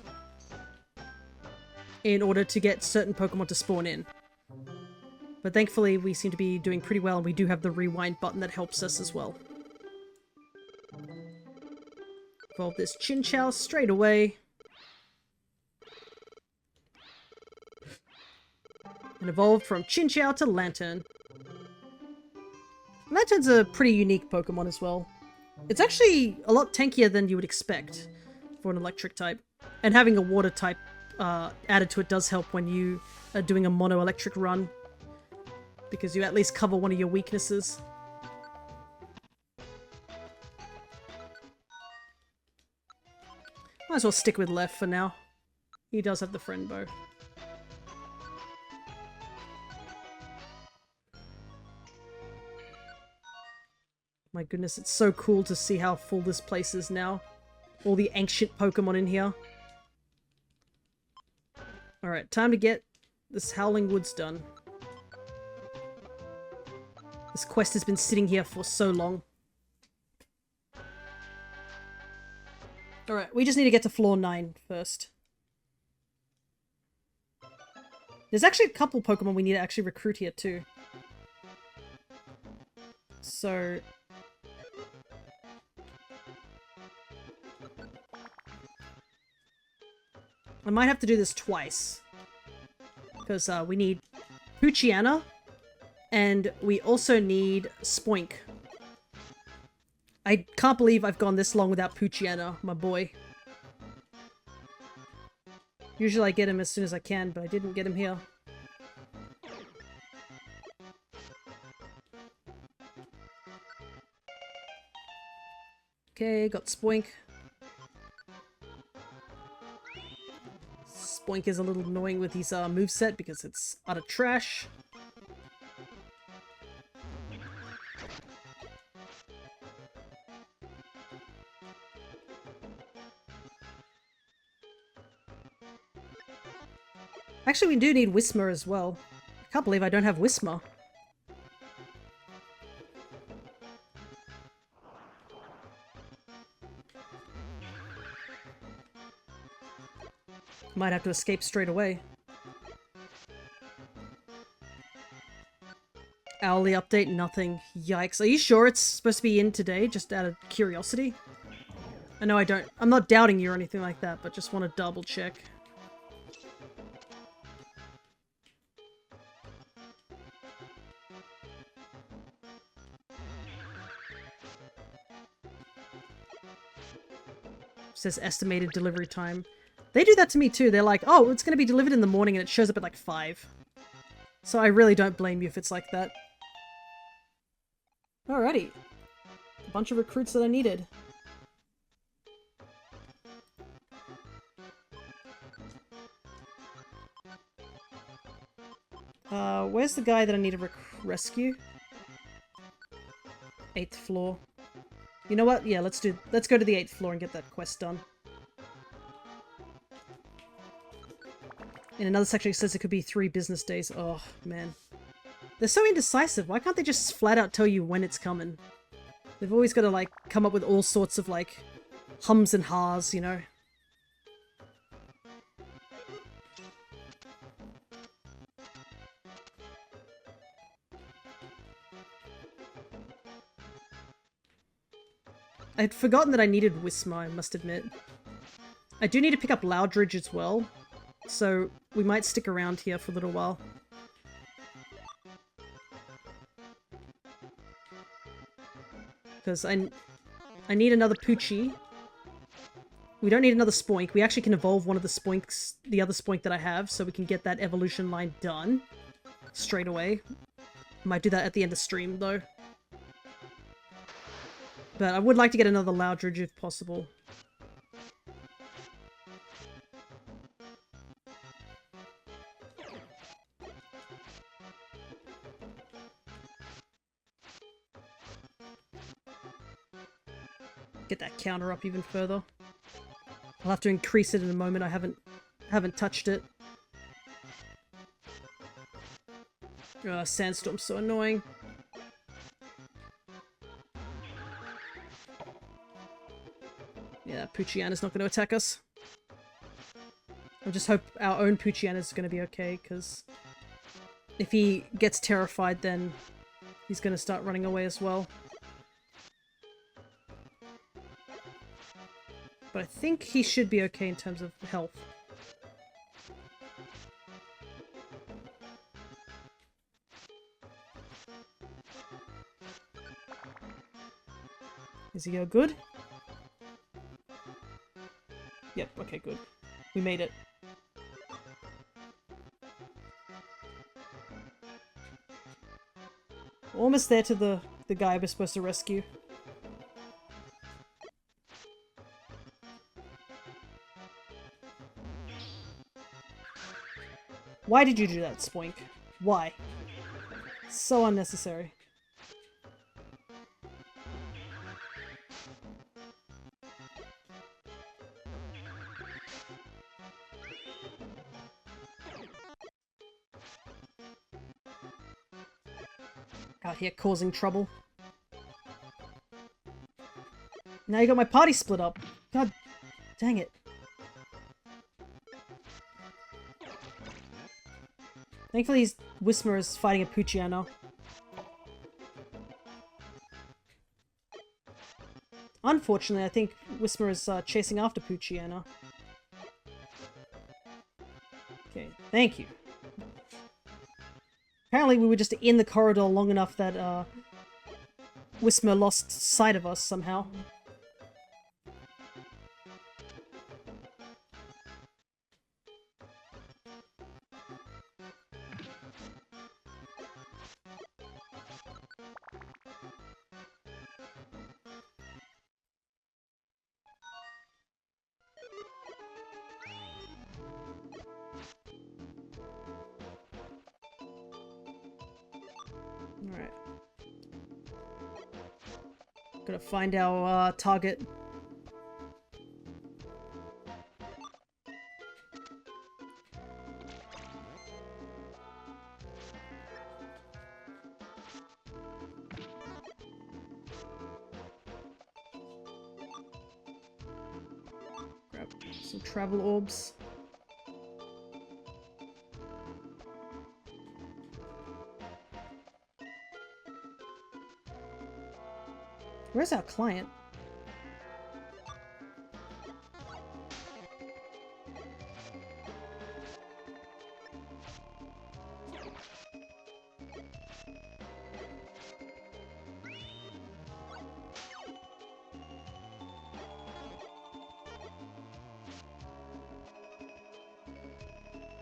in order to get certain Pokemon to spawn in. But thankfully we seem to be doing pretty well, and we do have the rewind button that helps us as well. Evolve this Chinchou straight away. And evolve from Chinchou to Lantern. Lantern's a pretty unique Pokemon as well. It's actually a lot tankier than you would expect for an electric type. And having a water type added to it does help when you are doing a mono electric run, because you at least cover one of your weaknesses. Might as well stick with Left for now. He does have the friend bow. My goodness, it's so cool to see how full this place is now. All the ancient Pokemon in here. Alright, time to get this Howling Woods done. This quest has been sitting here for so long. Alright, we just need to get to floor 9 first. There's actually a couple Pokemon we need to actually recruit here too. So... I might have to do this twice. Because we need Puchiana, and we also need Spoink. I can't believe I've gone this long without Puchiana, my boy. Usually I get him as soon as I can, but I didn't get him here. Okay, got Spoink. Spoink is a little annoying with his moveset because it's utter trash. Actually, we do need Whismer as well. I can't believe I don't have Whismer. Might have to escape straight away. Owly update, nothing. Yikes. Are you sure it's supposed to be in today, just out of curiosity? I know I'm not doubting you or anything like that, but just want to double check. Says estimated delivery time. They do that to me too. They're like, oh, it's going to be delivered in the morning, and it shows up at like 5. So I really don't blame you if it's like that. Alrighty. A bunch of recruits that I needed. Where's the guy that I need to rescue? 8th floor. You know what? Yeah, let's go to the 8th floor and get that quest done. In another section it says it could be 3 business days. Oh, man. They're so indecisive. Why can't they just flat out tell you when it's coming? They've always got to, like, come up with all sorts of, like, hums and ha's, you know? I'd forgotten that I needed Whismer, I must admit. I do need to pick up Loudridge as well, so we might stick around here for a little while. Because I need another Poochie. We don't need another Spoink. We actually can evolve one of the Spoinks, the other Spoink that I have, so we can get that evolution line done straight away. Might do that at the end of stream, though. But I would like to get another Loudridge if possible. Get that counter up even further. I'll have to increase it in a moment. I haven't touched it. Sandstorm's so annoying. Yeah, Poochiana's not going to attack us. I just hope our own Poochiana's going to be okay, because if he gets terrified, then he's going to start running away as well. But I think he should be okay in terms of health. Is he good? Yep, okay, good. We made it. Almost there to the guy we're supposed to rescue. Why did you do that, Spoink? Why? So unnecessary. Out here causing trouble. Now you got my party split up. God dang it. Thankfully, Whismer is fighting a Poochiana. Unfortunately, I think Whisper is chasing after Poochyena. Okay, thank you. Apparently we were just in the corridor long enough that Whisper lost sight of us somehow. Alright. Gotta find our target. Grab some travel orbs. Where's our client?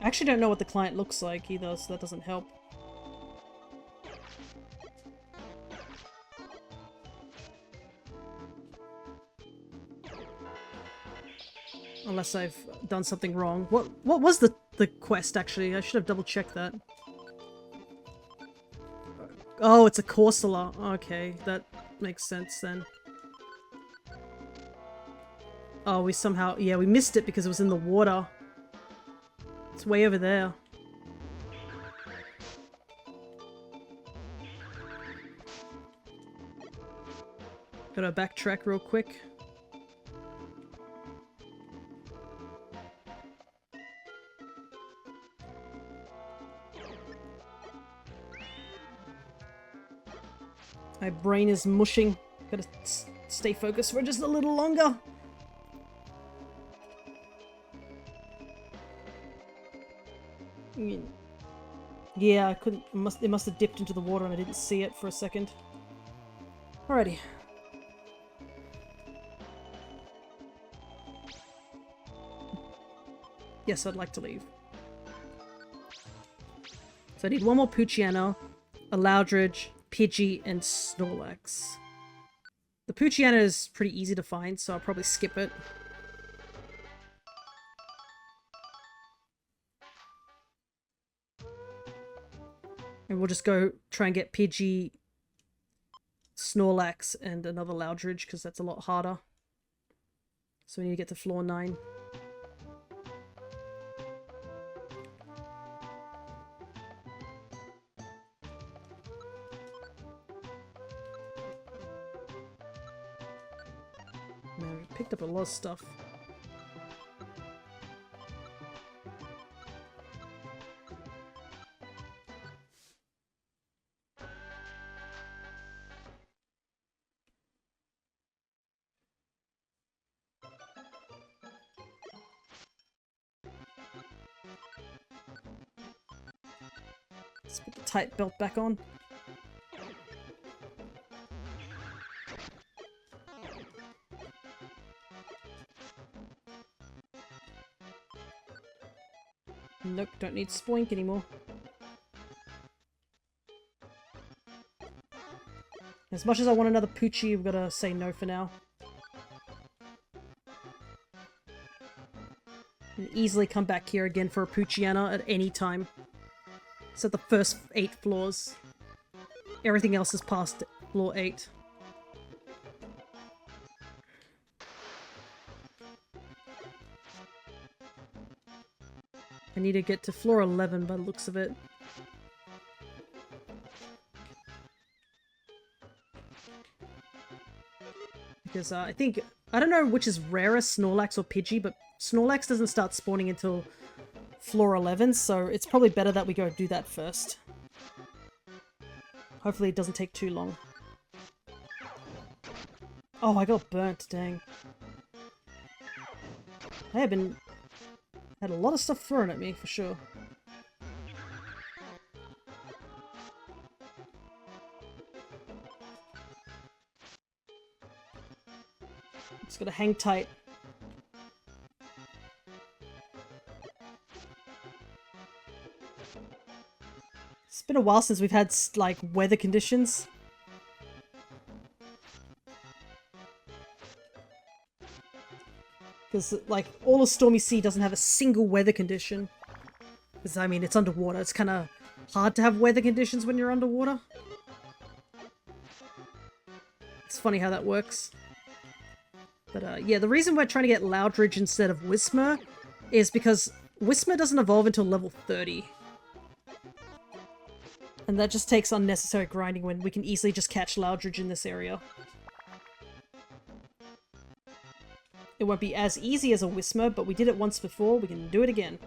I actually don't know what the client looks like either, so that doesn't help. Unless I've done something wrong. What was the quest, actually? I should have double-checked that. Oh, it's a Corsola. Okay, that makes sense then. Oh, we somehow... Yeah, we missed it because it was in the water. It's way over there. Gotta backtrack real quick. My brain is mushing. Gotta stay focused for just a little longer. Yeah, I couldn't. It must have dipped into the water and I didn't see it for a second. Alrighty. Yes, I'd like to leave. So I need one more Poochyena, a Loudredge, Pidgey, and Snorlax. The Poochyena is pretty easy to find, so I'll probably skip it. And we'll just go try and get Pidgey, Snorlax, and another Loudredge, because that's a lot harder. So we need to get to floor 9. Man, we picked up a lot of stuff. Let's put the tight belt back on. Nope, don't need Spoink anymore. As much as I want another Poochie, we've got to say no for now. And easily come back here again for a Poochyena at any time. It's at the first 8 floors. Everything else is past floor 8. I need to get to floor 11 by the looks of it. Because I think... I don't know which is rarest, Snorlax or Pidgey, but Snorlax doesn't start spawning until floor 11, so it's probably better that we go do that first. Hopefully it doesn't take too long. Oh, I got burnt, dang. I have had a lot of stuff thrown at me, for sure. Just gotta hang tight. It's been a while since we've had, like, weather conditions. Because, like, all of Stormy Sea doesn't have a single weather condition. Because, I mean, it's underwater. It's kind of hard to have weather conditions when you're underwater. It's funny how that works. But, yeah, the reason we're trying to get Loudridge instead of Whismur is because Whismur doesn't evolve until level 30. And that just takes unnecessary grinding when we can easily just catch Loudridge in this area. It won't be as easy as a Whismur, but we did it once before, we can do it again.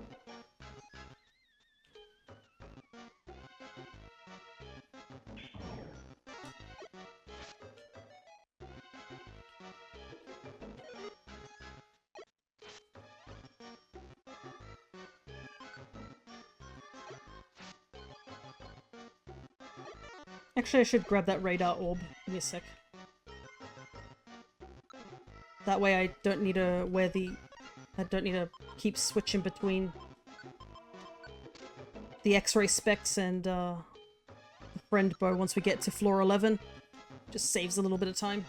Actually, I should grab that radar orb. Give me a sec. That way I don't need to I don't need to keep switching between the X-ray specs and the friend bow once we get to floor 11. Just saves a little bit of time.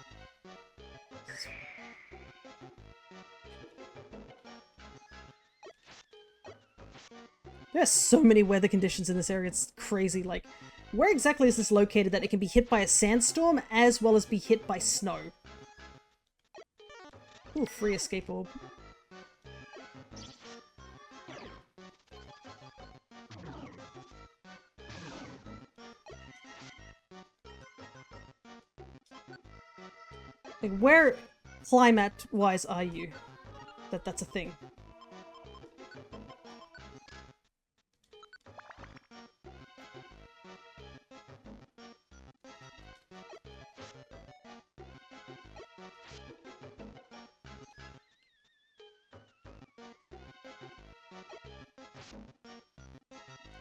There's so many weather conditions in this area, it's crazy. Like, where exactly is this located that it can be hit by a sandstorm as well as be hit by snow? Ooh, free escape orb. Like, where climate-wise are you? That's a thing.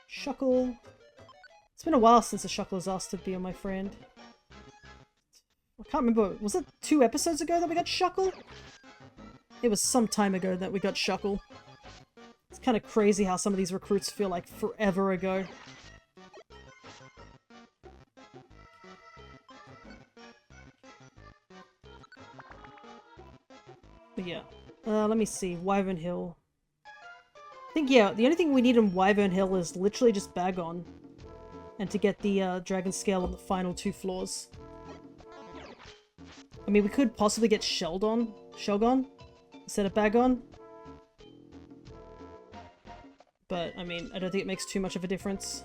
Shuckle. It's been a while since the Shuckle has asked to be on my friend. I can't remember. Was it 2 episodes ago that we got Shuckle? It was some time ago that we got Shuckle. It's kind of crazy how some of these recruits feel like forever ago. But yeah. Let me see. Wyvern Hill. I think, yeah, the only thing we need in Wyvern Hill is literally just Bagon. And to get the Dragon Scale on the final 2 floors. I mean, we could possibly get Shelgon instead of Bagon. But, I mean, I don't think it makes too much of a difference.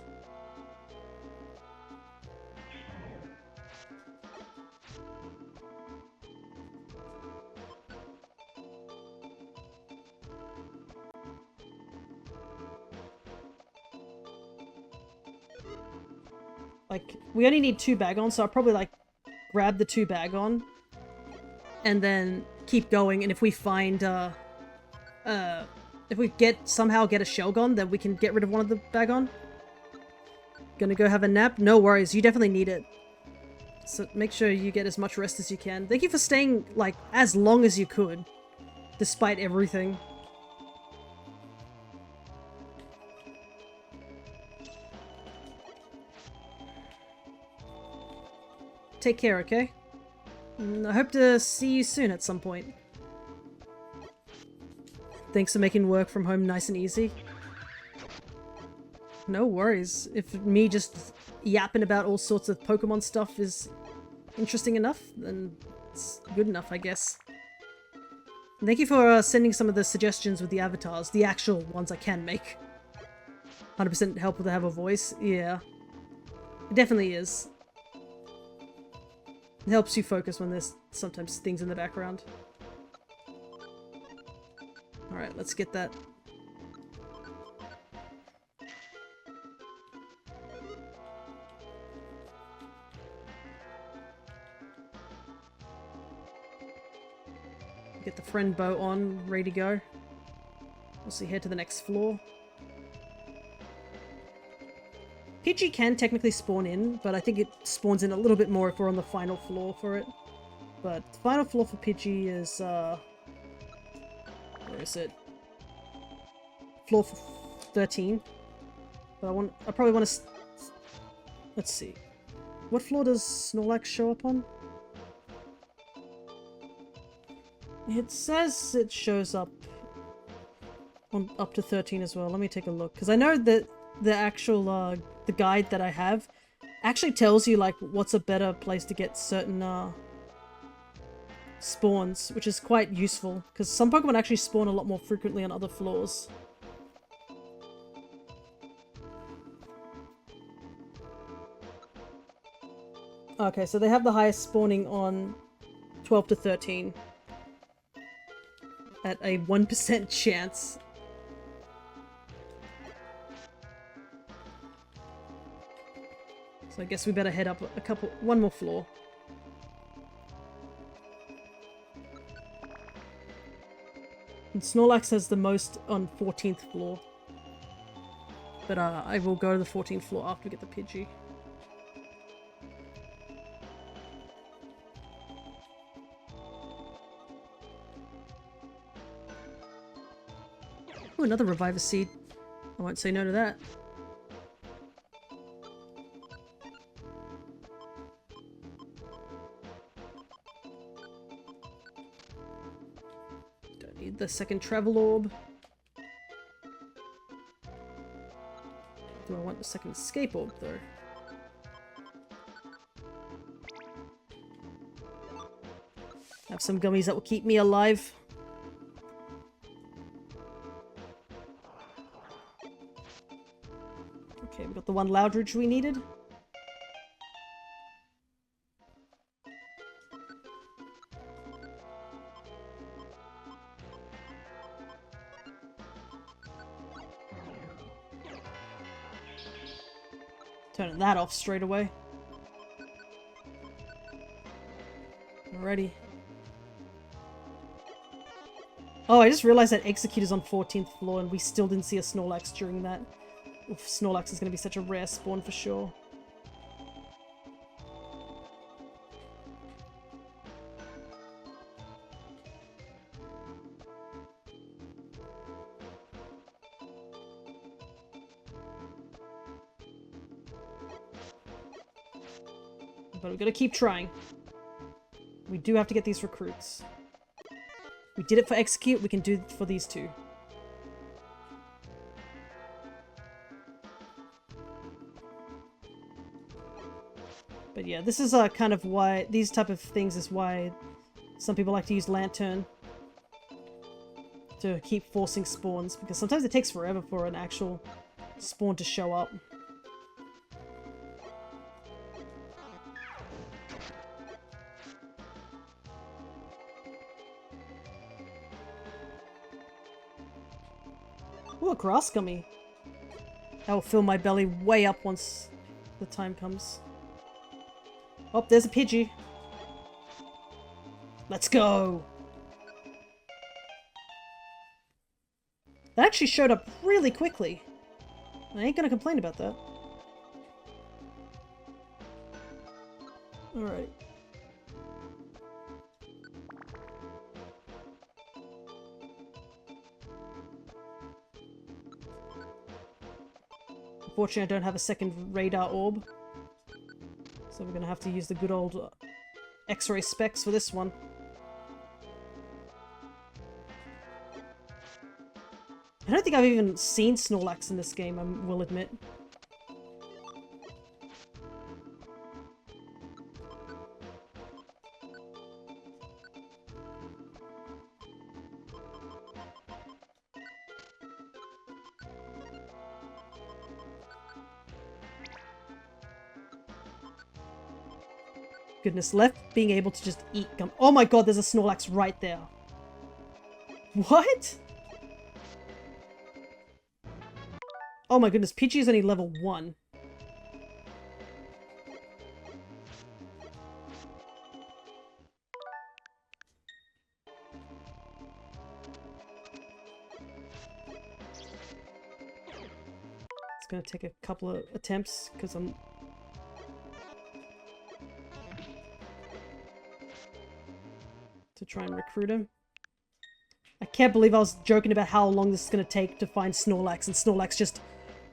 Like, we only need 2 Bagon, so I'll probably, like, grab the 2 Bagon and then keep going, and if we find, if we somehow get a Shelgon, then we can get rid of one of the Bagon. Gonna go have a nap? No worries, you definitely need it. So make sure you get as much rest as you can. Thank you for staying, like, as long as you could, despite everything. Take care, okay? I hope to see you soon at some point. Thanks for making work from home nice and easy. No worries. If me just yapping about all sorts of Pokemon stuff is interesting enough, then it's good enough, I guess. And thank you for sending some of the suggestions with the avatars, the actual ones I can make. 100% helpful to have a voice. Yeah. It definitely is. It helps you focus when there's sometimes things in the background. Alright, let's get that. Get the friend bow on, ready to go. We'll see, head to the next floor. Pidgey can technically spawn in, but I think it spawns in a little bit more if we're on the final floor for it. But the final floor for Pidgey is, where is it? Floor 13. But I probably want to... Let's see. What floor does Snorlax show up on? It says it shows up on up to 13 as well. Let me take a look. Because I know that the actual, the guide that I have actually tells you, like, what's a better place to get certain, spawns, which is quite useful. Because some Pokemon actually spawn a lot more frequently on other floors. Okay, so they have the highest spawning on 12 to 13. At a 1% chance. So I guess we better head up one more floor. And Snorlax has the most on 14th floor. But I will go to the 14th floor after we get the Pidgey. Ooh, another Reviver Seed. I won't say no to that. Don't need the second Travel Orb. Do I want the second Escape Orb, though? Have some gummies that will keep me alive. Okay, we got the one Loudridge we needed. Turning that off straight away. Alrighty. Oh, I just realized that Execute is on 14th floor and we still didn't see a Snorlax during that. Oof, Snorlax is going to be such a rare spawn for sure. But we've got to keep trying. We do have to get these recruits. We did it for Execute, we can do it for these two. But yeah, this is kind of why, these type of things is why some people like to use Lantern to keep forcing spawns, because sometimes it takes forever for an actual spawn to show up. Ooh, a Grass Gummy. That will fill my belly way up once the time comes. Oh, there's a Pidgey. Let's go! That actually showed up really quickly. I ain't gonna complain about that. Alright. Unfortunately, I don't have a second radar orb. So we're gonna have to use the good old X-ray specs for this one. I don't think I've even seen Snorlax in this game, I will admit. Goodness, left being able to just eat gum. Oh my god, there's a Snorlax right there. What? Oh my goodness, Pidgey is only level 1. gonna take a couple of attempts because I'm... to try and recruit him. I can't believe I was joking about how long this is gonna take to find Snorlax, and Snorlax just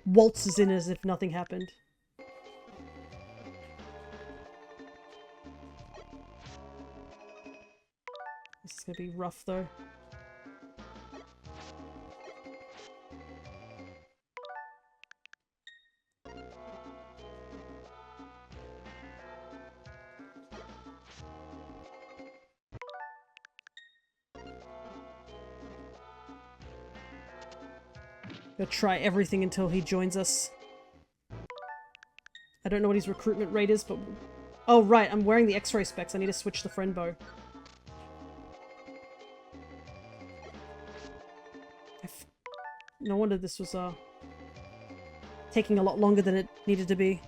waltzes in as if nothing happened. This is gonna be rough though. Gonna try everything until he joins us. I don't know what his recruitment rate is, but... Oh, right, I'm wearing the X-ray specs. I need to switch the friend bow. No wonder this was, taking a lot longer than it needed to be.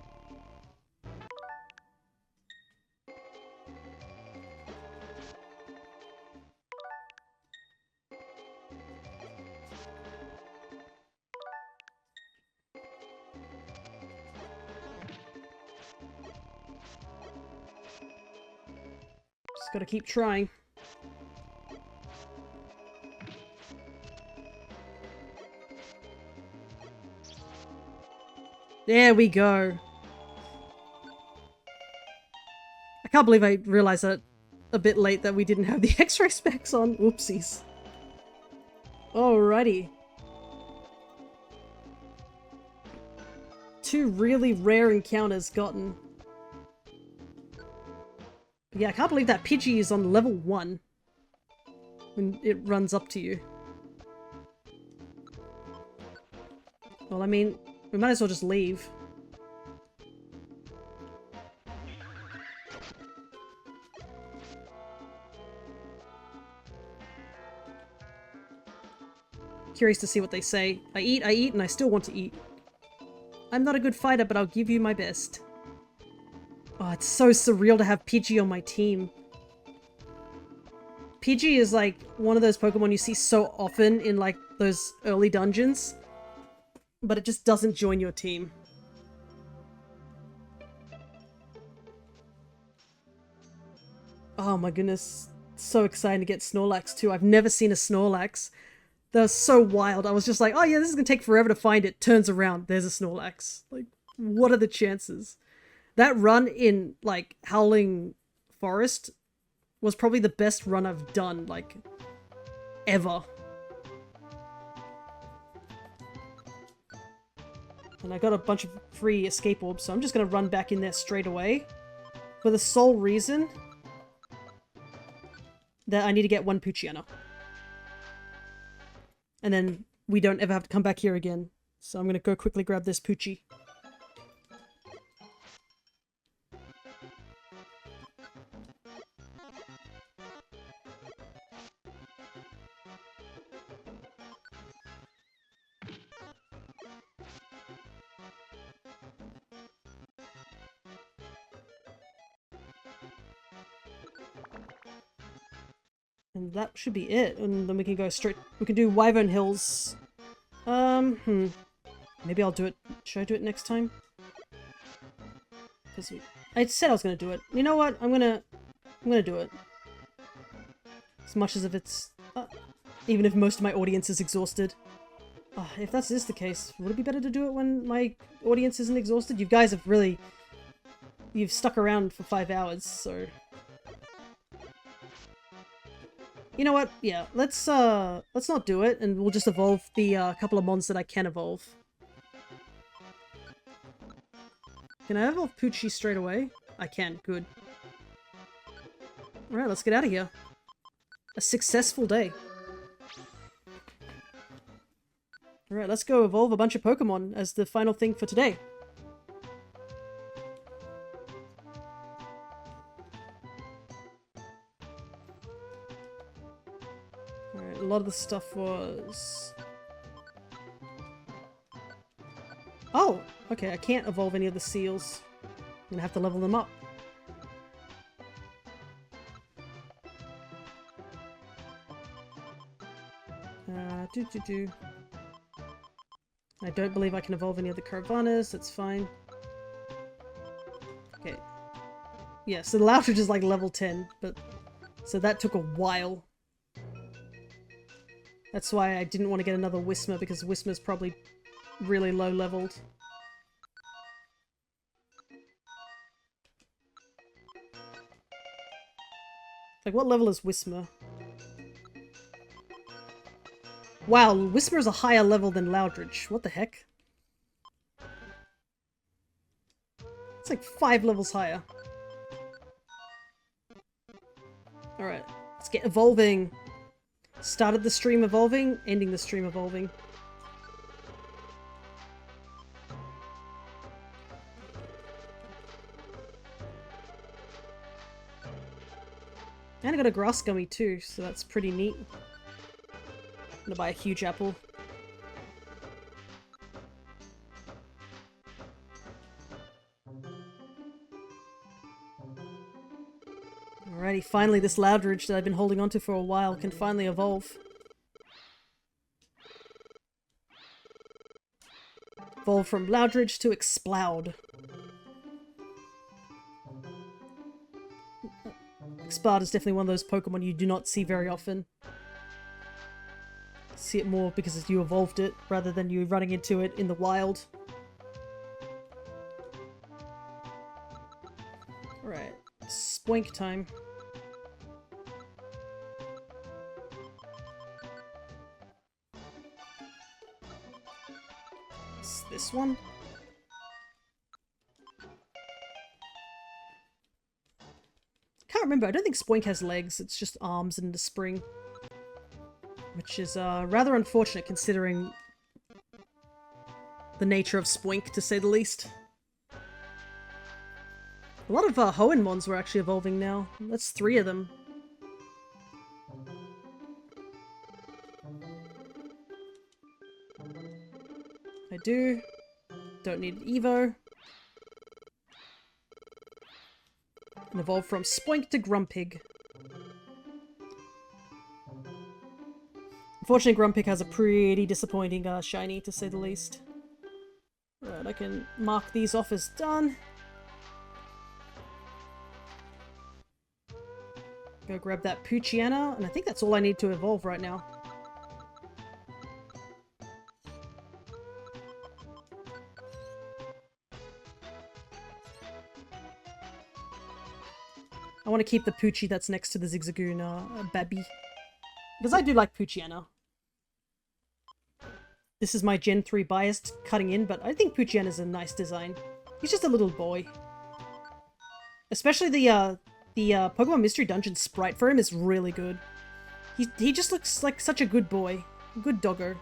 Just gotta keep trying. There we go. I can't believe I realized that a bit late that we didn't have the X-ray specs on. Oopsies. Alrighty. 2 really rare encounters gotten. Yeah, I can't believe that Pidgey is on level 1 when it runs up to you. Well, I mean, we might as well just leave. Curious to see what they say. I eat, and I still want to eat. I'm not a good fighter, but I'll give you my best. Oh, it's so surreal to have Pidgey on my team. Pidgey is like one of those Pokemon you see so often in like those early dungeons, but it just doesn't join your team. Oh my goodness. So excited to get Snorlax too. I've never seen a Snorlax. They're so wild. I was just like, oh yeah, this is gonna take forever to find it. Turns around, there's a Snorlax. Like, what are the chances? That run in, like, Howling Forest was probably the best run I've done, like, ever. And I got a bunch of free escape orbs, so I'm just gonna run back in there straight away. For the sole reason that I need to get 1 Poochyena. And then we don't ever have to come back here again. So I'm gonna go quickly grab this Poochie. And that should be it. And then we can go straight... We can do Wyvern Hills. Maybe I'll do it... Should I do it next time? Because I said I was going to do it. You know what? I'm gonna do it. As much as if it's... even if most of my audience is exhausted. If that is the case, would it be better to do it when my audience isn't exhausted? You guys have really... You've stuck around for 5 hours, so... You know what? Yeah, let's not do it, and we'll just evolve the couple of mons that I can evolve. Can I evolve Poochie straight away? I can, good. Alright, let's get out of here. A successful day. Alright, let's go evolve a bunch of Pokemon as the final thing for today. A lot of the stuff was... Oh! Okay, I can't evolve any of the seals. I'm gonna have to level them up. I don't believe I can evolve any of the Caravanas, that's fine. Okay. Yeah, so the Loudridge is like level 10, but... So that took a while. That's why I didn't want to get another Whismer, because Whismer's probably really low leveled. Like, what level is Whismer? Wow, Whismer is a higher level than Loudridge. What the heck? It's like 5 levels higher. Alright, let's get evolving. Started the stream evolving, ending the stream evolving. And I got a grass gummy too, so that's pretty neat. I'm gonna buy a huge apple. Alrighty, finally this Loudridge that I've been holding onto for a while can finally evolve. Evolve from Loudridge to Exploud. Exploud is definitely one of those Pokemon you do not see very often. See it more because you evolved it, rather than you running into it in the wild. Alright, Spoink time. It's this one? Can't remember, I don't think Spoink has legs, it's just arms and a spring. Which is rather unfortunate considering the nature of Spoink, to say the least. A lot of Hoenmons were actually evolving now. That's 3 of them. I do. Don't need Evo. And evolve from Spoink to Grumpig. Unfortunately, Grumpig has a pretty disappointing shiny, to say the least. Right, I can mark these off as done. Go grab that Poochyena, and I think that's all I need to evolve right now. I want to keep the Poochie that's next to the Zigzagoon Babby. Because I do like Poochyena. This is my Gen 3 biased cutting in, but I think Poochyena is a nice design. He's just a little boy. Especially the Pokemon Mystery Dungeon sprite for him is really good. He just looks like such a good boy. A good doggo.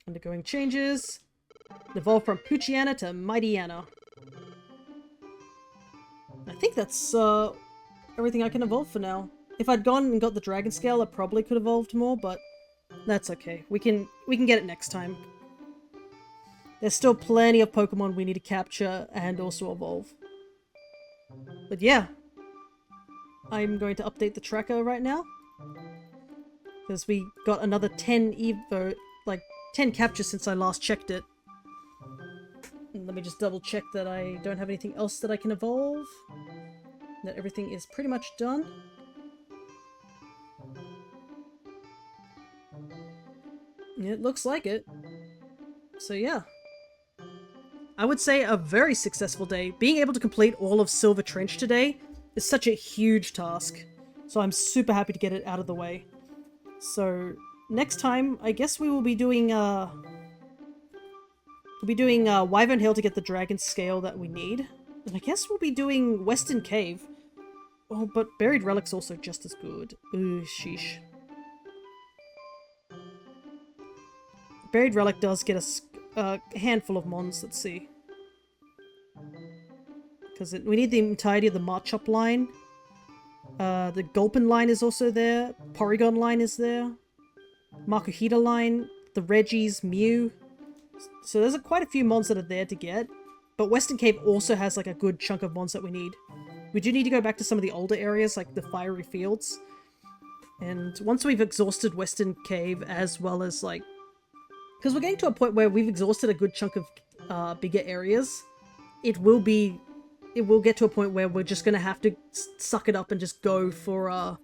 Undergoing changes. Evolve from Poochyena to Mightyena. I think that's everything I can evolve for now. If I'd gone and got the Dragon Scale, I probably could have evolved more, but that's okay. We can get it next time. There's still plenty of Pokemon we need to capture and also evolve. But yeah. I'm going to update the tracker right now. Because we got another 10 Evo, like 10 captures since I last checked it. And let me just double check that I don't have anything else that I can evolve. That everything is pretty much done. It looks like it. So yeah. I would say a very successful day. Being able to complete all of Silver Trench today is such a huge task. So I'm super happy to get it out of the way. So next time, I guess we will be doing Wyvern Hill to get the Dragon Scale that we need. And I guess we'll be doing Western Cave. Oh, but Buried Relic's also just as good. Ooh, sheesh. Buried Relic does get us a handful of mons, let's see. Because we need the entirety of the Marchop line. The Gulpin line is also there. Porygon line is there. Makuhita line. The Regis, Mew. So there's quite a few mons that are there to get. But Western Cave also has like a good chunk of mons that we need. We do need to go back to some of the older areas, like the Fiery Fields. And once we've exhausted Western Cave, as well as like... Because we're getting to a point where we've exhausted a good chunk of bigger areas. It will get to a point where we're just going to have to suck it up and just go for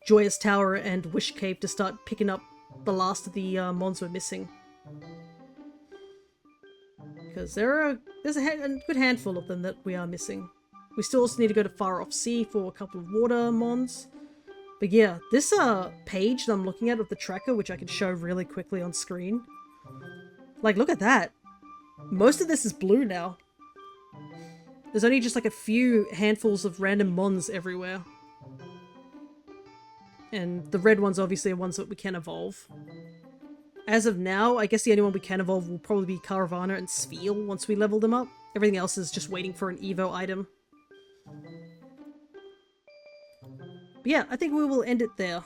Joyous Tower and Wish Cave to start picking up the last of the mons we're missing. Because there's a good handful of them that we are missing. We still also need to go to Far Off Sea for a couple of water mons. But yeah, this page that I'm looking at of the tracker, which I can show really quickly on screen. Like, look at that. Most of this is blue now. There's only just like a few handfuls of random mons everywhere. And the red ones obviously are ones that we can evolve. As of now, I guess the only one we can evolve will probably be Caravana and Sfeel once we level them up. Everything else is just waiting for an Evo item. But yeah, I think we will end it there.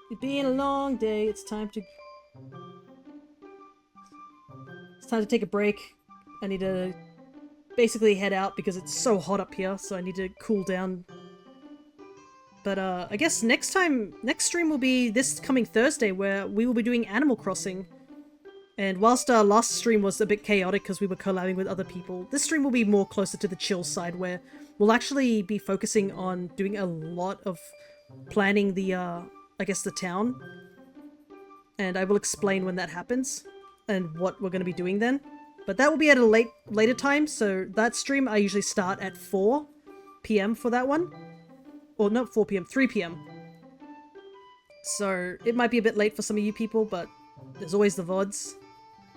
It's been a long day, it's time to take a break. I need to basically head out because it's so hot up here, so I need to cool down. But I guess next stream will be this coming Thursday, where we will be doing Animal Crossing. And whilst our last stream was a bit chaotic because we were collabing with other people, this stream will be more closer to the chill side, where we'll actually be focusing on doing a lot of planning the, I guess the town. And I will explain when that happens and what we're going to be doing then. But that will be at a later time, so that stream I usually start at 4 PM for that one. Or not 4 PM, 3 PM. So it might be a bit late for some of you people, but there's always the VODs.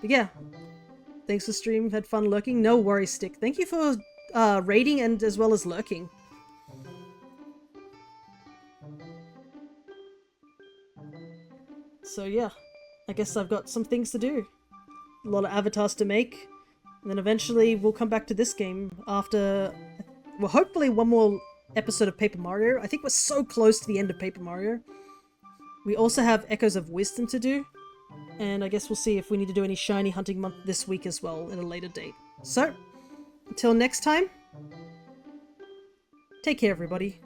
But yeah, thanks for streaming, had fun lurking. No worries, Stick. Thank you for raiding and as well as lurking. So yeah, I guess I've got some things to do. A lot of avatars to make. And then eventually we'll come back to this game after, well, hopefully one more episode of Paper Mario. I think we're so close to the end of Paper Mario. We also have Echoes of Wisdom to do. And I guess we'll see if we need to do any shiny hunting month this week as well at a later date. So, until next time, take care everybody.